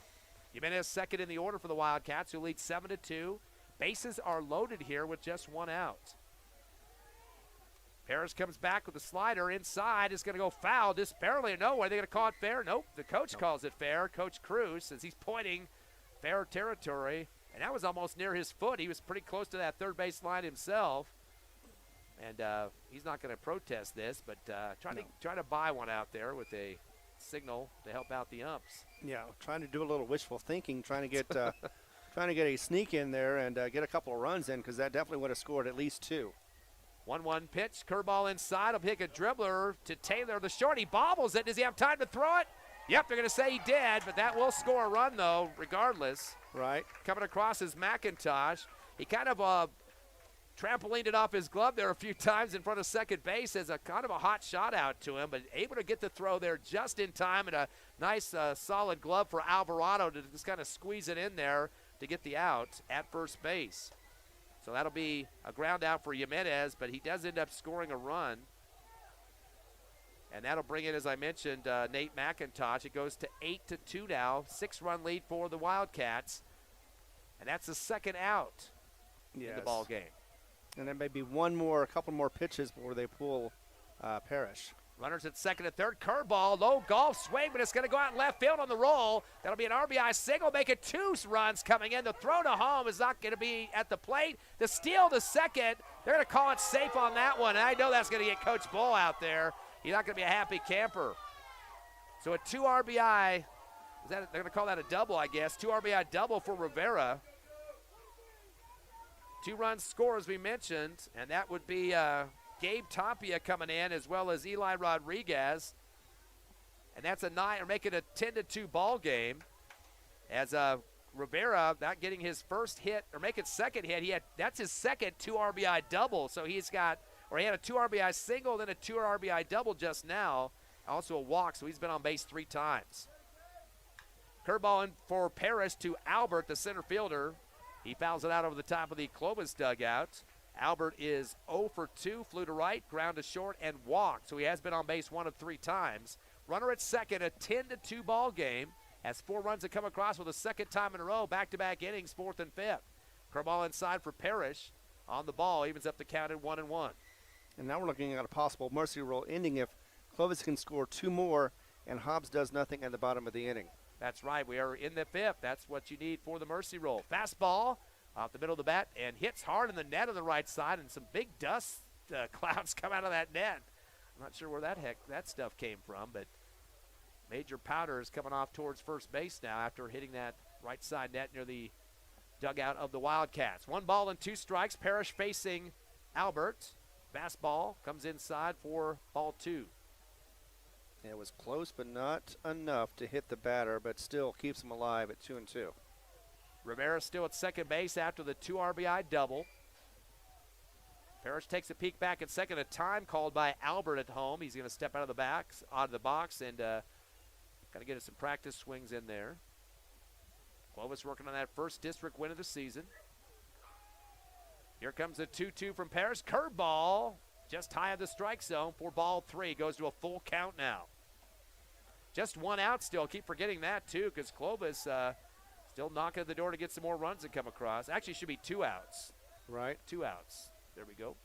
Jimenez second in the order for the Wildcats, who lead 7-2. Bases are loaded here with just 1 out. Parrish comes back with the slider inside. It's going to go foul just barely. No, are they going to call it fair? Nope. The coach calls it fair. Coach Cruz, as he's pointing fair territory. And that was almost near his foot. He was pretty close to that third base line himself. And he's not going to protest this, but trying to buy one out there with a signal to help out the umps. Yeah, trying to do a little wishful thinking, trying to get trying to get a sneak in there and get a couple of runs in, because that definitely would have scored at least 2. 1-1 pitch, curveball inside. He'll pick a dribbler to Taylor. The short, he bobbles it. Does he have time to throw it? Yep, they're going to say he did, but that will score a run, though, regardless. Right. Coming across is McIntosh. He kind of trampolined it off his glove there a few times in front of second base as a kind of a hot shot out to him, but able to get the throw there just in time, and a nice solid glove for Alvarado to just kind of squeeze it in there to get the out at first base. So that'll be a ground out for Jimenez, but he does end up scoring a run. And that'll bring in, as I mentioned, Nate McIntosh. It goes to 8-2 now, 6-run lead for the Wildcats. And that's the second out in the ball game. And then maybe a couple more pitches before they pull Parrish. Runners at second and third. Curveball, low golf swing, but it's going to go out in left field on the roll. That'll be an RBI single, making 2 runs coming in. The throw to home is not going to be at the plate. The steal to second, they're going to call it safe on that one. And I know that's going to get Coach Bull out there. He's not going to be a happy camper. So a 2 RBI, they're going to call that a double, I guess. 2 RBI double for Rivera. 2-run score, as we mentioned, and that would be Gabe Tapia coming in, as well as Eli Rodriguez. And that's making a 10-2 ball game, as Rivera not getting his first hit, or making second hit. That's his second 2 RBI double. So he had a 2 RBI single, then a 2 RBI double just now. Also a walk, so he's been on base 3 times. Curveball in for Parrish to Albert, the center fielder. He fouls it out over the top of the Clovis dugout. Albert is 0 for 2, flew to right, ground to short, and walked. So he has been on base 1 of 3 times. Runner at second, a 10-2 ball game. Has 4 runs that come across for the second time in a row, back-to-back innings, 4th and 5th. Curveball inside for Parrish. On the ball, evens up the count at 1-1. And now we're looking at a possible mercy rule ending if Clovis can score 2 more and Hobbs does nothing at the bottom of the inning. That's right. We are in the 5th. That's what you need for the mercy roll. Fastball off the middle of the bat and hits hard in the net on the right side, and some big dust clouds come out of that net. I'm not sure where that stuff came from, but major powder is coming off towards first base now after hitting that right side net near the dugout of the Wildcats. 1 ball and 2 strikes. Parrish facing Albert. Fastball comes inside for ball 2. It was close, but not enough to hit the batter, but still keeps him alive at 2-2. Rivera still at second base after the 2 RBI double. Parrish takes a peek back at second. A time called by Albert at home. He's going to step out of the box and got to get us some practice swings in there. Clovis working on that first district win of the season. Here comes the 2-2 from Parrish. Curveball just high of the strike zone for ball 3. Goes to a full count now. Just 1 out still. Keep forgetting that, too, because Clovis still knocking at the door to get some more runs that come across. Actually, should be 2 outs. Right. 2 outs. There we go.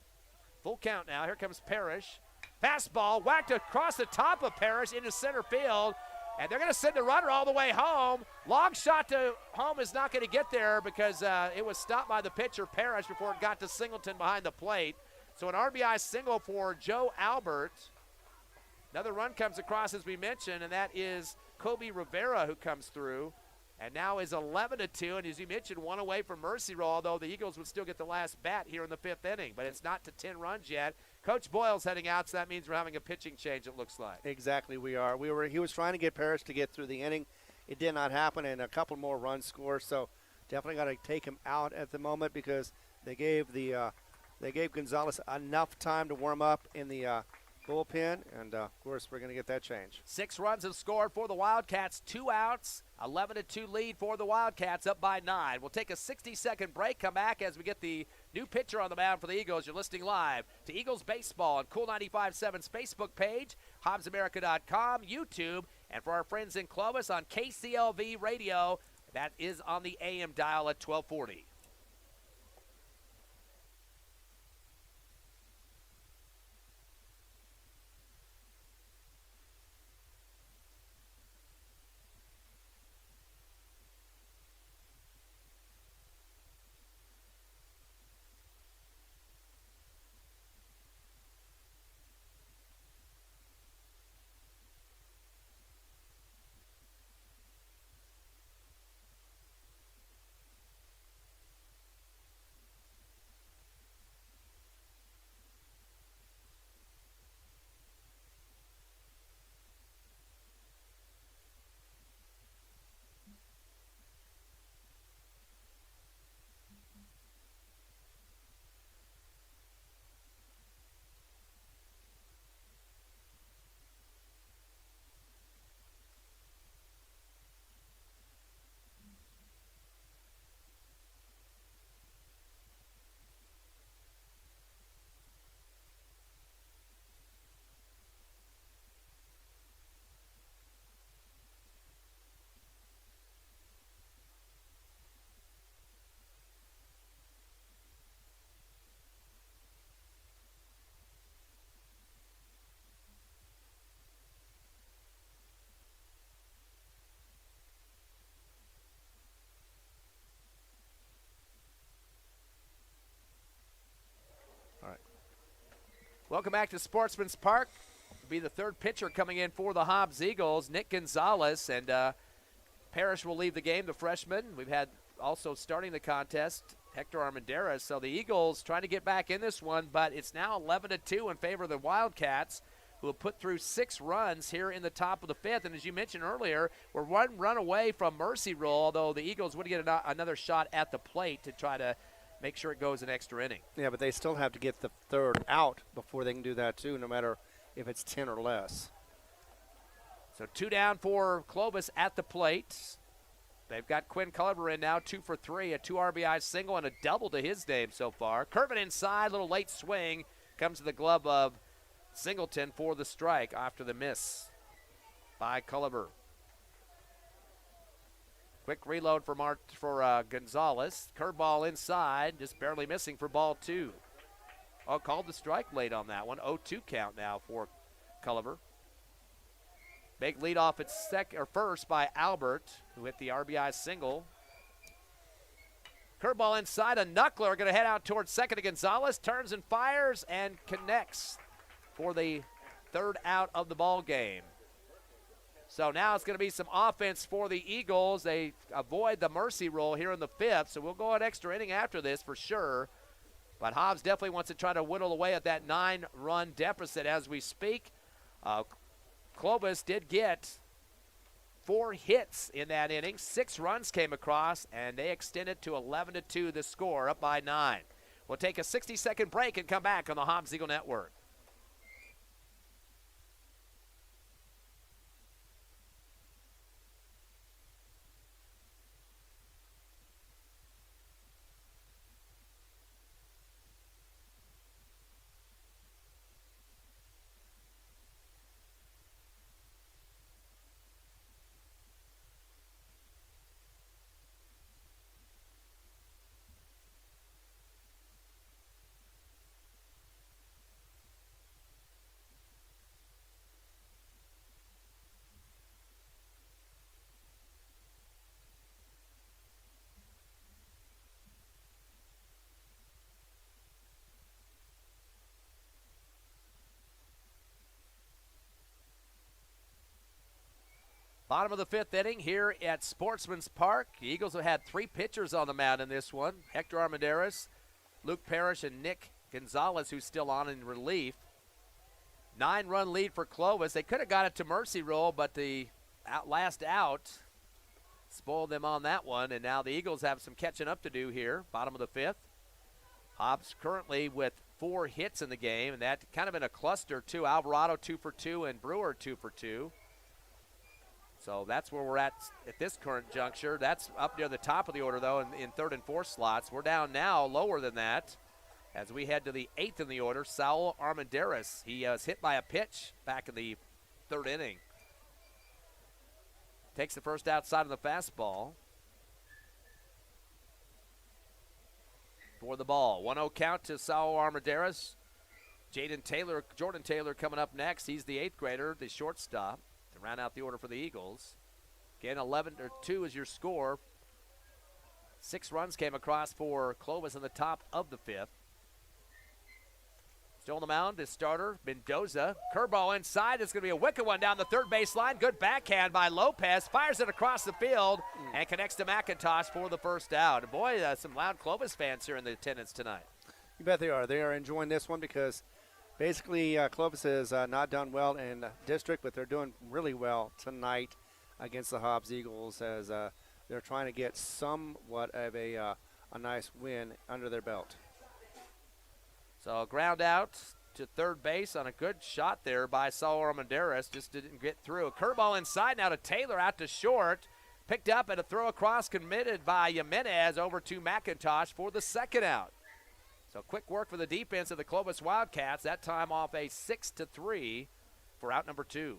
Full count now. Here comes Parrish. Fastball whacked across the top of Parrish into center field. And they're going to send the runner all the way home. Long shot to home is not going to get there because it was stopped by the pitcher, Parrish, before it got to Singleton behind the plate. So an RBI single for Joe Albert. Another run comes across, as we mentioned, and that is Kobe Rivera who comes through. And now is 11-2, and as you mentioned, 1 away from mercy roll, although the Eagles would still get the last bat here in the 5th inning. But it's not to 10 runs yet. Coach Boyle's heading out, so that means we're having a pitching change, it looks like. Exactly, we are. He was trying to get Parrish to get through the inning. It did not happen, and a couple more runs scored. So definitely got to take him out at the moment because they gave Gonzalez enough time to warm up in the bullpen, and of course we're going to get that change. 6 runs have scored for the Wildcats, 2 outs, 11-2 lead for the Wildcats, up by 9. We'll take a 60-second break, come back as we get the new pitcher on the mound for the Eagles. You're listening live to Eagles Baseball on Cool 95.7's Facebook page, HobbsAmerica.com, YouTube, and for our friends in Clovis on KCLV Radio, that is on the AM dial at 1240. Welcome back to Sportsman's Park. Will be the third pitcher coming in for the Hobbs Eagles, Nick Gonzalez, and Parrish will leave the game, the freshman. We've had also starting the contest, Hector Armendariz. So the Eagles trying to get back in this one, but it's now 11-2 in favor of the Wildcats, who have put through 6 runs here in the top of the 5th. And as you mentioned earlier, we're one run away from mercy rule, although the Eagles would get another shot at the plate to try to make sure it goes an extra inning. Yeah, but they still have to get the third out before they can do that too, no matter if it's 10 or less. So 2 down for Clovis at the plate. They've got Quinn Culliver in now, 2 for 3, a 2 RBI single and a double to his name so far. Curving inside, little late swing, comes to the glove of Singleton for the strike after the miss by Culliver. Quick reload for Gonzalez. Curveball inside, just barely missing for ball 2. Oh, called the strike late on that one. 0-2 count now for Culliver. Big lead off at first by Albert, who hit the RBI single. Curveball inside, a knuckler, going to head out towards second to Gonzalez. Turns and fires and connects for the third out of the ball game. So now it's going to be some offense for the Eagles. They avoid the mercy rule here in the 5th, so we'll go an extra inning after this for sure. But Hobbs definitely wants to try to whittle away at that 9-run deficit as we speak. Clovis did get 4 hits in that inning. 6 runs came across, and they extended to 11-2 the score, up by 9. We'll take a 60-second break and come back on the Hobbs Eagle Network. Bottom of the 5th inning here at Sportsman's Park. The Eagles have had 3 pitchers on the mound in this one. Hector Armendariz, Luke Parrish, and Nick Gonzalez, who's still on in relief. 9-run lead for Clovis. They could have got it to mercy roll, but the last out spoiled them on that one, and now the Eagles have some catching up to do here. Bottom of the 5th. Hobbs currently with 4 hits in the game, and that kind of in a cluster too. Alvarado 2 for 2 and Brewer 2 for 2. So that's where we're at this current juncture. That's up near the top of the order, though, in 3rd and 4th slots. We're down now lower than that as we head to the 8th in the order. Saul Armendariz. He was hit by a pitch back in the 3rd inning. Takes the first outside of the fastball. For the ball. 1-0 count to Saul Armendariz. Jordan Taylor coming up next. He's the 8th grader, the shortstop. Round out the order for the Eagles. Again, 11-2 is your score. 6 runs came across for Clovis in the top of the 5th. Still on the mound, his starter, Mendoza. Curveball inside. It's going to be a wicked one down the third baseline. Good backhand by Lopez. Fires it across the field and connects to McIntosh for the first out. And boy, some loud Clovis fans here in the attendance tonight. You bet they are. They are enjoying this one because basically, Clovis has not done well in district, but they're doing really well tonight against the Hobbs Eagles as they're trying to get somewhat of a nice win under their belt. So ground out to third base on a good shot there by Saul Armendariz. Just didn't get through. A curveball inside now to Taylor out to short. Picked up and a throw across committed by Jimenez over to McIntosh for the second out. So quick work for the defense of the Clovis Wildcats, that time off a 6-3 for out number 2.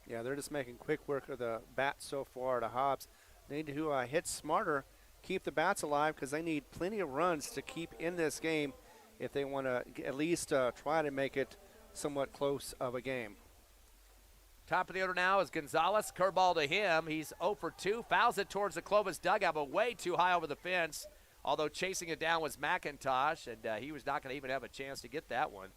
Yeah, they're just making quick work of the bats so far to Hobbs. They need to hit smarter, keep the bats alive because they need plenty of runs to keep in this game if they want to at least try to make it somewhat close of a game. Top of the order now is Gonzalez. Curveball to him. He's 0 for 2. Fouls it towards the Clovis dugout, but way too high over the fence. Although chasing it down was McIntosh, and he was not going to even have a chance to get that one.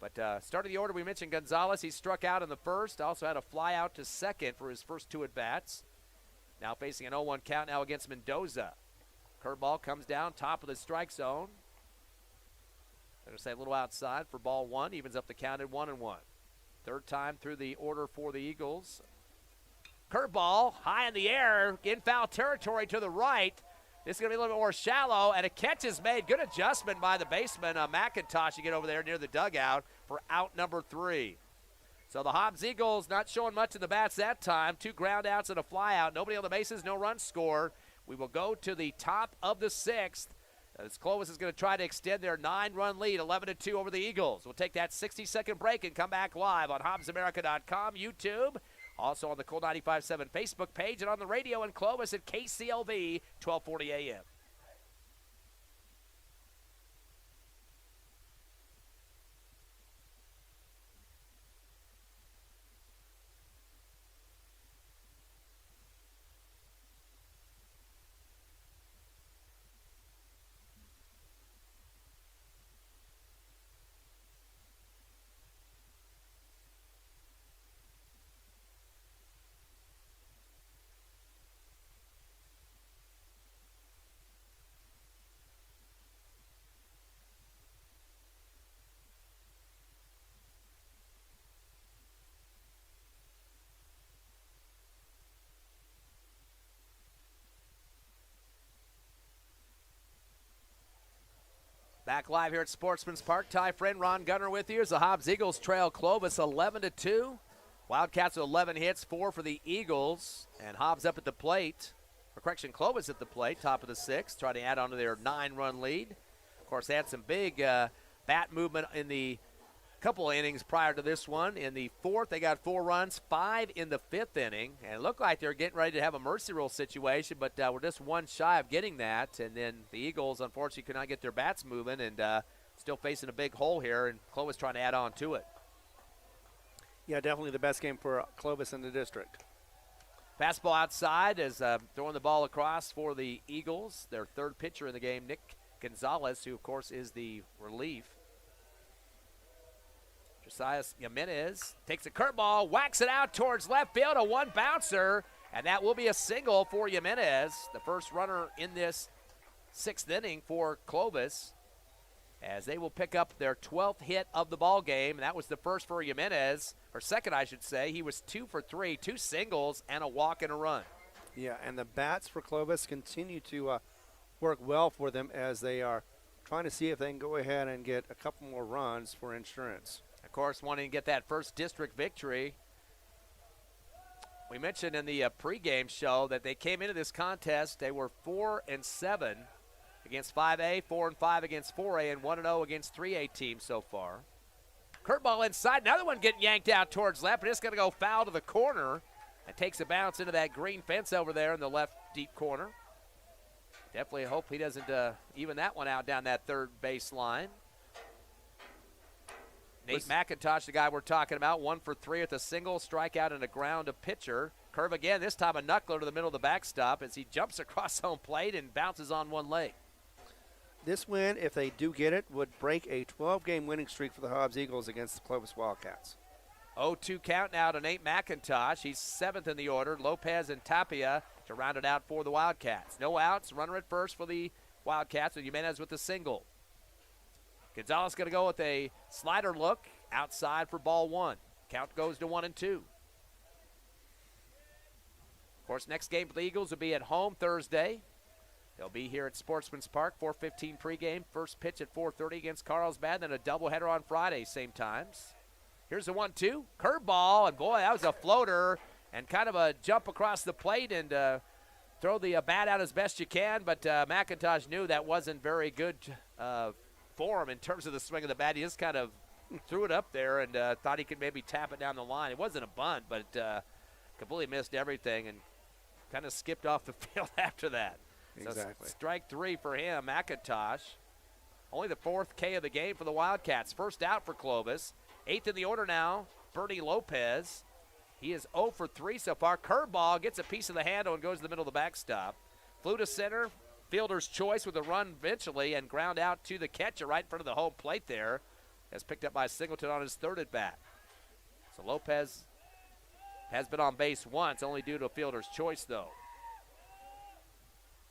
But start of the order, we mentioned Gonzalez. He struck out in the first. Also had a fly out to second for his first 2 at-bats. Now facing an 0-1 count now against Mendoza. Curveball comes down, top of the strike zone. Going to say a little outside for ball 1. Evens up the count at 1-1. Third time through the order for the Eagles. Curveball high in the air, in foul territory to the right. This is going to be a little bit more shallow, and a catch is made. Good adjustment by the baseman, McIntosh, to get over there near the dugout for out number 3. So the Hobbs Eagles not showing much in the bats that time. 2 ground outs and a fly out. Nobody on the bases, no runs scored. We will go to the top of the 6th. As Clovis is going to try to extend their 9-run lead, 11-2 over the Eagles. We'll take that 60-second break and come back live on HobbsAmerica.com, YouTube, also on the Cool 95.7 Facebook page, and on the radio in Clovis at KCLV, 1240 AM. Back live here at Sportsman's Park. Ty Friend, Ron Gunner with you as the Hobbs Eagles trail Clovis 11-2. Wildcats with 11 hits, 4 for the Eagles. And Hobbs up at the plate. Or correction, Clovis at the plate, top of the 6th, trying to add on to their 9-run lead. Of course, they had some big bat movement in the couple of innings prior to this one. In the 4th, they got 4 runs, 5 in the 5th inning. And it looked like they were getting ready to have a mercy rule situation, but we're just 1 shy of getting that. And then the Eagles, unfortunately, could not get their bats moving and still facing a big hole here, and Clovis trying to add on to it. Yeah, definitely the best game for Clovis in the district. Fastball outside as throwing the ball across for the Eagles. Their 3rd pitcher in the game, Nick Gonzalez, who, of course, is the relief. Josiah Jimenez takes a curveball, whacks it out towards left field, a 1-bouncer, and that will be a single for Jimenez, the first runner in this 6th inning for Clovis, as they will pick up their 12th hit of the ball game. That was the first for Jimenez, or second, I should say. He was 2 for 3, 2 singles and a walk and a run. Yeah, and the bats for Clovis continue to work well for them as they are trying to see if they can go ahead and get a couple more runs for insurance. Of course, wanting to get that first district victory. We mentioned in the pregame show that they came into this contest, they were 4-7 against 5A, 4-5 against 4A, and 1-0 against 3A teams so far. Curveball inside, another one getting yanked out towards left, but it's going to go foul to the corner and takes a bounce into that green fence over there in the left deep corner. Definitely hope he doesn't even that one out down that 3rd base line. Nate McIntosh, the guy we're talking about, 1 for 3 with a single, strikeout, and a ground to pitcher. Curve again, this time a knuckler to the middle of the backstop as he jumps across home plate and bounces on one leg. This win, if they do get it, would break a 12-game winning streak for the Hobbs Eagles against the Clovis Wildcats. 0-2 count now to Nate McIntosh. He's 7th in the order. Lopez and Tapia to round it out for the Wildcats. No outs, runner at first for the Wildcats, with Jimenez with the single. Gonzalez going to go with a slider look outside for ball 1. Count goes to 1-2. Of course, next game for the Eagles will be at home Thursday. They'll be here at Sportsman's Park, 4:15 pregame. First pitch at 4:30 against Carlsbad, then a doubleheader on Friday, same times. Here's the 1-2. Curveball, and boy, that was a floater and kind of a jump across the plate and throw the bat out as best you can, but McIntosh knew that wasn't very good for him in terms of the swing of the bat. He just kind of threw it up there and thought he could maybe tap it down the line. It wasn't a bunt, but completely missed everything and kind of skipped off the field after that. Exactly. So strike 3 for him, McIntosh. Only the 4th K of the game for the Wildcats. First out for Clovis. 8th in the order now, Bernie Lopez. He is 0 for 3 so far. Curveball gets a piece of the handle and goes to the middle of the backstop. Flew to center. Fielder's choice with a run eventually and ground out to the catcher right in front of the home plate there. as picked up by Singleton on his third at bat. So Lopez has been on base once, only due to a fielder's choice, though.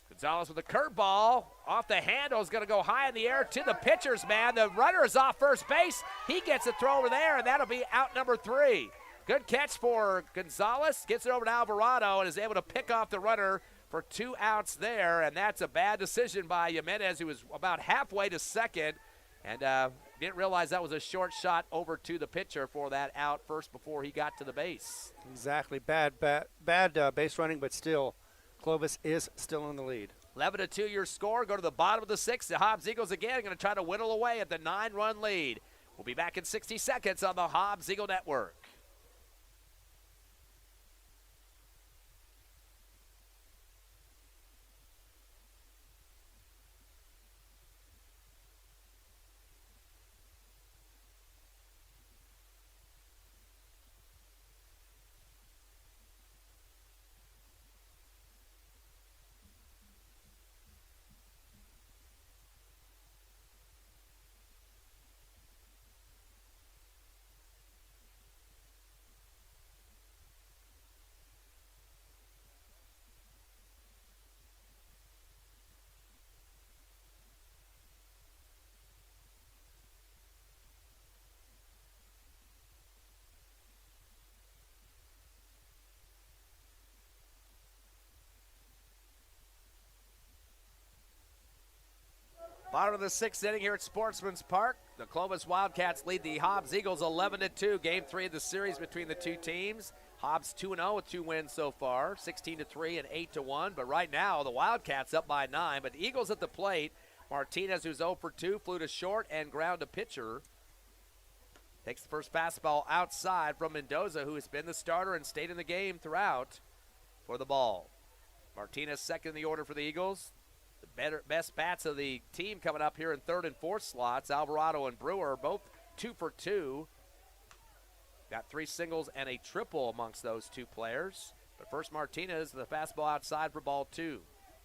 Gonzalez with a curveball off the handle, is going to go high in the air to the pitcher's man. The runner is off first base. He gets a throw over there, and that'll be out number 3. Good catch for Gonzalez. Gets it over to Alvarado and is able to pick off the runner for 2 outs there, and that's a bad decision by Jimenez, who was about halfway to second, and didn't realize that was a short shot over to the pitcher for that out first before he got to the base. Exactly. Bad base running, but still, Clovis is still in the lead. 11-2 your score. Go to the bottom of the 6th. The Hobbs Eagles again going to try to whittle away at the 9-run lead. We'll be back in 60 seconds on the Hobbs Eagle Network. Bottom of the 6th inning here at Sportsman's Park. The Clovis Wildcats lead the Hobbs Eagles 11-2. Game 3 of the series between the two teams. Hobbs 2-0 with 2 wins so far, 16-3 and 8-1. But right now, the Wildcats up by 9. But the Eagles at the plate. Martinez, who's 0 for 2, flew to short and ground a pitcher. Takes the first fastball outside from Mendoza, who has been the starter and stayed in the game throughout for the ball. Martinez second in the order for the Eagles. The best bats of the team coming up here in 3rd and 4th slots. Alvarado and Brewer both 2 for 2. Got 3 singles and a triple amongst those 2 players. But first Martinez, the fastball outside for ball 2.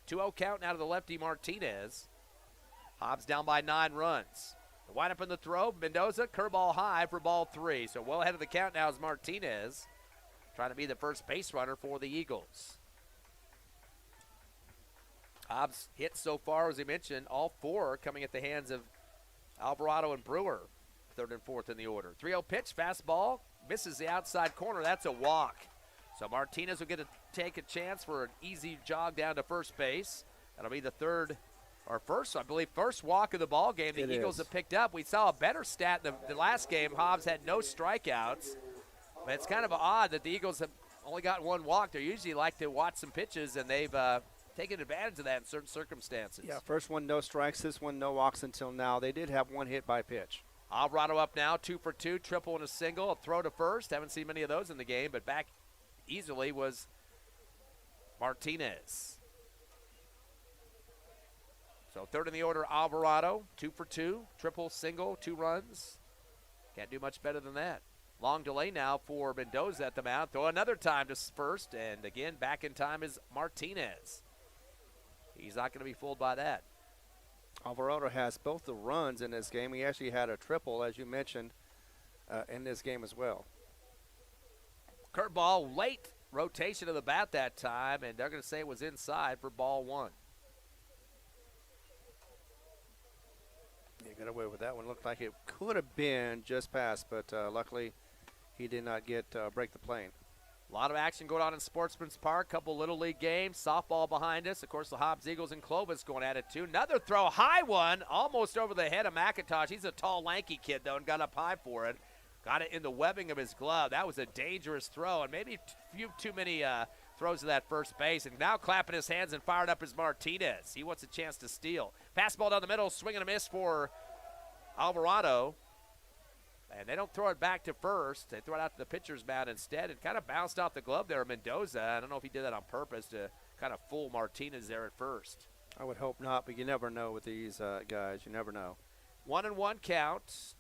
2-0 count now to the lefty Martinez. Hobbs down by 9 runs. The windup in the throw, Mendoza, curveball high for ball 3. So well ahead of the count now is Martinez, trying to be the first base runner for the Eagles. Hobbs hits so far, as he mentioned, all 4 coming at the hands of Alvarado and Brewer, 3rd and 4th in the order. 3-0 pitch, fastball, misses the outside corner. That's a walk. So Martinez will get to take a chance for an easy jog down to first base. That'll be the first walk of the ball game the Eagles have picked up. We saw a better stat in the last game. Hobbs had no strikeouts. But it's kind of odd that the Eagles have only got 1 walk. They usually like to watch some pitches, and they've taken advantage of that in certain circumstances. Yeah, first one, no strikes. This one, no walks until now. They did have 1 hit by pitch. Alvarado up now, 2 for 2, triple and a single. A throw to first. Haven't seen many of those in the game, but back easily was Martinez. So 3rd in the order, Alvarado, 2 for 2, triple, single, 2 runs. Can't do much better than that. Long delay now for Mendoza at the mound. Throw another time to first, and again, back in time is Martinez. He's not going to be fooled by that. Alvarado has both the runs in this game. He actually had a triple, as you mentioned, in this game as well. Curveball, late rotation of the bat that time, and they're going to say it was inside for ball 1. Yeah, got away with that one. Looked like it could have been just past, but luckily he did not break the plane. A lot of action going on in Sportsman's Park. Couple Little League games. Softball behind us. Of course, the Hobbs Eagles and Clovis going at it, too. Another throw, high one, almost over the head of McIntosh. He's a tall, lanky kid, though, and got up high for it. Got it in the webbing of his glove. That was a dangerous throw, and maybe a few too many throws to that first base. And now clapping his hands and fired up is Martinez. He wants a chance to steal. Fastball down the middle, swing and a miss for Alvarado. And they don't throw it back to first. They throw it out to the pitcher's mound instead. It kind of bounced off the glove there, Mendoza. I don't know if he did that on purpose to kind of fool Martinez there at first. I would hope not, but you never know with these guys. You never know. 1-1 count.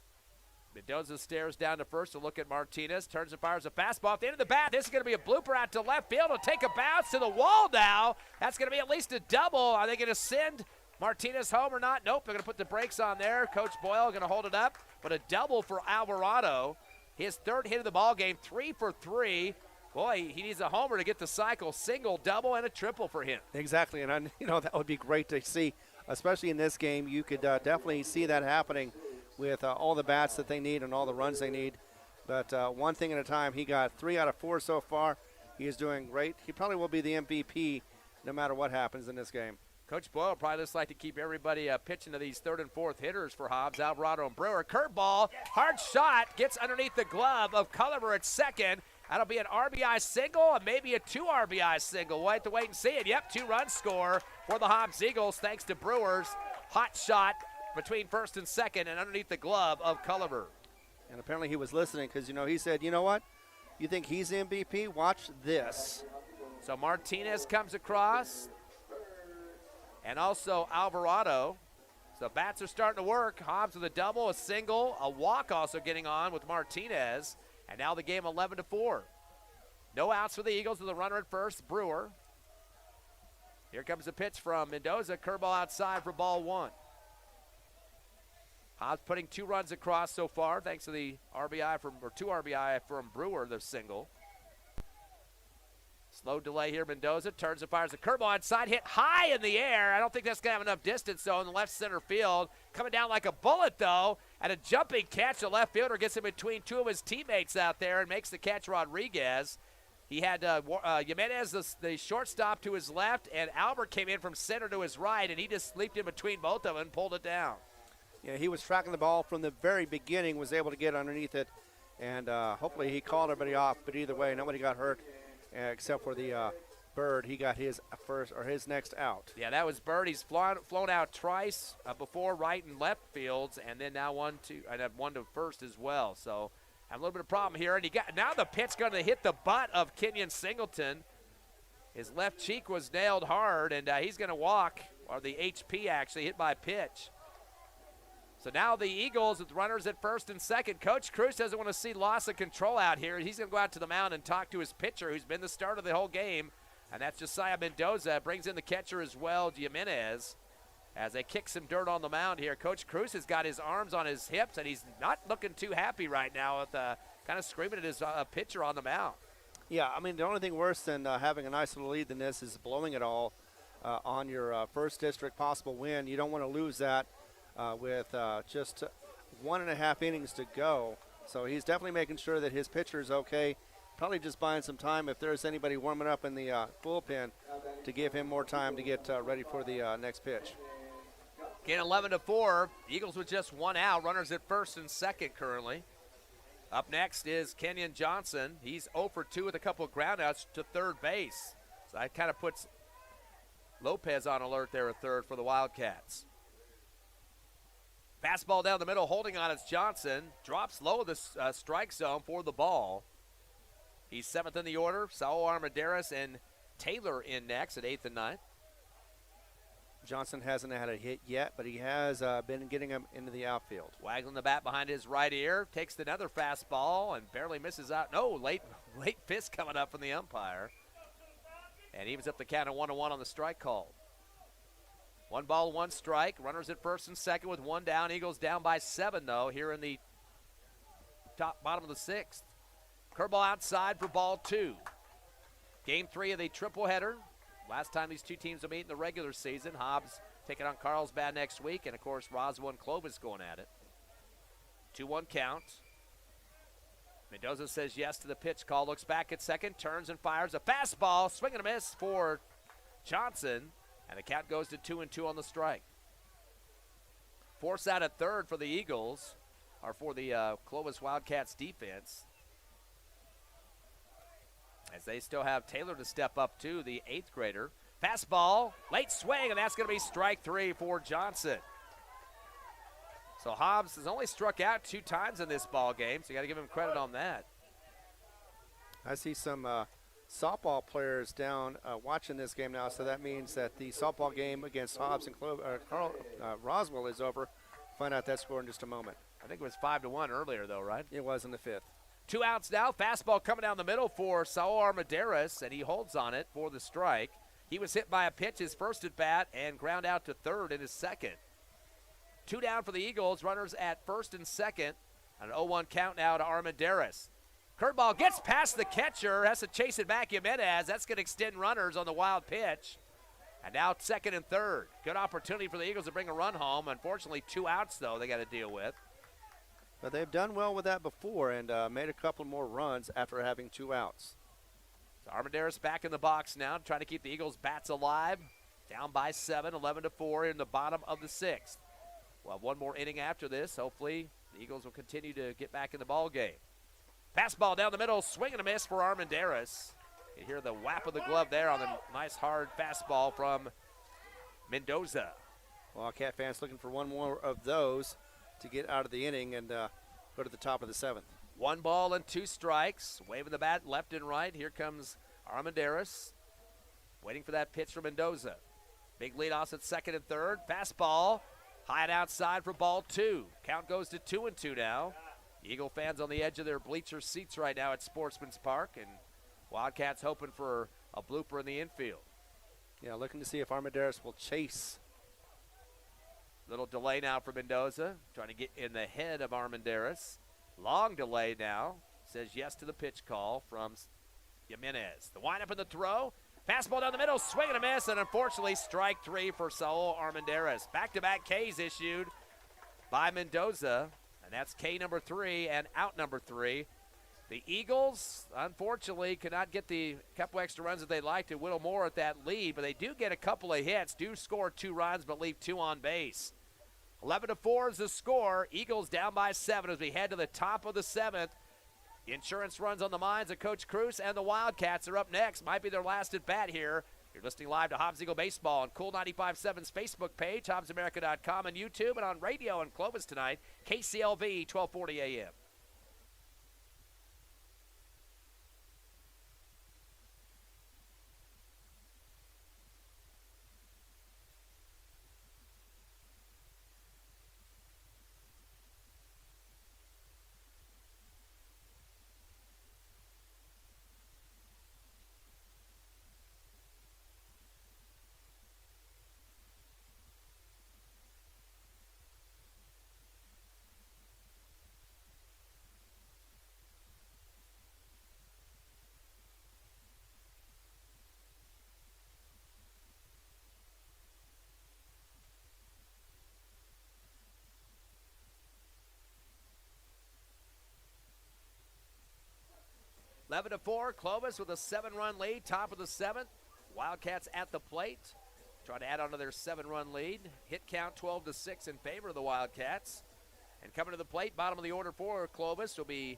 Mendoza stares down to first to look at Martinez. Turns and fires a fastball at the end of the bat. This is going to be a blooper out to left field. It'll take a bounce to the wall now. That's going to be at least a double. Are they going to send Martinez home or not? Nope, they're going to put the brakes on there. Coach Boyle going to hold it up, but a double for Alvarado. His third hit of the ball game, 3 for 3. Boy, he needs a homer to get the cycle. Single, double, and a triple for him. Exactly, and that would be great to see, especially in this game. You could definitely see that happening with all the bats that they need and all the runs they need. But one thing at a time, he got 3 out of 4 so far. He is doing great. He probably will be the MVP no matter what happens in this game. Coach Boyle probably just like to keep everybody pitching to these third and fourth hitters for Hobbs, Alvarado, and Brewer. Curveball, hard shot, gets underneath the glove of Culliver at second. That'll be an RBI single and maybe a 2 RBI single. We'll have to wait and see it. Yep, 2-run score for the Hobbs Eagles thanks to Brewer's hot shot between first and second and underneath the glove of Culliver. And apparently he was listening because, he said, you know what? You think he's the MVP? Watch this. So Martinez comes across. And also Alvarado. So bats are starting to work. Hobbs with a double, a single, a walk also getting on with Martinez. And now the game 11-4. No outs for the Eagles with a runner at first, Brewer. Here comes the pitch from Mendoza. Curveball outside for ball 1. Hobbs putting 2 runs across so far thanks to the 2 RBI from Brewer, the single. Slow delay here. Mendoza turns and fires a curveball inside, hit high in the air. I don't think that's going to have enough distance, though, in the left center field. Coming down like a bullet, though, and a jumping catch. The left fielder gets in between 2 of his teammates out there and makes the catch. Rodriguez. He had Jimenez, the shortstop, to his left, and Albert came in from center to his right, and he just leaped in between both of them and pulled it down. Yeah, he was tracking the ball from the very beginning, was able to get underneath it, and hopefully he called everybody off. But either way, nobody got hurt. Except for the Bird, he got his next out. Yeah, that was Bird. He's flown out twice before, right and left fields, and then now one to first as well. So have a little bit of problem here, and now the pitch going to hit the butt of Kenyon Singleton. His left cheek was nailed hard, and he's going to walk, or the HP actually hit by a pitch. So now the Eagles with runners at first and second. Coach Cruz doesn't want to see loss of control out here. He's going to go out to the mound and talk to his pitcher, who's been the starter of the whole game, and that's Josiah Mendoza. Brings in the catcher as well, Jimenez, as they kick some dirt on the mound here. Coach Cruz has got his arms on his hips, and he's not looking too happy right now with kind of screaming at his pitcher on the mound. Yeah, the only thing worse than having a nice little lead than this is blowing it all on your first district possible win. You don't want to lose that. With just 1.5 innings to go. So he's definitely making sure that his pitcher is okay. Probably just buying some time if there's anybody warming up in the bullpen to give him more time to get ready for the next pitch. Again, 11-4. Eagles with just 1 out. Runners at first and second currently. Up next is Kenyon Johnson. He's 0 for 2 with a couple of groundouts to third base. So that kind of puts Lopez on alert there at third for the Wildcats. Fastball down the middle, holding on is Johnson. Drops low of the strike zone for the ball. He's 7th in the order. Saul Armendariz and Taylor in next at 8th and 9th. Johnson hasn't had a hit yet, but he has been getting him into the outfield. Waggling the bat behind his right ear. Takes another fastball and barely misses out. No, late fist coming up from the umpire. And evens up the count of 1-1 on the strike call. 1 ball, 1 strike. Runners at first and second with 1 down. Eagles down by 7, though, here in the bottom of the 6th. Curveball outside for ball 2. Game 3 of the triple-header. Last time these two teams will meet in the regular season. Hobbs taking on Carlsbad next week, and, of course, Roswell and Clovis going at it. 2-1 count. Mendoza says yes to the pitch call. Looks back at second, turns and fires a fastball. Swing and a miss for Johnson. And the count goes to 2-2 on the strike. Force out at third for the Eagles, or for the Clovis Wildcats defense. As they still have Taylor to step up to, the 8th grader. Fastball, late swing, and that's going to be strike 3 for Johnson. So Hobbs has only struck out 2 times in this ball game, so you got to give him credit on that. I see some softball players down watching this game now, so that means that the softball game against Hobbs and Roswell is over. Find out that score in just a moment. I think it was 5-1 earlier, though, right? It was in the 5th. 2 outs now. Fastball coming down the middle for Saul Armendariz, and he holds on it for the strike. He was hit by a pitch, his first at bat, and ground out to third in his second. 2 down for the Eagles, runners at first and second. An 0-1 count now to Armendariz. Curveball gets past the catcher, has to chase it back, Jimenez. That's going to extend runners on the wild pitch. And now second and third. Good opportunity for the Eagles to bring a run home. Unfortunately, 2 outs, though, they got to deal with. But they've done well with that before and made a couple more runs after having 2 outs. So Armendariz back in the box now, trying to keep the Eagles' bats alive. Down by 7, 11-4 in the bottom of the 6th. We'll have one more inning after this. Hopefully, the Eagles will continue to get back in the ball game. Fastball down the middle, swing and a miss for Armendariz. You hear the whap of the glove there on the nice hard fastball from Mendoza. Wildcat fans looking for one more of those to get out of the inning and go to the top of the 7th. 1 ball and 2 strikes. Waving the bat left and right. Here comes Armendariz. Waiting for that pitch from Mendoza. Big leadoffs at second and third. Fastball. High and outside for ball 2. Count goes to 2-2 now. Eagle fans on the edge of their bleacher seats right now at Sportsman's Park. And Wildcats hoping for a blooper in the infield. Yeah, looking to see if Armendariz will chase. Little delay now for Mendoza. Trying to get in the head of Armendariz. Long delay now. Says yes to the pitch call from Jimenez. The windup and the throw. Fastball down the middle, swing and a miss, and unfortunately strike 3 for Saul Armendariz. Back-to-back Ks issued by Mendoza, and that's K number 3 and out number 3. The Eagles, unfortunately, cannot get the couple extra runs that they'd like to whittle more at that lead, but they do get a couple of hits, do score 2 runs, but leave 2 on base. 11-4 is the score. Eagles down by 7 as we head to the top of the 7th. Insurance runs on the minds of Coach Cruz, and the Wildcats are up next. Might be their last at bat here. You're listening live to Hobbs Eagle Baseball on Cool 95.7's Facebook page, HobbsAmerica.com, and YouTube, and on radio in Clovis tonight, KCLV 1240 AM. Eleven to 4, Clovis with a 7-run lead, top of the 7th. Wildcats at the plate, trying to add on to their 7-run lead. Hit count 12-6 in favor of the Wildcats. And coming to the plate, bottom of the order for Clovis will be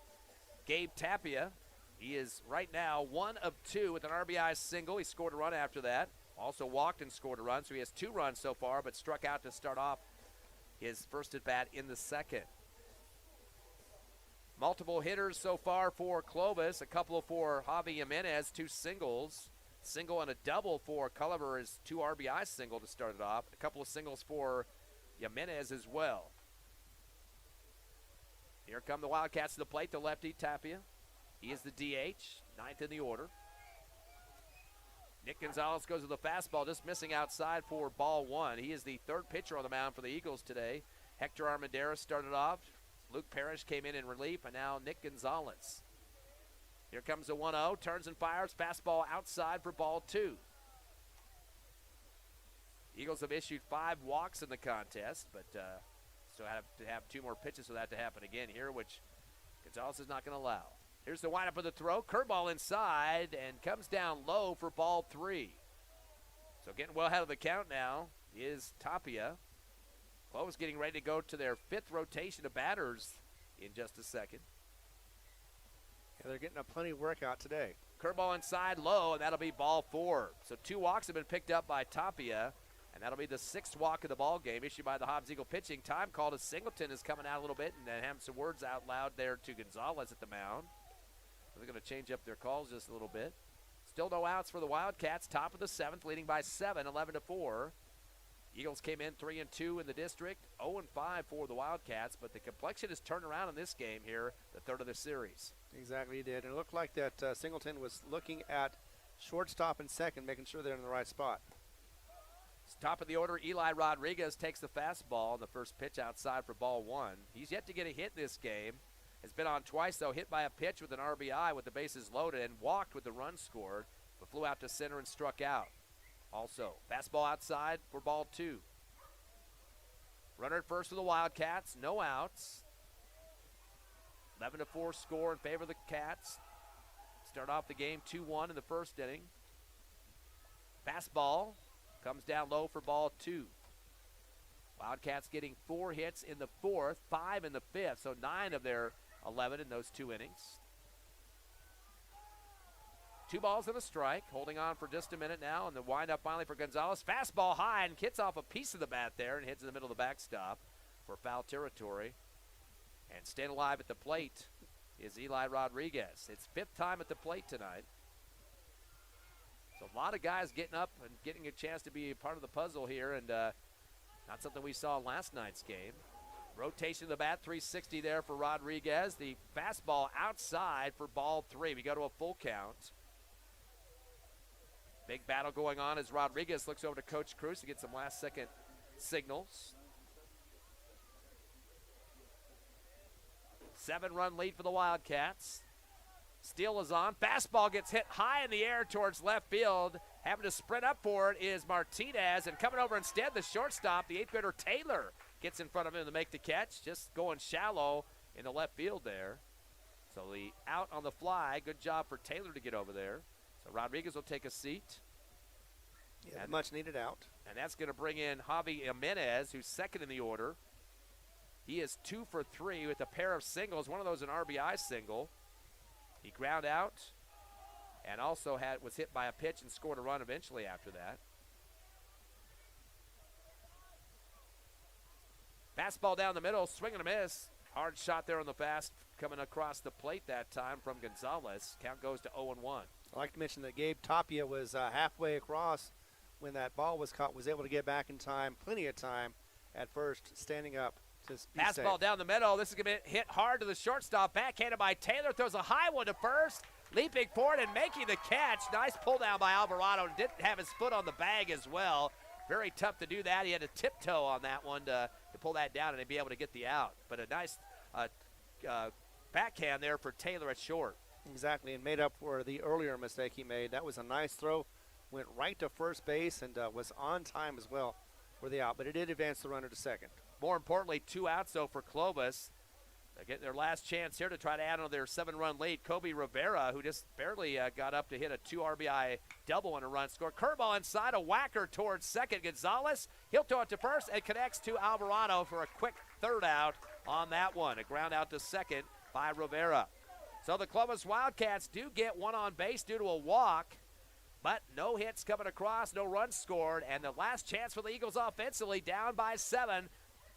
Gabe Tapia. He is right now 1 of 2 with an RBI single. He scored a run after that. Also walked and scored a run, so he has 2 runs so far, but struck out to start off his first at bat in the 2nd. Multiple hitters so far for Clovis, a couple for Javi Jimenez, 2 singles. Single and a double for Culliver, his 2 RBI single to start it off. A couple of singles for Jimenez as well. Here come the Wildcats to the plate, the lefty Tapia. He is the DH, 9th in the order. Nick Gonzalez goes with the fastball, just missing outside for ball 1. He is the 3rd pitcher on the mound for the Eagles today. Hector Armendariz started off. Luke Parrish came in relief, and now Nick Gonzalez. Here comes the 1-0, turns and fires, fastball outside for ball 2. Eagles have issued 5 walks in the contest, but so have to have 2 more pitches for that to happen again here, which Gonzalez is not going to allow. Here's the windup of the throw, curveball inside, and comes down low for ball 3. So getting well ahead of the count now is Tapia. Clovis getting ready to go to their 5th rotation of batters in just a second. Yeah, they're getting a plenty of workout today. Curveball inside low, and that'll be ball 4. So 2 walks have been picked up by Tapia, and that'll be the 6th walk of the ball game issued by the Hobbs Eagle pitching. Time call to Singleton is coming out a little bit, and then having some words out loud there to Gonzalez at the mound. So they're going to change up their calls just a little bit. Still no outs for the Wildcats. Top of the 7th, leading by 7, 11-4. Eagles came in 3-2 in the district, 0-5 for the Wildcats, but the complexion has turned around in this game here, the 3rd of the series. Exactly, he did. And it looked like that Singleton was looking at Shortstop and second, making sure they're in the right spot. Top of the order, Eli Rodriguez takes the fastball on the first pitch outside for ball one. He's yet to get a hit this game. Has been on twice, though, hit by a pitch with an RBI with the bases loaded and walked with the run scored, but flew out to center and struck out. Also, fastball outside for ball two. Runner at first for the Wildcats, no outs. 11-4 score in favor of the Cats. Start off the game 2-1 in the first inning. Fastball comes down low for ball two. Wildcats getting 4 hits in the fourth, 5 in the fifth, so 9 of their 11 in those 2 innings. 2 balls and a strike, holding on for just a minute now, and the windup finally for Gonzalez. Fastball high and hits off a piece of the bat there and hits in the middle of the backstop for foul territory. And staying alive at the plate is Eli Rodriguez. It's 5th time at the plate tonight. So a lot of guys getting up and getting a chance to be a part of the puzzle here, and not something we saw in last night's game. Rotation of the bat, 360 there for Rodriguez. The fastball outside for ball 3. We go to a full count. Big battle going on as Rodriguez looks over to Coach Cruz to get some last-second signals. 7-run lead for the Wildcats. Steele is on. Fastball gets hit high in the air towards left field. Having to sprint up for it is Martinez, and coming over instead, the shortstop, the 8th-grader Taylor, gets in front of him to make the catch, just going shallow in the left field there. So the out on the fly, good job for Taylor to get over there. So Rodriguez will take a seat. Yeah, much needed out. And that's going to bring in Javi Jimenez, who's second in the order. He is 2 for 3 with a pair of singles, one of those an RBI single. He ground out and also was hit by a pitch and scored a run eventually after that. Fastball down the middle, swing and a miss. Hard shot there on the fast coming across the plate that time from Gonzalez. Count goes to 0-1. I'd like to mention that Gabe Tapia was halfway across when that ball was caught, was able to get back in time, plenty of time at first, standing up to be Fastball safe. down the middle. This is going to be hit hard to the shortstop. Backhanded by Taylor. Throws a high one to first. Leaping forward and making the catch. Nice pull down by Alvarado. Didn't have his foot on the bag as well. Very tough to do that. He had to tiptoe on that one to pull that down and be able to get the out. But a nice backhand there for Taylor at short. Exactly, and made up for the earlier mistake he made. That was a nice throw. Went right to first base and was on time as well for the out. But it did advance the runner to second. More importantly, 2 outs, though, for Clovis. They're getting their last chance here to try to add on their 7-run lead. Kobe Rivera, who just barely got up to hit a 2 RBI double on a run score. Curveball inside, a whacker towards second. Gonzalez, he'll throw it to first and connects to Alvarado for a quick 3rd out on that one. A ground out to second by Rivera. So the Clovis Wildcats do get 1 on base due to a walk, but no hits coming across, no runs scored, and the last chance for the Eagles offensively, down by 7.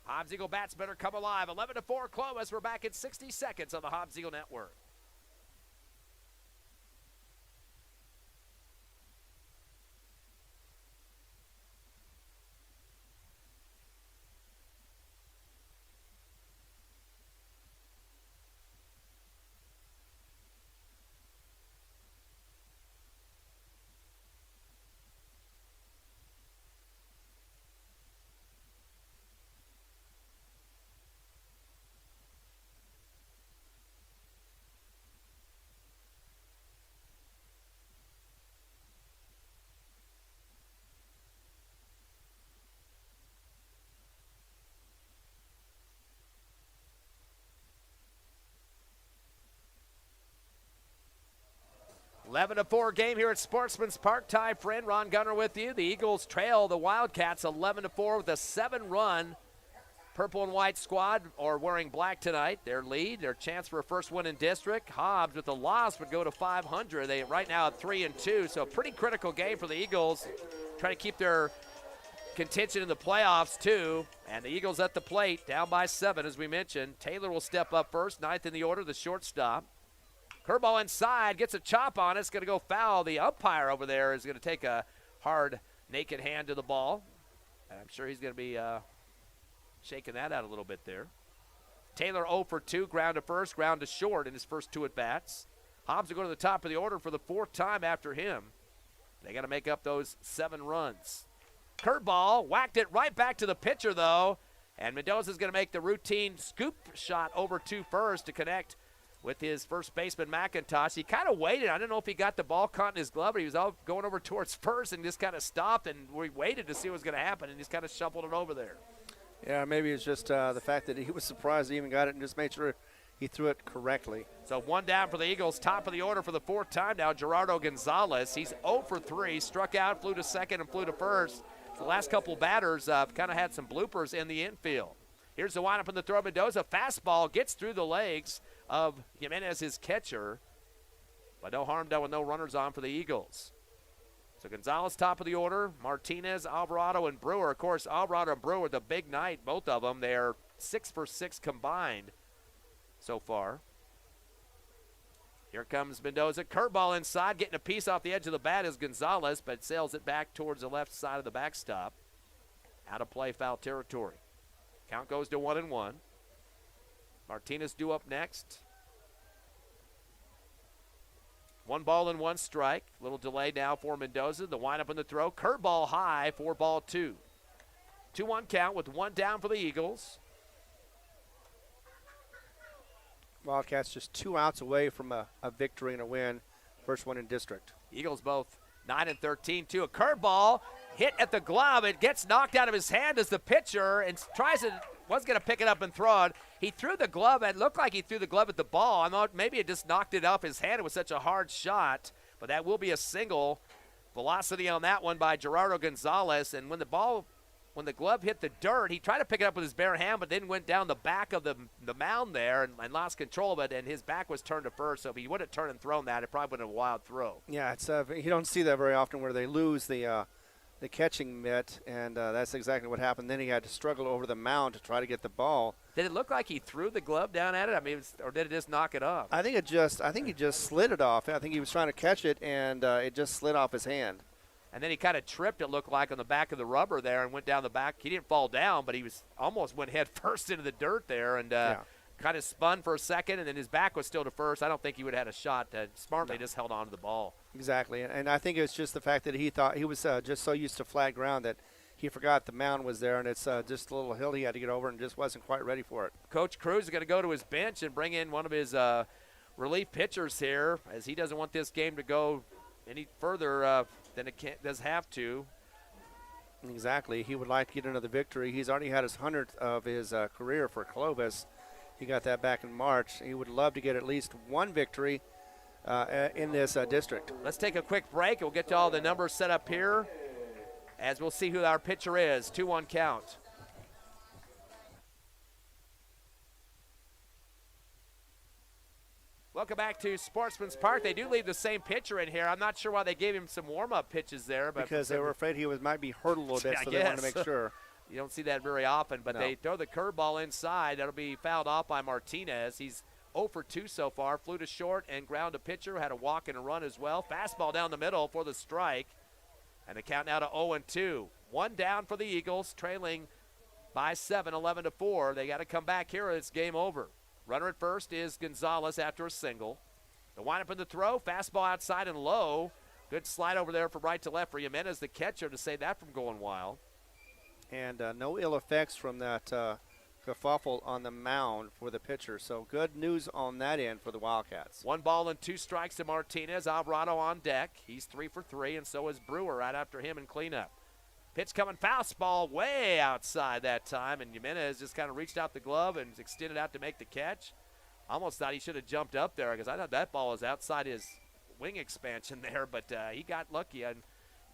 Hobbs Eagle bats better come alive. 11-4 Clovis. We're back in 60 seconds on the Hobbs Eagle Network. Eleven to 4 game here at Sportsman's Park. Ty Friend, Ron Gunner with you. The Eagles trail the Wildcats 11-4 with a 7-run purple and white squad, or wearing black tonight. Their lead, their chance for a first win in district. Hobbs with the loss would go to 500. They right now at 3-2, so a pretty critical game for the Eagles. Trying to keep their contention in the playoffs too. And the Eagles at the plate, down by 7 as we mentioned. Taylor will step up first, 9th in the order, the shortstop. Curveball inside, gets a chop on it. It's going to go foul. The umpire over there is going to take a hard, naked hand to the ball. And I'm sure he's going to be shaking that out a little bit there. Taylor 0 for 2, ground to first, ground to short in his first 2 at-bats. Hobbs will go to the top of the order for the 4th time after him. They got to make up those 7 runs. Curveball, whacked it right back to the pitcher, though. And Mendoza's going to make the routine scoop shot over to first to connect with his first baseman, McIntosh. He kind of waited. I don't know if he got the ball caught in his glove, but he was going over towards first and just kind of stopped, and we waited to see what was going to happen, and he's kind of shuffled it over there. Yeah, maybe it's just the fact that he was surprised he even got it and just made sure he threw it correctly. So 1 down for the Eagles, top of the order for the 4th time now, Gerardo Gonzalez. He's 0 for 3, struck out, flew to second, and flew to first. The last couple batters kind of had some bloopers in the infield. Here's the windup in the throw. Mendoza, fastball, gets through the legs of Jimenez, his catcher. But no harm done with no runners on for the Eagles. So Gonzalez, top of the order. Martinez, Alvarado, and Brewer. Of course, Alvarado and Brewer, the big night, both of them. They're 6 for 6 combined so far. Here comes Mendoza. Curveball inside, getting a piece off the edge of the bat is Gonzalez, but sails it back towards the left side of the backstop. Out of play, foul territory. Count goes to 1-1. Martinez due up next. 1 ball and 1 strike. Little delay now for Mendoza. The windup in the throw. Curveball high for ball 2. 2-1 count with 1 down for the Eagles. Wildcats just 2 outs away from a victory and a win. First one in district. Eagles both 9-13 too. A curveball hit at the glove. It gets knocked out of his hand as the pitcher and was going to pick it up and throw it. He threw the glove. It looked like he threw the glove at the ball. I thought maybe it just knocked it off his hand. It was such a hard shot. But that will be a single. Velocity on that one by Gerardo Gonzalez. And when the glove hit the dirt, he tried to pick it up with his bare hand, but then went down the back of the mound there and lost control of it, and his back was turned to first. So if he would have turned and thrown that, it probably would have been a wild throw. Yeah, it's you don't see that very often where they lose the catching mitt, and that's exactly what happened. Then he had to struggle over the mound to try to get the ball. Did it look like he threw the glove down at it? I mean, or did it just knock it off? I think he just slid it off. I think he was trying to catch it, and it just slid off his hand. And then he kind of tripped, it looked like, on the back of the rubber there and went down the back. He didn't fall down, but he almost went head first into the dirt there and kind of spun for a second, and then his back was still to first. I don't think he would have had a shot. Smartly just held on to the ball. Exactly, and I think it's just the fact that he thought he was just so used to flat ground that he forgot the mound was there, and it's just a little hill he had to get over and just wasn't quite ready for it. Coach Cruz is going to go to his bench and bring in one of his relief pitchers here, as he doesn't want this game to go any further than it does have to. Exactly. He would like to get another victory. He's already had his 100th of his career for Clovis. He got that back in March. He would love to get at least 1 victory in this district. Let's take a quick break. We'll get to all the numbers set up here as we'll see who our pitcher is. 2-1 count. Welcome back to Sportsman's Park. They do leave the same pitcher in here. I'm not sure why they gave him some warm-up pitches there. But because they were afraid he might be hurt a little bit, so they wanted to make sure. You don't see that very often, but they throw the curveball inside. That'll be fouled off by Martinez. He's 0 for 2 so far. Flew to short and ground a pitcher. Had a walk and a run as well. Fastball down the middle for the strike. And the count now to 0-2. 1 down for the Eagles, trailing by 7, 11-4. They got to come back here or it's game over. Runner at first is Gonzalez after a single. The windup in the throw, fastball outside and low. Good slide over there from right to left for Jimenez, the catcher, to save that from going wild. And no ill effects from that kerfuffle on the mound for the pitcher. So good news on that end for the Wildcats. 1 ball and 2 strikes to Martinez. Alvarado on deck. He's 3 for 3, and so is Brewer right after him in cleanup. Pitch coming, fastball way outside that time, and Jimenez just kind of reached out the glove and extended out to make the catch. Almost thought he should have jumped up there because I thought that ball was outside his wing expansion there, but he got lucky and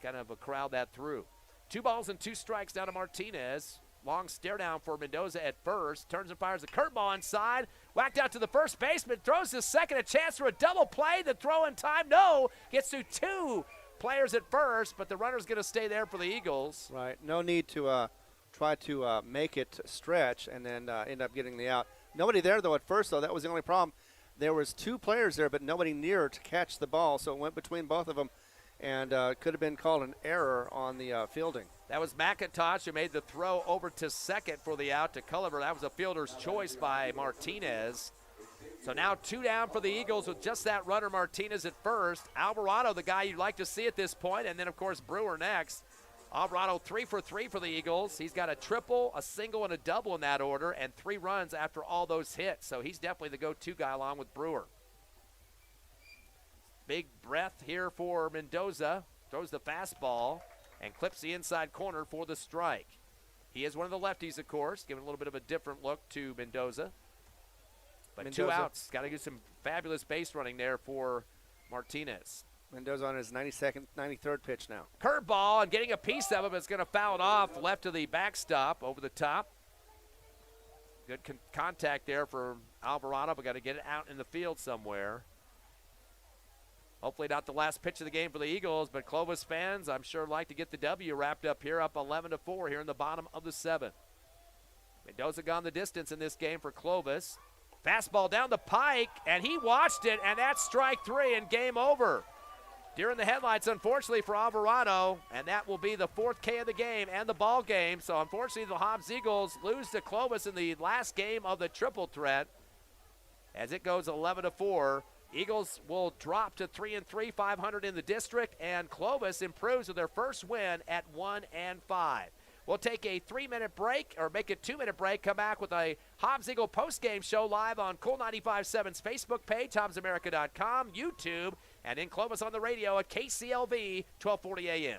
kind of corralled that through. 2 balls and 2 strikes down to Martinez. Long stare down for Mendoza at first. Turns and fires a curveball inside. Whacked out to the first baseman. Throws to second. A chance for a double play. The throw in time. No. Gets through 2 players at first, but the runner's going to stay there for the Eagles. Right. No need to try to make it stretch and then end up getting the out. Nobody there, though, at first, though. That was the only problem. There was 2 players there, but nobody near to catch the ball, so it went between both of them. And could have been called an error on the fielding. That was McIntosh who made the throw over to second for the out to Culliver. That was a fielder's choice by Martinez. So now 2 down for the Eagles with just that runner Martinez at first. Alvarado, the guy you'd like to see at this point, and then, of course, Brewer next. Alvarado 3 for 3 for the Eagles. He's got a triple, a single, and a double in that order, and 3 runs after all those hits. So he's definitely the go-to guy along with Brewer. Big breath here for Mendoza. Throws the fastball and clips the inside corner for the strike. He is one of the lefties, of course, giving a little bit of a different look to Mendoza. But 2 outs. Got to do some fabulous base running there for Martinez. Mendoza on his 93rd pitch now. Curveball, and getting a piece of it, but it's going to foul it off left to the backstop over the top. Good contact there for Alvarado, but got to get it out in the field somewhere. Hopefully not the last pitch of the game for the Eagles, but Clovis fans, I'm sure, like to get the W wrapped up here, up 11-4 here in the bottom of the 7th. Mendoza gone the distance in this game for Clovis. Fastball down the pike, and he watched it, and that's strike 3 and game over. Deer in the headlights, unfortunately, for Alvarado, and that will be the 4th K of the game and the ball game. So, unfortunately, the Hobbs Eagles lose to Clovis in the last game of the triple threat as it goes 11-4. Eagles will drop to 3-3, 500 in the district, and Clovis improves with their first win at 1-5. We'll take a 3-minute break, or make it 2-minute break, come back with a Hobbs Eagle postgame show live on Cool 95.7's Facebook page, HobbsAmerica.com, YouTube, and in Clovis on the radio at KCLV, 1240 a.m.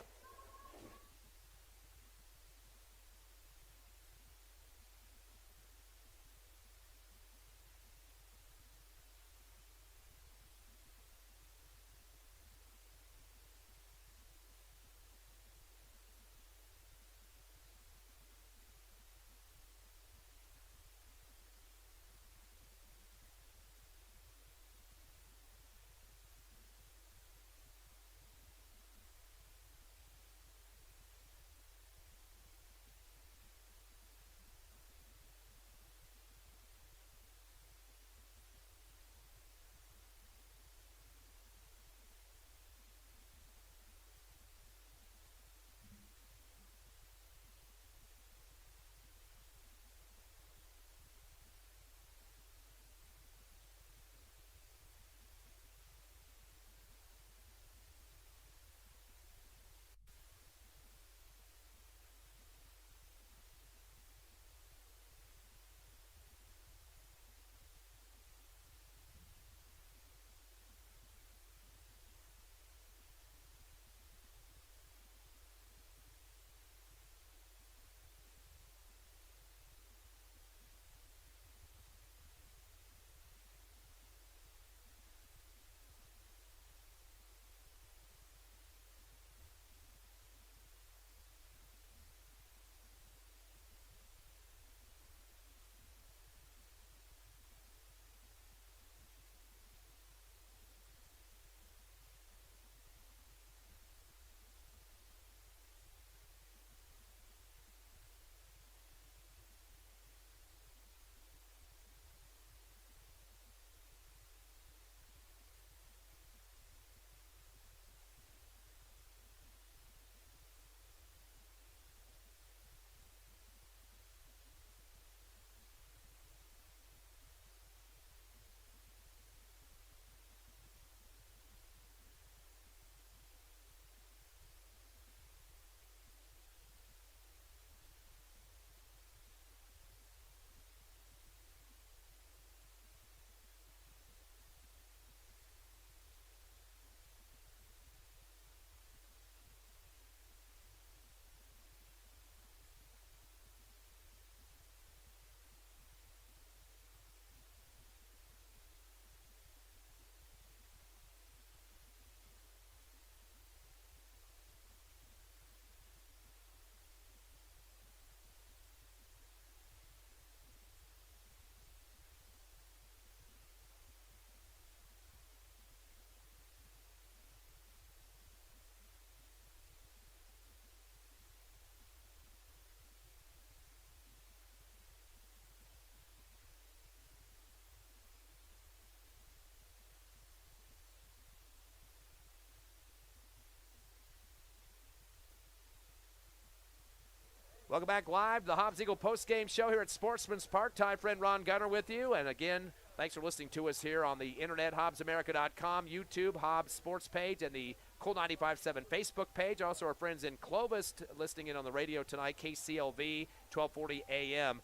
Welcome back live to the Hobbs Eagle postgame show here at Sportsman's Park. Ty friend Ron Gunner with you. And again, Thanks for listening to us here on the internet, HobbsAmerica.com, YouTube, Hobbs Sports page, and the Cool 95.7 Facebook page. Also, our friends in Clovis listening in on the radio tonight, KCLV, 1240 a.m.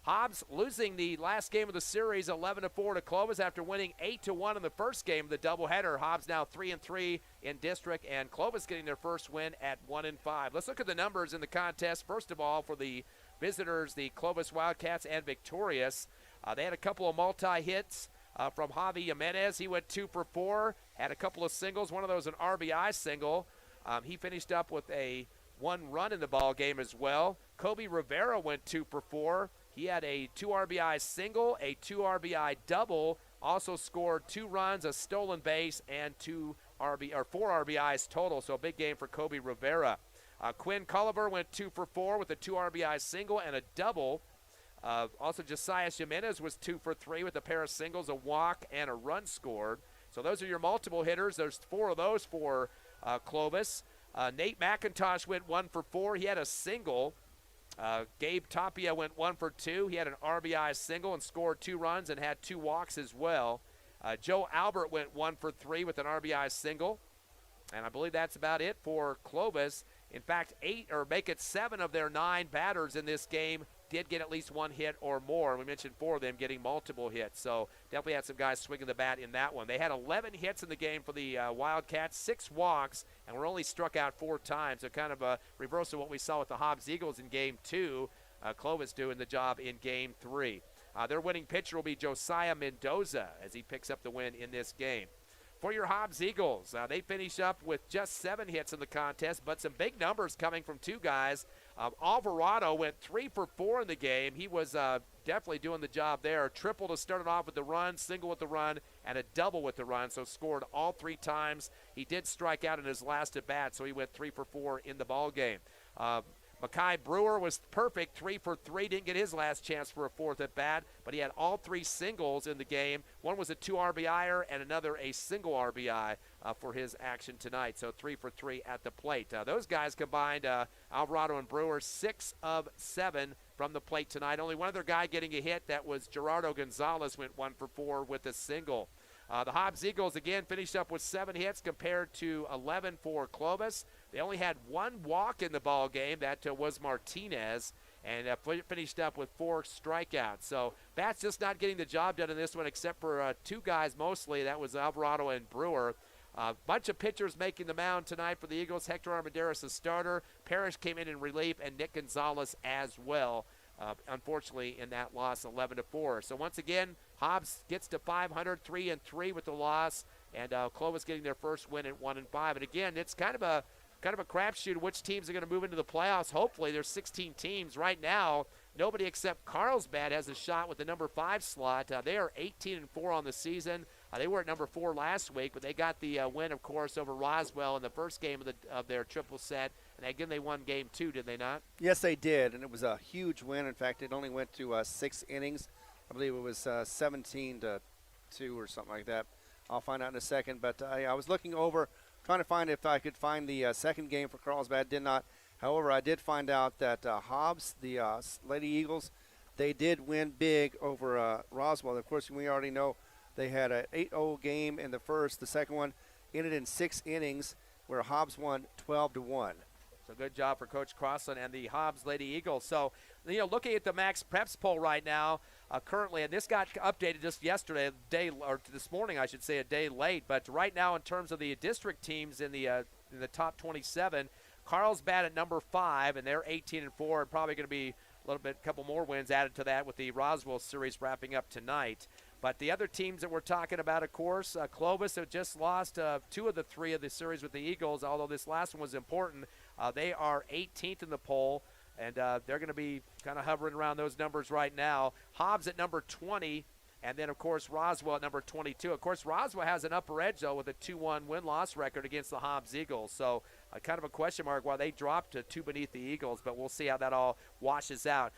Hobbs losing the last game of the series, 11-4 to Clovis after winning 8-1 in the first game of the doubleheader. Hobbs now 3-3 in district, and Clovis getting their first win at 1-5. Let's look at the numbers in the contest. First of all, for the visitors, the Clovis Wildcats and Victorious. They had a couple of multi-hits from Javi Jimenez. He went 2 for 4, had a couple of singles, one of those an RBI single. He finished up with a 1 run in the ball game as well. Kobe Rivera went 2 for 4. He had a 2 RBI single, a 2 RBI double, also scored 2 runs, a stolen base, and 4 RBIs total, so a big game for Kobe Rivera. Quinn Culliver went 2 for 4 with a 2 RBI single and a double. Also, Josiah Jimenez was 2 for 3 with a pair of singles, a walk, and a run scored. So those are your multiple hitters. There's 4 of those for Clovis. Nate McIntosh went 1 for 4. He had a single. Gabe Tapia went 1 for 2. He had an RBI single and scored 2 runs and had 2 walks as well. Joe Albert went 1 for 3 with an RBI single. And I believe that's about it for Clovis. In fact, 7 of their 9 batters in this game did get at least 1 hit or more. We mentioned 4 of them getting multiple hits, so definitely had some guys swinging the bat in that one. They had 11 hits in the game for the Wildcats, 6 walks, and were only struck out 4 times, so kind of a reversal of what we saw with the Hobbs Eagles in Game 2. Clovis doing the job in Game 3. Their winning pitcher will be Josiah Mendoza as he picks up the win in this game. For your Hobbs Eagles, they finish up with just 7 hits in the contest, but some big numbers coming from 2 guys. Alvarado went 3 for 4 in the game. He was definitely doing the job there. Triple to start it off with the run, single with the run, and a double with the run, so scored all 3 times. He did strike out in his last at-bat, so he went 3 for 4 in the ball game. Mackay Brewer was perfect, 3 for 3, didn't get his last chance for a 4th at bat, but he had all 3 singles in the game. One was a 2 RBIer and another a single RBI for his action tonight, so 3 for 3 at the plate. Those guys combined, Alvarado and Brewer, 6 of 7 from the plate tonight. Only one other guy getting a hit, that was Gerardo Gonzalez, went 1 for 4 with a single. The Hobbs Eagles, again, finished up with 7 hits compared to 11 for Clovis. They only had 1 walk in the ball game. That was Martinez, and finished up with 4 strikeouts. So Bats just not getting the job done in this one, except for 2 guys mostly. That was Alvarado and Brewer. Bunch of pitchers making the mound tonight for the Eagles. Hector Armendariz, the starter. Parrish came in relief, and Nick Gonzalez as well. Unfortunately, in that loss, 11-4. So once again, Hobbs gets to 500, 3-3 with the loss, and Clovis getting their first win at 1-5. And again, it's kind of a crapshoot which teams are going to move into the playoffs. Hopefully, there's 16 teams right now. Nobody except Carlsbad has a shot with the number 5 slot. They are 18-4 on the season. They were at number 4 last week, but they got the win, of course, over Roswell in the first game of their triple set. And again, they won Game 2, did they not? Yes, they did, and it was a huge win. In fact, it only went to 6 innings. I believe it was 17-2 or something like that. I'll find out in a second. But I was looking over, trying to find if I could find the second game for Carlsbad. Did not. However, I did find out that Hobbs, the Lady Eagles, they did win big over Roswell. Of course, we already know they had an 8-0 game in the first. The second one ended in 6 innings, where Hobbs won 12-1. So good job for Coach Crossland and the Hobbs Lady Eagles. So, looking at the Max Preps poll right now, currently, and this got updated just yesterday, this morning, I should say, a day late. But right now, in terms of the district teams in the top 27, Carlsbad at number 5, and they're 18-4, and probably going to be a couple more wins added to that with the Roswell series wrapping up tonight. But the other teams that we're talking about, of course, Clovis have just lost 2 of the 3 of the series with the Eagles, although this last one was important. They are 18th in the poll, and they're going to be kind of hovering around those numbers right now. Hobbs at number 20, and then, of course, Roswell at number 22. Of course, Roswell has an upper edge, though, with a 2-1 win-loss record against the Hobbs Eagles. So kind of a question mark why they dropped to 2 beneath the Eagles, but we'll see how that all washes out.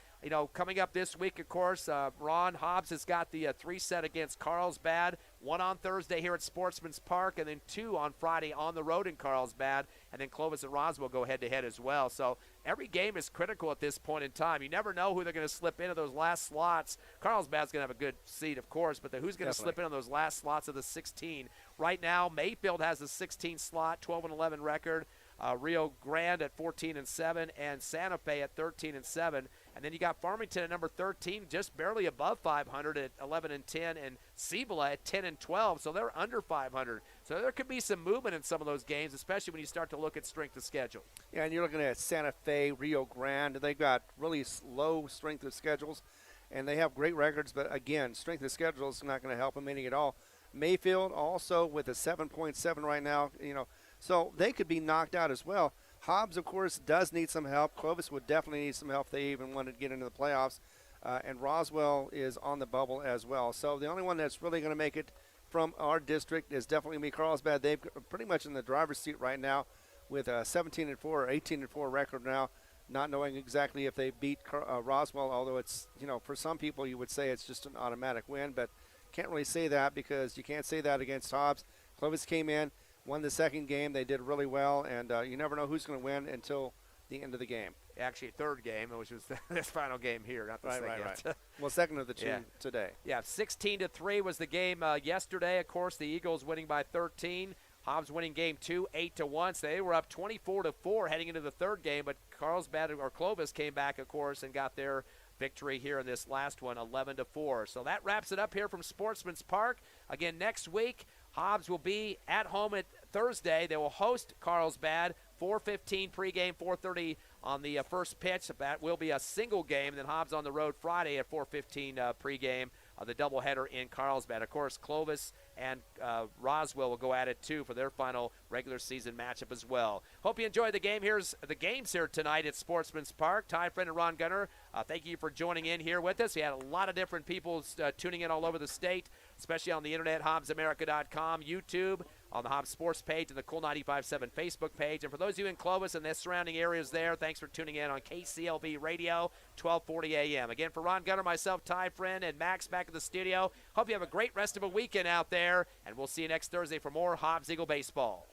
Coming up this week, of course, Ron Hobbs has got the 3 set against Carlsbad, 1 on Thursday here at Sportsman's Park, and then 2 on Friday on the road in Carlsbad, and then Clovis and Roswell go head-to-head as well. So every game is critical at this point in time. You never know who they're going to slip into those last slots. Carlsbad's going to have a good seed, of course, but who's going to slip in on those last slots of the 16? Right now, Mayfield has a 16 slot, 12-11 record. Rio Grande at 14-7, and Santa Fe at 13-7. And then you got Farmington at number 13, just barely above 500 at 11-10, and Cibola at 10-12, so they're under 500. So there could be some movement in some of those games, especially when you start to look at strength of schedule. Yeah, and you're looking at Santa Fe, Rio Grande. They've got really low strength of schedules, and they have great records, but again, strength of schedule is not going to help them any at all. Mayfield also with a 7.7 right now, so they could be knocked out as well. Hobbs, of course, does need some help. Clovis would definitely need some help if they even wanted to get into the playoffs. And Roswell is on the bubble as well. So the only one that's really going to make it from our district is definitely going to be Carlsbad. They're pretty much in the driver's seat right now with a 17-4 or 18-4 record now, not knowing exactly if they beat Roswell, although it's, for some people you would say it's just an automatic win, but can't really say that because you can't say that against Hobbs. Clovis came in, won the second game. They did really well, and you never know who's going to win until the end of the game. Actually, third game, which was this final game here, not the second. Right. Well, second of the two today. Yeah, 16-3 was the game yesterday. Of course, the Eagles winning by 13. Hobbs winning game 2, 8-1. So they were up 24-4 heading into the third game, but Clovis came back, of course, and got their victory here in this last one, 11-4. So that wraps it up here from Sportsman's Park. Again, next week, Hobbs will be at home at Thursday. They will host Carlsbad, 4:15 pregame, 4:30 on the first pitch. That will be a single game. Then Hobbs on the road Friday at 4:15 pregame, the doubleheader in Carlsbad. Of course, Clovis and Roswell will go at it too for their final regular season matchup as well. Hope you enjoyed the game. Here's the games here tonight at Sportsman's Park. Ty Friend and Ron Gunner, thank you for joining in here with us. We had a lot of different people tuning in all over the state, especially on the internet, HobbsAmerica.com, YouTube, on the Hobbs Sports page and the Cool 95.7 Facebook page. And for those of you in Clovis and the surrounding areas there, thanks for tuning in on KCLB Radio, 1240 a.m. Again, for Ron Gunner, myself, Ty Friend, and Max back in the studio, hope you have a great rest of a weekend out there, and we'll see you next Thursday for more Hobbs Eagle Baseball.